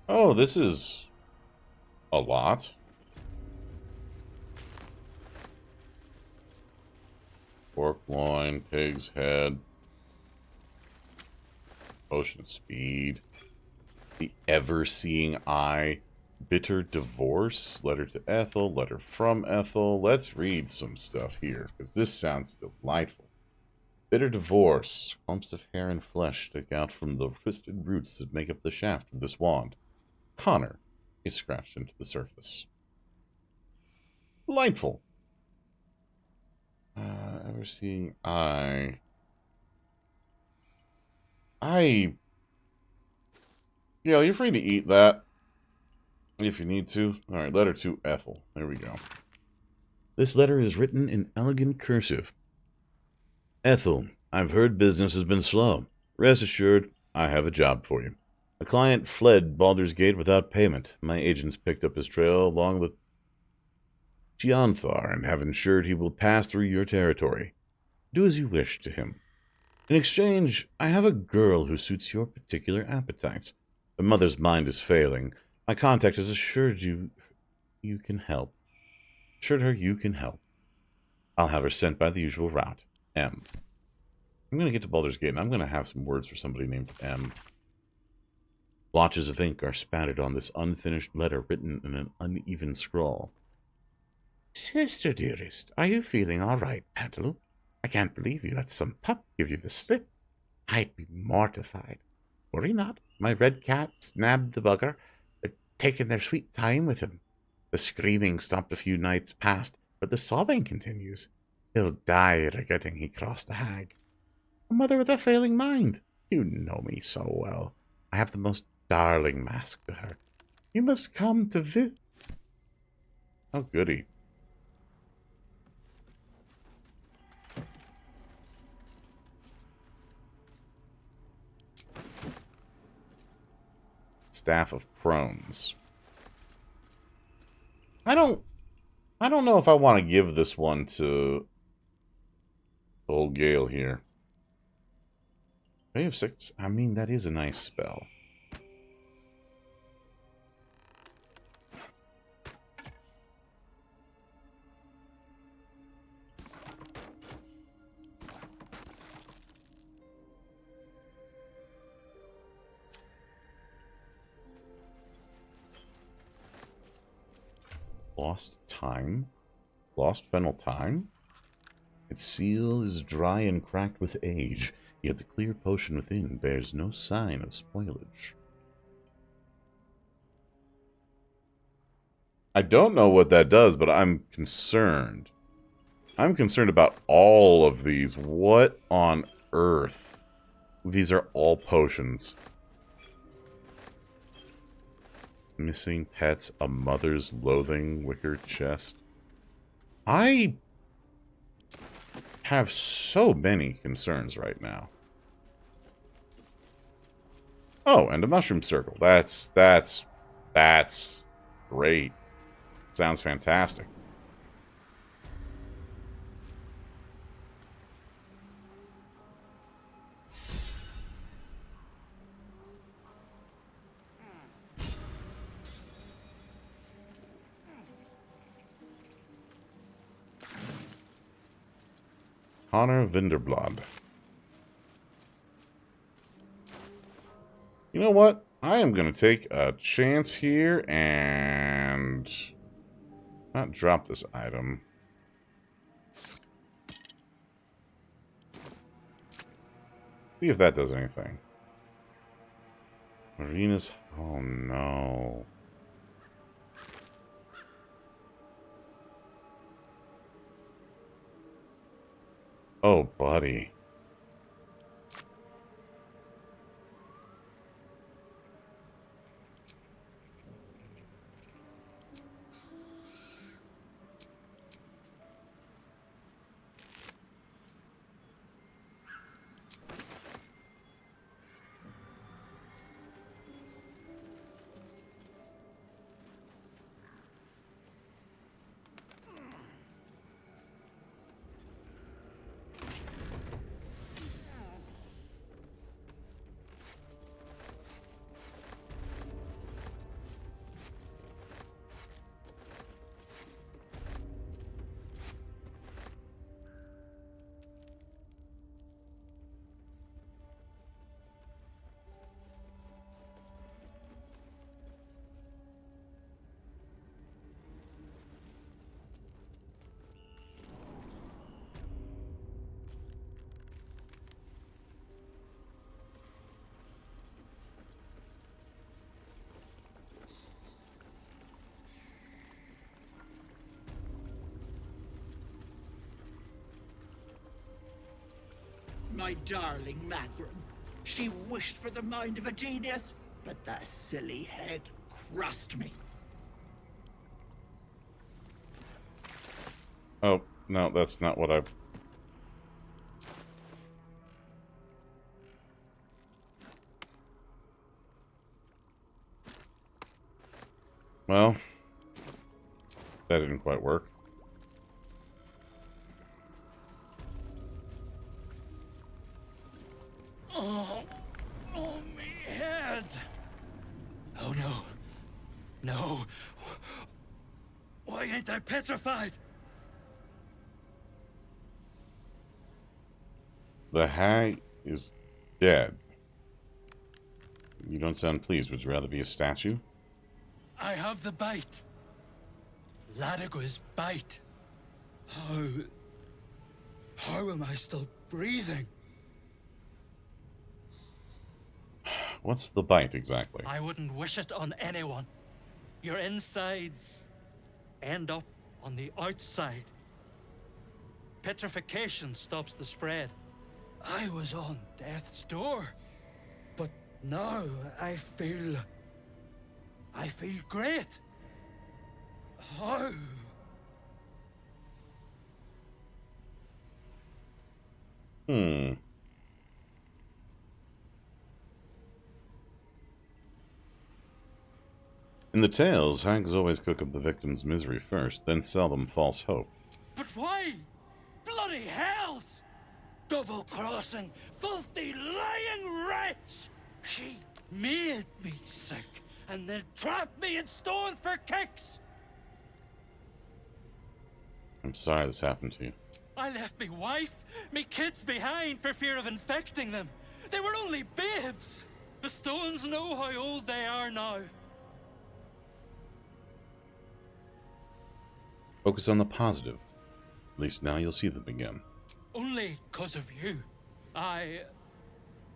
Oh, this is a lot. Pork loin, pig's head, potion of speed, the ever-seeing eye, bitter divorce, letter to Ethel, letter from Ethel. Let's read some stuff here, because this sounds delightful. Bitter divorce, clumps of hair and flesh stick out from the twisted roots that make up the shaft of this wand. Connor is scratched into the surface. Delightful. Ever-seeing eye. You know, you're free to eat that if you need to. Alright, letter to Ethel. There we go. This letter is written in elegant cursive. Ethel, I've heard business has been slow. Rest assured, I have a job for you. A client fled Baldur's Gate without payment. My agents picked up his trail along the Gianthar and have ensured he will pass through your territory. Do as you wish to him. In exchange, I have a girl who suits your particular appetites. The mother's mind is failing. My contact has assured you can help. Assured her you can help. I'll have her sent by the usual route. M. I'm going to get to Baldur's Gate, and I'm going to have some words for somebody named M. Blotches of ink are spattered on this unfinished letter written in an uneven scrawl. Sister dearest, are you feeling all right, Petal? I can't believe you let some pup give you the slip. I'd be mortified. Worry not. My red cats nabbed the bugger. They're taking their sweet time with him. The screaming stopped a few nights past, but the sobbing continues. He'll die regretting he crossed a hag. A mother with a failing mind. You know me so well. I have the most darling mask to her. You must come to visit. Oh, goody. Staff of Crones. I don't know if I want to give this one to old Gale here. Ray of Six, I mean, that is a nice spell. Lost time? Lost fennel time? Its seal is dry and cracked with age, yet the clear potion within bears no sign of spoilage. I don't know what that does, but I'm concerned. I'm concerned about all of these. What on earth? These are all potions. Missing pets, a mother's loathing, wicker chest. I have so many concerns right now. Oh, and a mushroom circle. That's great. Sounds fantastic. Connor Vinderblad. You know what? I am going to take a chance here and not drop this item. See if that does anything. Marina's... Oh, no. Oh, buddy. My darling Magrum. She wished for the mind of a genius, but that silly head crushed me. Oh, no, that's not what I've... Well, that didn't quite work. Oh, me head. Oh no. No. Why ain't I petrified? The hag is dead. You don't sound pleased. Would you rather be a statue? I have the bite. Ladigo's bite. How am I still breathing? What's the bite exactly? I wouldn't wish it on anyone. Your insides end up on the outside. Petrification stops the spread. I was on death's door, but now I feel great. How? In the tales, hags always cook up the victim's misery first, then sell them false hope. But why? Bloody hells! Double-crossing, filthy, lying wretch! She made me sick, and then trapped me in stone for kicks! I'm sorry this happened to you. I left me wife, me kids behind for fear of infecting them. They were only babes! The stones know how old they are now. Focus on the positive. At least now you'll see them again. Only 'cause of you. I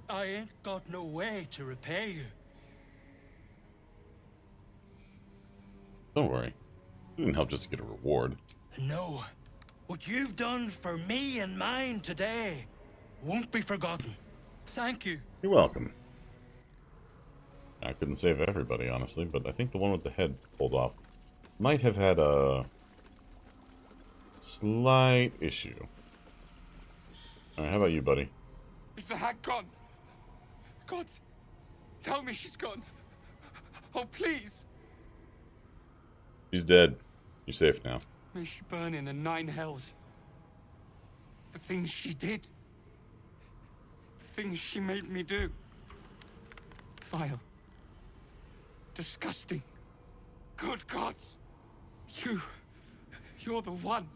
ain't got no way to repay you. Don't worry. You didn't help just to get a reward. No. What you've done for me and mine today won't be forgotten. Thank you. You're welcome. I couldn't save everybody, honestly, but I think the one with the head pulled off might have had a slight issue. Alright, how about you, buddy? Is the hag gone? God, tell me she's gone. Oh, please. She's dead. You're safe now. May she burn in the 9 hells. The things she did. The things she made me do. Vile. Disgusting. Good gods. You're the one.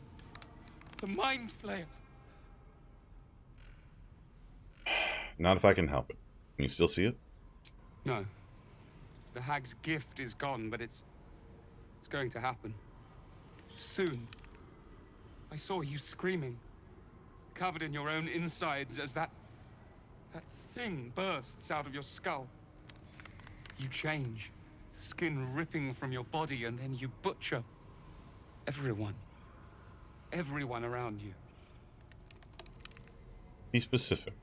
The Mind Flayer. Not if I can help it. Can you still see it? No. The hag's gift is gone, but it's going to happen. Soon. I saw you screaming, covered in your own insides as that thing bursts out of your skull. You change, skin ripping from your body, and then you butcher everyone. Everyone around you. Be specific.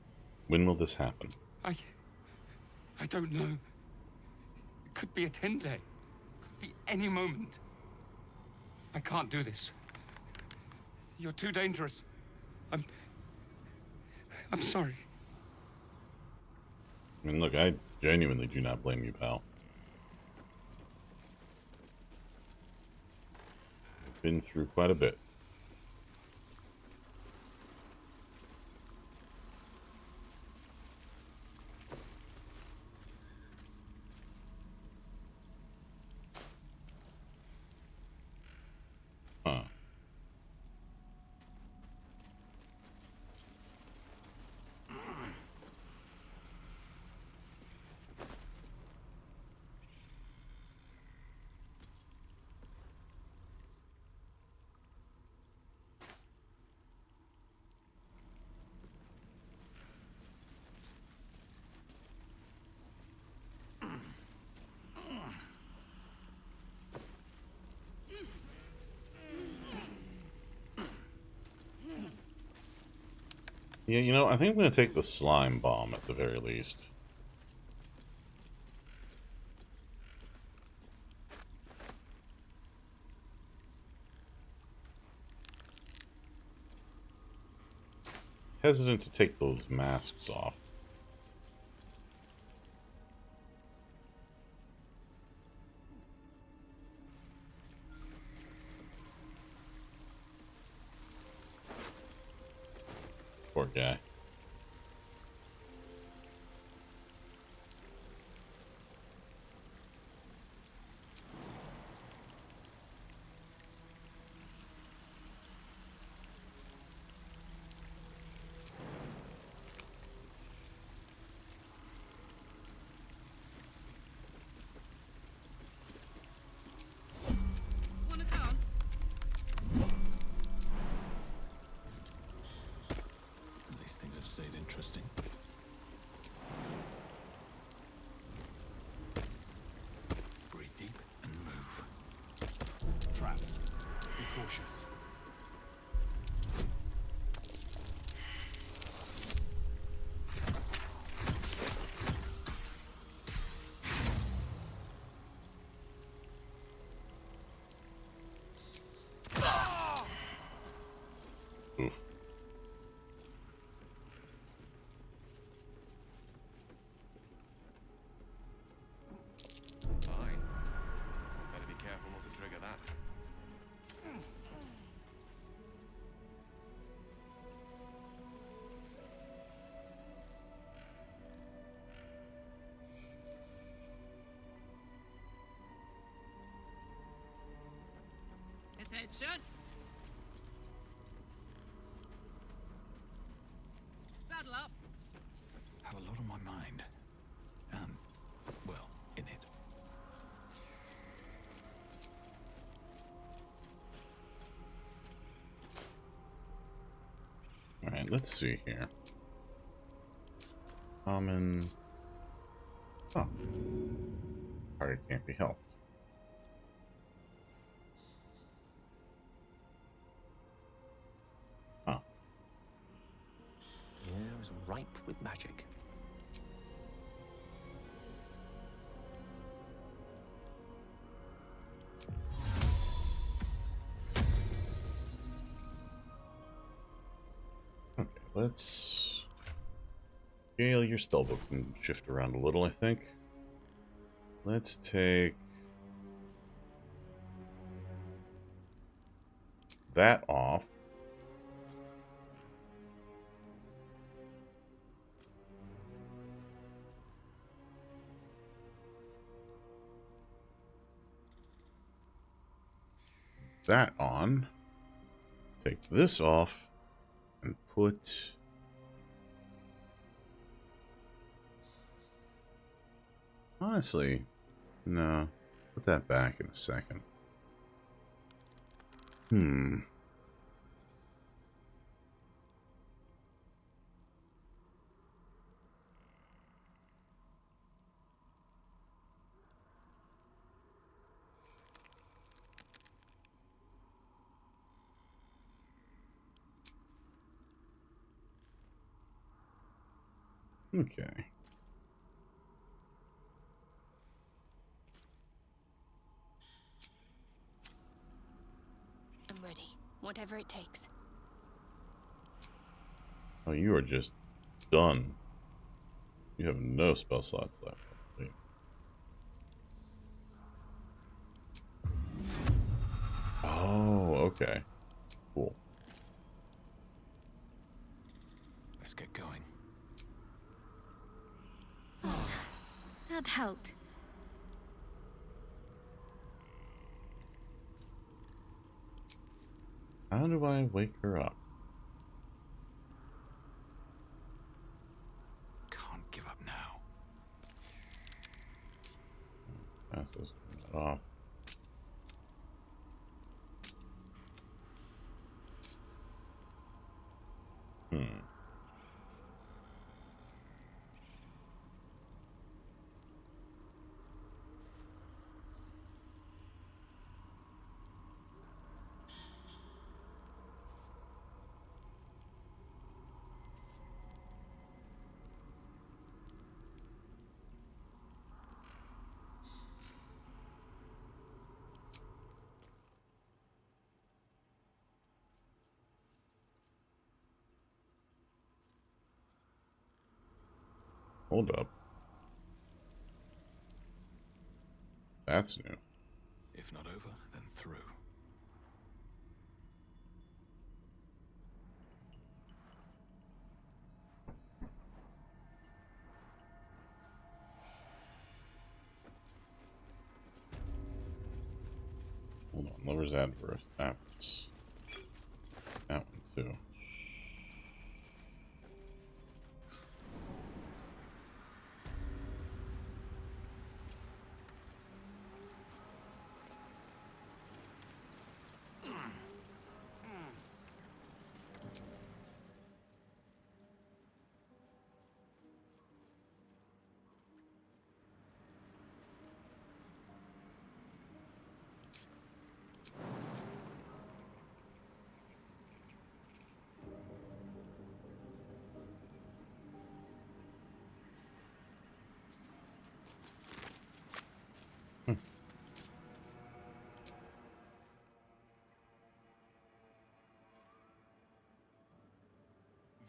When will this happen? I don't know. It could be a 10-day. Could be any moment. I can't do this. You're too dangerous. I'm sorry. I mean, look, I genuinely do not blame you, pal. Been through quite a bit. Huh. Yeah, you know, I think I'm going to take the slime bomb at the very least. Hesitant to take those masks off. Poor guy. Wanna dance? These things have stayed interesting. Breathe deep and move. Trap. Be cautious. Oof. Fine. Better be careful not to trigger that. Attention! Saddle up. Have a lot on my mind. Well, in it. Alright, let's see here. Common. Oh. Target can't be helped. Huh. The air is ripe with magic. Okay, let's... Gale, your spellbook can shift around a little, I think. Let's take... that off. That on. Take this off and put... Honestly, no. Put that back in a second. Okay. I'm ready. Whatever it takes. Oh, you are just done. You have no spell slots left. Wait. Oh, okay. Cool. Let's get going. That helped. How do I wake her up? Can't give up now. That's just turn that off. Hold up. That's new. If not over, then through. Hold on. Lowers adverse. Adverse. That one too.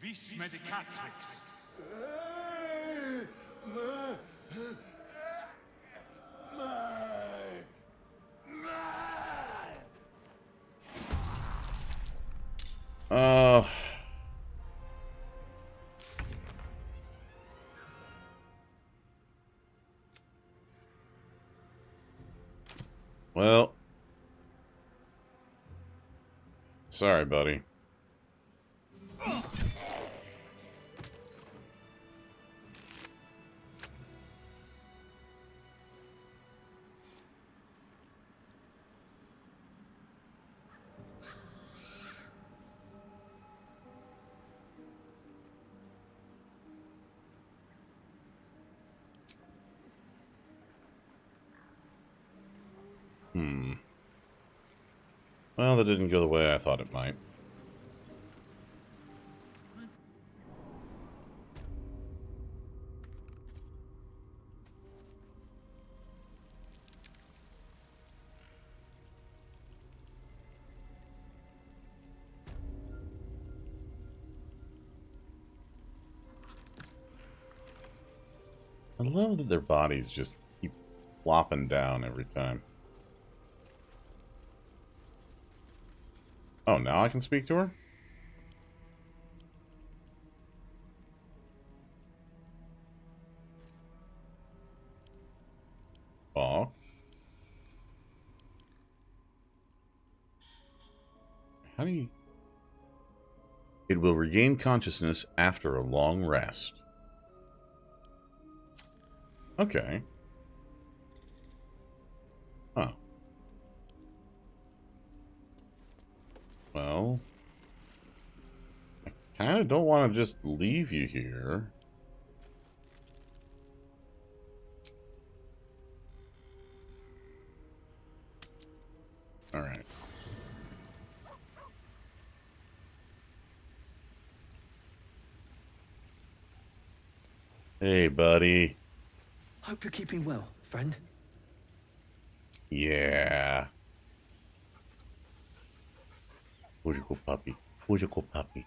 Vis Medicatrix. Uh... Well... Sorry, buddy. Well, that didn't go the way I thought it might. I love that their bodies just keep flopping down every time. Oh, now I can speak to her? Aw. How do you... It will regain consciousness after a long rest. Okay. Huh. Well... I kind of don't want to just leave you here. Alright. Hey, buddy. Hope you're keeping well, friend. Yeah. Who's your good puppy? Who's your good puppy?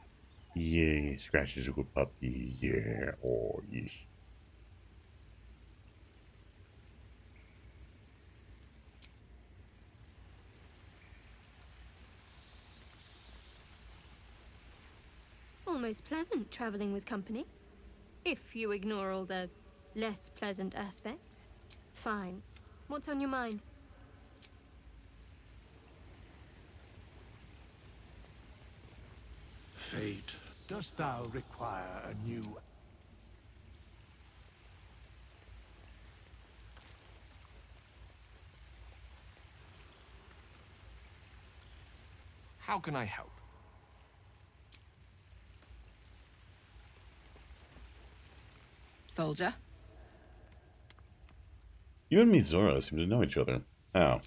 Yeah, Scratch is a good puppy. Yeah. Oh, yes. Almost pleasant traveling with company. If you ignore all the less pleasant aspects. Fine. What's on your mind? Fate, dost thou require a new... How can I help? Soldier? You and Mizora seem to know each other. How?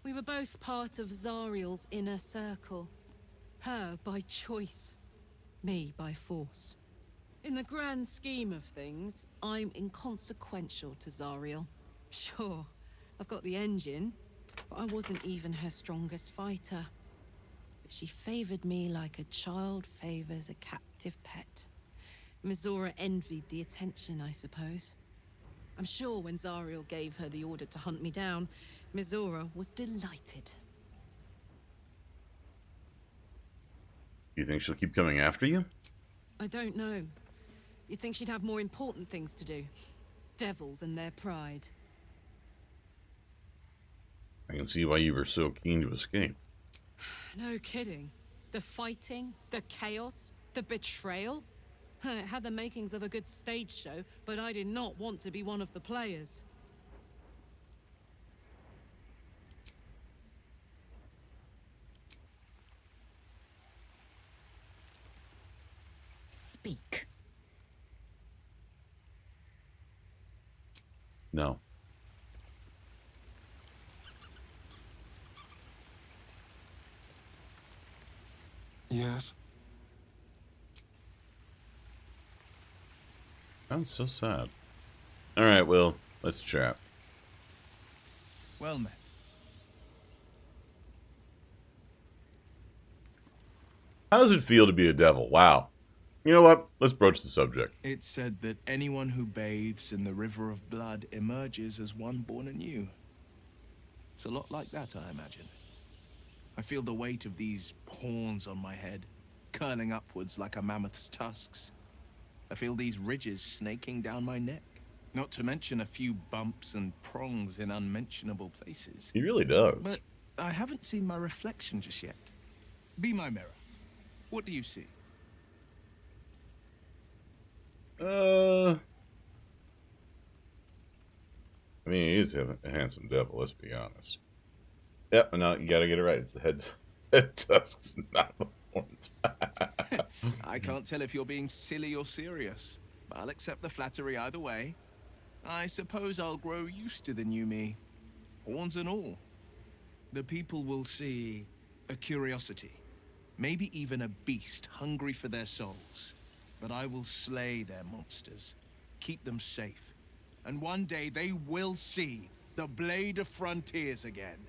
We were both part of Zariel's inner circle. Her by choice, me by force. In the grand scheme of things, I'm inconsequential to Zariel. Sure, I've got the engine, but I wasn't even her strongest fighter. But she favored me like a child favors a captive pet. Mizora envied the attention, I suppose. I'm sure when Zariel gave her the order to hunt me down, Mizora was delighted. You think she'll keep coming after you? I don't know. You'd think she'd have more important things to do. Devils and their pride. I can see why you were so keen to escape. No kidding. The fighting, the chaos, the betrayal. It had the makings of a good stage show, but I did not want to be one of the players. Speak. No. Yes? Sounds so sad. Alright, Will, let's chat. Well met. How does it feel to be a devil? Wow. You know what? Let's broach the subject. It's said that anyone who bathes in the river of blood emerges as one born anew. It's a lot like that, I imagine. I feel the weight of these horns on my head, curling upwards like a mammoth's tusks. I feel these ridges snaking down my neck. Not to mention a few bumps and prongs in unmentionable places. He really does. But I haven't seen my reflection just yet. Be my mirror. What do you see? I mean, he's a handsome devil, let's be honest. Yep, no, you gotta get it right. It's the head tusks, not the horns. I can't tell if you're being silly or serious. I'll accept the flattery either way. I suppose I'll grow used to the new me. Horns and all. The people will see a curiosity. Maybe even a beast hungry for their souls. But I will slay their monsters. Keep them safe. And one day they will see the Blade of Frontiers again.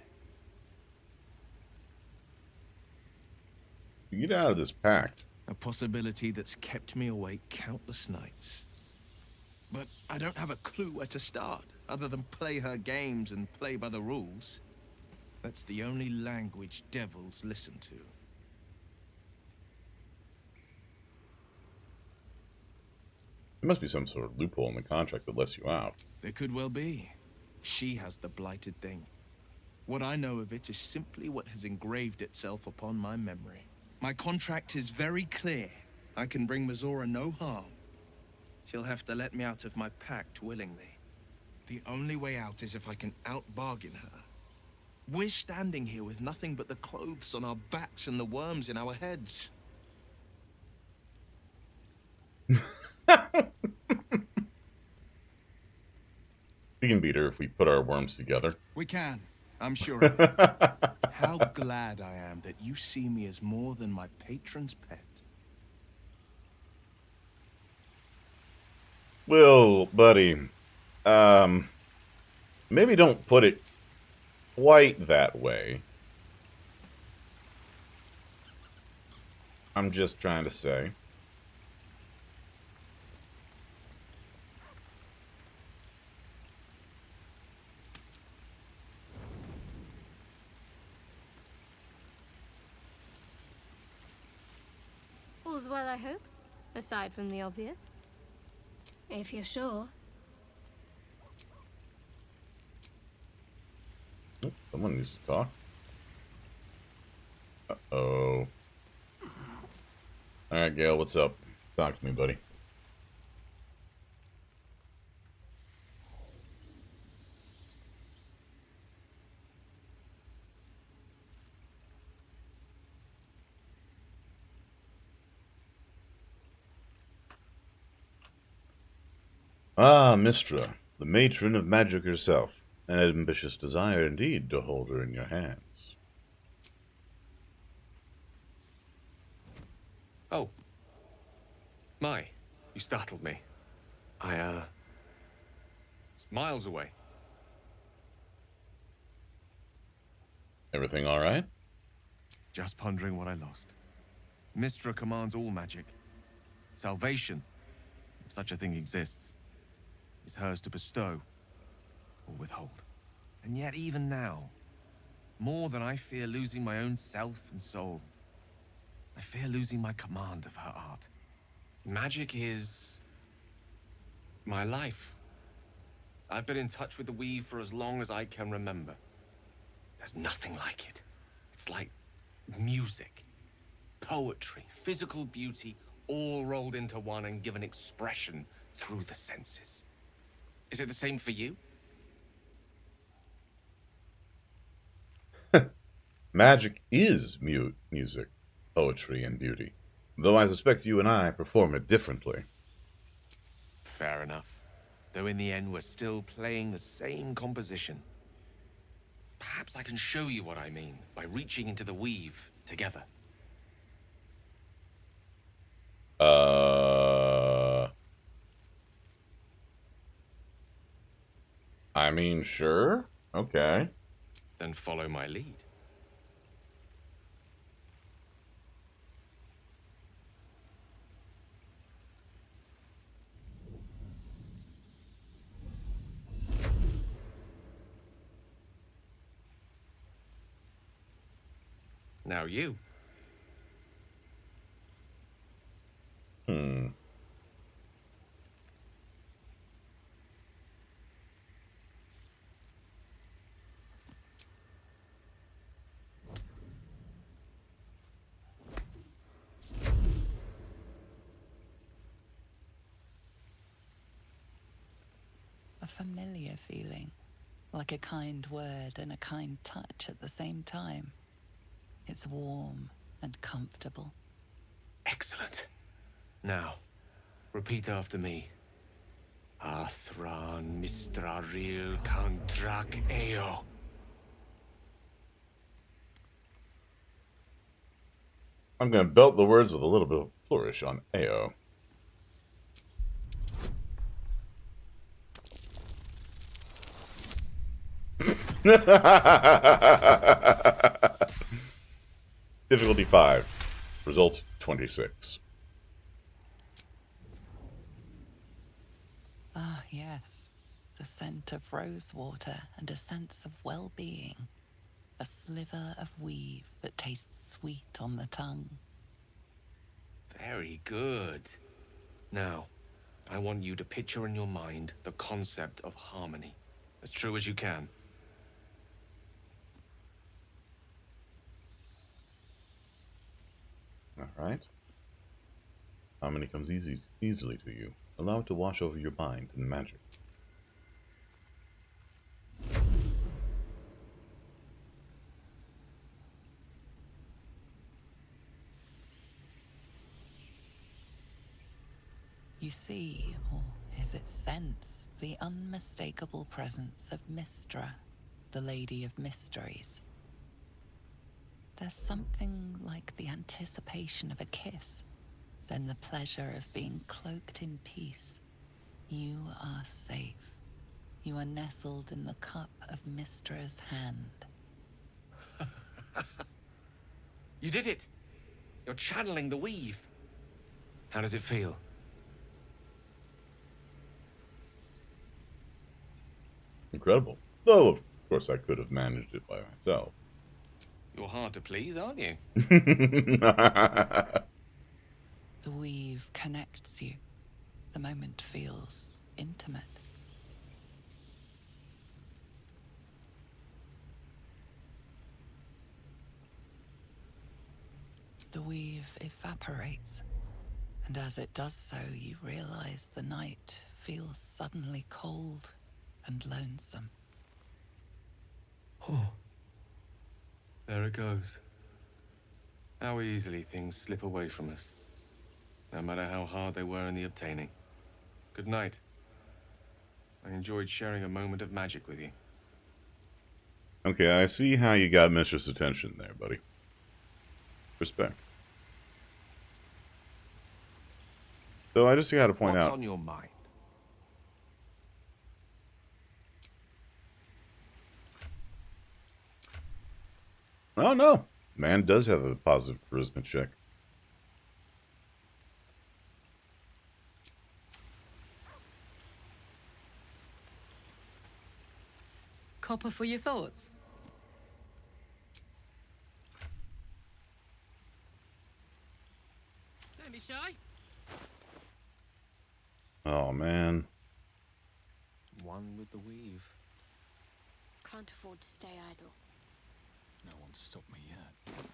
You get out of this pact. A possibility that's kept me awake countless nights. But I don't have a clue where to start, other than play her games and play by the rules. That's the only language devils listen to. There must be some sort of loophole in the contract that lets you out. There could well be. She has the blighted thing. What I know of it is simply what has engraved itself upon my memory. My contract is very clear. I can bring Mizora no harm. She'll have to let me out of my pact willingly. The only way out is if I can out-bargain her. We're standing here with nothing but the clothes on our backs and the worms in our heads. We can beat her if we put our worms together. We can. I'm sure of it. How glad I am that you see me as more than my patron's pet. Will, buddy, maybe don't put it quite that way. I'm just trying to say. All's well, I hope? Aside from the obvious. If you're sure. Someone needs to talk. Uh-oh. Alright, Gale, what's up? Talk to me, buddy. Ah, Mystra, the matron of magic herself. An ambitious desire indeed to hold her in your hands. Oh. My, you startled me. I, it's miles away. Everything alright? Just pondering what I lost. Mystra commands all magic. Salvation, if such a thing exists, is hers to bestow or withhold. And yet even now, more than I fear losing my own self and soul, I fear losing my command of her art. Magic is my life. I've been in touch with the weave for as long as I can remember. There's nothing like it. It's like music, poetry, physical beauty, all rolled into one and given expression through the senses. Is it the same for you? Magic is music, poetry, and beauty. Though I suspect you and I perform it differently. Fair enough. Though in the end we're still playing the same composition. Perhaps I can show you what I mean by reaching into the weave together. I mean, sure. Okay. Then follow my lead. Now you. A familiar feeling, like a kind word and a kind touch at the same time. It's warm and comfortable. Excellent. Now, repeat after me. Athran Mistraril Kantrak Eo. I'm going to belt the words with a little bit of flourish on AO. Difficulty 5. Result 26. Ah, yes. The scent of rosewater and a sense of well-being. A sliver of weave that tastes sweet on the tongue. Very good. Now, I want you to picture in your mind the concept of harmony, as true as you can. Alright. Harmony comes easily to you. Allow it to wash over your mind in magic. You see, or is it sense, the unmistakable presence of Mystra, the Lady of Mysteries. There's something like the anticipation of a kiss, then the pleasure of being cloaked in peace. You are safe. You are nestled in the cup of Mystra's hand. You did it! You're channeling the weave. How does it feel? Incredible. Though, of course, I could have managed it by myself. You're hard to please, aren't you? The weave connects you. The moment feels intimate. The weave evaporates, and as it does so, you realize the night feels suddenly cold and lonesome. Oh. There it goes. How easily things slip away from us, no matter how hard they were in the obtaining. Good night. I enjoyed sharing a moment of magic with you. Okay, I see how you got Mistress' attention there, buddy. Respect. So I just got to point out. What's on your mind? Oh no, man does have a positive charisma check. Copper for your thoughts. Don't be shy. Oh man. One with the weave. Can't afford to stay idle. No one's stopped me yet.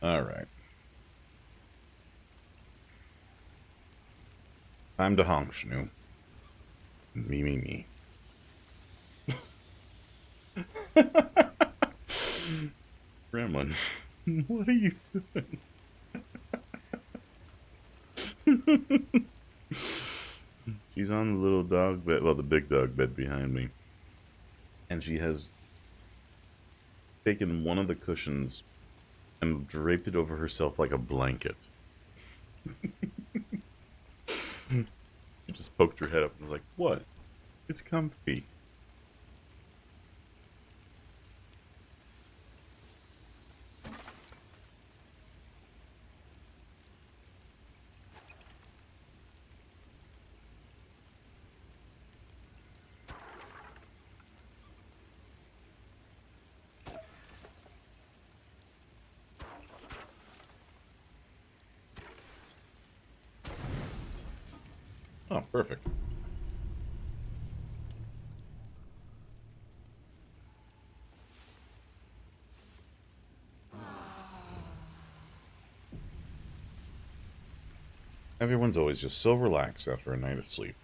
All right. Time to honk, Shnu. Me. Gremlin, what are you doing? She's on the little dog bed, well, the big dog bed behind me. And she has taken one of the cushions and draped it over herself like a blanket. She just poked her head up and was like, what? It's comfy. Oh, perfect. Everyone's always just so relaxed after a night of sleep.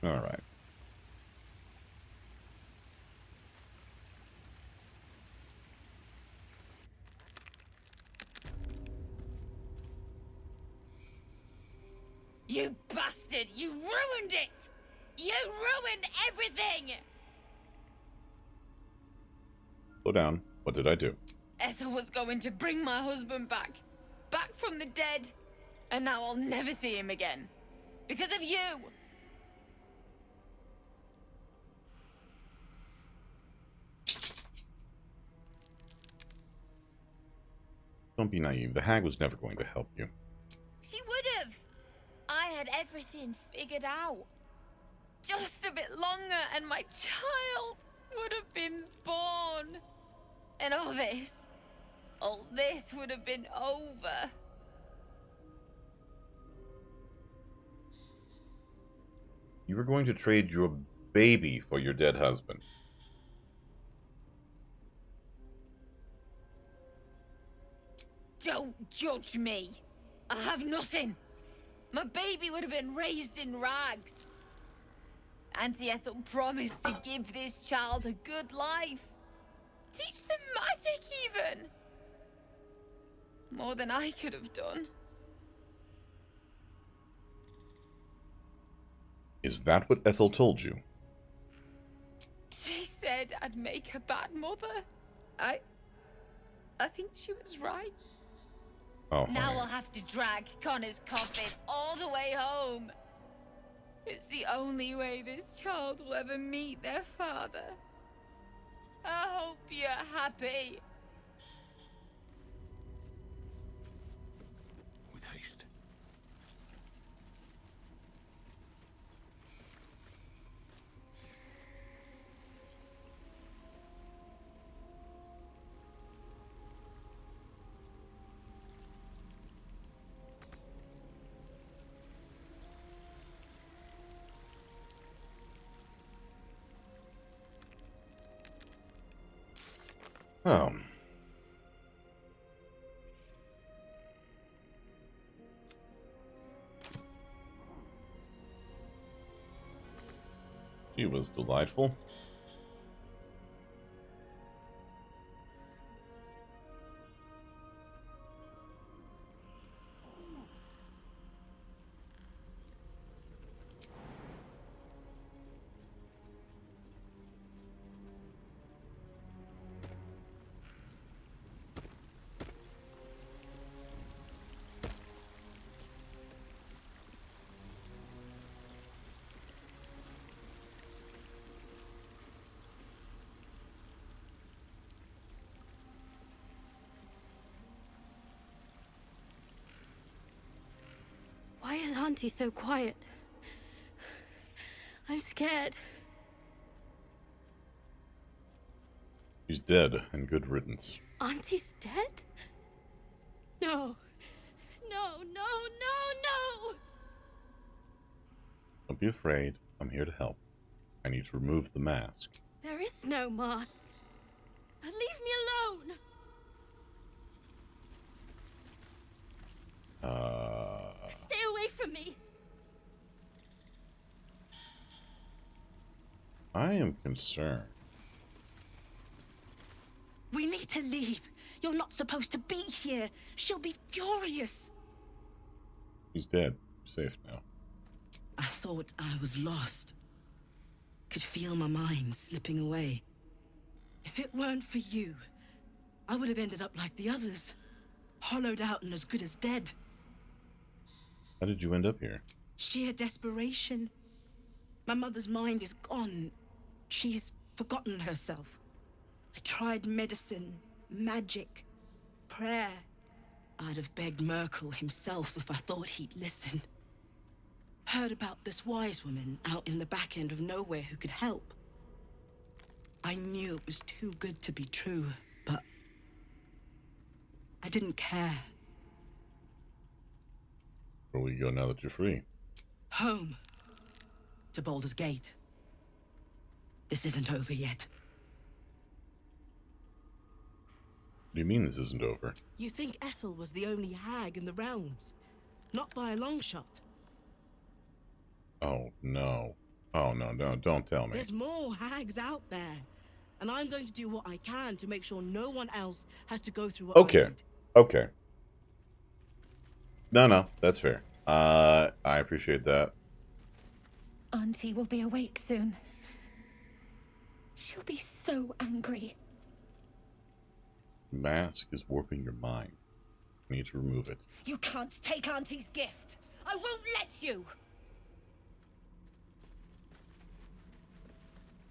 All right. You bastard! You ruined it! You ruined everything! Slow down. What did I do? Ethel was going to bring my husband back. Back from the dead. And now I'll never see him again. Because of you! Don't be naive. The hag was never going to help you. She would have. I had everything figured out. Just a bit longer and my child would have been born. And all this would have been over. You were going to trade your baby for your dead husband. Don't judge me. I have nothing. My baby would have been raised in rags. Auntie Ethel promised to give this child a good life. Teach them magic, even. More than I could have done. Is that what Ethel told you? She said I'd make a bad mother. I think she was right. Oh, Now honey. I'll have to drag Connor's coffin all the way home. It's the only way this child will ever meet their father. I hope you're happy. With haste. Oh. She was delightful. Why is Auntie so quiet? I'm scared. She's dead, and good riddance. Auntie's dead? No. No, no, no, no! Don't be afraid. I'm here to help. I need to remove the mask. There is no mask. Leave me alone! Stay away from me! I am concerned. We need to leave. You're not supposed to be here. She'll be furious. He's dead. You're safe now. I thought I was lost. Could feel my mind slipping away. If it weren't for you, I would have ended up like the others. Hollowed out and as good as dead. How did you end up here? Sheer desperation. My mother's mind is gone. She's forgotten herself. I tried medicine, magic, prayer. I'd have begged Merkel himself if I thought he'd listen. Heard about this wise woman out in the back end of nowhere who could help. I knew it was too good to be true, but I didn't care. Where will you go now that you're free? Home. To Baldur's Gate. This isn't over yet. What do you mean this isn't over? You think Ethel was the only hag in the realms? Not by a long shot. Oh, no. Oh, no, no, don't tell me. There's more hags out there. And I'm going to do what I can to make sure no one else has to go through what I Okay. did. Okay. No, that's fair. I appreciate that. Auntie will be awake soon. She'll be so angry. The mask is warping your mind. I need to remove it. You can't take Auntie's gift. I won't let you.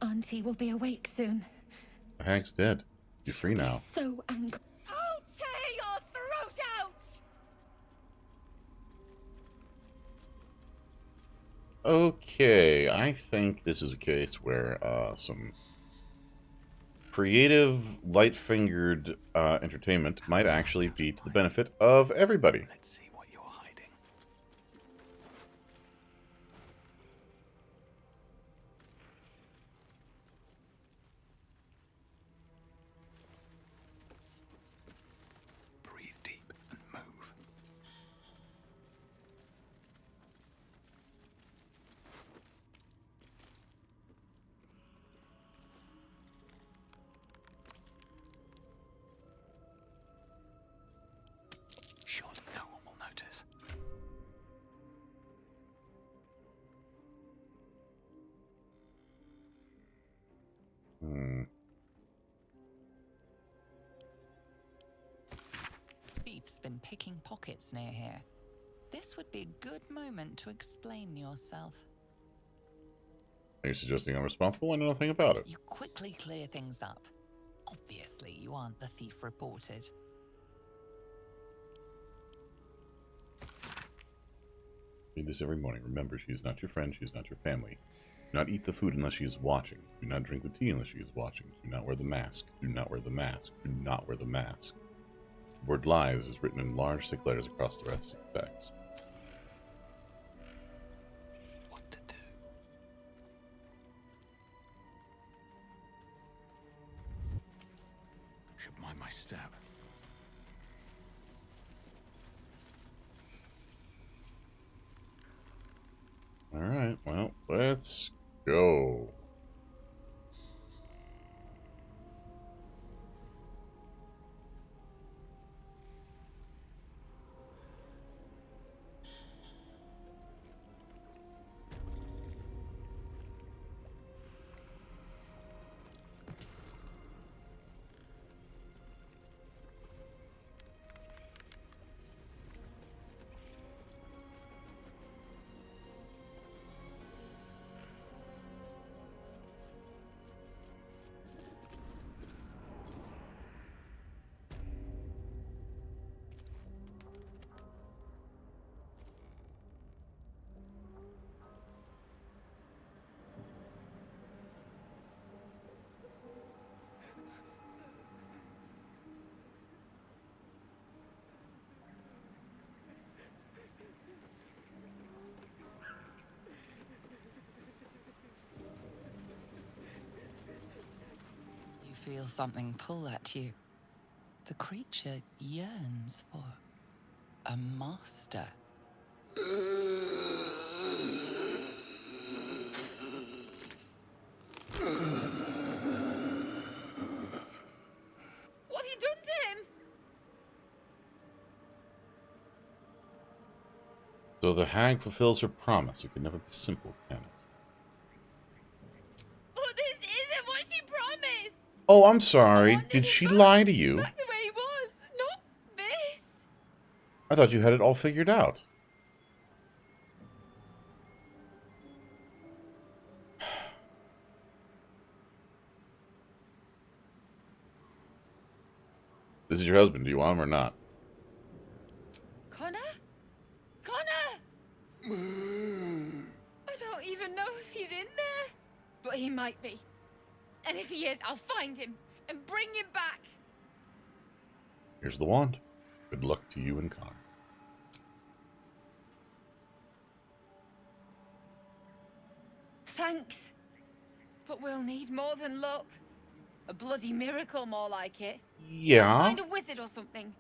Auntie will be awake soon. The hag's dead. You're free now. So angry. I'll tear your throat out! Okay, I think this is a case where some creative, light-fingered entertainment might actually be to the benefit of everybody. Let's see what you're hiding. Breathe deep and move. Surely no one will picking pockets near here. This would be a good moment to explain yourself. Are you suggesting I'm responsible? I know nothing about it. You quickly clear things up. Obviously, you aren't the thief reported. Read this every morning. Remember, she is not your friend, she is not your family. Do not eat the food unless she is watching. Do not drink the tea unless she is watching. Do not wear the mask. Do not wear the mask. Do not wear the mask. The word lies is written in large thick letters across the rest of the text. What to do? Should mind my step. Alright, well, let's go. You feel something pull at you. The creature yearns for a master. What have you done to him? So the hag fulfills her promise. It can never be simple, can it? But this isn't what she promised. Oh, I'm sorry. Did she lie to you? Back the way he was, not this. I thought you had it all figured out. This is your husband. Do you want him or not? Connor? Connor! I don't even know if he's in there. But he might be. And if he is, I'll find him and bring him back. Here's the wand. Good luck to you and Connor. Thanks. But we'll need more than luck. A bloody miracle, more like it. Yeah. I'll find a wizard or something.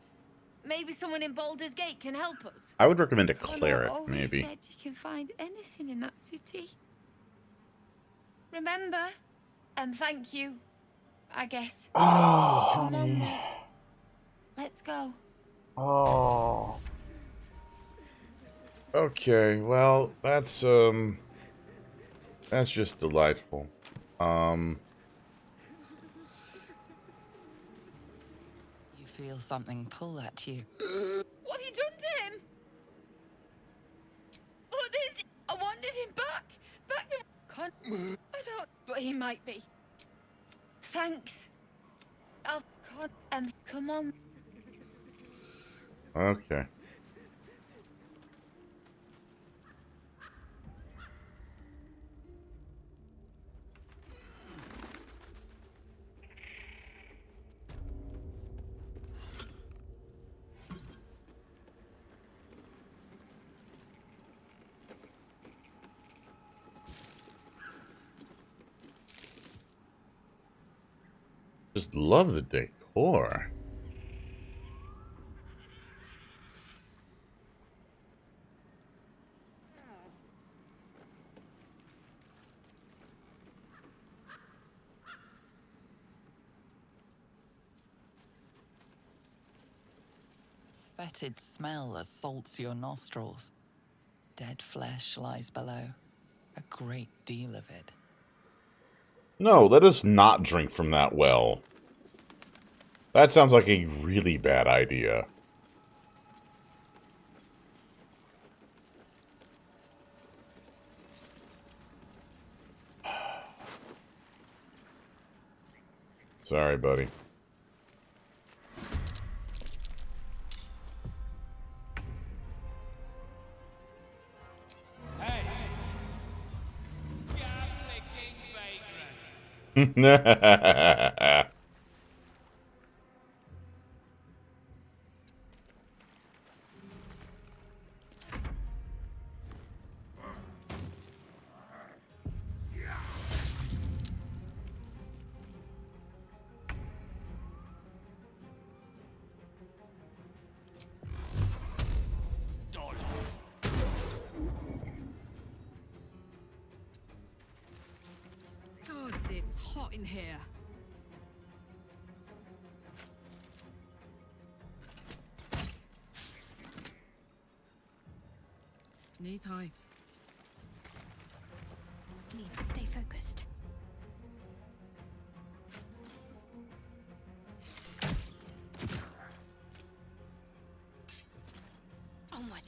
Maybe someone in Baldur's Gate can help us. I would recommend a Connor cleric, always maybe. said you can find anything in that city. Remember? And thank you, I guess. Oh, Come on, honey. love. Let's go. Oh. Okay, well, that's just delightful. You feel something pull at you. What have you done to him? Oh, this... I wanted him back. Back the... I don't... But he might be. Thanks. I'll... And come on. Okay. Just love the decor. Fetid smell assaults your nostrils. Dead flesh lies below. A great deal of it. No, let us not drink from that well. That sounds like a really bad idea. Sorry, buddy. Hey! Scab-licking vagrant! Gods, it's hot in here. Knees high. Need to stay focused. Onward.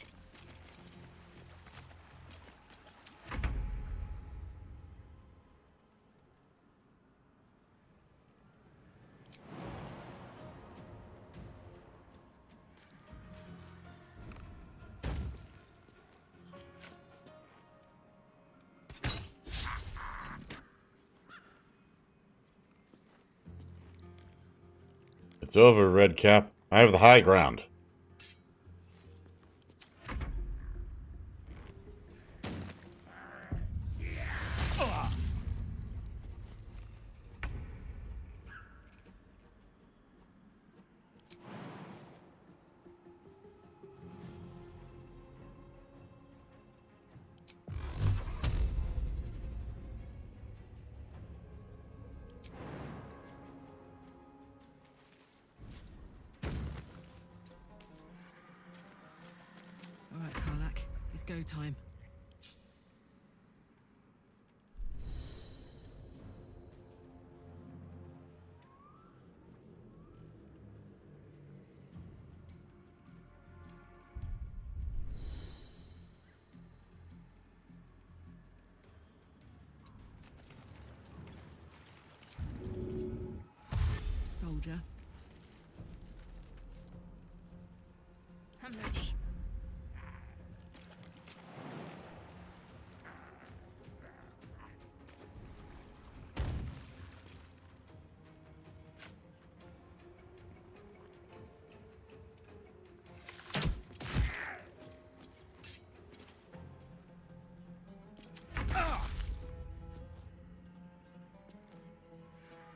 It's over, Redcap. I have the high ground. All right, Karlak, it's go time. Soldier. I'm ready.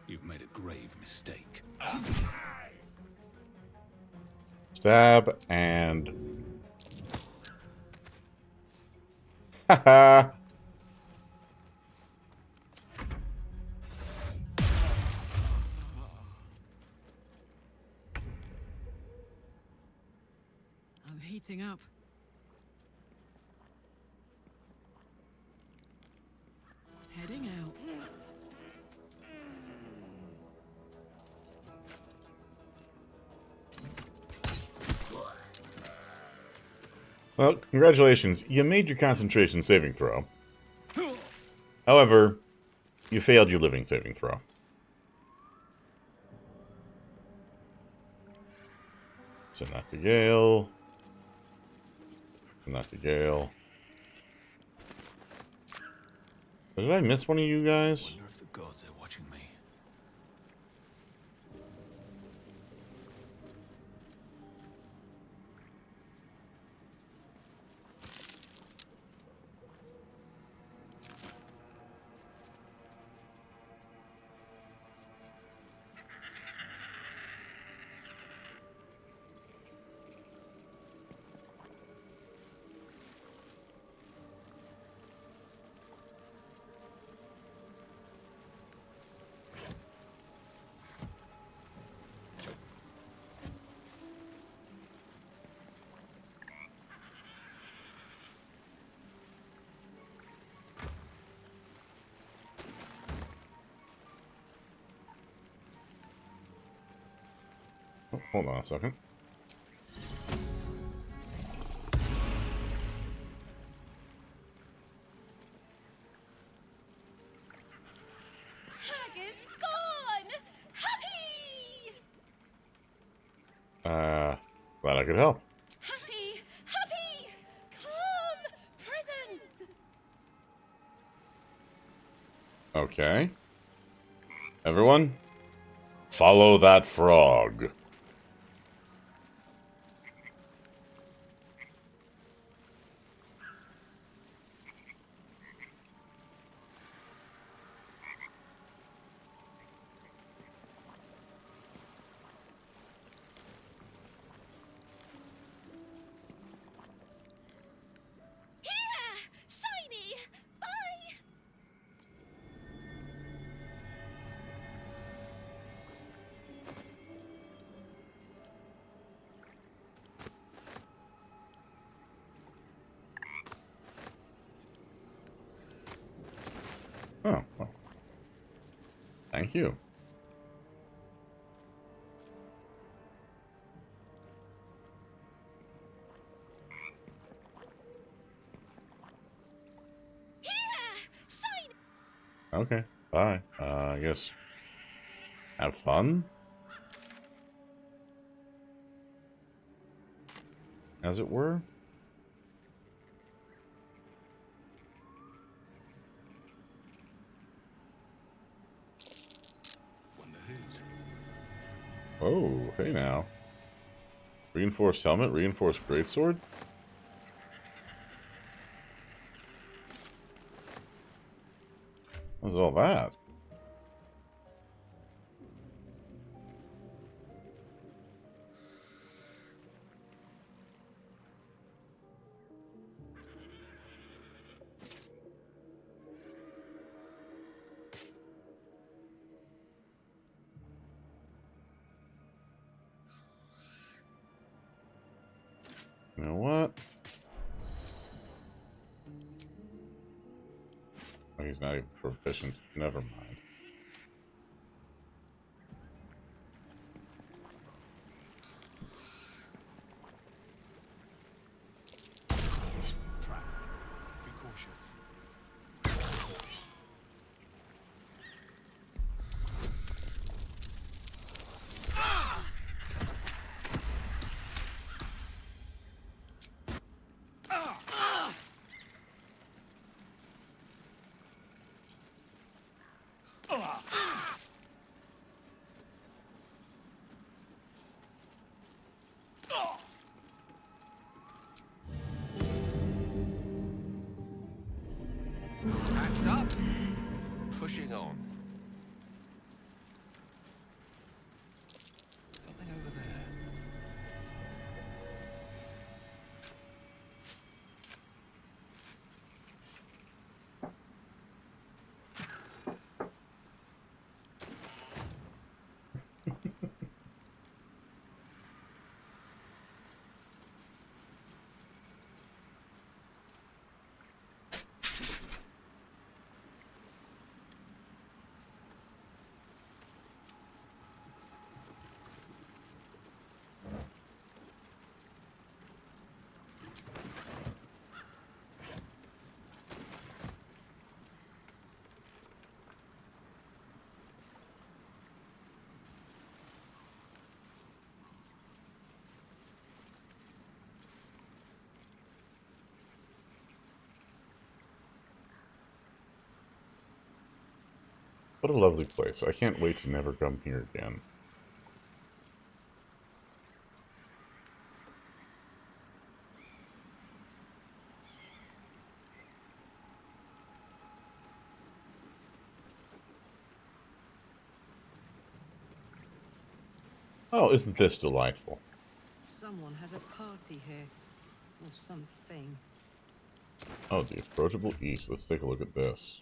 You've made a grave mistake. Stab and... Haha! I'm heating up. Heading out. Well, congratulations. You made your concentration saving throw. However, you failed your living saving throw. Send that to Gale. Send that to Gale. Did I miss one of you guys? I wonder if the gods are watching me. Oh, hold on a second. Hag is gone! Have Glad I could help. Happy! Happy! Come! Present! Okay. Everyone, follow that frog. Here! Shiny! Bye! Oh, well. Thank you. Okay, bye. I guess have fun, as it were. Oh, hey now. Reinforced helmet, reinforced greatsword. What was all that? You know what? Oh, he's not even proficient. Never mind. Trap. Be cautious. Patched up. Pushing on. Something over there. What a lovely place. I can't wait to never come here again. Oh, isn't this delightful? Someone had a party here. Or something. Oh, the approachable east. Let's take a look at this.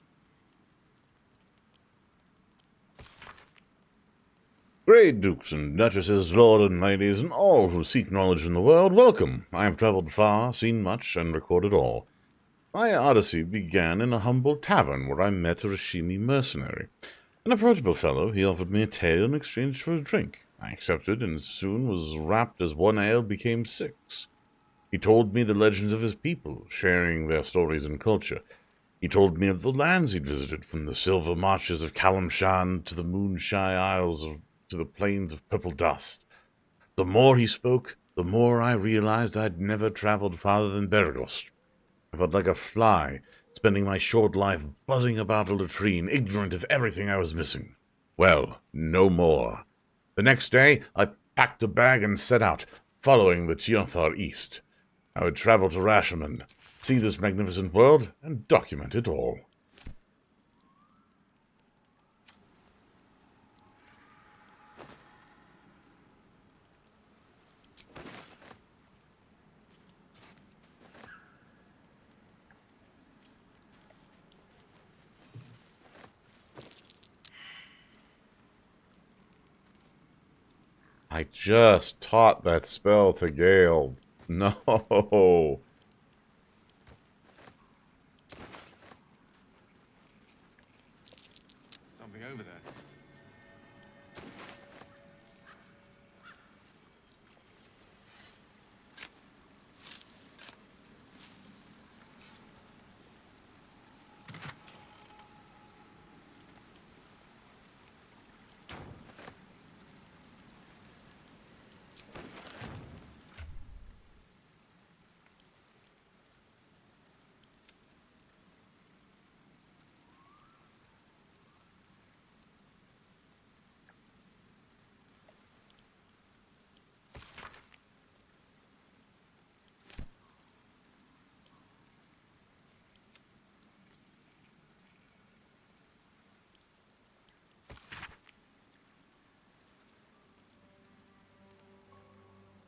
Great dukes and duchesses, lords and ladies, and all who seek knowledge in the world, welcome. I have traveled far, seen much, and recorded all. My odyssey began in a humble tavern where I met a Rashimi mercenary. An approachable fellow, he offered me a tale in exchange for a drink. I accepted, and soon was wrapped as one ale became six. He told me the legends of his people, sharing their stories and culture. He told me of the lands he'd visited, from the silver marches of Kalimshan to the moonshine isles to the plains of purple dust. The more he spoke, the more I realized I'd never traveled farther than Beregost. I felt like a fly, spending my short life buzzing about a latrine, ignorant of everything I was missing. Well, no more. The next day, I packed a bag and set out, following the Tiothar east. I would travel to Rashomon, see this magnificent world, and document it all. I just taught that spell to Gale. No. Something over there.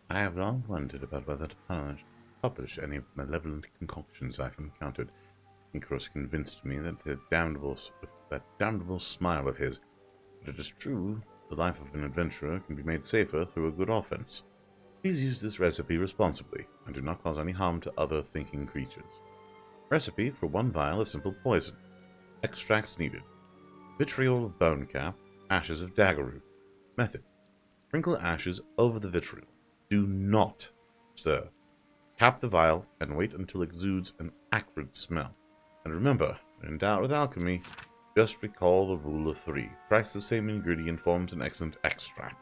I have long wondered about whether to publish any of the malevolent concoctions I've encountered. Icarus convinced me that that damnable smile of his. But it is true, the life of an adventurer can be made safer through a good offense. Please use this recipe responsibly, and do not cause any harm to other thinking creatures. Recipe for 1 vial of simple poison. Extracts needed. Vitriol of bone cap, ashes of dagger root. Method. Sprinkle ashes over the vitriol. Do not stir. Cap the vial and wait until it exudes an acrid smell. And remember, in doubt with alchemy, just recall the rule of 3. Thrice the same ingredient forms an excellent extract.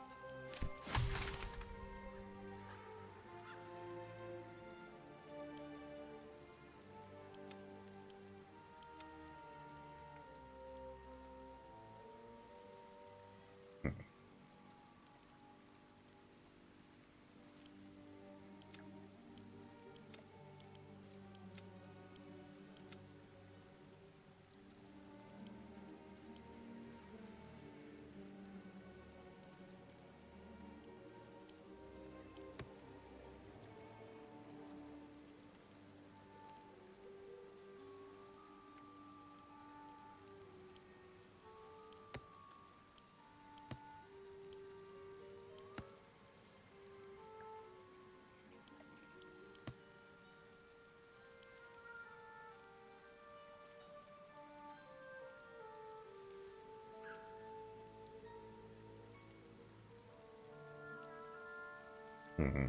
Mm-hmm.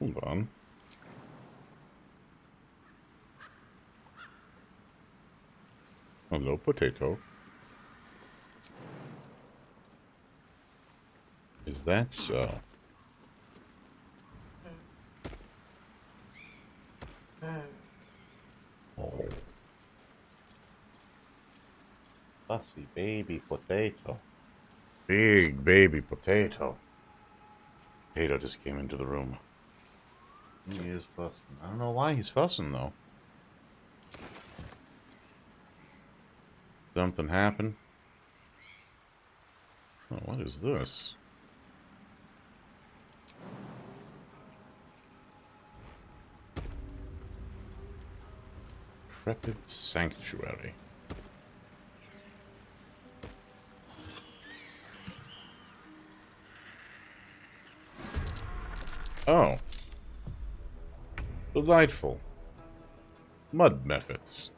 Hold on. Hello, potato. Is that so? Oh. fussy baby potato. Big baby potato. Potato just came into the room. He is fussing. I don't know why he's fussing, though. Something happened. Oh, what is this? Decrepit Sanctuary. Oh. Delightful. Mud methods.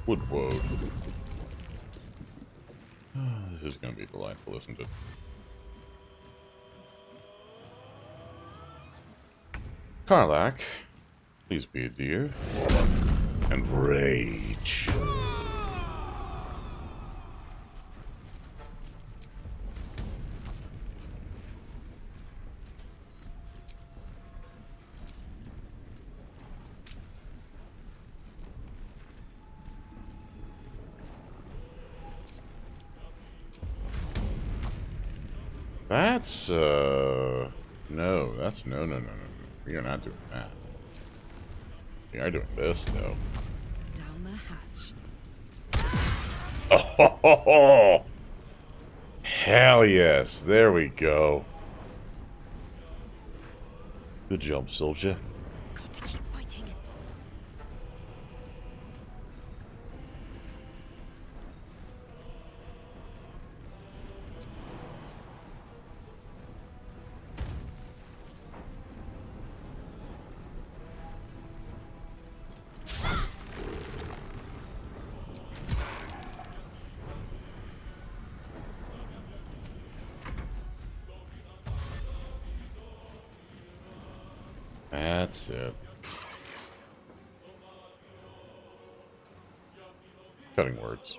Woodwoad. This is going to be delightful, isn't it? Karlach, please be a dear. And rage. That's, no, that's, no. We are not doing that. We are doing this, though. Down the hatch. Oh, hell yes. There we go. Good job, soldier. Got to keep fighting. That's it. Cutting words.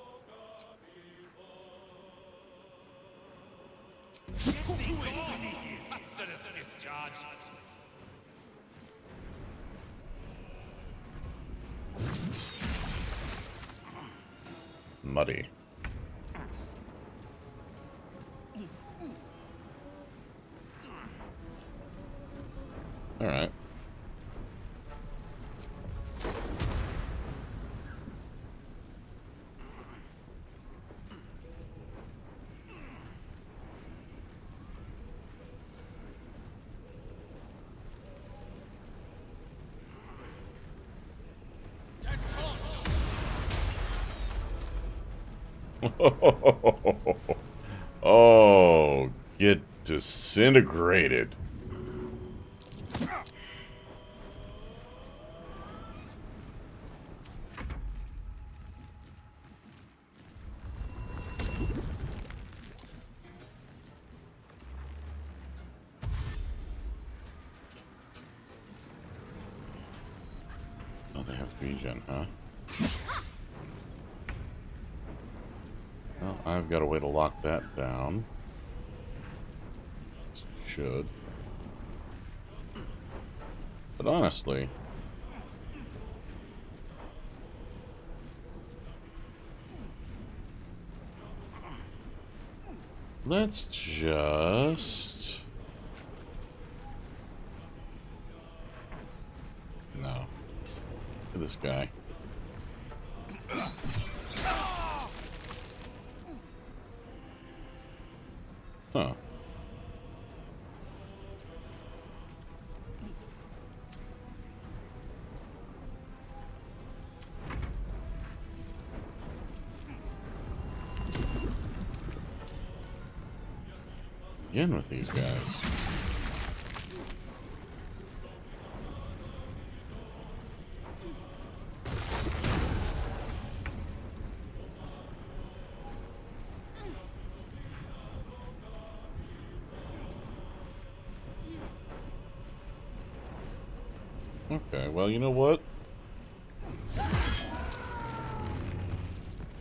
Muddy. All right. Oh, get disintegrated. Oh, they have regen, huh? Well, I've got a way to lock that down. Should. But honestly, let's just... No. Look at this guy. Huh. Again with these guys. Okay, well, you know what?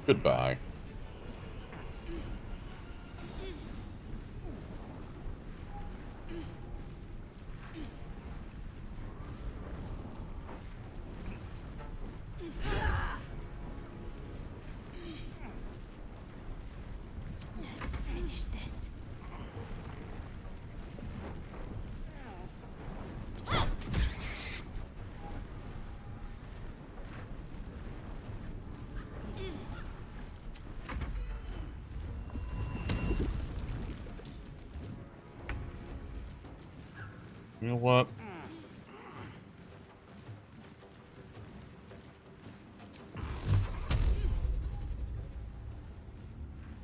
Goodbye. Let's finish this. You know what?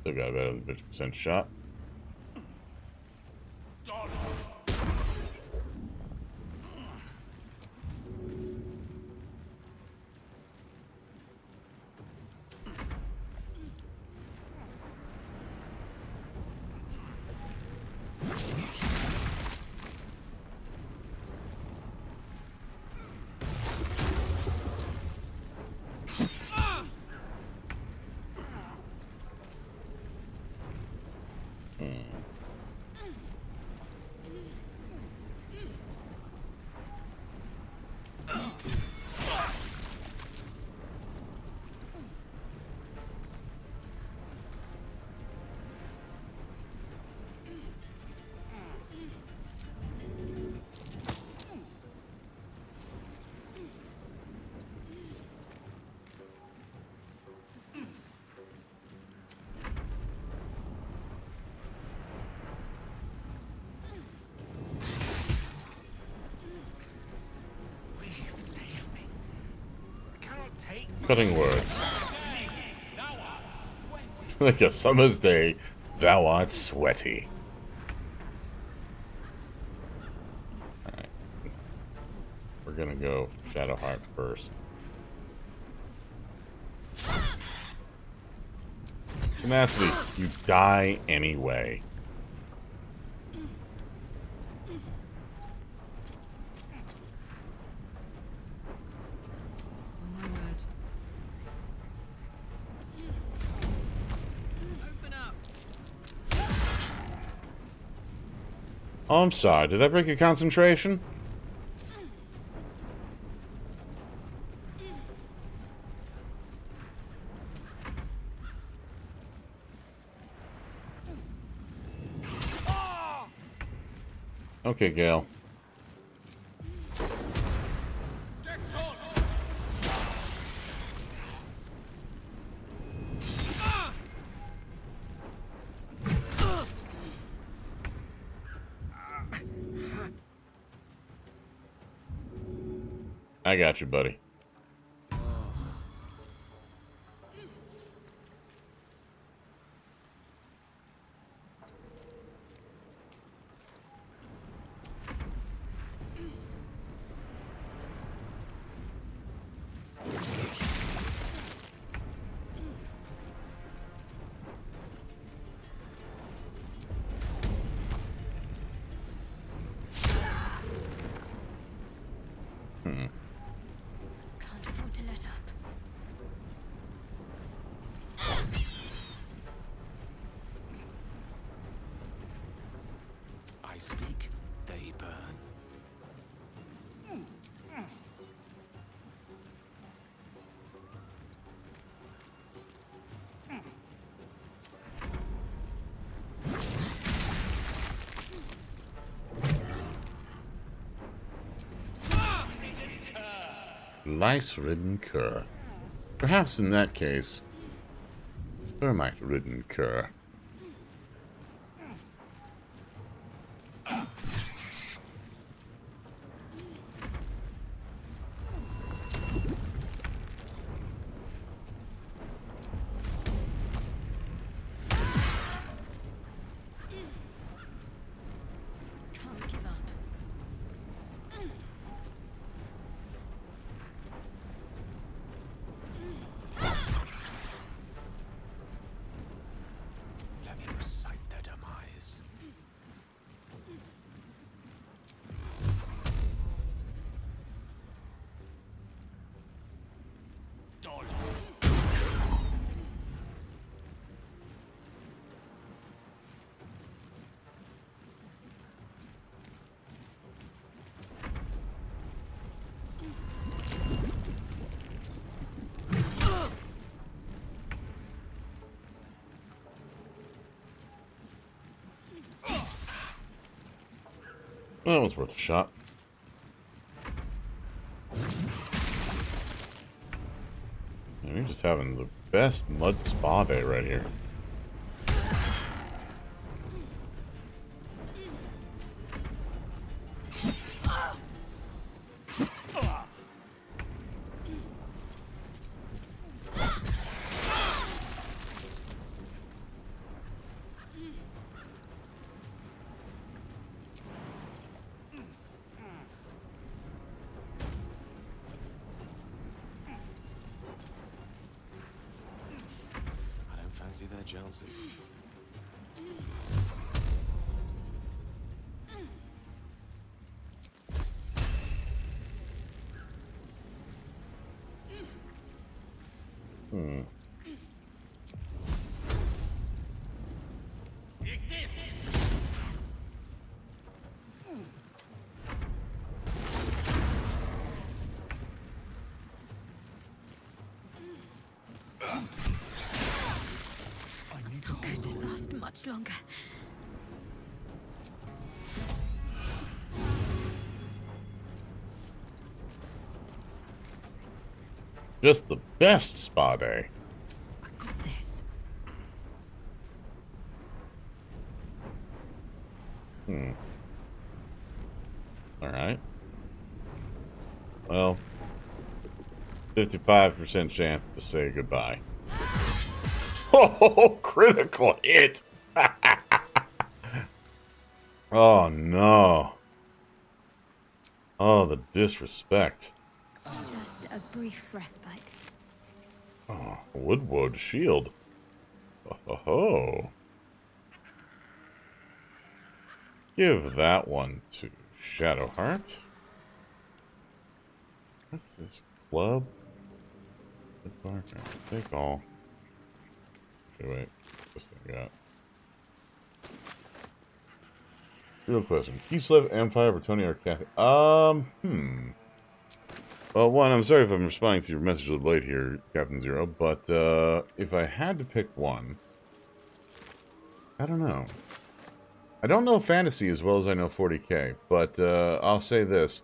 Still got about a 50% shot. Cutting words. Like a summer's day, thou art sweaty. Alright. We're gonna go Shadowheart first. Tenacity, you die anyway. Oh, I'm sorry. Did I break your concentration? Okay, Gale. I got you, buddy. Can't afford to let up. I speak, they burn. Lice-ridden cur. Perhaps in that case, termite-ridden cur. Can't give up. Well, that was worth a shot. And we're just having the best mud spa day right here. Fancy their chances. Not going to last much longer. Just the best spa day. I got this. Alright. Well, 55% chance to say goodbye. Oh, critical hit! Oh no. Oh, the disrespect. Just a brief respite. Oh, Woodwood shield. Oh. Give that one to Shadowheart. What's this? Club? Take all. Okay, wait. What's this thing got? Real question. Kislev, Empire, Bretonnia, or Cathay? Well, one, I'm sorry if I'm responding to your message a little late here, Captain Zero, but if I had to pick one, I don't know. I don't know fantasy as well as I know 40k, but I'll say this.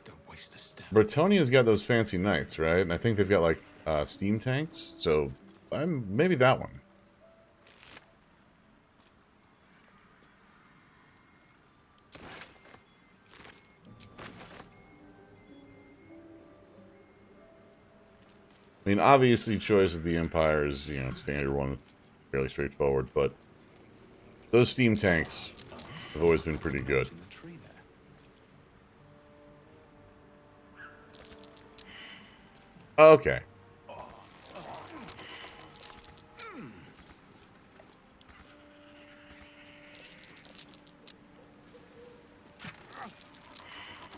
Don't waste a step. Bretonia's got those fancy knights, right? And I think they've got, like, steam tanks, so maybe that one. I mean, obviously, choice of the Empire is, you know, standard one, fairly straightforward, but those steam tanks have always been pretty good. Okay.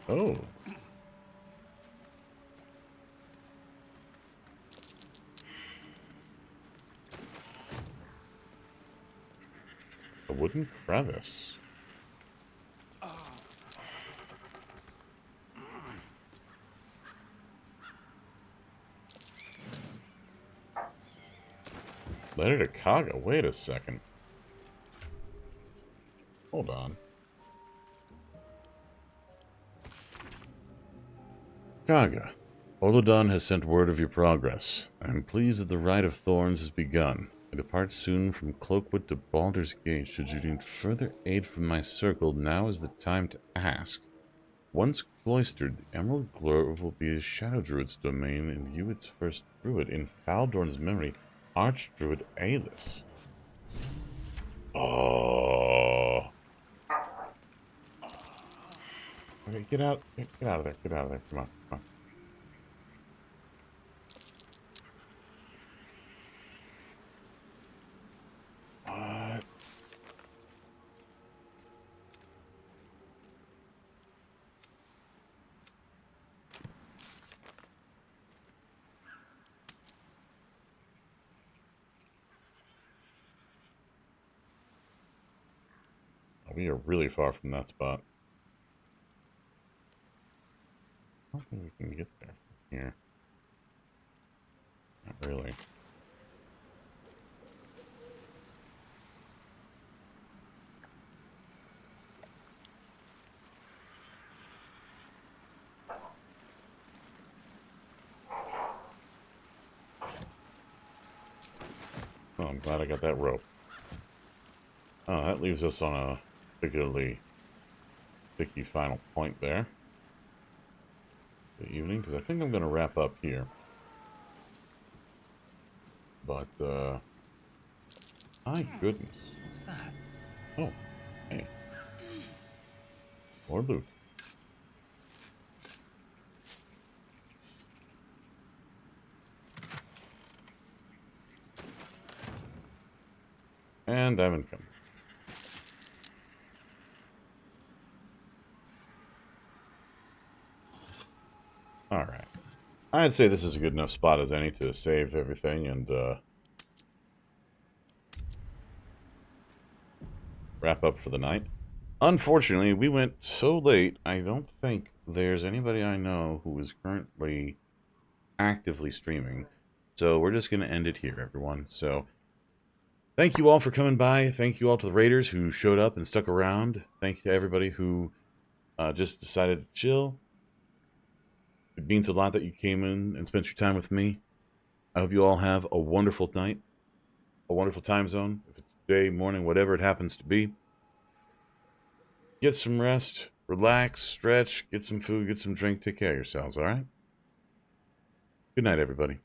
Oh. A wooden crevice. Letter to Kaga. Wait a second. Hold on. Kaga, Olodon has sent word of your progress. I am pleased that the Rite of Thorns has begun. I depart soon from Cloakwood to Baldur's Gate. Should you need further aid from my circle, now is the time to ask. Once cloistered, the Emerald Grove will be a Shadow Druid's domain, and you its first druid. In Faldorn's memory, Archdruid Aelys. Oh. Okay, get out of there. Get out of there. Come on. What? We are really far from that spot. I don't think we can get there from here. Not really. I'm glad I got that rope. Oh, that leaves us on a particularly sticky final point there. The evening, because I think I'm going to wrap up here. But, my goodness. What's that? Oh, hey. More loot. And diamond come. Alright. I'd say this is a good enough spot as any to save everything and wrap up for the night. Unfortunately, we went so late, I don't think there's anybody I know who is currently actively streaming. So we're just going to end it here, everyone. So thank you all for coming by. Thank you all to the raiders who showed up and stuck around. Thank you to everybody who just decided to chill. It means a lot that you came in and spent your time with me. I hope you all have a wonderful night, a wonderful time zone. If it's day, morning, whatever it happens to be. Get some rest, relax, stretch, get some food, get some drink, take care of yourselves, all right? Good night, everybody.